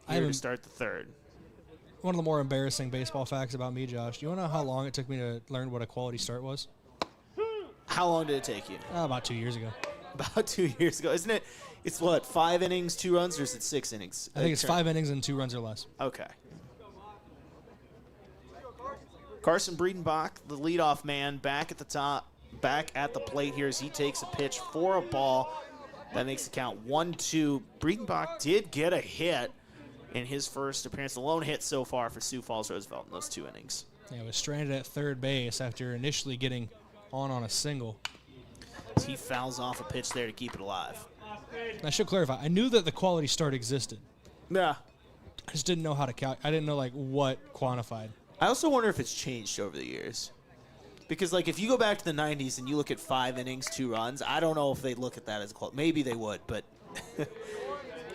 Here to start the third. One of the more embarrassing baseball facts about me, Josh. Do you want to know how long it took me to learn what a quality start was? How long did it take you? About 2 years ago. About 2 years ago. Isn't it? It's what, 5 innings, 2 runs, or is it 6 innings? I think it's 5 innings and 2 runs or less. Okay. Carson Breedenbach, the leadoff man, back at the top, back at the plate here as he takes a pitch for a ball. That makes the count 1-2. Breedenbach did get a hit in his first appearance, the lone hit so far for Sioux Falls Roosevelt in those 2 innings. Yeah, was stranded at third base after initially getting on a single. He fouls off a pitch there to keep it alive. I should clarify. I knew that the quality start existed. Yeah. I just didn't know how to I didn't know what quantified. I also wonder if it's changed over the years. Because, if you go back to the 90s and you look at 5 innings, 2 runs, I don't know if they'd look at that as a quality. Maybe they would, but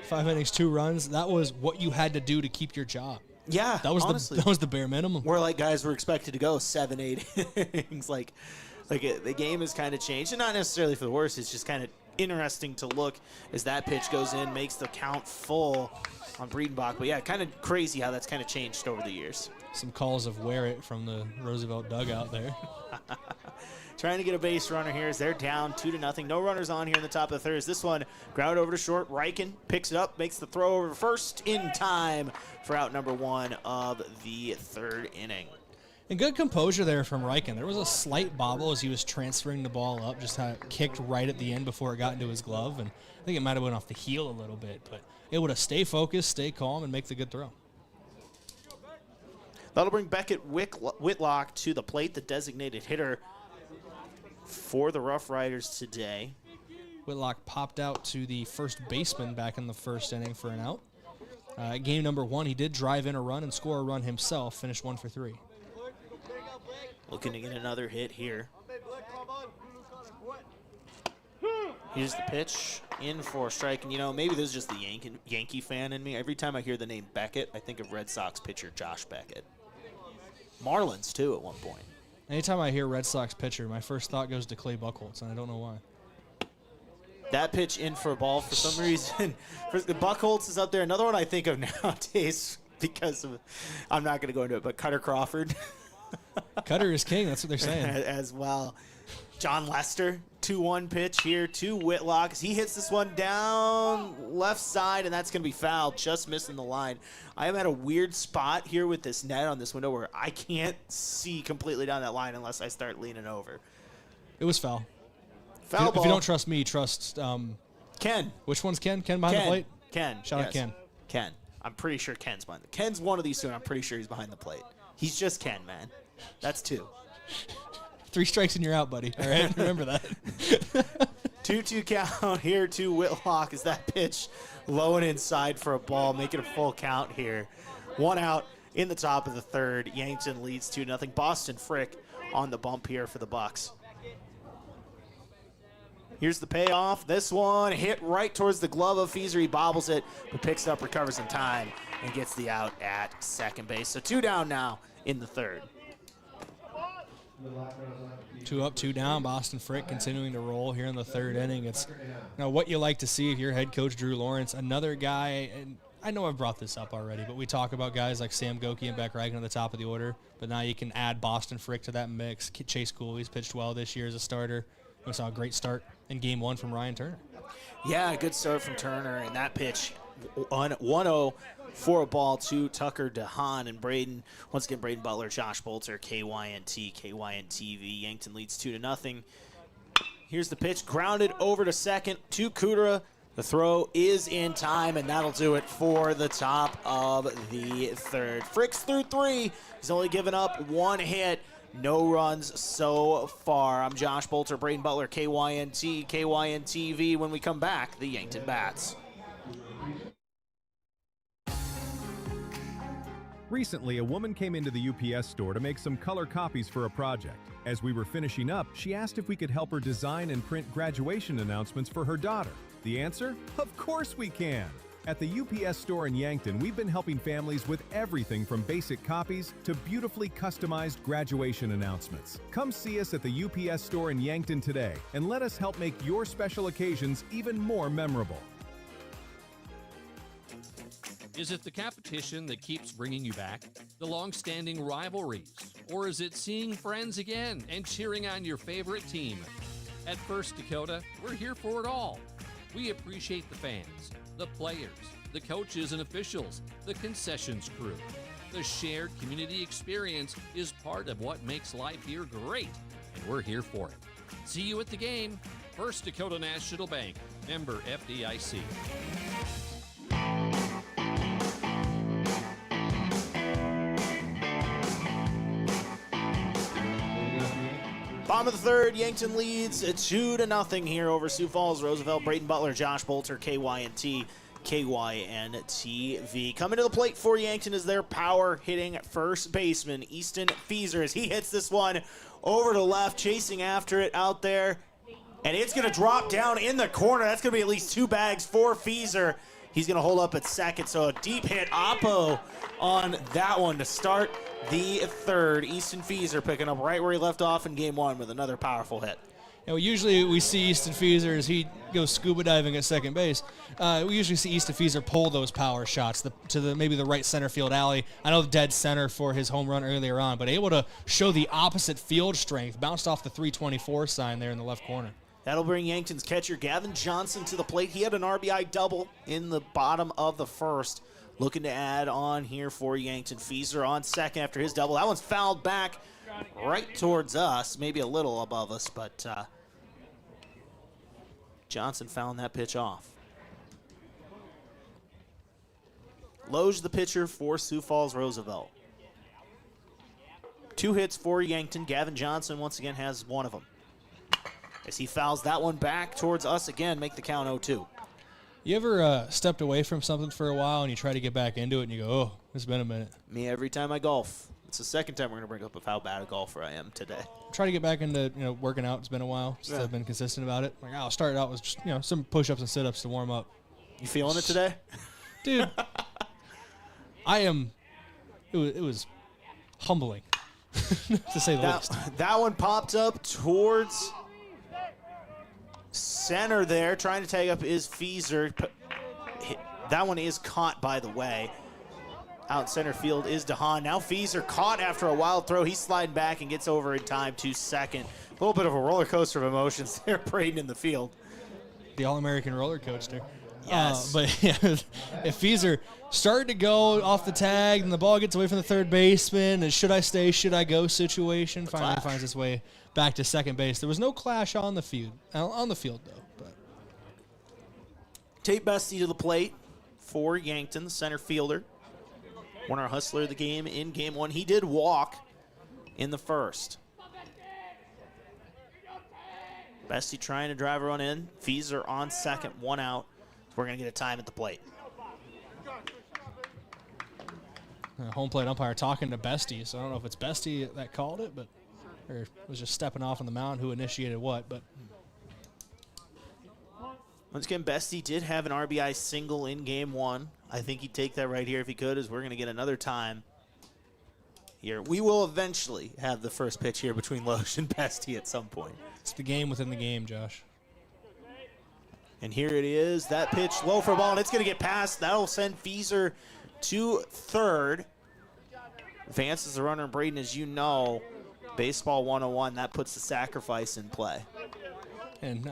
5 innings, 2 runs, that was what you had to do to keep your job. Yeah, that was honestly. that was the bare minimum. Where guys were expected to go 7, 8 innings. The game has kind of changed, and not necessarily for the worse. It's just kind of interesting to look as that pitch goes in, makes the count full on Breedenbach. But yeah, kind of crazy how that's kind of changed over the years. Some calls of wear it from the Roosevelt dugout there. trying to get a base runner here as they're down 2-0. No runners on here in the top of the third. This one ground over to short. Ryken picks it up, makes the throw over first in time for out number 1 of the third inning. And good composure there from Ryken. There was a slight bobble as he was transferring the ball up, just kind of kicked right at the end before it got into his glove. And I think it might have went off the heel a little bit, but able to stay focused, stay calm, and make the good throw. That'll bring Beckett Whitlock to the plate, the designated hitter for the Roughriders today. Whitlock popped out to the first baseman back in the first inning for an out. Game number 1, he did drive in a run and score a run himself, finished 1 for 3. Looking to get another hit here. Here's the pitch, in for a strike. And, you know, maybe this is just the Yankee fan in me. Every time I hear the name Beckett, I think of Red Sox pitcher Josh Beckett. Marlins, too, at one point. Anytime I hear Red Sox pitcher, my first thought goes to Clay Buchholz, and I don't know why. That pitch in for a ball for some reason. Buchholz is up there. Another one I think of nowadays because of, I'm not going to go into it, but Cutter Crawford. Cutter is king, that's what they're saying. As well. John Lester, 2-1 pitch here to Whitlock. He hits this one down left side, and that's going to be fouled, just missing the line. I am at a weird spot here with this net on this window where I can't see completely down that line unless I start leaning over. It was foul. Foul ball. If you don't trust me, trust Ken. Which one's Ken? Ken behind the plate? Ken. Shout out Ken. Ken. I'm pretty sure Ken's behind. Ken's one of these two, and I'm pretty sure he's behind the plate. He's just Ken, man. That's 2. 3 strikes and you're out, buddy. All right, remember that. 2-2 count here to Whitlock as that pitch low and inside for a ball, making a full count here. 1 out in the top of the third. Yankton leads 2-0. Boston Frick on the bump here for the Bucks. Here's the payoff. This one hit right towards the glove of Feaser. He bobbles it, but picks it up, recovers in time, and gets the out at second base. So 2 down now in the third. 2 up, 2 down. Boston Frick continuing to roll here in the third inning. It's what you like to see if you're head coach Drew Lawrence. Another guy, and I know I've brought this up already, but we talk about guys like Sam Goki and Beck Reichen at the top of the order, but now you can add Boston Frick to that mix. Chase Cooley's pitched well this year as a starter. We saw a great start in Game 1 from Ryan Turner. Yeah, good start from Turner, and that pitch on 1-0 for a ball to Tucker DeHaan and Brayden. Once again, Brayden Butler, Josh Boelter, KYNT, KYNTV. Yankton leads 2-0. Here's the pitch, grounded over to second to Kudra. The throw is in time, and that'll do it for the top of the third. Frick's through 3. He's only given up 1 hit. No runs so far. I'm Josh Boelter, Brayden Butler, KYNT, KYNTV. When we come back, the Yankton Bats. Recently, a woman came into the UPS store to make some color copies for a project. As we were finishing up, she asked if we could help her design and print graduation announcements for her daughter. The answer? Of course we can! At the UPS store in Yankton, we've been helping families with everything from basic copies to beautifully customized graduation announcements. Come see us at the UPS store in Yankton today and let us help make your special occasions even more memorable. Is it the competition that keeps bringing you back? The long-standing rivalries? Or is it seeing friends again and cheering on your favorite team? At First Dakota, we're here for it all. We appreciate the fans, the players, the coaches and officials, the concessions crew. The shared community experience is part of what makes life here great, and we're here for it. See you at the game. First Dakota National Bank, member FDIC. Bottom of the third, Yankton leads 2-0 here over Sioux Falls. Roosevelt, Brayden Butler, Josh Boelter, KYNT, KYNTV. Coming to the plate for Yankton is their power hitting first baseman, Easton Feaser, as he hits this one over to left, chasing after it out there. And it's going to drop down in the corner. That's going to be at least 2 bags for Feaser. He's going to hold up at second, so a deep hit oppo on that one to start the third. Easton Feaser picking up right where he left off in Game 1 with another powerful hit. Usually we see Easton Feeser as he goes scuba diving at second base. We usually see Easton Feeser pull those power shots to maybe the right center field alley. I know dead center for his home run earlier on, but able to show the opposite field strength. Bounced off the 324 sign there in the left corner. That'll bring Yankton's catcher Gavin Johnson to the plate. He had an RBI double in the bottom of the first. Looking to add on here for Yankton. Feeser on second after his double. That one's fouled back right towards us, maybe a little above us, but Johnson found that pitch off. Loge, the pitcher for Sioux Falls Roosevelt. 2 hits for Yankton. Gavin Johnson once again has one of them. As he fouls that one back towards us again, make the count 0-2. You ever stepped away from something for a while and you try to get back into it and you go, oh, it's been a minute? Me every time I golf. It's the second time we're going to bring up how bad a golfer I am today. Try to get back into working out. It's been a while since I've been consistent about it. Like I'll start out with just some push-ups and sit-ups to warm up. You feeling it today? Dude, I am. It was humbling, to say the least. That one popped up towards center there, trying to tag up is Feeser. That one is caught, by the way. Out in center field is DeHaan. Now Feeser caught after a wild throw. He's sliding back and gets over in time to second. A little bit of a roller coaster of emotions there, Brayden in the field. The All-American roller coaster. Yes. But yeah, if Feeser started to go off the tag and the ball gets away from the third baseman, and should I stay, should I go situation, finally finds its way back to second base. There was no clash on the field, though. But Tate Bestie to the plate for Yankton, the center fielder. Won our hustler of the game in game one. He did walk in the first. Bestie trying to drive a run in. Feeser on second, 1 out. We're going to get a time at the plate. Home plate umpire talking to Bestie, so I don't know if it's Bestie that called it, or was just stepping off on the mound who initiated what. But once again, Bestie did have an RBI single in game one. I think he'd take that right here if he could, as we're going to get another time here. We will eventually have the first pitch here between Loge and Bestie at some point. It's the game within the game, Josh. And here it is. That pitch low for a ball, and it's going to get past. That'll send Feeser to third. Advances the runner, Brayden, as you know, baseball 101, that puts the sacrifice in play. And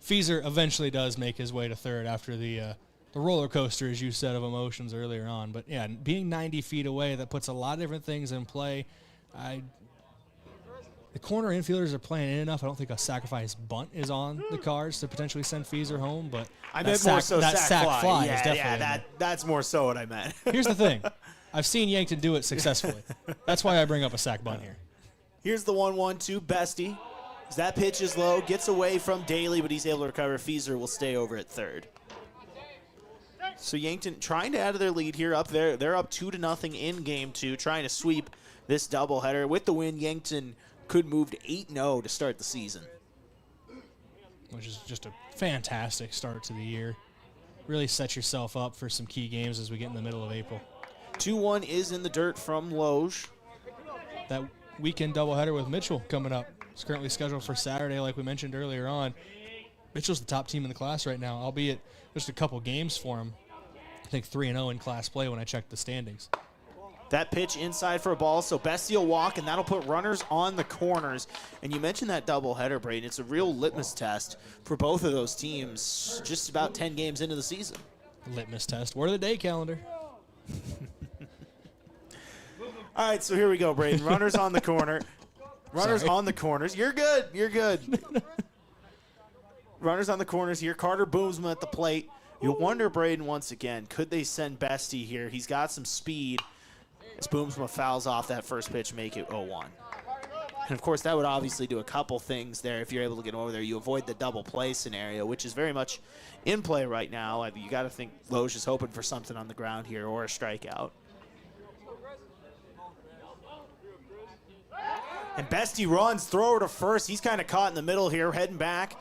Feeser eventually does make his way to third after the roller coaster, as you said, of emotions earlier on. But, yeah, being 90 feet away, that puts a lot of different things in play. The corner infielders are playing in enough. I don't think a sacrifice bunt is on the cards to potentially send Feeser home. But I meant more so that sack fly. is definitely that's more so what I meant. Here's the thing. I've seen Yankton do it successfully. That's why I bring up a sack bunt here. Here's the 1-1-2, Bestie. As that pitch is low, gets away from Daly, but he's able to recover. Feeser will stay over at third. So Yankton trying to add to their lead here up there. They're up 2-0 in game two, trying to sweep this doubleheader. With the win, Yankton could move to 8-0 to start the season. Which is just a fantastic start to the year. Really set yourself up for some key games as we get in the middle of April. 2-1 is in the dirt from Loge. That weekend doubleheader with Mitchell coming up. It's currently scheduled for Saturday, like we mentioned earlier on. Mitchell's the top team in the class right now, albeit just a couple games for him. I think 3-0 in class play when I checked the standings. That pitch inside for a ball, so Bestie will walk, and that'll put runners on the corners. And you mentioned that doubleheader, Brayden. It's a real litmus test for both of those teams just about 10 games into the season. Litmus test. Word of the day calendar. All right, so here we go, Brayden. Runners on the corner. Runners on the corners. You're good. You're good. Runners on the corners here. Carter Boomsma at the plate. You wonder, Brayden, once again, could they send Bestie here? He's got some speed. As Boomsma fouls off that first pitch, make it 0-1. And, of course, that would obviously do a couple things there if you're able to get over there. You avoid the double play scenario, which is very much in play right now. You got to think Loge is hoping for something on the ground here or a strikeout. And Bestie runs, thrower to first. He's kind of caught in the middle here, heading back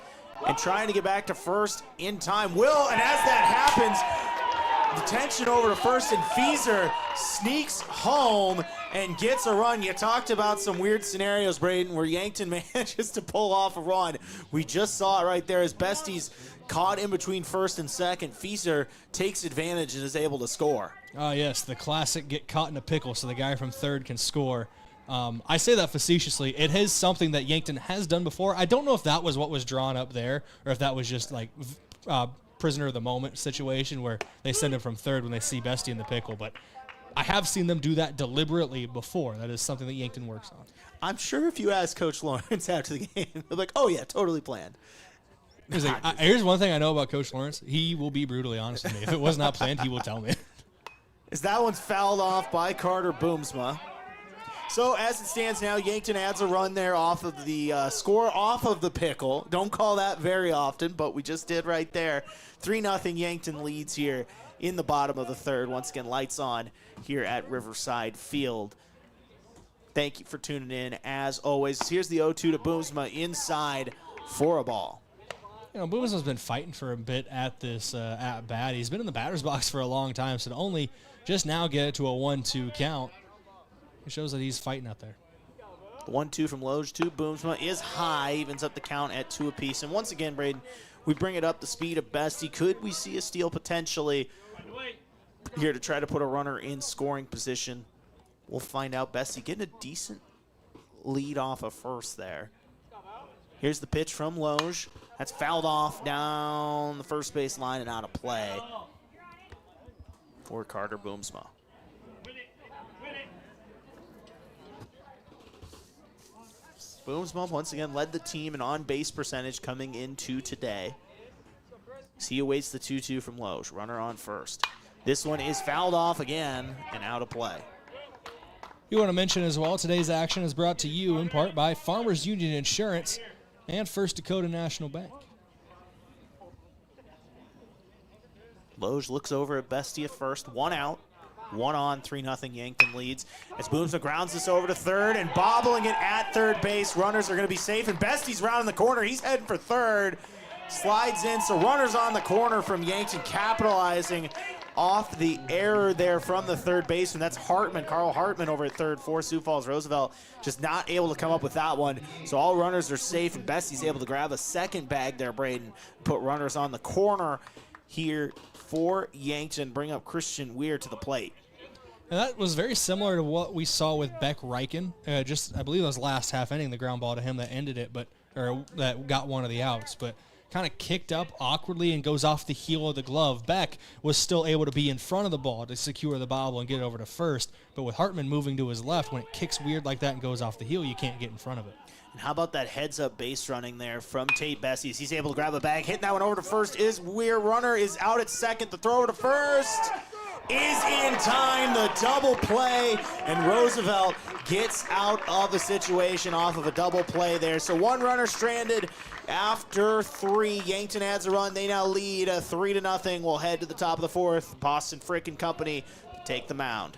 and trying to get back to first in time. And as that happens, detention over to first, and Feeser sneaks home and gets a run. You talked about some weird scenarios, Brayden, where Yankton manages to pull off a run. We just saw it right there as Bestie's caught in between first and second. Fieser takes advantage and is able to score. Oh, yes, the classic get caught in a pickle so the guy from third can score. I say that facetiously. It is something that Yankton has done before. I don't know if that was what was drawn up there or if that was just like prisoner of the moment situation where they send him from third when they see Bestie in the pickle. But I have seen them do that deliberately before. That is something that Yankton works on. I'm sure if you ask Coach Lawrence after the game, they're like, oh, yeah, totally planned. Here's one thing I know about Coach Lawrence. He will be brutally honest with me. If it was not planned, he will tell me. As that one's fouled off by Carter Boomsma. So as it stands now, Yankton adds a run there off of the score off of the pickle. Don't call that very often, but we just did right there. 3-0 Yankton leads here in the bottom of the third. Once again, lights on here at Riverside Field. Thank you for tuning in. As always, here's the 0-2 to Boomsma inside for a ball. You know, Boomsma's been fighting for a bit at this at-bat. He's been in the batter's box for a long time, so to only just now get it to a 1-2 count, it shows that he's fighting out there. 1-2 from Loge to Boomsma is high, evens up the count at 2 apiece. And once again, Brayden, we bring it up the speed of Bestie. Could we see a steal potentially here to try to put a runner in scoring position? We'll find out. Bestie getting a decent lead off of first there. Here's the pitch from Loge. That's fouled off down the first base line and out of play for Carter Boomsma. Boomsma once again led the team in on-base percentage coming into today. He awaits the 2-2 from Loge. Runner on first. This one is fouled off again and out of play. You want to mention as well, today's action is brought to you in part by Farmers Union Insurance and First Dakota National Bank. Loge looks over at Bestie at first. 1 out. 1 on, 3-0 Yankton leads. As Boomsma grounds this over to third and bobbling it at third base. Runners are going to be safe, and Bestie's rounding the corner. He's heading for third. Slides in, so runners on the corner from Yankton, capitalizing off the error there from the third baseman. That's Hartman, Carl Hartman over at third for Sioux Falls. Roosevelt just not able to come up with that one. So all runners are safe, and Bestie's able to grab a second bag there, Brayden. Put runners on the corner here for Yankton. Bring up Christian Weir to the plate. And that was very similar to what we saw with Beck Reichen. I believe it was last half inning, the ground ball to him that ended it, or that got one of the outs. But kind of kicked up awkwardly and goes off the heel of the glove. Beck was still able to be in front of the ball to secure the bobble and get it over to first. But with Hartman moving to his left, when it kicks weird like that and goes off the heel, you can't get in front of it. And how about that heads-up base running there from Tate Bessie? He's able to grab the bag. Hitting that one over to first is Weir. Runner is out at second. The throw over to first is in time. The double play, and Roosevelt gets out of the situation off of a double play there. So one runner stranded after 3. Yankton adds a run. They now lead 3-0. We'll head to the top of the fourth. Boston Frick and company take the mound.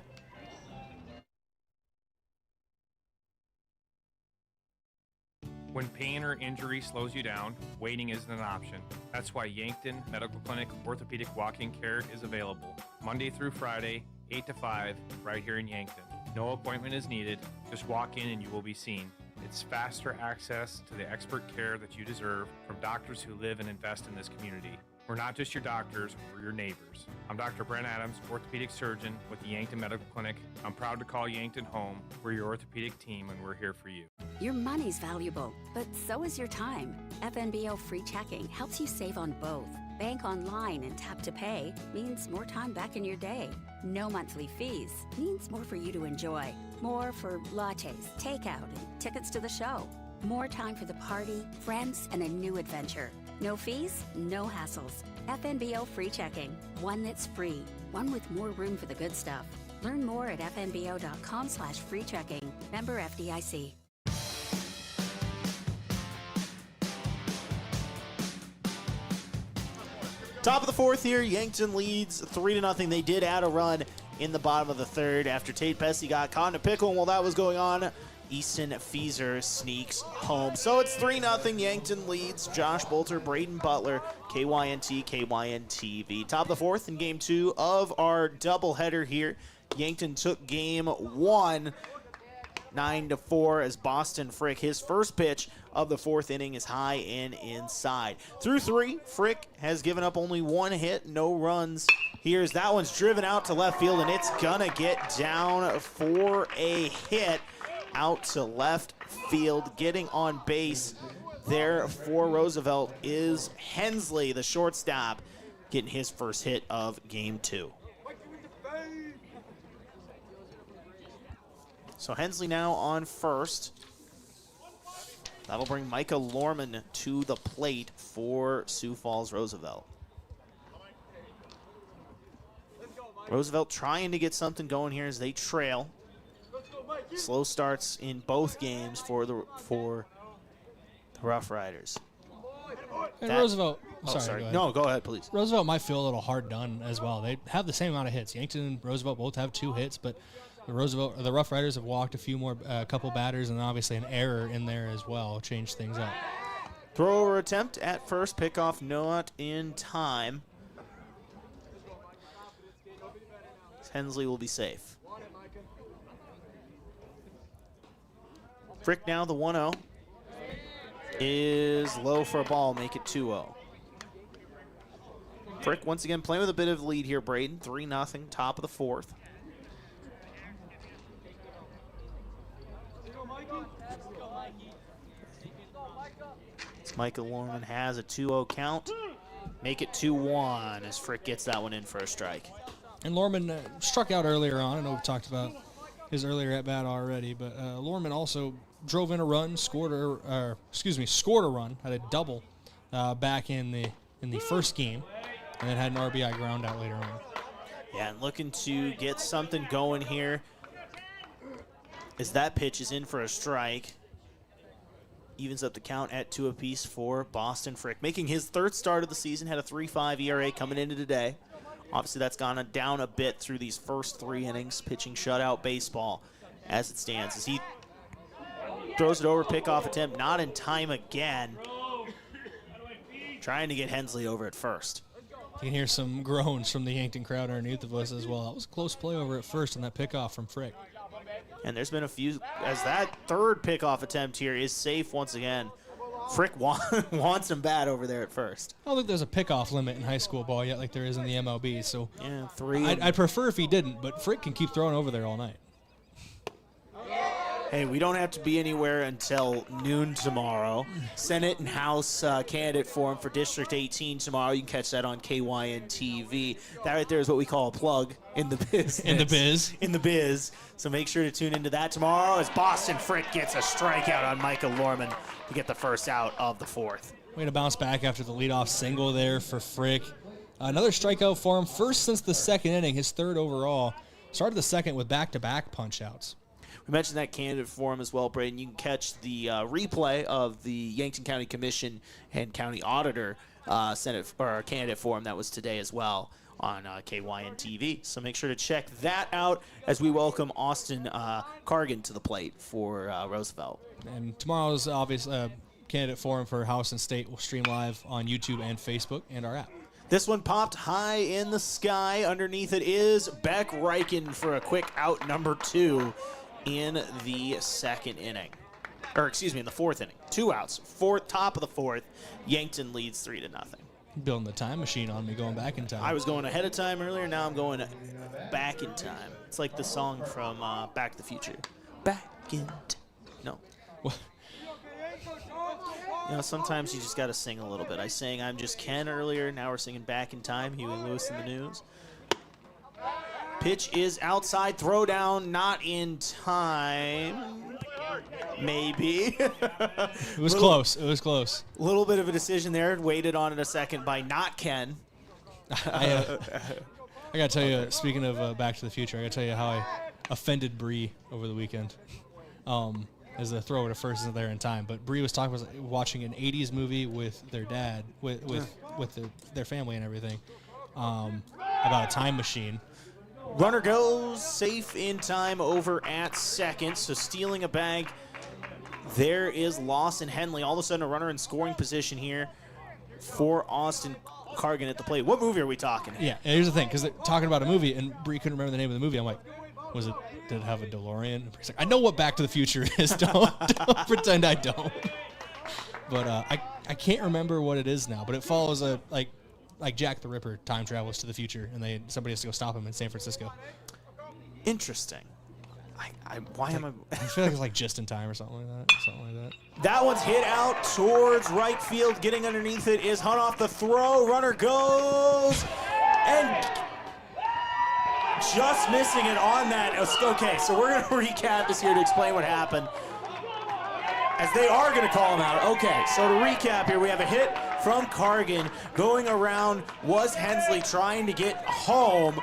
When pain or injury slows you down, waiting isn't an option. That's why Yankton Medical Clinic Orthopedic Walk-in Care is available Monday through Friday, 8 to 5, right here in Yankton. No appointment is needed. Just walk in and you will be seen. It's faster access to the expert care that you deserve from doctors who live and invest in this community. We're not just your doctors, we're your neighbors. I'm Dr. Brent Adams, orthopedic surgeon with the Yankton Medical Clinic. I'm proud to call Yankton home. We're your orthopedic team and we're here for you. Your money's valuable, but so is your time. FNBO free checking helps you save on both. Bank online and tap to pay means more time back in your day. No monthly fees means more for you to enjoy. More for lattes, takeout, and tickets to the show. More time for the party, friends, and a new adventure. No fees, no hassles. FNBO free checking. One that's free. One with more room for the good stuff. Learn more at fnbo.com/free checking. Member FDIC. Top of the fourth here, Yankton leads 3-0. They did add a run in the bottom of the third after Tate Bessie got caught in a pickle. And while that was going on, Easton Fieser sneaks home. So it's 3-0. Yankton leads. Josh Boelter, Brayden Butler, KYNT, KYNTV. Top of the fourth in game 2 of our doubleheader here. Yankton took game 1, 9-4, as Boston Frick, his first pitch of the 4th inning, is high and inside. Through 3, Frick has given up only 1 hit, no runs. Here's that one's driven out to left field, and it's gonna get down for a hit out to left field. Getting on base there for Roosevelt is Hensley, the shortstop, getting his first hit of game 2. So Hensley now on first. That'll bring Micah Lorman to the plate for Sioux Falls Roosevelt. Roosevelt trying to get something going here as they trail. Slow starts in both games for the Roughriders. And Roosevelt. Sorry. Go No, go ahead, please. Roosevelt might feel a little hard done as well. They have the same amount of hits. Yankton and Roosevelt both have 2 hits, but the Roughriders have walked a couple batters, and obviously an error in there as well. Changed things up. Throw-over attempt at first, pickoff not in time. Hensley will be safe. Frick now the 1-0 is low for a ball, make it 2-0. Frick once again playing with a bit of lead here, Brayden. 3-0, top of the 4th. Michael Lorman has a 2-0 count. Make it 2-1 as Frick gets that one in for a strike. And Lorman struck out earlier on. I know we've talked about his earlier at-bat already, but Lorman also drove in a run, scored a run, had a double back in the first game, and then had an RBI ground out later on. Yeah, and looking to get something going here as that pitch is in for a strike. Evens up the count at 2 apiece for Boston Frick. Making his 3rd start of the season, had a 3.5 ERA coming into today. Obviously, that's gone down a bit through these first 3 innings, pitching shutout baseball as it stands. As he throws it over, pickoff attempt, not in time again. Trying to get Hensley over at first. You can hear some groans from the Yankton crowd underneath of us as well. That was a close play over at first on that pickoff from Frick. And there's been a few, as that 3rd pickoff attempt here is safe once again. Frick wants him bad over there at first. I don't think there's a pickoff limit in high school ball yet like there is in the MLB. So yeah, 3. I'd prefer if he didn't, but Frick can keep throwing over there all night. Hey, we don't have to be anywhere until noon tomorrow. Senate and House candidate forum for District 18 tomorrow. You can catch that on KYN TV. That right there is what we call a plug in the business. In the biz. In the biz. So make sure to tune into that tomorrow as Boston Frick gets a strikeout on Michael Lorman to get the first out of the 4th. Way to bounce back after the leadoff single there for Frick. Another strikeout for him, first since the 2nd inning, his 3rd overall. Started the 2nd with back-to-back punch-outs. We mentioned that candidate forum as well, Brayden. You can catch the replay of the Yankton County Commission and County Auditor Senate or candidate forum that was today as well on KYN TV. So make sure to check that out as we welcome Austin Cargan to the plate for Roosevelt. And tomorrow's obvious candidate forum for House and State will stream live on YouTube and Facebook and our app. This one popped high in the sky. Underneath it is Beck Reichen for a quick out number 2 in the 2nd inning. Or excuse me, in the 4th inning. 2 outs. Top of the 4th. Yankton leads 3-0. Building the time machine on me, going back in time. I was going ahead of time earlier. Now I'm going back in time. It's like the song from Back to the Future. Back in No. What? You know, sometimes you just got to sing a little bit. I sang I'm Just Ken earlier. Now we're singing Back in Time, Huey Lewis in the News. Pitch is outside. Throw down, not in time. Maybe. It was close. It was close. A little bit of a decision there. Waited on in a second by not Ken. I got to tell you, speaking of Back to the Future, I got to tell you how I offended Bree over the weekend. As the throw to first isn't there in time. But Bree was talking about watching an 80s movie with their dad, with their family and everything, about a time machine. Runner goes safe in time over at second. So stealing a bag. There is Lawson Henley. All of a sudden a runner in scoring position here for Austin Cargan at the plate. What movie are we talking? Yeah, here's the thing, because they're talking about a movie, and Bree couldn't remember the name of the movie. I'm like, did it have a DeLorean? He's like, I know what Back to the Future is. Don't pretend I don't. But I can't remember what it is now. But it follows like Jack the Ripper time travels to the future, and somebody has to go stop him in San Francisco. Interesting. I feel like it's like Just in Time or something like that. That one's hit out towards right field. Getting underneath it is Hunoff. The throw. Runner goes. And just missing it on that. Okay, so we're going to recap this here to explain what happened, as they are going to call him out. Okay, so to recap here, we have a hit from Cargan. Going around was Hensley trying to get home.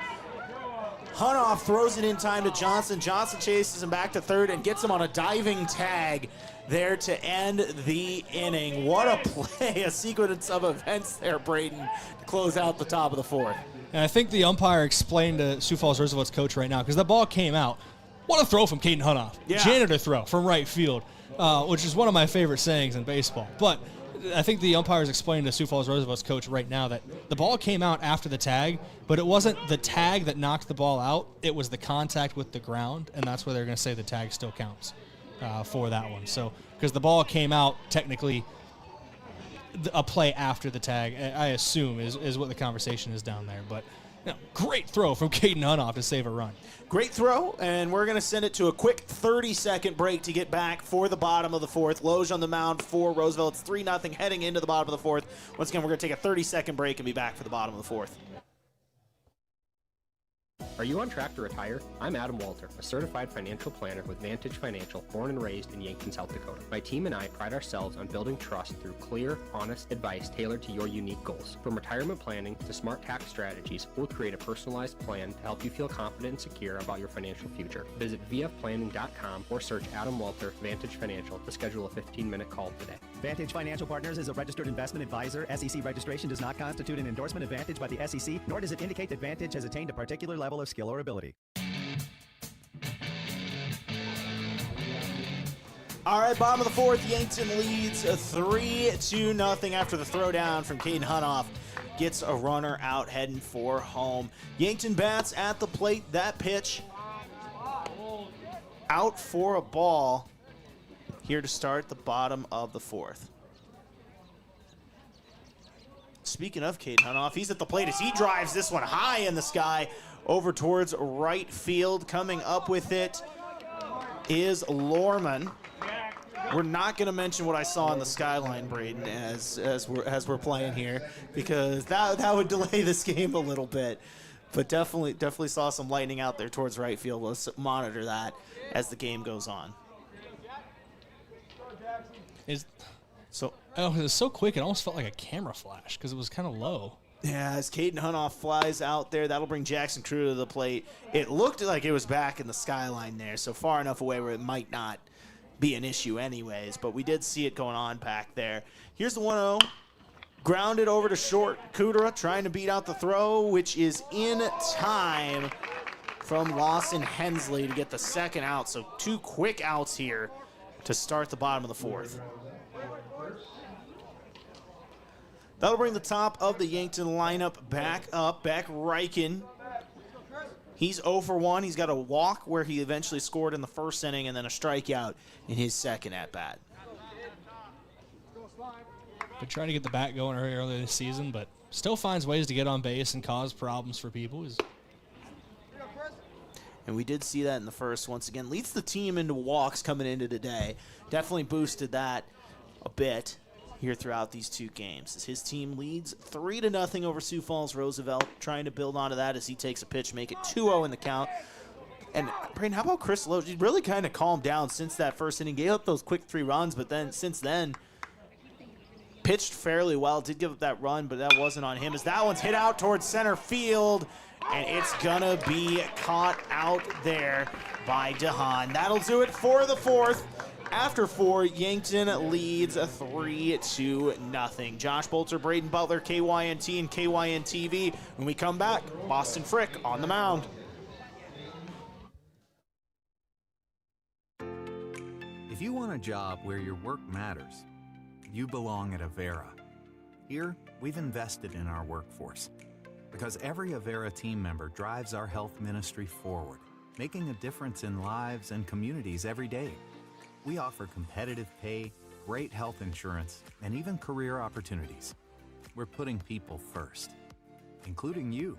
Hunoff throws it in time to Johnson. Johnson chases him back to third and gets him on a diving tag there to end the inning. What a play, a sequence of events there, Brayden, to close out the top of the fourth. And I think the umpire explained to Sioux Falls Roosevelt's coach right now, because the ball came out. What a throw from Caden Hunoff. Yeah. Janitor throw from right field, which is one of my favorite sayings in baseball. But I think the umpires explained to Sioux Falls Roosevelt's coach right now that the ball came out after the tag, but it wasn't the tag that knocked the ball out. It was the contact with the ground, and that's where they're going to say the tag still counts for that one. So because the ball came out technically a play after the tag, I assume, is what the conversation is down there. But great throw from Caden Hunoff to save a run. Great throw, and we're going to send it to a quick 30-second break to get back for the bottom of the fourth. Loge on the mound for Roosevelt. It's 3-0 heading into the bottom of the fourth. Once again, we're going to take a 30-second break and be back for the bottom of the fourth. Are you on track to retire? I'm Adam Boelter, a certified financial planner with Vantage Financial, born and raised in Yankton, South Dakota. My team and I pride ourselves on building trust through clear, honest advice tailored to your unique goals. From retirement planning to smart tax strategies, we'll create a personalized plan to help you feel confident and secure about your financial future. Visit vfplanning.com or search Adam Boelter Vantage Financial to schedule a 15-minute call today. Vantage Financial Partners is a registered investment advisor. SEC registration does not constitute an endorsement of Vantage by the SEC, nor does it indicate that Vantage has attained a particular level of skill or ability. All right, bottom of the fourth, Yankton leads 3-0 after the throwdown from Caden Hunoff. Gets a runner out heading for home. Yankton bats at the plate. That pitch out for a ball here to start the bottom of the fourth. Speaking of Caden Hunoff, he's at the plate as he drives this one high in the sky over towards right field. Coming up with it is Lorman. We're not going to mention what I saw in the skyline, Brayden, as we're playing here, because that would delay this game a little bit. But definitely saw some lightning out there towards right field. Let's monitor that as the game goes on. It was so quick, it almost felt like a camera flash because it was kind of low. Yeah, as Caden Hunoff flies out there, that'll bring Jackson Crew to the plate. It looked like it was back in the skyline there, so far enough away where it might not be an issue anyways, but we did see it going on back there. Here's the 1-0. Grounded over to short. Kudera trying to beat out the throw, which is in time from Lawson Hensley to get the second out. So 2 quick outs here to start the bottom of the fourth. That'll bring the top of the Yankton lineup back up. Beck Reichen. He's 0 for 1. He's got a walk where he eventually scored in the first inning and then a strikeout in his second at-bat. Been trying to get the bat going earlier this season, but still finds ways to get on base and cause problems for people. And we did see that in the first. Once again, leads the team into walks coming into today. Definitely boosted that a bit here throughout these 2 games. As his team leads 3-0 over Sioux Falls Roosevelt, trying to build onto that as he takes a pitch, make it 2-0 in the count. And Brayden, how about Chris Loge? He's really kind of calmed down since that first inning. Gave up those quick 3 runs, but then since then pitched fairly well. Did give up that run, but that wasn't on him, as that one's hit out towards center field, and it's gonna be caught out there by DeHaan. That'll do it for the fourth. After 4, Yankton leads 3-0. Josh Boelter, Brayden Butler, KYNT and KYN-TV. When we come back, Boston Frick on the mound. If you want a job where your work matters, you belong at Avera. Here, we've invested in our workforce because every Avera team member drives our health ministry forward, making a difference in lives and communities every day. We offer competitive pay, great health insurance, and even career opportunities. We're putting people first, including you.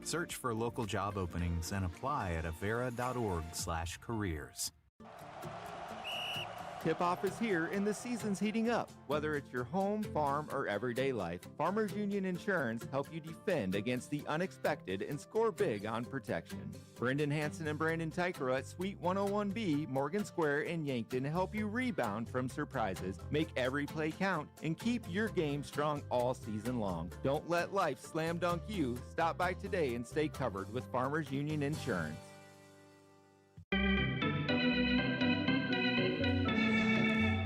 Search for local job openings and apply at avera.org/careers. Tip-off is here and the season's heating up. Whether it's your home, farm, or everyday life, Farmers Union Insurance help you defend against the unexpected and score big on protection. Brendan Hansen and Brandon Tykero at Suite 101B, Morgan Square in Yankton help you rebound from surprises, make every play count, and keep your game strong all season long. Don't let life slam dunk you. Stop by today and stay covered with Farmers Union Insurance.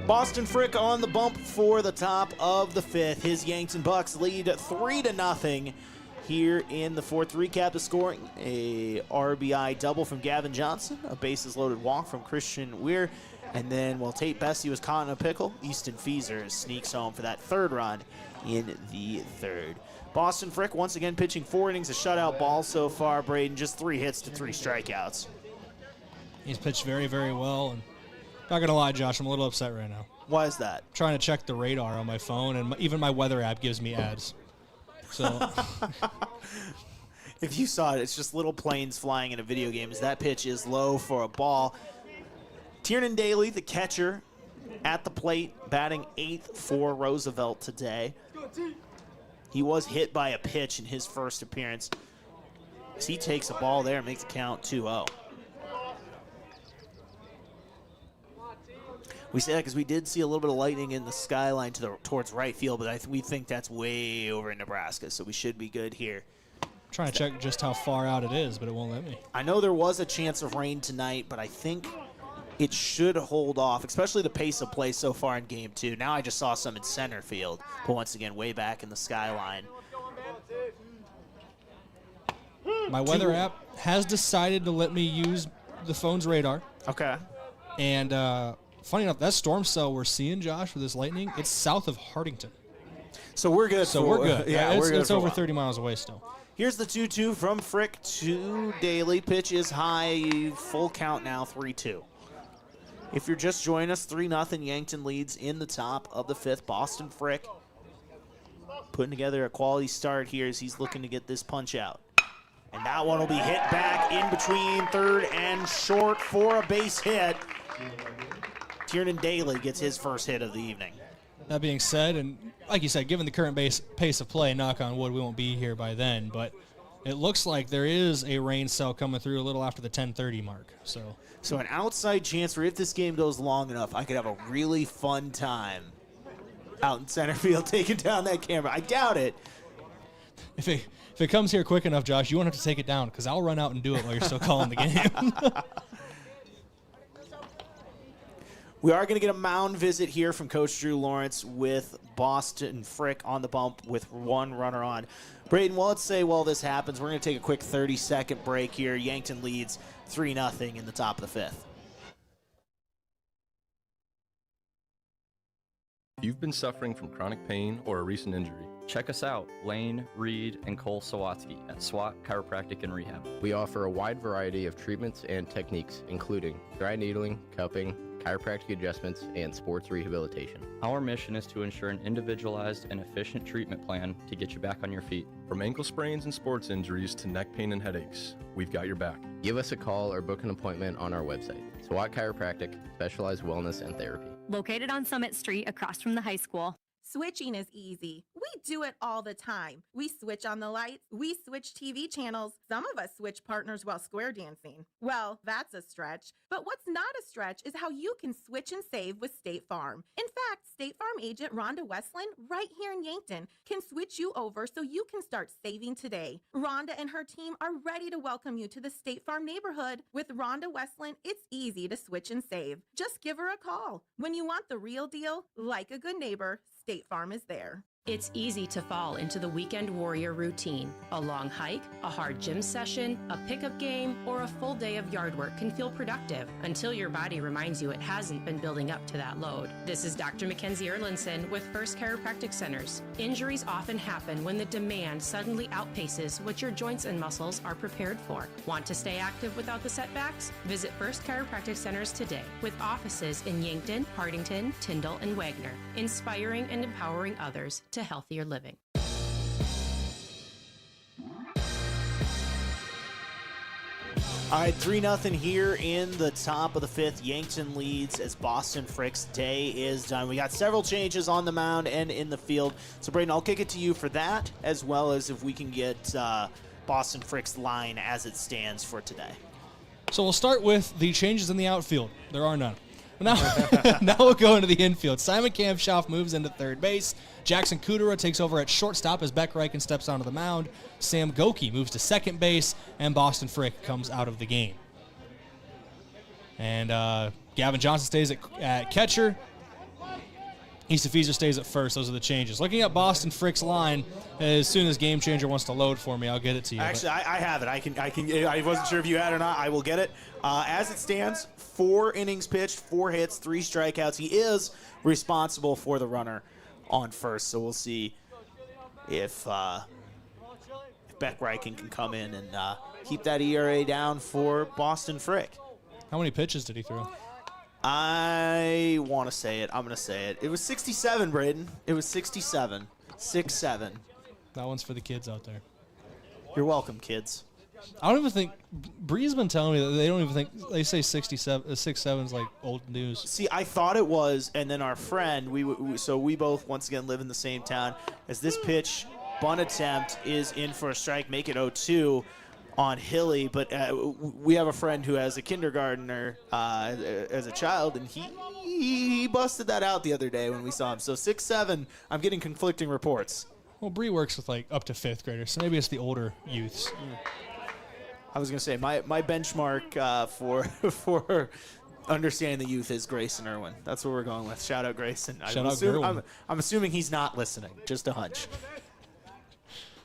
Boston Frick on the bump for the top of the fifth. His Yankton Bucks lead 3-0 here in the fourth. Recap the scoring: a RBI double from Gavin Johnson, a bases loaded walk from Christian Weir, and then while Tate Bessie was caught in a pickle, Easton Feaser sneaks home for that third run in the third. Boston Frick once again pitching 4 innings, a shutout ball so far. Brayden, just 3 hits to 3 strikeouts. He's pitched very, very well, and not going to lie, Josh, I'm a little upset right now. Why is that? I'm trying to check the radar on my phone, and even my weather app gives me ads. So, if you saw it, it's just little planes flying in a video game. As that pitch is low for a ball. Tiernan Daly, the catcher, at the plate, batting 8th for Roosevelt today. He was hit by a pitch in his first appearance. As he takes a ball there and makes the count 2-0. We say that because we did see a little bit of lightning in the skyline towards right field, but we think that's way over in Nebraska, so we should be good here. Trying to check just how far out it is, but it won't let me. I know there was a chance of rain tonight, but I think it should hold off, especially the pace of play so far in Game 2. Now I just saw some in center field, but once again, way back in the skyline. My weather app has decided to let me use the phone's radar. Okay. And funny enough, that storm cell we're seeing, Josh, with this lightning, it's south of Hardington. So we're good. So we're good. Yeah, it's over 30 miles away still. Here's the 2-2 from Frick to Daly. Pitch is high. Full count now, 3-2. If you're just joining us, 3-0 Yankton leads in the top of the fifth. Boston Frick putting together a quality start here as he's looking to get this punch out. And that one will be hit back in between third and short for a base hit. Tiernan Daly gets his first hit of the evening. That being said, and like you said, given the current pace of play, knock on wood, we won't be here by then, but it looks like there is a rain cell coming through a little after the 10:30 mark. So an outside chance for if this game goes long enough, I could have a really fun time out in center field taking down that camera. I doubt it. If it comes here quick enough, Josh, you won't have to take it down because I'll run out and do it while you're still calling the game. We are going to get a mound visit here from Coach Drew Lawrence with Boston Frick on the bump with 1 runner on. Brayden, well, let's say while this happens, we're going to take a quick 30-second break here. Yankton leads 3-0 in the top of the fifth. If you've been suffering from chronic pain or a recent injury, check us out, Lane, Reed, and Cole Sawatsky at SWAT Chiropractic and Rehab. We offer a wide variety of treatments and techniques, including dry needling, cupping, chiropractic adjustments, and sports rehabilitation. Our mission is to ensure an individualized and efficient treatment plan to get you back on your feet. From ankle sprains and sports injuries to neck pain and headaches, we've got your back. Give us a call or book an appointment on our website. SWAT Chiropractic, specialized wellness and therapy. Located on Summit Street across from the high school. Switching is easy. We do it all the time. We switch on the lights. We switch TV channels. Some of us switch partners while square dancing. Well, that's a stretch. But what's not a stretch is how you can switch and save with State Farm. In fact, State Farm agent Rhonda Westland, right here in Yankton, can switch you over so you can start saving today. Rhonda and her team are ready to welcome you to the State Farm neighborhood. With Rhonda Westland, it's easy to switch and save. Just give her a call. When you want the real deal, like a good neighbor, State Farm is there. It's easy to fall into the weekend warrior routine. A long hike, a hard gym session, a pickup game, or a full day of yard work can feel productive until your body reminds you it hasn't been building up to that load. This is Dr. Mackenzie Erlinson with First Chiropractic Centers. Injuries often happen when the demand suddenly outpaces what your joints and muscles are prepared for. Want to stay active without the setbacks? Visit First Chiropractic Centers today with offices in Yankton, Hardington, Tyndall, and Wagner, inspiring and empowering others to healthier living. All right, 3-0 here in the top of the fifth. Yankton leads as Boston Frick's day is done. We got several changes on the mound and in the field. So, Brayden, I'll kick it to you for that, as well as if we can get Boston Frick's line as it stands for today. So we'll start with the changes in the outfield. There are none. Now we'll go into the infield. Simon Kampshoff moves into third base. Jackson Kudera takes over at shortstop as Beck Reichen steps onto the mound. Sam Goki moves to second base, and Boston Frick comes out of the game. And Gavin Johnson stays at catcher. East Feezer stays at first. Those are the changes. Looking at Boston Frick's line, as soon as Game Changer wants to load for me, I'll get it to you. Actually, I have it. I wasn't sure if you had it or not. I will get it. As it stands, 4 innings pitched, 4 hits, 3 strikeouts. He is responsible for the runner on first, so we'll see if Beck Reichen can come in and keep that ERA down for Boston Frick. How many pitches did he throw? I want to say it. I'm going to say it. It was 67, Brayden. It was 67. 6-7. That one's for the kids out there. You're welcome, kids. I don't even think Bree's been telling me that they don't even think they say 6-7 is like old news. See, I thought it was, and then our friend, we both once again live in the same town. As this pitch bunt attempt is in for a strike, make it 0-2 on Hilly. But we have a friend who has a kindergartner as a child, and he busted that out the other day when we saw him. So 6-7, I'm getting conflicting reports. Well, Bree works with like up to 5th graders, so maybe it's the older youths. I was going to say, my benchmark for understanding the youth is Grayson Irwin. That's what we're going with. Shout out Grayson. I'm assuming he's not listening. Just a hunch.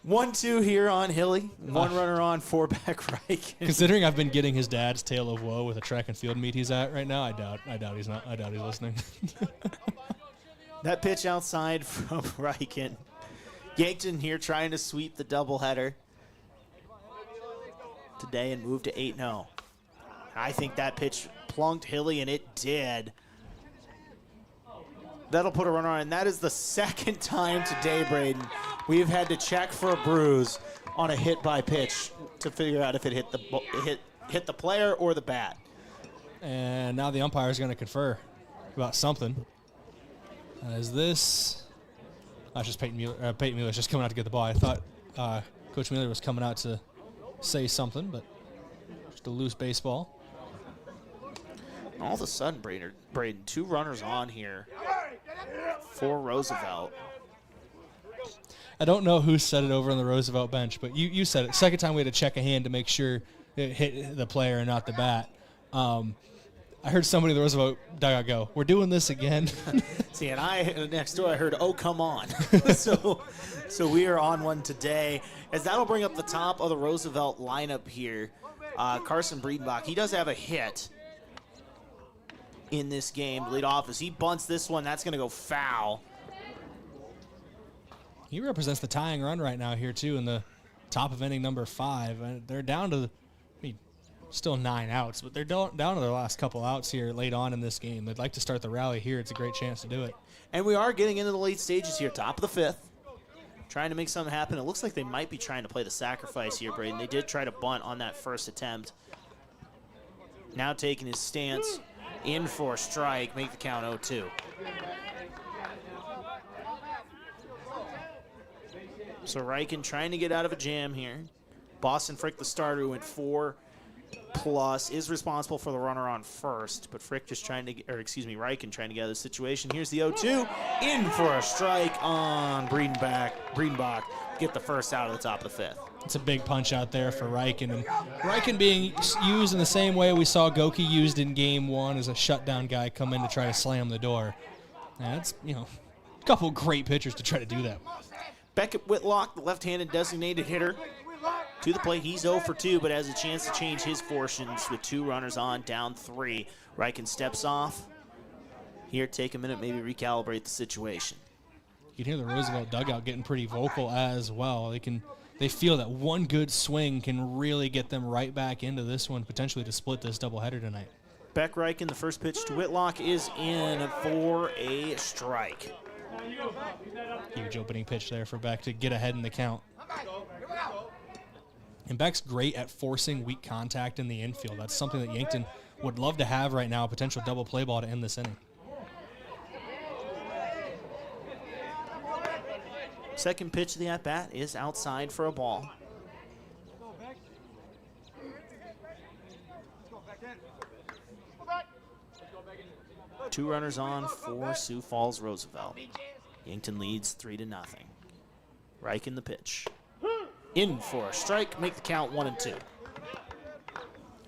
1-2 here on Hilly. 1 runner on for Beck Reichen. Considering I've been getting his dad's tale of woe with a track and field meet he's at right now, I doubt he's listening. That pitch outside from Reichen. Yankton here trying to sweep the doubleheader today and move to 8-0. I think that pitch plunked Hilly, and it did. That'll put a runner on, and that is the second time today, Brayden, we've had to check for a bruise on a hit by pitch to figure out if it hit the player or the bat. And now the umpire is going to confer about something. Is this? That's just Peyton Mueller. Peyton Mueller's just coming out to get the ball. I thought Coach Mueller was coming out to say something, but just a loose baseball. All of a sudden, Brayden, 2 runners on here for Roosevelt. I don't know who said it over on the Roosevelt bench, but you said it. Second time we had to check a hand to make sure it hit the player and not the bat. I heard somebody in the Roosevelt dugout go, "We're doing this again." See, and next door I heard, "Oh, come on." so we are on one today, as that'll bring up the top of the Roosevelt lineup here. Carson Breedenbach, he does have a hit in this game to lead off. As he bunts this one, that's going to go foul. He represents the tying run right now here, too, in the top of inning number 5. They're down to, still 9 outs, but they're down to their last couple outs here late on in this game. They'd like to start the rally here. It's a great chance to do it. And we are getting into the late stages here, top of the 5th. Trying to make something happen. It looks like they might be trying to play the sacrifice here, Brayden. They did try to bunt on that first attempt. Now taking his stance in for a strike, make the count 0-2. So Reichen trying to get out of a jam here. Boston Frick, the starter, who went 4+ is responsible for the runner on first, but Frick just Reichen trying to get out of the situation. Here's the 0-2, in for a strike on Breedenbach. Get the first out of the top of the 5th. It's a big punch out there for Reichen, and Reichen being used in the same way we saw Goki used in Game 1 as a shutdown guy come in to try to slam the door. And that's, couple great pitchers to try to do that. Beckett Whitlock, the left-handed designated hitter, to the plate. He's 0 for 2, but has a chance to change his fortunes with 2 runners on, down 3. Riken steps off. Here, take a minute, maybe recalibrate the situation. You can hear the Roosevelt dugout getting pretty vocal as well. They feel that one good swing can really get them right back into this one, potentially to split this doubleheader tonight. Beck Riken, the first pitch to Whitlock is in for a strike. Huge opening pitch there for Beck to get ahead in the count. And Beck's great at forcing weak contact in the infield. That's something that Yankton would love to have right now, a potential double play ball to end this inning. Second pitch of the at-bat is outside for a ball. Two runners on for Sioux Falls Roosevelt. Yankton leads 3-0. Riken the pitch. In for a strike, make the count 1-2.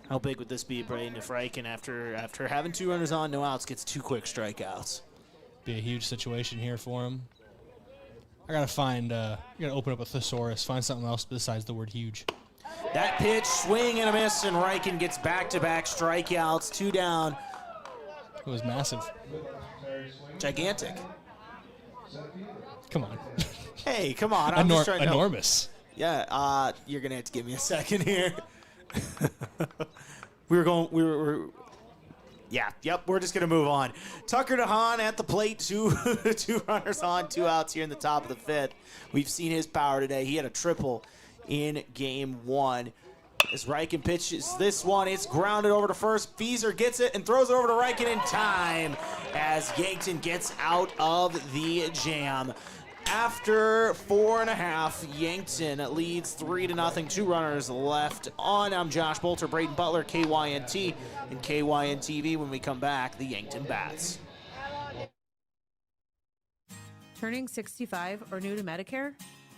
How big would this be, Brayden, if Riken, after having 2 runners on, no outs, gets 2 quick strikeouts? Be a huge situation here for him. I gotta open up a thesaurus, find something else besides the word huge. That pitch, swing and a miss, and Riken gets back-to-back strikeouts, 2 down. It was massive. Gigantic. Come on. Hey, come on. I'm just trying to enormous. Yeah, you're going to have to give me a second here. We're just going to move on. Tucker DeHaan at the plate, 2 runners on, 2 outs here in the top of the 5th. We've seen his power today. He had a triple in game 1. As Riken pitches this one, it's grounded over to first. Fieser gets it and throws it over to Riken in time as Yankton gets out of the jam. After 4.5, Yankton leads 3-0. 2 runners left on. I'm Josh Boelter, Brayden Butler, KYNT, and KYN-TV. When we come back, the Yankton Bats. Turning 65 or new to Medicare?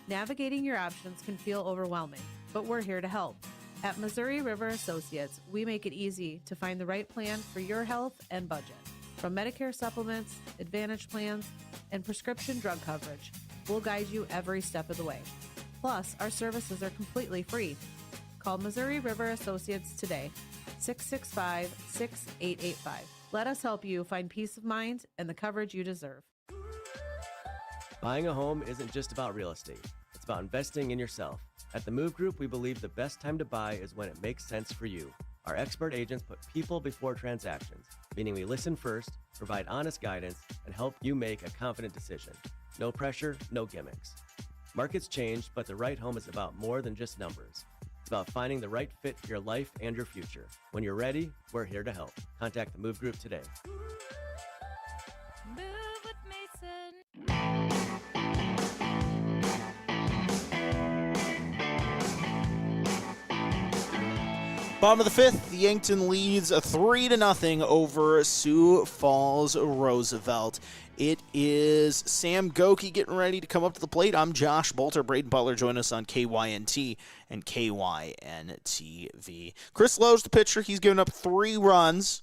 Navigating your options can feel overwhelming, but we're here to help. At Missouri River Associates, we make it easy to find the right plan for your health and budget. From Medicare supplements, Advantage plans, and prescription drug coverage, we'll guide you every step of the way. Plus, our services are completely free. Call Missouri River Associates today, 665-6885. Let us help you find peace of mind and the coverage you deserve. Buying a home isn't just about real estate. It's about investing in yourself. At the Move Group, we believe the best time to buy is when it makes sense for you. Our expert agents put people before transactions, meaning we listen first, provide honest guidance, and help you make a confident decision. No pressure, no gimmicks. Markets change, but the right home is about more than just numbers. It's about finding the right fit for your life and your future. When you're ready, we're here to help. Contact the Move Group today. Move with Mason. Bottom of the 5th, Yankton leads 3-0 over Sioux Falls Roosevelt. It is Sam Goki getting ready to come up to the plate. I'm Josh Boelter. Brayden Butler join us on KYNT and KYN-TV. Chris Lowe's the pitcher. He's given up 3 runs.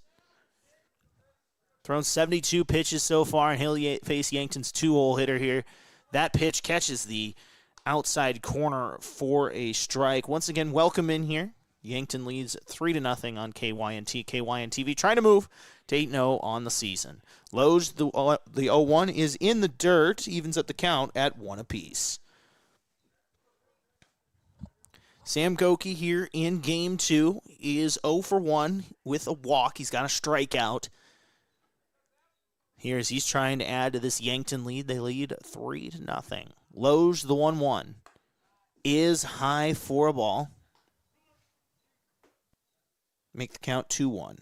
Thrown 72 pitches so far, and he'll face Yankton's 2-hole hitter here. That pitch catches the outside corner for a strike. Once again, welcome in here. Yankton leads 3-0 on KYNT, KYN-TV, trying to move to 8-0 on the season. Lowe's, the 0-1, is in the dirt, evens up the count at 1 apiece. Sam Goki here in Game 2 is 0 for 1 with a walk. He's got a strikeout. Here as he's trying to add to this Yankton lead. They lead 3-0. Lowe's, the 1-1, is high for a ball. Make the count 2-1.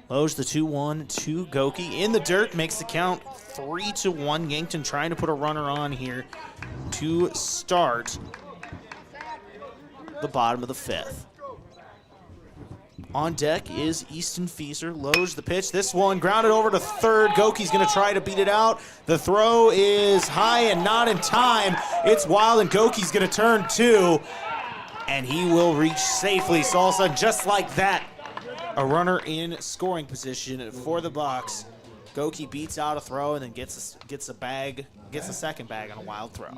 Lowe's the 2-1 to Goki. In the dirt, makes the count 3-1. Yankton trying to put a runner on here to start the bottom of the 5th. On deck is Easton Fieser. Lowe's the pitch. This one grounded over to third. Goki's going to try to beat it out. The throw is high and not in time. It's wild, and Goki's going to turn 2, and he will reach safely. So all of a sudden, just like that, a runner in scoring position for the Bucks. Goki beats out a throw and then gets a second bag on a wild throw.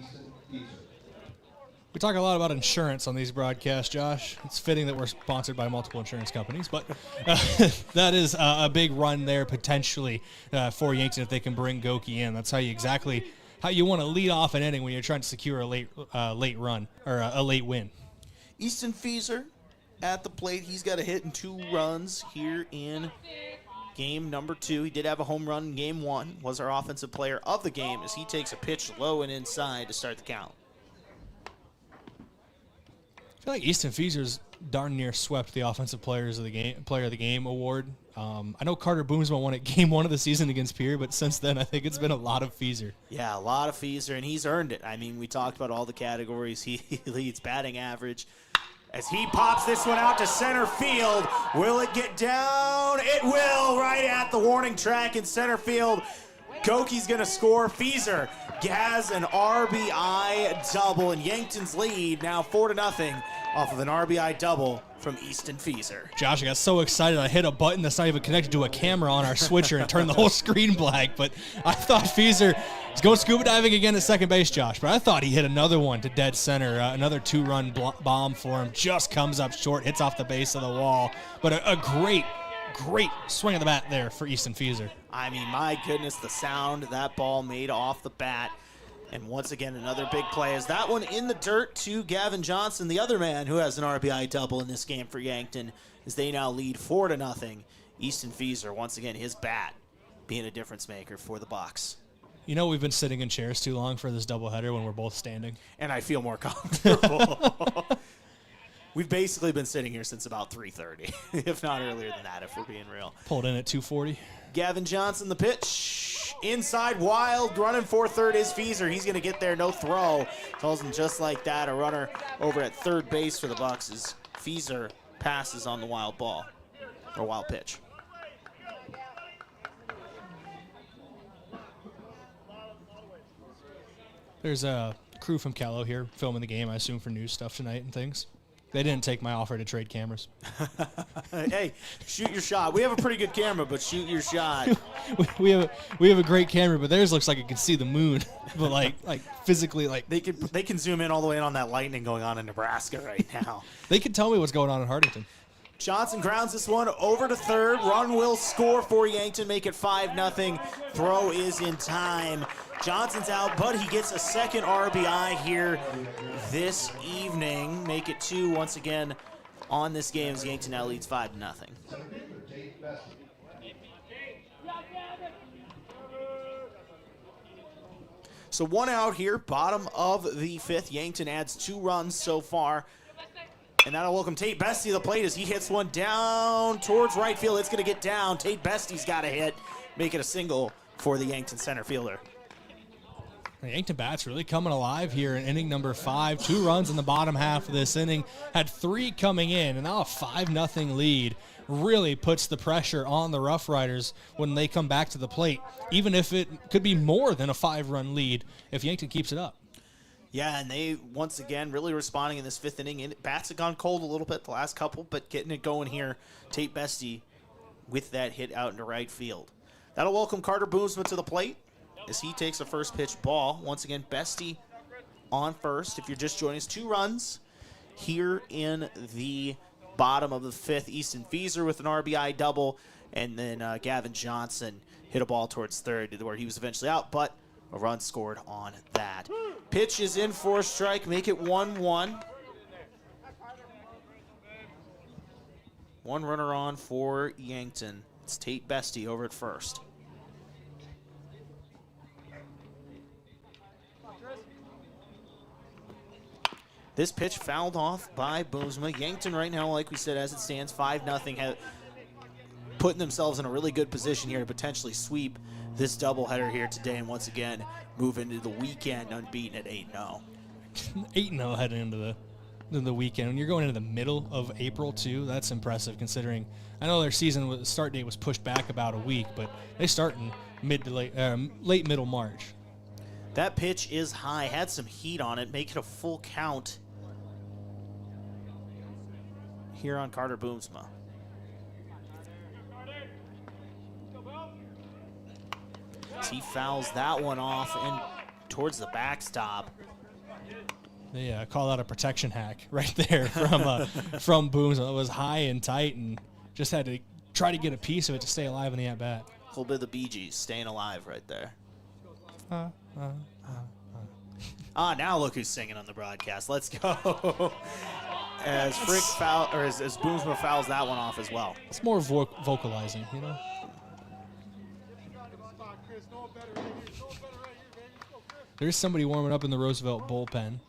We talk a lot about insurance on these broadcasts, Josh. It's fitting that we're sponsored by multiple insurance companies, but that is a big run there potentially for Yankton if they can bring Goki in. That's how you want to lead off an inning when you're trying to secure a late run or a late win. Easton Fieser at the plate. He's got a hit and 2 runs here in game number 2. He did have a home run in game 1. Was our offensive player of the game as he takes a pitch low and inside to start the count. I feel like Easton Fieser's darn near swept the offensive player of the game award. I know Carter Boomsma won it game 1 of the season against Pierre, but since then I think it's been a lot of Fieser. Yeah, a lot of Fieser, and he's earned it. I mean, we talked about all the categories. He leads batting average. As he pops this one out to center field, will it get down? It will, right at the warning track in center field. Goki's going to score. Fieser has an RBI double, and Yankton's lead now 4-0 off of an RBI double from Easton Fieser. Josh, I got so excited I hit a button that's not even connected to a camera on our switcher and turned the whole screen black, but I thought Fieser was going scuba diving again at second base, Josh, but I thought he hit another one to dead center, another 2-run bomb for him, just comes up short, hits off the base of the wall, but a great swing of the bat there for Easton Fieser. I mean, my goodness, the sound that ball made off the bat. And once again, another big play is that one in the dirt to Gavin Johnson, the other man who has an RBI double in this game for Yankton, as they now lead 4-0. Easton Fieser, once again, his bat being a difference maker for the Bucks. You know, we've been sitting in chairs too long for this doubleheader when we're both standing. And I feel more comfortable. We've basically been sitting here since about 3:30, if not earlier than that, if we're being real. Pulled in at 2:40. Gavin Johnson, the pitch. Inside, wild, running for third is Fieser. He's going to get there, no throw. Tells him just like that, a runner over at third base for the Bucks as Fieser passes on the wild ball, or wild pitch. There's a crew from Callow here filming the game, I assume for news stuff tonight and things. They didn't take my offer to trade cameras. Hey, shoot your shot. We have a pretty good camera, but shoot your shot. we have a great camera, but theirs looks like it can see the moon, but like physically, like they can zoom in all the way in on that lightning going on in Nebraska right now. They can tell me what's going on in Hardington. Johnson grounds this one over to third. Run will score for Yankton, make it 5-0. Throw is in time. Johnson's out, but he gets a second RBI here this evening. Make it 2 once again on this game as Yankton now leads 5-0. So 1 out here, bottom of the 5th. Yankton adds 2 runs so far. And that'll welcome Tate Bestie to the plate as he hits one down towards right field. It's going to get down. Tate Bestie's got a hit. Make it a single for the Yankton center fielder. The Yankton bats really coming alive here in inning number 5. 2 runs in the bottom half of this inning. Had 3 coming in, and now a 5-0 lead really puts the pressure on the Roughriders when they come back to the plate, even if it could be more than a 5-run lead if Yankton keeps it up. Yeah, and they, once again, really responding in this 5th inning. And bats have gone cold a little bit the last couple, but getting it going here. Tate Bestie with that hit out into right field. That'll welcome Carter Boomsma to the plate as he takes a first pitch ball. Once again, Bestie on first. If you're just joining us, 2 runs here in the bottom of the 5th. Easton Fieser with an RBI double, and then Gavin Johnson hit a ball towards third where he was eventually out, but a run scored on that. Pitch is in for a strike. Make it 1-1. 1 runner on for Yankton. It's Tate Bestie over at first. This pitch fouled off by Boomsma. Yankton right now, like we said, as it stands, 5-0, putting themselves in a really good position here to potentially sweep this doubleheader here today, and once again move into the weekend unbeaten at 8-0. 8-0 heading into the weekend. When you're going into the middle of April too, that's impressive considering I know their season start date was pushed back about a week, but they start in late middle March. That pitch is high, had some heat on it, make it a full count here on Carter Boomsma. He fouls that one off and towards the backstop. They call that a protection hack right there from Booms. It was high and tight and just had to try to get a piece of it to stay alive in the at-bat. A little bit of the Bee Gees staying alive right there. Now look who's singing on the broadcast. Let's go. As Frick as Boomsma fouls that one off as well. It's more vocalizing, you know. There's somebody warming up in the Roosevelt bullpen,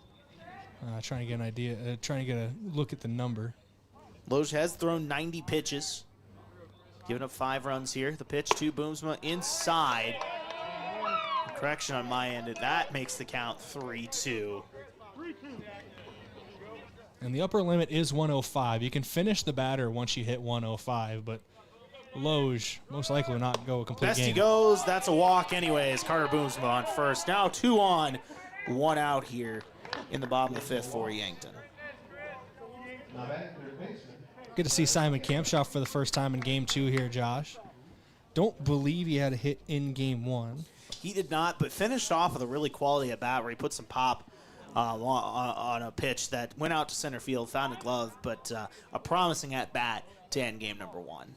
trying to get an idea, trying to get a look at the number. Loge has thrown 90 pitches, giving up 5 runs here. The pitch to Boomsma inside. Correction on my end, that makes the count 3-2. And the upper limit is 105. You can finish the batter once you hit 105, but Loge most likely will not go a complete Best game. he goes, that's a walk anyways. Carter Boomsma on first. Now 2 on, 1 out here in the bottom of the 5th for Yankton. Good to see Simon Kampshoff for the first time in Game 2 here, Josh. Don't believe he had a hit in Game 1. He did not, but finished off with a really quality at bat where he put some pop on a pitch that went out to center field, found a glove, but a promising at bat to end game number 1.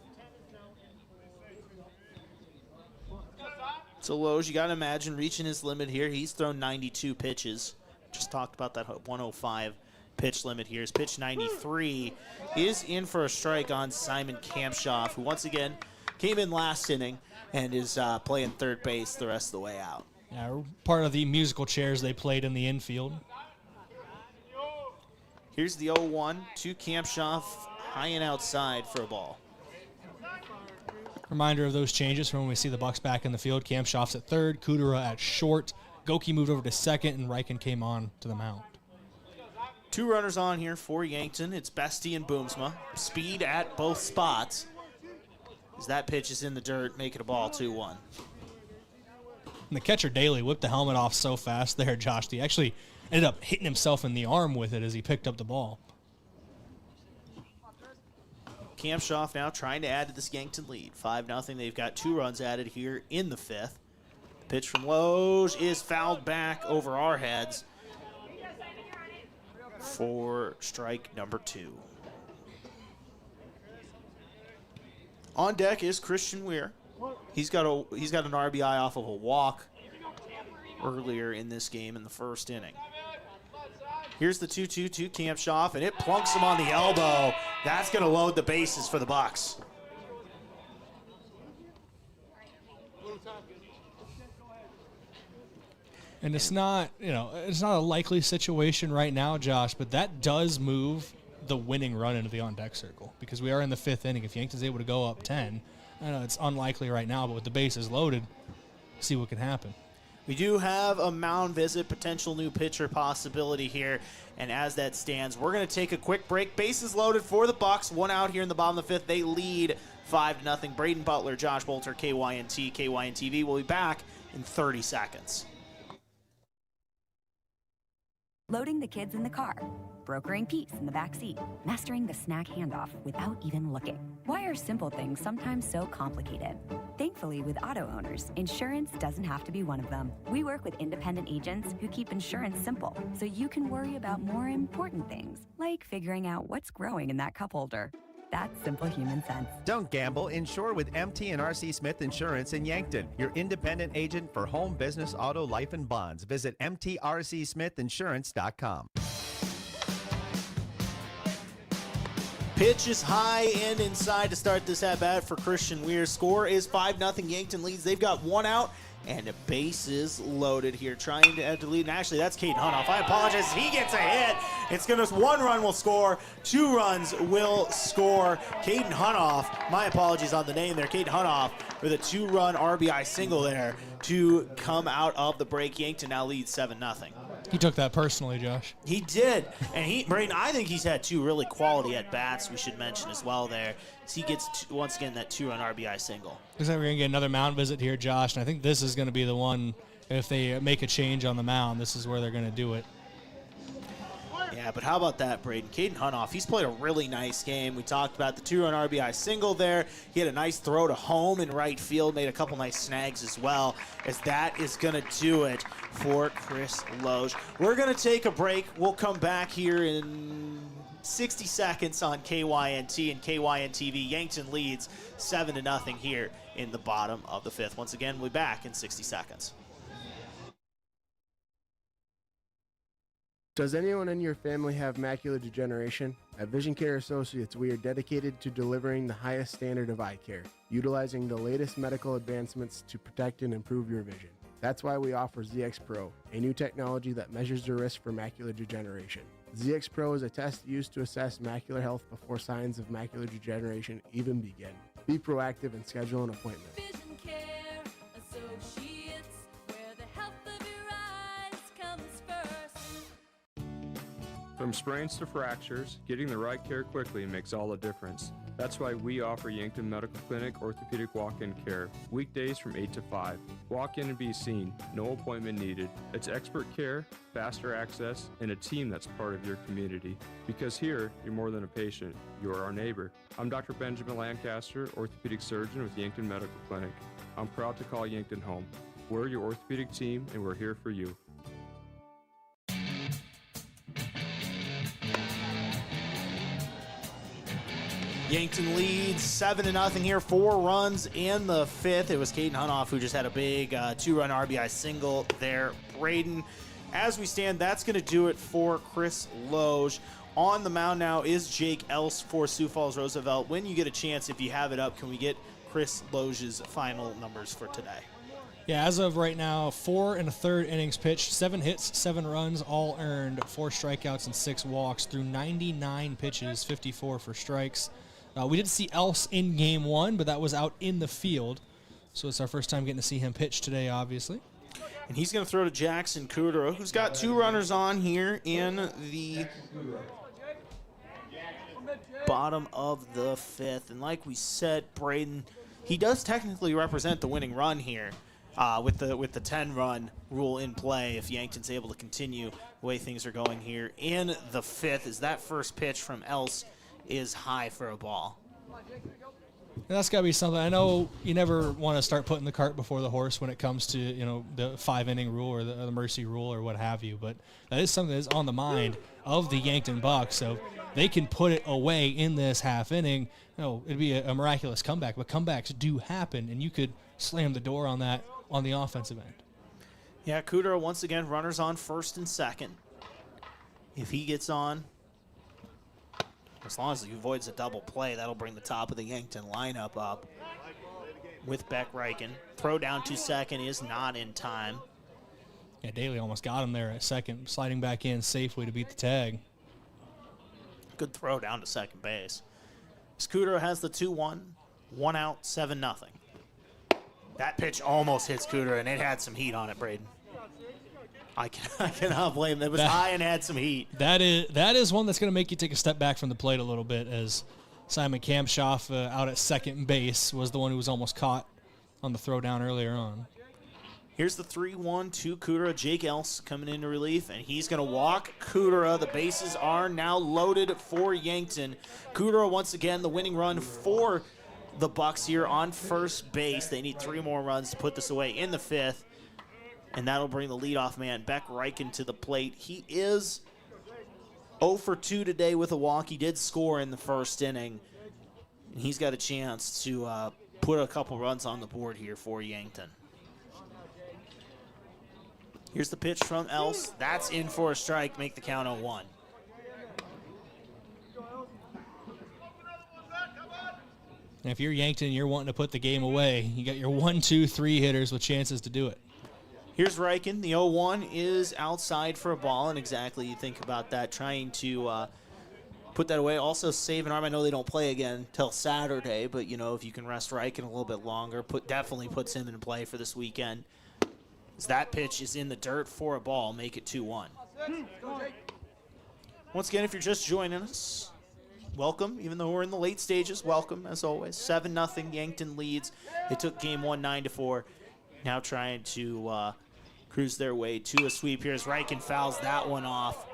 So Loge, you got to imagine reaching his limit here. He's thrown 92 pitches. Just talked about that 105 pitch limit here. His pitch 93 is in for a strike on Simon Kampshoff, who once again came in last inning and is playing third base the rest of the way out. Yeah, part of the musical chairs they played in the infield. Here's the 0-1 to Kampshoff, high and outside for a ball. Reminder of those changes from when we see the Bucks back in the field. Kampshoff's at third, Kudera at short, Goki moved over to second, and Riken came on to the mound. 2 runners on here for Yankton. It's Bestie and Boomsma. Speed at both spots. As that pitch is in the dirt, make it a ball, 2-1. And the catcher, Daly, whipped the helmet off so fast there, Josh. He actually ended up hitting himself in the arm with it as he picked up the ball. Kampshoff now trying to add to this Yankton lead. 5-0. They've got 2 runs added here in the 5th. Pitch from Loge is fouled back over our heads for strike number 2. On deck is Christian Weir. He's got an RBI off of a walk earlier in this game in the first inning. Here's the 2-2 to Kampshoff, and it plunks him on the elbow. That's going to load the bases for the Bucks. And it's not, it's not a likely situation right now, Josh, but that does move the winning run into the on-deck circle because we are in the 5th inning. If Yankton's able to go up 10, I know it's unlikely right now, but with the bases loaded, see what can happen. We do have a mound visit, potential new pitcher possibility here, and as that stands, we're going to take a quick break. Bases loaded for the Bucks. 1 out here in the bottom of the 5th. They lead 5-0. Brayden, Butler, Josh Boelter, KYNT, KYNTV. We'll be back in 30 seconds. Loading the kids in the car, brokering peace in the back seat, mastering the snack handoff without even looking. Why are simple things sometimes so complicated? Thankfully, with auto owners, insurance doesn't have to be one of them. We work with independent agents who keep insurance simple, so you can worry about more important things, like figuring out what's growing in that cup holder. That's simple human sense. Don't gamble. Insure with MT and RC Smith Insurance in Yankton, your independent agent for home, business, auto, life, and bonds. Visit mtrcsmithinsurance.com. Pitch is high and inside to start this at-bat for Christian Weir. Score is 5-0. Yankton leads. They've got 1 out and a bases loaded here, trying to add to lead. And actually, that's Caden Hunoff. I apologize. He gets a hit. It's going to 1 run will score. 2 runs will score. Caden Hunoff. My apologies on the name there. Caden Hunoff with a 2-run RBI single there to come out of the break. Yankton now leads 7-0. He took that personally, Josh. He did. And Brayden, I think he's had 2 really quality at-bats we should mention as well there. He gets, once again, that 2-run RBI single. Looks like we're going to get another mound visit here, Josh, and I think this is going to be the one, if they make a change on the mound, this is where they're going to do it. Yeah, but how about that, Brayden? Caden Hunoff, he's played a really nice game. We talked about the 2-run RBI single there. He had a nice throw to home in right field, made a couple nice snags as well, as that is going to do it for Chris Loge. We're going to take a break. We'll come back here in 60 seconds on KYNT and KYN-TV. Yankton leads 7-0 here in the bottom of the 5th. Once again, we'll be back in 60 seconds. Does anyone in your family have macular degeneration? At Vision Care Associates, we are dedicated to delivering the highest standard of eye care, utilizing the latest medical advancements to protect and improve your vision. That's why we offer ZX Pro, a new technology that measures the risk for macular degeneration. ZX Pro is a test used to assess macular health before signs of macular degeneration even begin. Be proactive and schedule an appointment. Vision Care Associates, where the health of your eyes comes first. From sprains to fractures, getting the right care quickly makes all the difference. That's why we offer Yankton Medical Clinic Orthopedic Walk-In Care, weekdays from 8 to 5. Walk in and be seen, no appointment needed. It's expert care, faster access, and a team that's part of your community. Because here, you're more than a patient, you're our neighbor. I'm Dr. Benjamin Lancaster, orthopedic surgeon with Yankton Medical Clinic. I'm proud to call Yankton home. We're your orthopedic team, and we're here for you. Yankton leads 7-0 here, 4 runs in the 5th. It was Caden Hunoff who just had a big 2-run RBI single there. Brayden, as we stand, that's going to do it for Chris Loge. On the mound now is Jake Else for Sioux Falls Roosevelt. When you get a chance, if you have it up, can we get Chris Loge's final numbers for today? Yeah, as of right now, 4 1/3 innings pitched, 7 hits, 7 runs, all earned, 4 strikeouts and 6 walks through 99 pitches, 54 for strikes. We did see Else in game 1, but that was out in the field. So it's our first time getting to see him pitch today, obviously. And he's going to throw to Jackson Kudrow, who's got 2 runners on here in the bottom of the 5th. And like we said, Brayden, he does technically represent the winning run here with the 10-run rule in play if Yankton's able to continue the way things are going here in the 5th. As that first pitch from Else is high for a ball. And that's got to be something. I know you never want to start putting the cart before the horse when it comes to, you know, the 5-inning rule or the mercy rule or what have you, but that is something that is on the mind of the Yankton Bucks. So they can put it away in this half inning. You know, it'd be a miraculous comeback, but comebacks do happen, and you could slam the door on that on the offensive end. Yeah, Kudrow once again runners on first and second. If he gets on, as long as he avoids a double play, that'll bring the top of the Yankton lineup up with Beck Reichen. Throw down to second is not in time. Yeah, Daly almost got him there at second, sliding back in safely to beat the tag. Good throw down to second base. Kudrow has the 2-1, 1 out, 7-0. That pitch almost hits Kudrow, and it had some heat on it, Brayden. I cannot blame him. It was high and had some heat. That is one that's going to make you take a step back from the plate a little bit, as Simon Kampschoff out at second base was the one who was almost caught on the throw down earlier on. Here's the 3-1 to Kudrow. Jake Else coming into relief, and he's going to walk Kudrow. The bases are now loaded for Yankton. Kudrow once again the winning run for the Bucks here on first base. They need 3 more runs to put this away in the 5th. And that'll bring the leadoff man, Beck Reichen, to the plate. He is 0 for 2 today with a walk. He did score in the first inning. And he's got a chance to put a couple runs on the board here for Yankton. Here's the pitch from Else. That's in for a strike. Make the count 0-1. And if you're Yankton, you're wanting to put the game away. You got your 1, 2, 3 hitters with chances to do it. Here's Reichen. The 0-1 is outside for a ball, and exactly you think about that, trying to put that away. Also save an arm. I know they don't play again till Saturday, but, you know, if you can rest Reichen a little bit longer, definitely puts him in play for this weekend. As that pitch is in the dirt for a ball, make it 2-1. Once again, if you're just joining us, welcome. Even though we're in the late stages, welcome, as always. 7-0 Yankton leads. They took game 1 9-4. Now trying to cruise their way to a sweep here as Reichen fouls that one off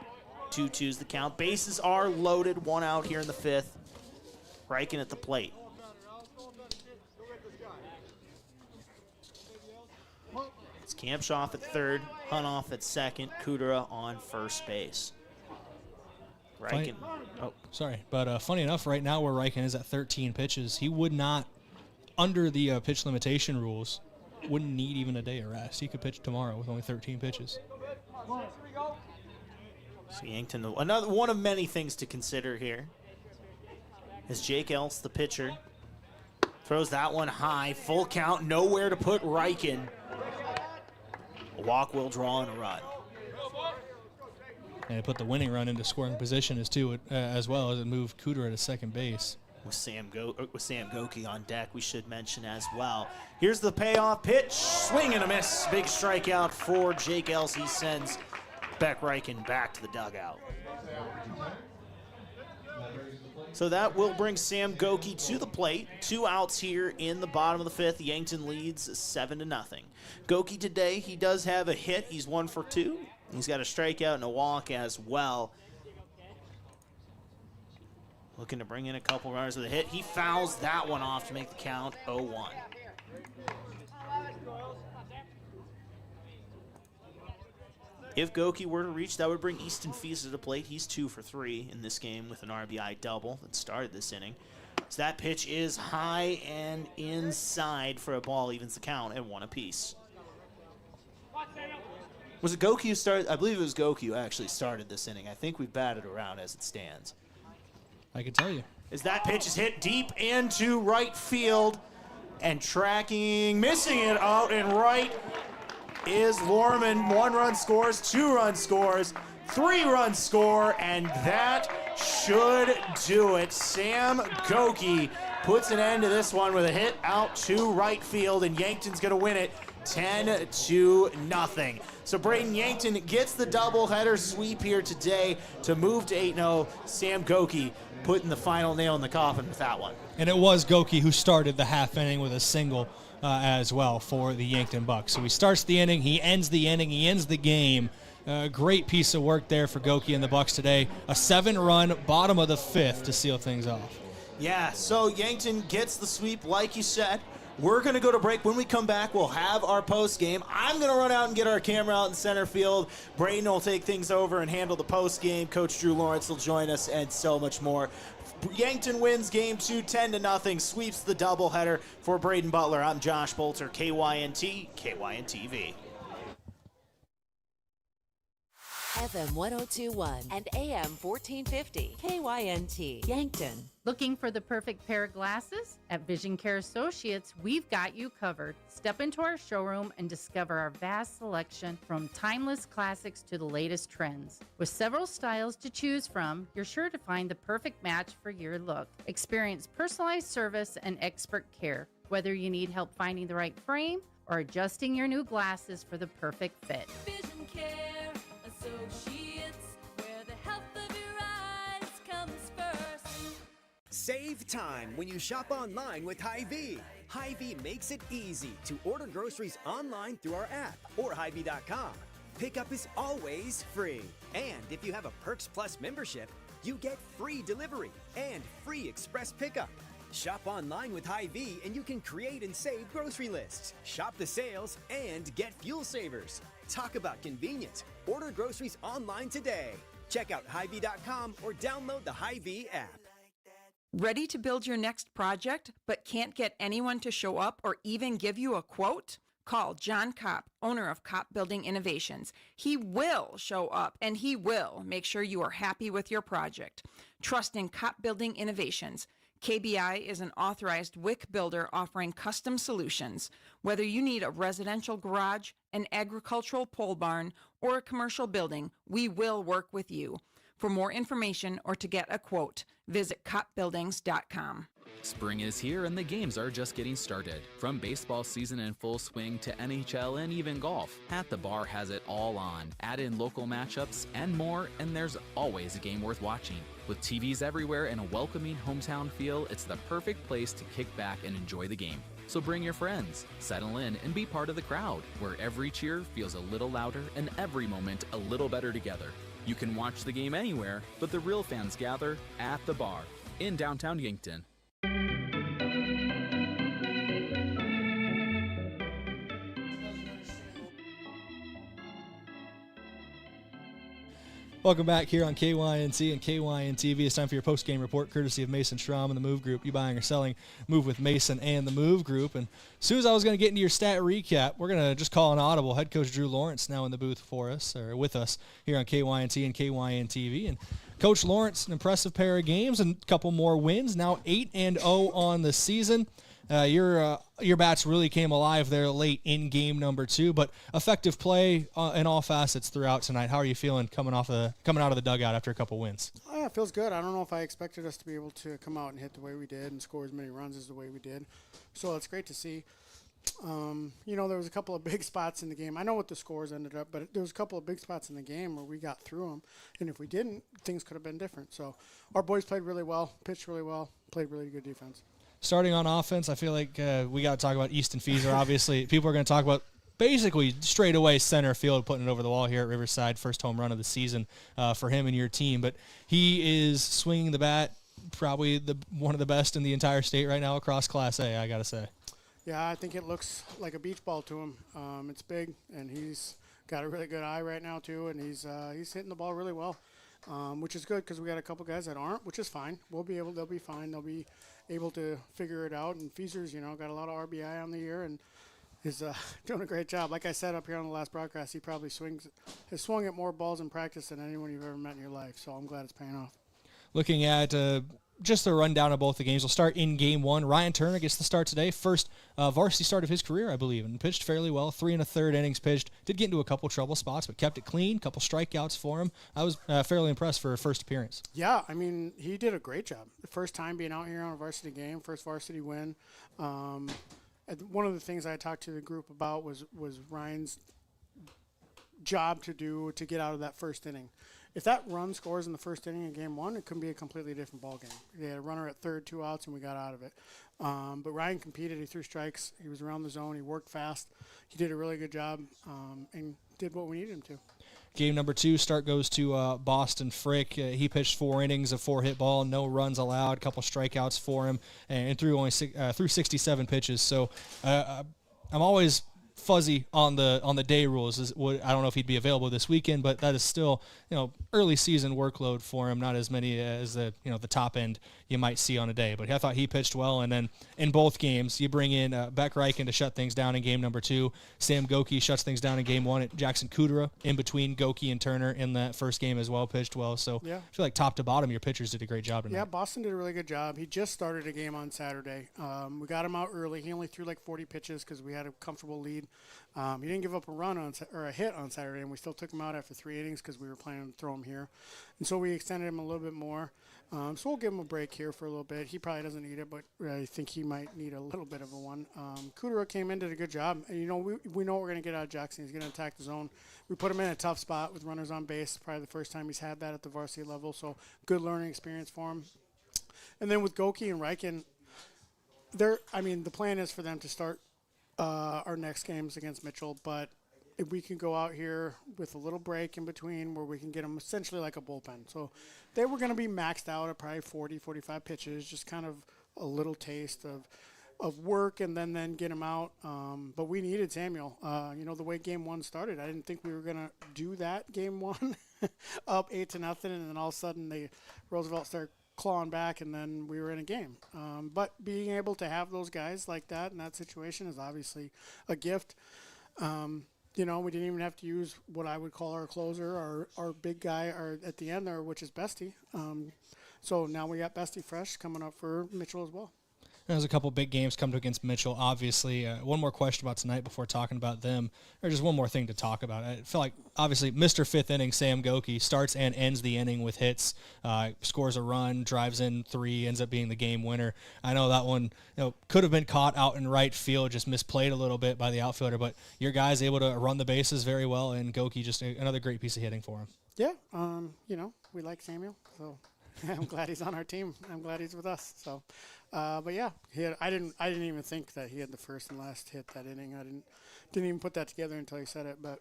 2-2's the count. Bases are loaded. One out here in the fifth. Reichen at the plate. It's Kampshoff at third, Hunoff at second, Kudera on first base. Reichen. But funny enough, right now where Reichen is at 13 pitches, he would not, under the pitch limitation rules, wouldn't need even a day of rest. He could pitch tomorrow with only 13 pitches. So Yankton, another one of many things to consider here. As Jake Else, the pitcher, throws that one high, full count, nowhere to put Reichen. A walk will draw in a run. And it put the winning run into scoring position as well as it moved Kudera to second base. With Sam Goki on deck, we should mention as well. Here's the payoff pitch, swing and a miss. Big strikeout for Jake Else. He sends Beck Reichen back to the dugout. So that will bring Sam Goki to the plate. 2 outs here in the bottom of the fifth. Yankton leads 7-0. Goki today, he does have a hit. He's 1 for 2. He's got a strikeout and a walk as well. Looking to bring in a couple runners with a hit. He fouls that one off to make the count 0-1. If Goki were to reach, that would bring Easton Fees to the plate. He's 2 for 3 in this game with an RBI double that started this inning. So that pitch is high and inside for a ball, evens the count at 1 apiece. Was it Goki who started? I believe it was Goki who actually started this inning. I think we've batted around as it stands. I can tell you. As that pitch is hit deep into right field and tracking, missing it out in right is Lorman. 1 run scores, 2 run scores, 3 run score, and that should do it. Sam Goki puts an end to this one with a hit out to right field, and Yankton's going to win it 10-0. So Brayden, Yankton gets the doubleheader sweep here today to move to 8-0. Sam Goki putting the final nail in the coffin with that one. And it was Goki who started the half inning with a single as well for the Yankton Bucks. So he starts the inning, he ends the inning, he ends the game. Great piece of work there for Goki and the Bucks today. A 7-run bottom of the fifth to seal things off. Yeah, so Yankton gets the sweep, like you said. We're going to go to break. When we come back, we'll have our post game. I'm going to run out and get our camera out in center field. Brayden will take things over and handle the post game. Coach Drew Lawrence will join us, and so much more. Yankton wins game 2, 10-0, sweeps the doubleheader. For Brayden Butler, I'm Josh Boelter, KYNT, KYNTV. FM 1021 and AM 1450, KYNT, Yankton. Looking for the perfect pair of glasses? At Vision Care Associates, we've got you covered. Step into our showroom and discover our vast selection from timeless classics to the latest trends. With several styles to choose from, you're sure to find the perfect match for your look. Experience personalized service and expert care, whether you need help finding the right frame or adjusting your new glasses for the perfect fit. Vision Care Associates, where the health of your eyes comes first. Save time when you shop online with Hy-Vee. Hy-Vee makes it easy to order groceries online through our app or Hy-Vee.com. Pickup is always free. And if you have a Perks Plus membership, you get free delivery and free express pickup. Shop online with Hy-Vee and you can create and save grocery lists, shop the sales, and get fuel savers. Talk about convenience. Order groceries online today. Check out Hy-Vee.com or download the Hy-Vee app. Ready to build your next project, but can't get anyone to show up or even give you a quote? Call John Kopp, owner of Kopp Building Innovations. He will show up and he will make sure you are happy with your project. Trust in Kopp Building Innovations. KBI is an authorized WIC builder offering custom solutions. Whether you need a residential garage, an agricultural pole barn, or a commercial building, we will work with you. For more information or to get a quote, visit koppbuildings.com. Spring is here and the games are just getting started. From baseball season in full swing to NHL and even golf, At the Bar has it all on. Add in local matchups and more, and there's always a game worth watching. With TVs everywhere and a welcoming hometown feel, it's the perfect place to kick back and enjoy the game. So bring your friends, settle in, and be part of the crowd, where every cheer feels a little louder and every moment a little better together. You can watch the game anywhere, but the real fans gather at the bar in downtown Yankton. Welcome back here on KYNC and KYN-TV. It's time for your post-game report, courtesy of Mason Schramm and the Move Group. You buying or selling, move with Mason and the Move Group. And as soon as I was going to get into your stat recap, we're going to just call an audible. Head coach Drew Lawrence now in the booth for us, or with us here on KYNT and KYN-TV. And Coach Lawrence, an impressive pair of games and a couple more wins. Now 8-0 on the season. Your bats really came alive there late in game number 2, but effective play in all facets throughout tonight. How are you feeling coming out of the dugout after a couple wins? Oh, yeah, it feels good. I don't know if I expected us to be able to come out and hit the way we did and score as many runs as the way we did. So it's great to see. There was a couple of big spots in the game. I know what the scores ended up, but there was a couple of big spots in the game where we got through them. And if we didn't, things could have been different. So our boys played really well, pitched really well, played really good defense. Starting on offense, I feel like we got to talk about Easton Feaser. Obviously, people are going to talk about basically straight away center field, putting it over the wall here at Riverside. First home run of the season for him and your team. But he is swinging the bat, probably one of the best in the entire state right now across Class A, I got to say. Yeah, I think it looks like a beach ball to him. It's big, and he's got a really good eye right now too, and he's hitting the ball really well, which is good because we got a couple guys that aren't, which is fine. They'll be fine. They'll be able to figure it out. And Feaser's, got a lot of RBI on the year and is doing a great job. Like I said up here on the last broadcast, he probably has swung at more balls in practice than anyone you've ever met in your life. So I'm glad it's paying off. Looking at Just a rundown of both the games. We'll start in game 1. Ryan Turner gets the start today. First varsity start of his career, I believe, and pitched fairly well. 3 1/3 innings pitched. Did get into a couple trouble spots, but kept it clean. Couple strikeouts for him. I was fairly impressed for a first appearance. Yeah, I mean, he did a great job. The first time being out here on a varsity game, first varsity win. One of the things I talked to the group about was Ryan's job to get out of that first inning. If that run scores in the first inning of game 1, it could be a completely different ball game. They had a runner at third, 2 outs, and we got out of it. But Ryan competed. He threw strikes. He was around the zone. He worked fast. He did a really good job and did what we needed him to. Game number 2, start goes to Boston Frick. He pitched 4 innings of 4-hit ball, no runs allowed, a couple strikeouts for him, and threw 67 pitches. So I'm always fuzzy on the day rules. I don't know if he'd be available this weekend, but that is still early season workload for him. Not as many as the top end you might see on a day. But I thought he pitched well. And then in both games, you bring in Beck Reichen to shut things down in game number 2. Sam Goki shuts things down in game 1. Jackson Kudera in between Goki and Turner in that first game as well pitched well. So yeah. I feel like top to bottom, your pitchers did a great job tonight. Yeah, Boston did a really good job. He just started a game on Saturday. We got him out early. He only threw like 40 pitches because we had a comfortable lead. He didn't give up a hit on Saturday, and we still took him out after 3 innings because we were planning to throw him here. And so we extended him a little bit more. So we'll give him a break here for a little bit. He probably doesn't need it, but I think he might need a little bit of a one. Kudera came in, did a good job. And, we know what we're going to get out of Jackson. He's going to attack the zone. We put him in a tough spot with runners on base. Probably the first time he's had that at the varsity level, so good learning experience for him. And then with Goki and Reichen, the plan is for them to start our next games against Mitchell, but if we can go out here with a little break in between where we can get them essentially like a bullpen. So they were going to be maxed out at probably 40, 45 pitches, just kind of a little taste of work and then get them out. But we needed Samuel. The way game 1 started, I didn't think we were going to do that game 1 up 8-0, and then all of a sudden Roosevelt started clawing back, and then we were in a game. But being able to have those guys like that in that situation is obviously a gift. We didn't even have to use what I would call our closer, our big guy, at the end there, which is Bestie. So now we got Bestie fresh coming up for Mitchell as well. There's a couple big games coming against Mitchell, obviously. One more question about tonight before talking about them, or just one more thing to talk about. I feel like, obviously, Mr. Fifth Inning, Sam Goki, starts and ends the inning with hits, scores a run, drives in 3, ends up being the game winner. I know that one could have been caught out in right field, just misplayed a little bit by the outfielder, but your guy's able to run the bases very well, and Goki just another great piece of hitting for him. Yeah, we like Samuel, so I'm glad he's on our team. I'm glad he's with us. So, but yeah, I didn't even think that he had the first and last hit that inning. I didn't even put that together until he said it. But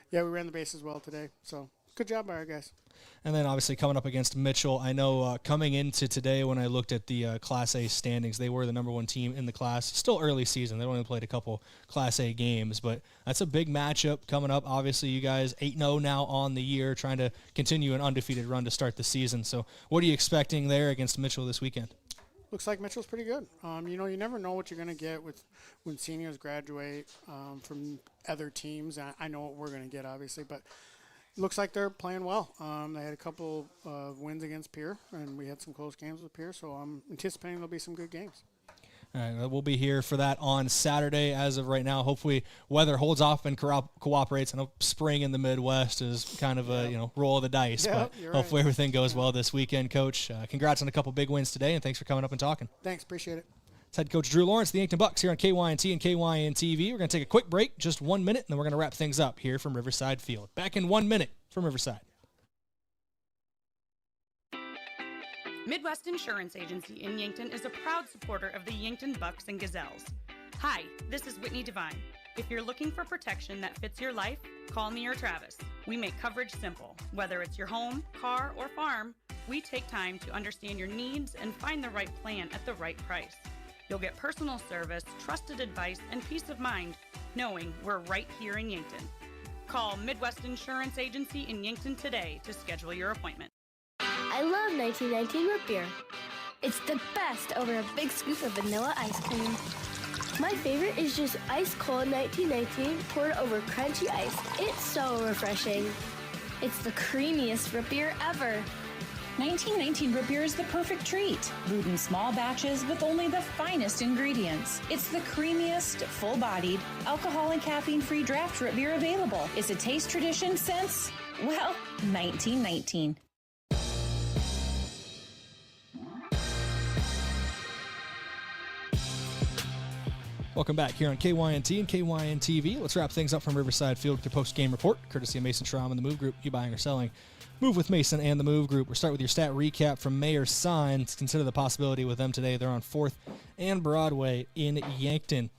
yeah, we ran the bases well today, so Good job by our guys. And then obviously coming up against Mitchell, I know coming into today when I looked at the Class A standings, they were the number one team in the class. Still early season. They only played a couple Class A games, but that's a big matchup coming up. Obviously, you guys 8-0 now on the year, trying to continue an undefeated run to start the season. So what are you expecting there against Mitchell this weekend? Looks like Mitchell's pretty good. You never know what you're going to get when seniors graduate from other teams. I know what we're going to get, obviously, but looks like they're playing well. They had a couple of wins against Pierre, and we had some close games with Pierre, so I'm anticipating there'll be some good games. All right, we'll be here for that on Saturday. As of right now, hopefully weather holds off and cooperates. I know spring in the Midwest is kind of a roll of the dice, but hopefully everything goes well this weekend, Coach. Congrats on a couple big wins today, and thanks for coming up and talking. Thanks, appreciate it. It's head coach Drew Lawrence, the Yankton Bucks, here on KYNT and KYN-TV. We're going to take a quick break, just 1 minute, and then we're going to wrap things up here from Riverside Field. Back in 1 minute from Riverside. Midwest Insurance Agency in Yankton is a proud supporter of the Yankton Bucks and Gazelles. Hi, this is Whitney Devine. If you're looking for protection that fits your life, call me or Travis. We make coverage simple. Whether it's your home, car, or farm, we take time to understand your needs and find the right plan at the right price. You'll get personal service, trusted advice, and peace of mind knowing we're right here in Yankton. Call Midwest Insurance Agency in Yankton today to schedule your appointment. I love 1919 root beer. It's the best over a big scoop of vanilla ice cream. My favorite is just ice cold 1919 poured over crunchy ice. It's so refreshing. It's the creamiest root beer ever. 1919 root beer is the perfect treat, brewed in small batches with only the finest ingredients. It's the creamiest, full-bodied, alcohol and caffeine-free draft root beer available. It's a taste tradition since, well, 1919. Welcome back here on KYNT and KYN-TV. Let's wrap things up from Riverside Field with your post-game report, courtesy of Mason Schramm and the Move Group. You buying or selling? Move with Mason and the Move Group. We'll start with your stat recap from Mayor Signs. Consider the possibility with them today. They're on 4th and Broadway in Yankton.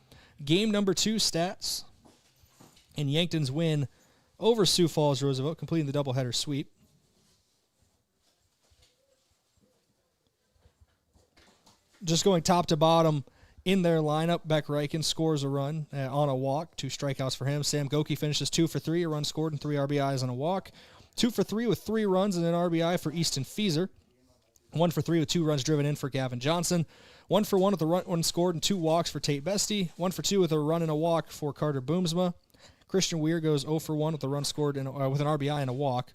Game number 2 stats in Yankton's win over Sioux Falls Roosevelt, completing the doubleheader sweep. Just going top to bottom in their lineup, Beck Reichen scores a run on a walk, 2 strikeouts for him. Sam Goki finishes 2 for 3, a run scored and 3 RBIs on a walk. 2 for 3 with 3 runs and an RBI for Easton Feeser. 1 for 3 with 2 runs driven in for Gavin Johnson. 1 for 1 with a run scored and 2 walks for Tate Bestie. 1 for 2 with a run and a walk for Carter Boomsma. Christian Weir goes 0 for 1 with a run scored and with an RBI and a walk.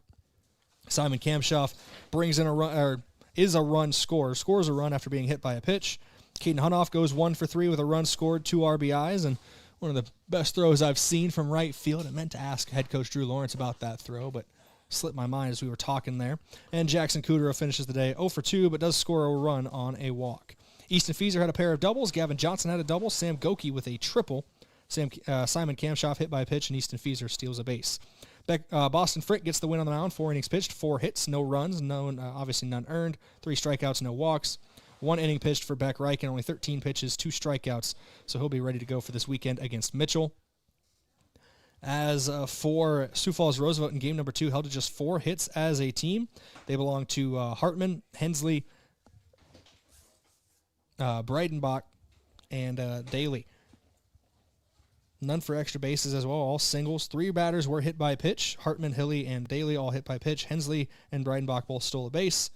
Simon Kamshoff brings in a run, scores a run after being hit by a pitch. Caden Hunoff goes 1 for 3 with a run scored, 2 RBIs, and one of the best throws I've seen from right field. I meant to ask head coach Drew Lawrence about that throw, but slipped my mind as we were talking there. And Jackson Kudrow finishes the day 0 for 2, but does score a run on a walk. Easton Feeser had a pair of doubles. Gavin Johnson had a double. Sam Goki with a triple. Simon Kamshoff hit by a pitch, and Easton Feeser steals a base. Boston Frick gets the win on the mound. 4 innings pitched, 4 hits, no runs, obviously none earned. 3 strikeouts, no walks. 1 inning pitched for Beck Reichen, only 13 pitches, 2 strikeouts, so he'll be ready to go for this weekend against Mitchell. As for Sioux Falls Roosevelt in game number 2, held to just 4 hits as a team. They belong to Hartman, Hensley, Breidenbach, and Daly. None for extra bases as well, all singles. 3 batters were hit by pitch. Hartman, Hilly, and Daly all hit by pitch. Hensley and Breidenbach both stole a base.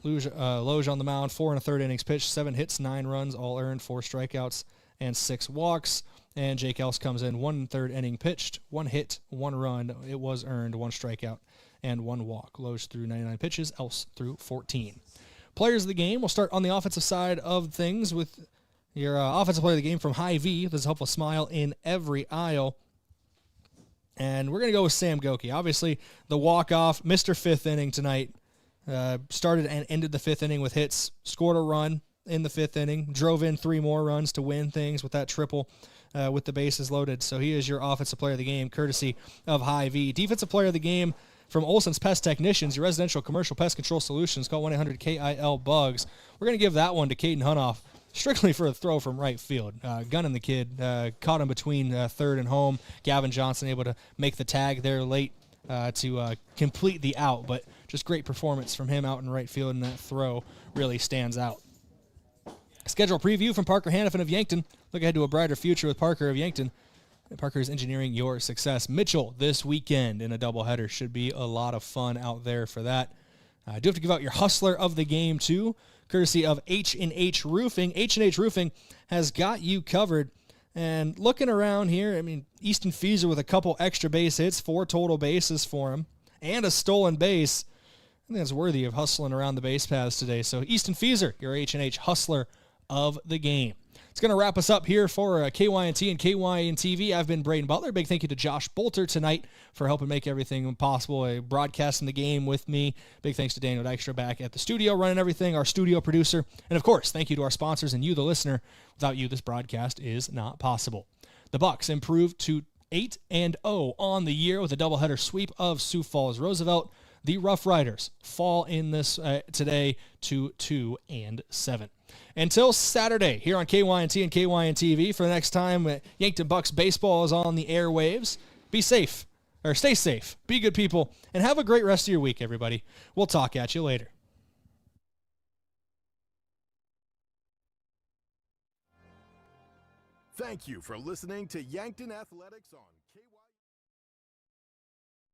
Loge on the mound, 4 1/3 innings pitched, 7 hits, 9 runs, all earned, 4 strikeouts, and 6 walks. And Jake Else comes in 1 1/3 inning pitched, 1 hit, 1 run, it was earned, 1 strikeout, and 1 walk. Loge threw 99 pitches, Else threw 14. Players of the game, we'll start on the offensive side of things with your offensive player of the game from Hy-Vee. There's a helpful smile in every aisle. And we're going to go with Sam Goki. Obviously, the walk-off, Mr. 5th inning tonight. Started and ended the 5th inning with hits, scored a run in the 5th inning, drove in 3 more runs to win things with that triple with the bases loaded. So he is your offensive player of the game, courtesy of Hy-Vee. Defensive player of the game from Olson's Pest Technicians, your residential commercial pest control solutions. Call 1-800-KIL-BUGS. We're going to give that one to Caden Hunoff, strictly for a throw from right field. Gunning the kid, caught him between 3rd and home. Gavin Johnson able to make the tag there late. to complete the out, but just great performance from him out in right field, and that throw really stands out. Schedule preview from Parker Hannafin of Yankton. Look ahead to a brighter future with Parker of Yankton. Parker is engineering your success. Mitchell this weekend in a doubleheader. Should be a lot of fun out there for that. I do have to give out your hustler of the game, too, courtesy of H&H Roofing. H&H Roofing has got you covered. And looking around here, I mean, Easton Feeser with a couple extra base hits, 4 total bases for him, and a stolen base. I think that's worthy of hustling around the base paths today. So Easton Feeser, your H&H hustler of the game. It's going to wrap us up here for KYNT and KYN-TV. I've been Brayden Butler. Big thank you to Josh Boelter tonight for helping make everything possible, broadcasting the game with me. Big thanks to Daniel Dykstra back at the studio running everything, our studio producer. And, of course, thank you to our sponsors and you, the listener. Without you, this broadcast is not possible. The Bucks improved to 8-0 on the year with a doubleheader sweep of Sioux Falls Roosevelt. The Roughriders fall in this today to 2-7. Until Saturday here on KYNT and KYN-TV, for the next time Yankton Bucks baseball is on the airwaves. Be safe, or stay safe, be good people, and have a great rest of your week, everybody. We'll talk at you later. Thank you for listening to Yankton Athletics on